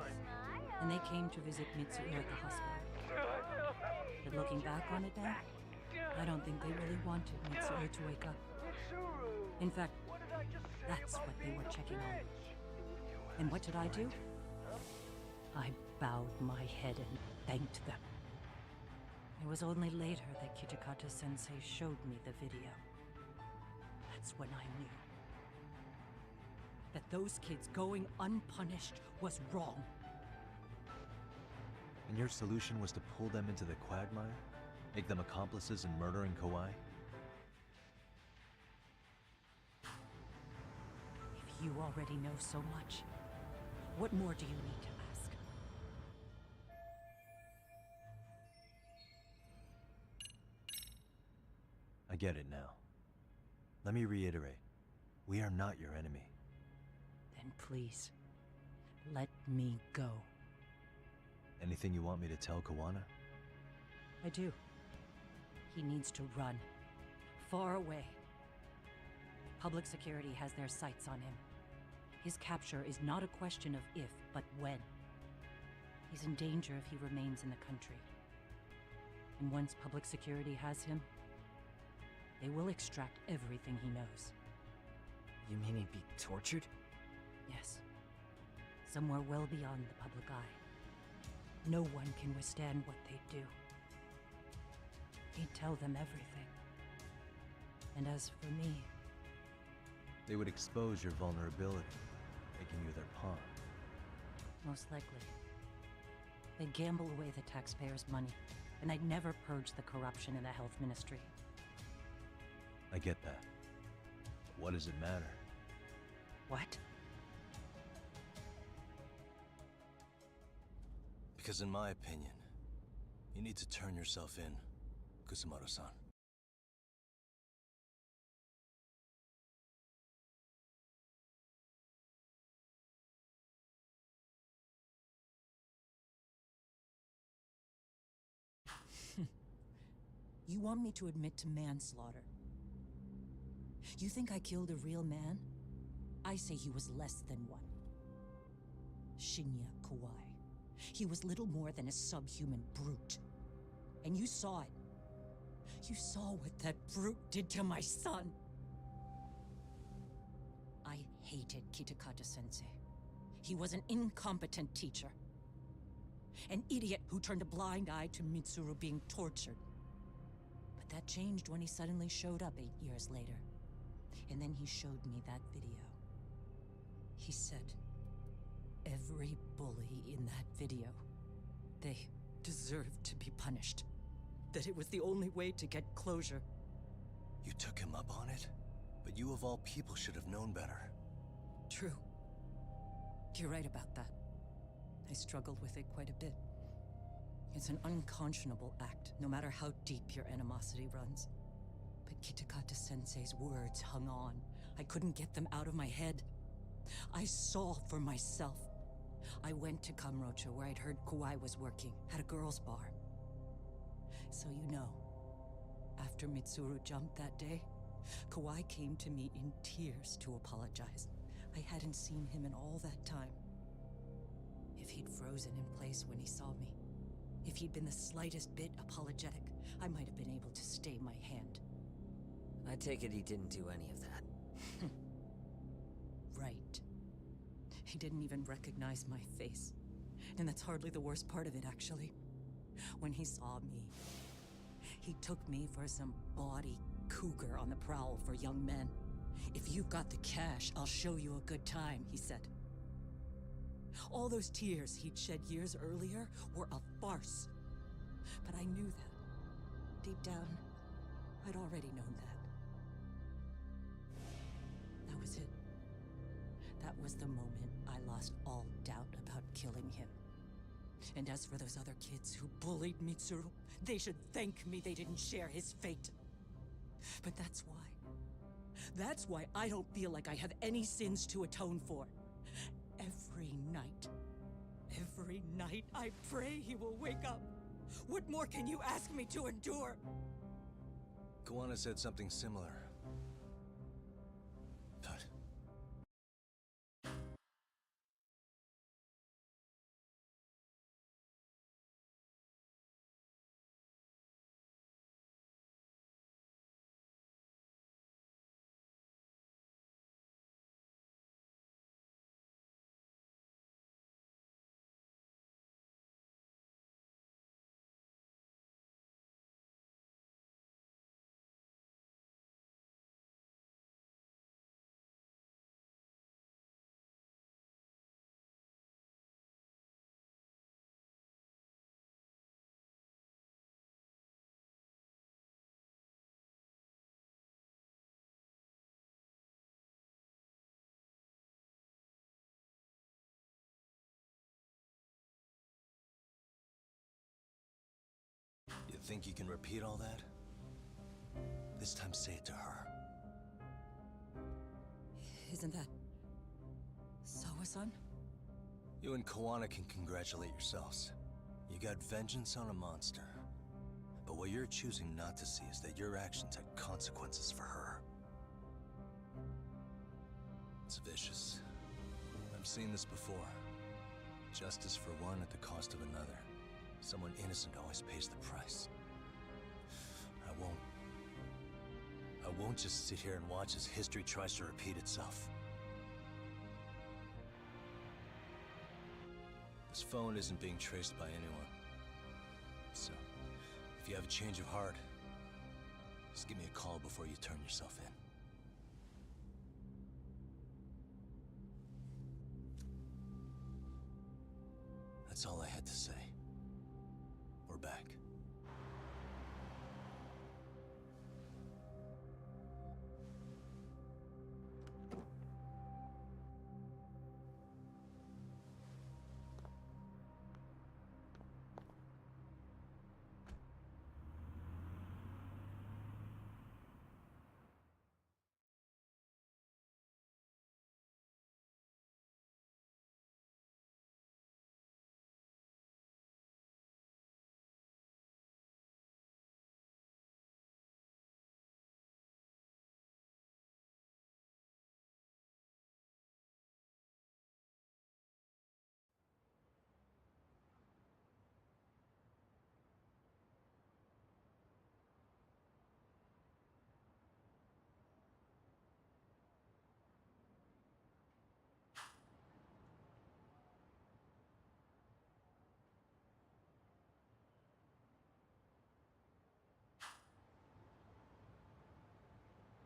S15: and they came to visit Mitsuru at the hospital. But looking back on it now, I don't think they really wanted Mitsuru to wake up. In fact, that's what they were checking on. And what did I do? I bowed my head and thanked them. It was only later that Kitakata-sensei showed me the video. That's when I knew that those kids going unpunished was wrong.
S2: And your solution was to pull them into the quagmire? Make them accomplices in murdering Kawai?
S15: If you already know so much, what more do you need to ask?
S2: I get it now. Let me reiterate. We are not your enemy.
S15: Then please, let me go.
S2: Anything you want me to tell Kawana?
S15: I do. He needs to run. Far away. Public security has their sights on him. His capture is not a question of if, but when. He's in danger if he remains in the country. And once public security has him, they will extract everything he knows.
S6: You mean he'd be tortured?
S15: Yes. Somewhere well beyond the public eye. No one can withstand what they do. He'd tell them everything. And as for me...
S2: They would expose your vulnerability, making you their pawn.
S15: Most likely. They'd gamble away the taxpayers' money, and I'd never purge the corruption in the health ministry.
S2: I get that. What does it matter?
S15: What?
S9: Because in my opinion, you need to turn yourself in, Kusumoto-san.
S15: You want me to admit to manslaughter? You think I killed a real man? I say he was less than one. Shinya Kawai. He was little more than a subhuman brute. And you saw it. You saw what that brute did to my son. I hated Kitakata-sensei. He was an incompetent teacher. An idiot who turned a blind eye to Mitsuru being tortured. But that changed when he suddenly showed up 8 years later. And then he showed me that video. He said, every bully in that video, they deserved to be punished. That it was the only way to get closure.
S9: You took him up on it? But you of all people should have known better.
S15: True. You're right about that. I struggled with it quite a bit. It's an unconscionable act, no matter how deep your animosity runs. But Kitakata-sensei's words hung on. I couldn't get them out of my head. I saw for myself. I went to Kamurocho, where I'd heard Kawai was working, at a girls' bar. So you know, after Mitsuru jumped that day, Kawai came to me in tears to apologize. I hadn't seen him in all that time. If he'd frozen in place when he saw me, if he'd been the slightest bit apologetic, I might have been able to stay my hand.
S6: I take it he didn't do any of that.
S15: Right. He didn't even recognize my face. And that's hardly the worst part of it, actually. When he saw me, he took me for some bawdy cougar on the prowl for young men. If you've got the cash, I'll show you a good time, he said. All those tears he'd shed years earlier were a farce. But I knew that. Deep down, I'd already known that. That was it. That was the moment I lost all doubt about killing him. And as for those other kids who bullied Mitsuru, they should thank me they didn't share his fate. But that's why. That's why I don't feel like I have any sins to atone for. Every night I pray he will wake up. What more can you ask me to endure?
S2: Kawana said something similar. But... You think you can repeat all that? This time say it to her.
S15: Isn't that... Sawa-san?
S2: You and Kawana can congratulate yourselves. You got vengeance on a monster. But what you're choosing not to see is that your actions had consequences for her. It's vicious. I've seen this before. Justice for one at the cost of another. Someone innocent always pays the price. I won't just sit here and watch as history tries to repeat itself. This phone isn't being traced by anyone. So, if you have a change of heart, just give me a call before you turn yourself in. That's all I had to say. We're back.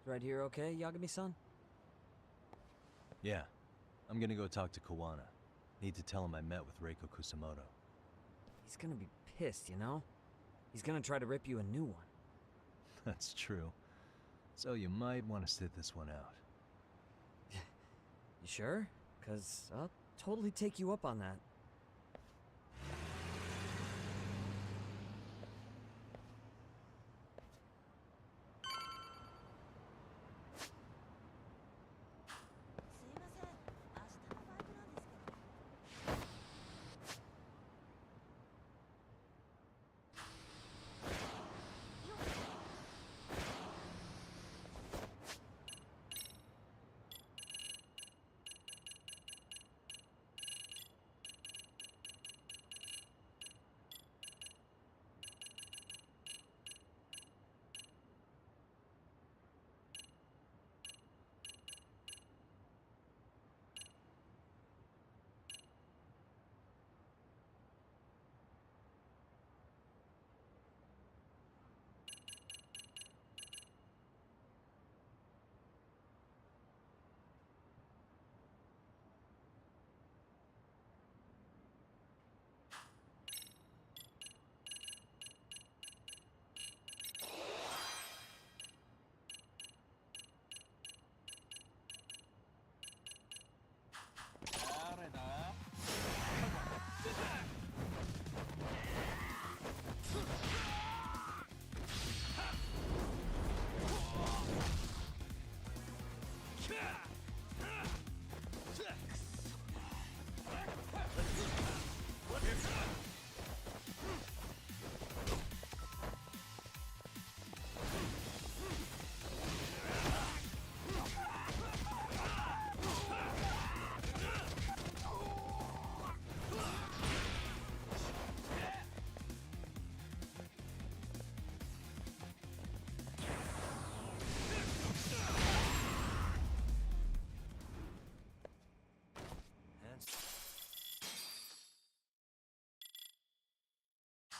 S6: Right here okay, Yagami-san?
S2: Yeah. I'm gonna go talk to Kawana. Need to tell him I met with Reiko Kusamoto.
S6: He's gonna be pissed, you know? He's gonna try to rip you a new one.
S2: That's true. So you might want to sit this one out.
S6: You sure? 'Cause I'll totally take you up on that.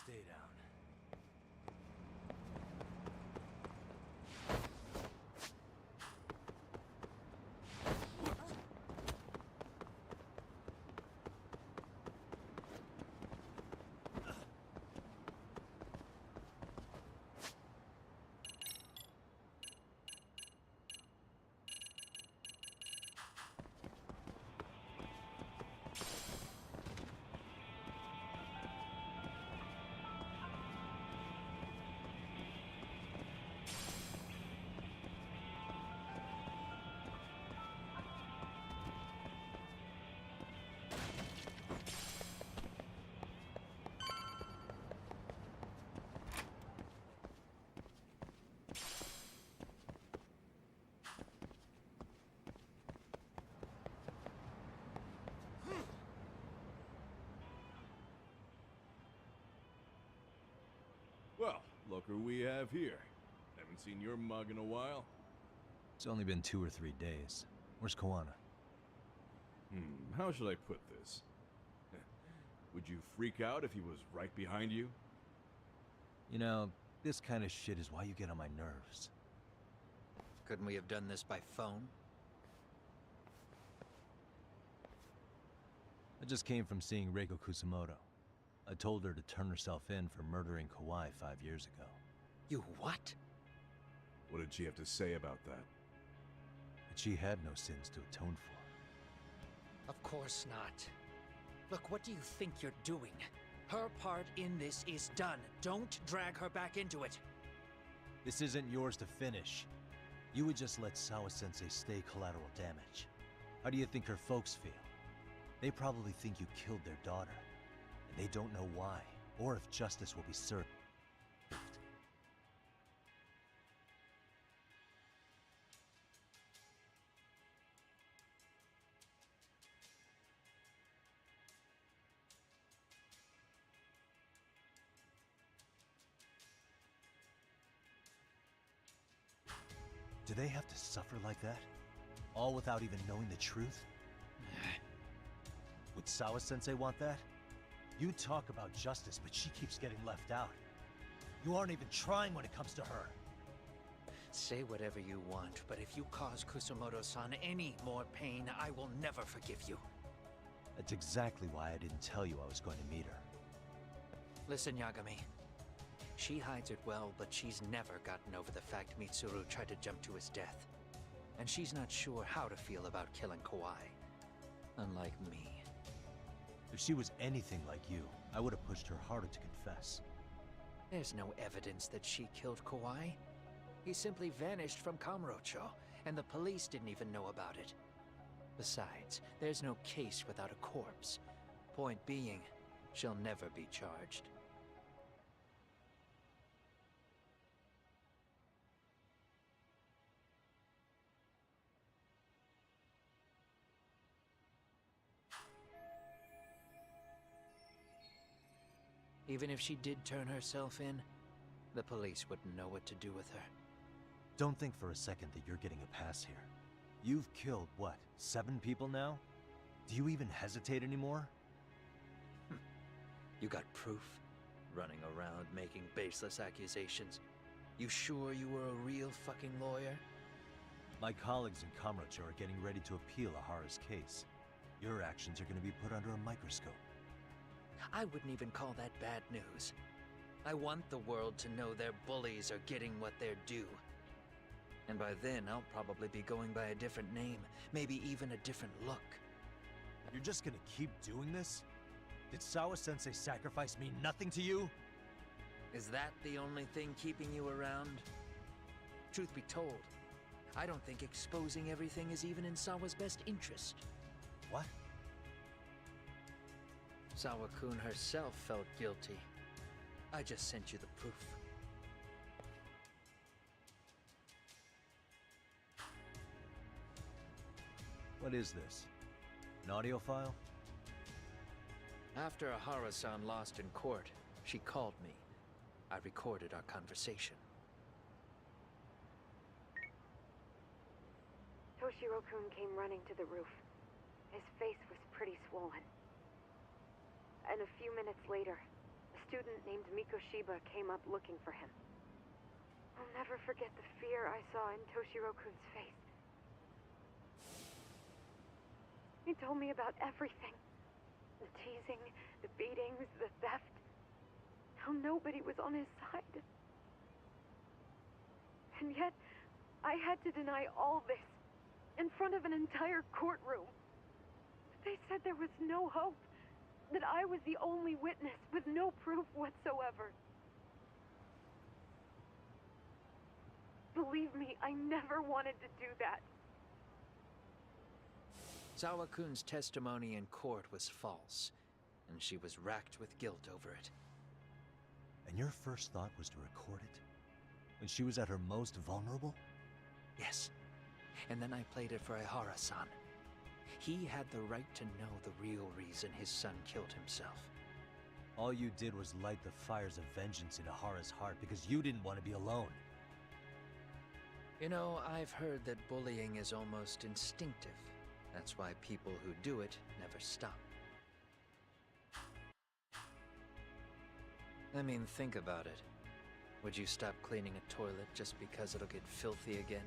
S2: stay down.
S1: Well, look who we have here. Haven't seen your mug in a while.
S2: It's only been 2 or 3 days. Where's Koana?
S1: How should I put this? Would you freak out if he was right behind you?
S2: You know, this kind of shit is why you get on my nerves.
S10: Couldn't we have done this by phone?
S2: I just came from seeing Reiko Kusamoto. I told her to turn herself in for murdering Kawai 5 years ago.
S10: You what?
S1: What did she have to say about that?
S2: That she had no sins to atone for.
S3: Of course not. Look, what do you think you're doing? Her part in this is done. Don't drag her back into it.
S2: This isn't yours to finish. You would just let Sawa-sensei stay collateral damage. How do you think her folks feel? They probably think you killed their daughter. And they don't know why, or if justice will be served. Do they have to suffer like that? All without even knowing the truth? Would Sawa-sensei want that? You talk about justice, but she keeps getting left out. You aren't even trying when it comes to her.
S10: Say whatever you want, but if you cause Kusamoto-san any more pain, I will never forgive you.
S2: That's exactly why I didn't tell you I was going to meet her.
S10: Listen, Yagami. She hides it well, but she's never gotten over the fact Mitsuru tried to jump to his death. And she's not sure how to feel about killing Kawai. Unlike me.
S2: If she was anything like you, I would have pushed her harder to confess.
S10: There's no evidence that she killed Kawai. He simply vanished from Kamurocho, and the police didn't even know about it. Besides, there's no case without a corpse. Point being, she'll never be charged. Even if she did turn herself in, the police wouldn't know what to do with her.
S2: Don't think for a second that you're getting a pass here. You've killed, what, 7 people now? Do you even hesitate anymore?
S10: You got proof? Running around making baseless accusations. You sure you were a real fucking lawyer?
S2: My colleagues in Kamurocho are getting ready to appeal Ahara's case. Your actions are going to be put under a microscope.
S10: I wouldn't even call that bad news. I want the world to know their bullies are getting what they're due. And by then, I'll probably be going by a different name, maybe even a different look.
S2: You're just gonna keep doing this? Did Sawa-sensei sacrifice mean nothing to you?
S10: Is that the only thing keeping you around? Truth be told, I don't think exposing everything is even in Sawa's best interest.
S2: What?
S10: Sawa-kun herself felt guilty. I just sent you the proof.
S2: What is this? An audio file?
S10: After Ahara-san lost in court, she called me. I recorded our conversation.
S12: Toshiro-kun came running to the roof. His face was pretty swollen. And a few minutes later, the
S18: student named Mikoshiba came up looking for him. I'll never forget the fear I saw in Toshiro-kun's face. He told me about everything. The teasing, the beatings, the theft. How nobody was on his side. And yet, I had to deny all this in front of an entire courtroom. They said there was no hope, that I was the only witness with no proof whatsoever. Believe me, I never wanted to do that.
S10: Sawa-kun's testimony in court was false, and she was racked with guilt over it.
S2: And your first thought was to record it? When she was at her most vulnerable?
S10: Yes. And then I played it for Ehara-san. He had the right to know the real reason his son killed himself.
S2: All you did was light the fires of vengeance in Ehara's heart because you didn't want to be alone.
S10: You know, I've heard that bullying is almost instinctive. That's why people who do it never stop. I mean, think about it. Would you stop cleaning a toilet just because it'll get filthy again?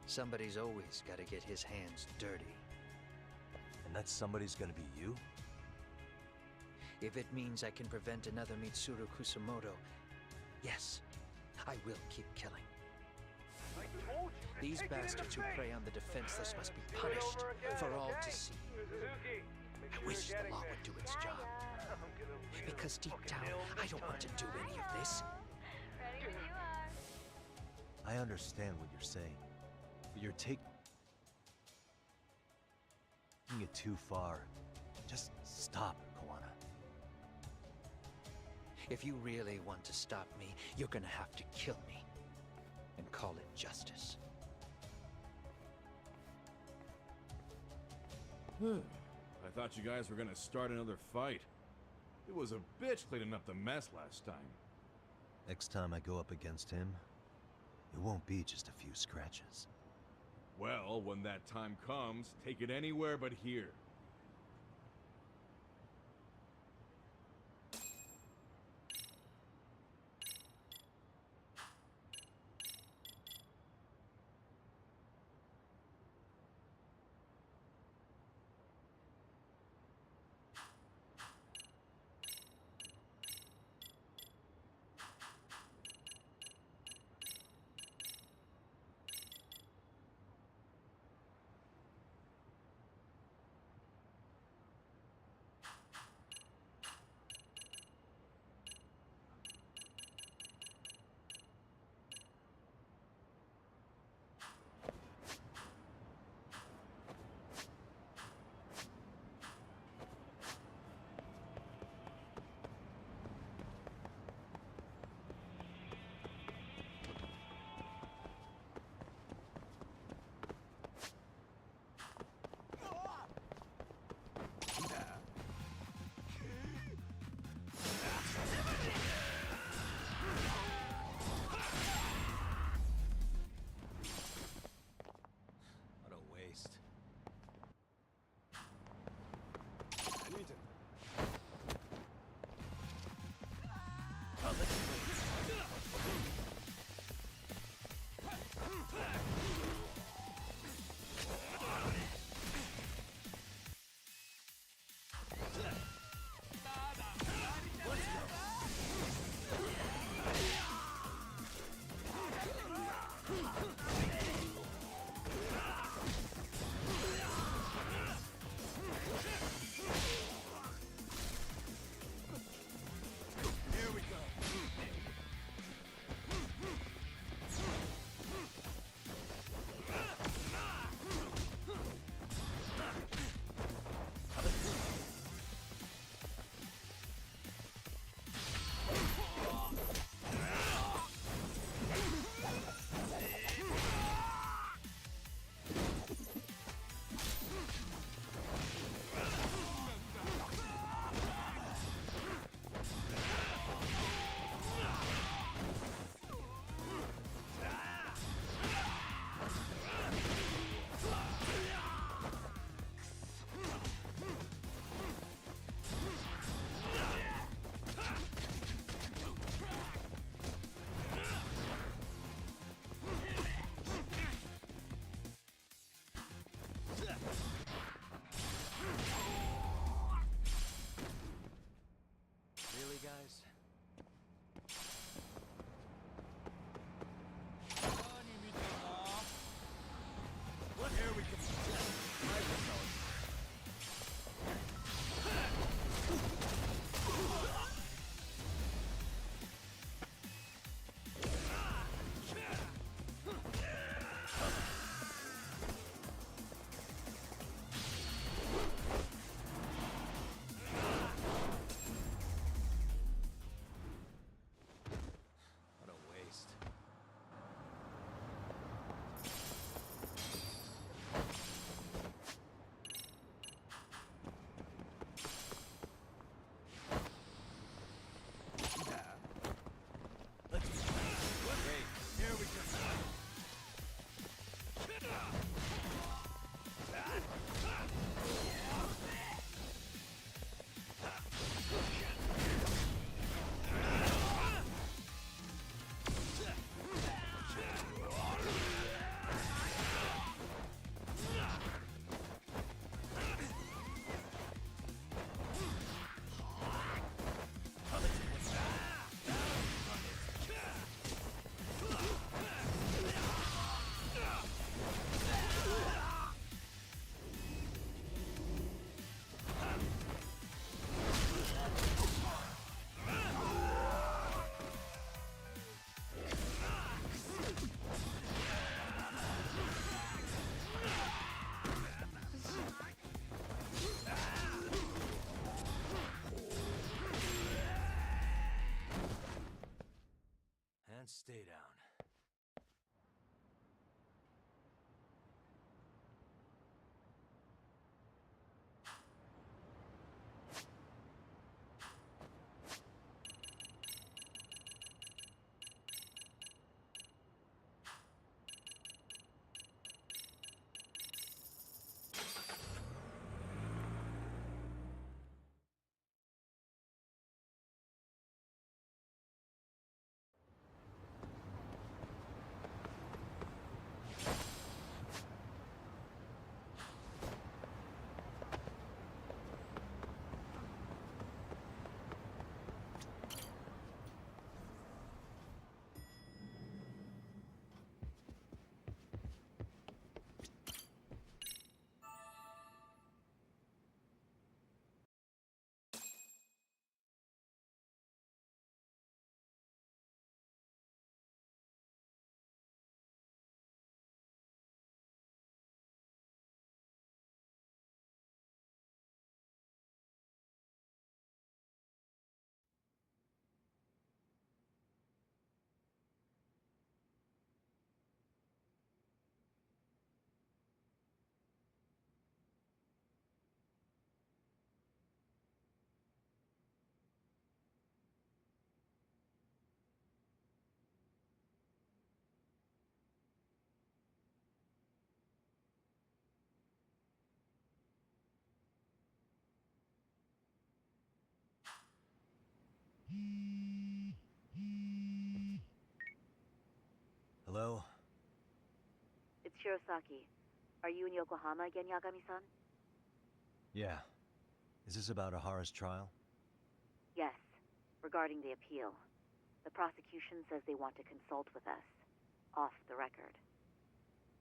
S10: Somebody's always gotta get his hands dirty.
S2: And that somebody's gonna be you?
S10: If it means I can prevent another Mitsuru Kusamoto, yes, I will keep killing. These bastards who prey on the defenseless must be punished for all to see. I wish the law would do its job. Because deep down, I don't want to do any of this.
S2: I understand what you're saying, but you're taking it too far. Just stop, Kawana.
S10: If you really want to stop me, you're gonna have to kill me. And call it justice.
S1: I thought you guys were gonna start another fight. It was a bitch cleaning up the mess last time.
S2: Next time I go up against him, it won't be just a few scratches.
S1: Well, when that time comes, take it anywhere but here.
S2: and stay down. Hello?
S7: It's Shirosaki. Are you in Yokohama again, Yagami-san?
S2: Yeah. Is this about Ahara's trial?
S7: Yes. Regarding the appeal. The prosecution says they want to consult with us. Off the record.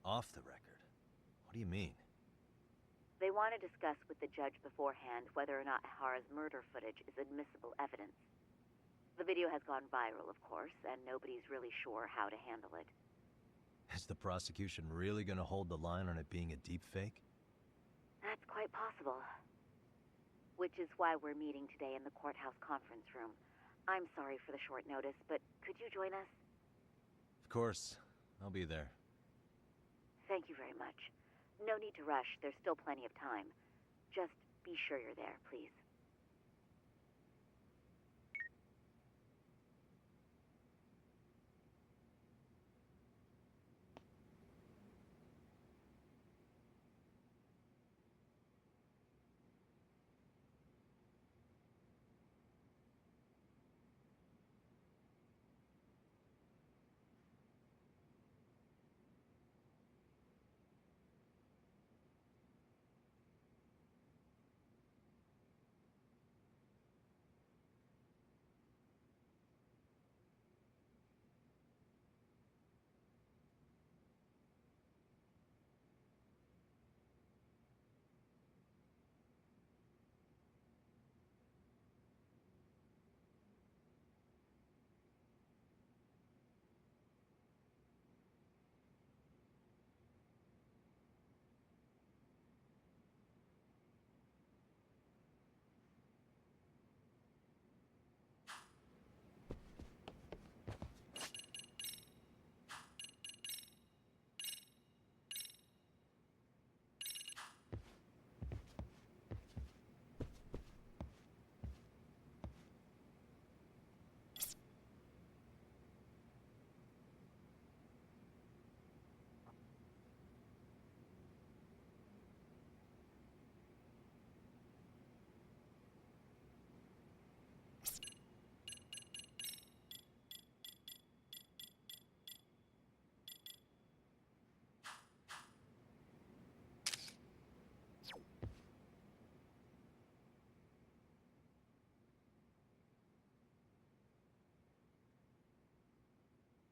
S2: Off the record? What do you mean?
S7: They want to discuss with the judge beforehand whether or not Ahara's murder footage is admissible evidence. The video has gone viral, of course, and nobody's really sure how to handle it.
S2: Is the prosecution really gonna hold the line on it being a deepfake?
S7: That's quite possible. Which is why we're meeting today in the courthouse conference room. I'm sorry for the short notice, but could you join us?
S2: Of course. I'll be there.
S7: Thank you very much. No need to rush. There's still plenty of time. Just be sure you're there, please.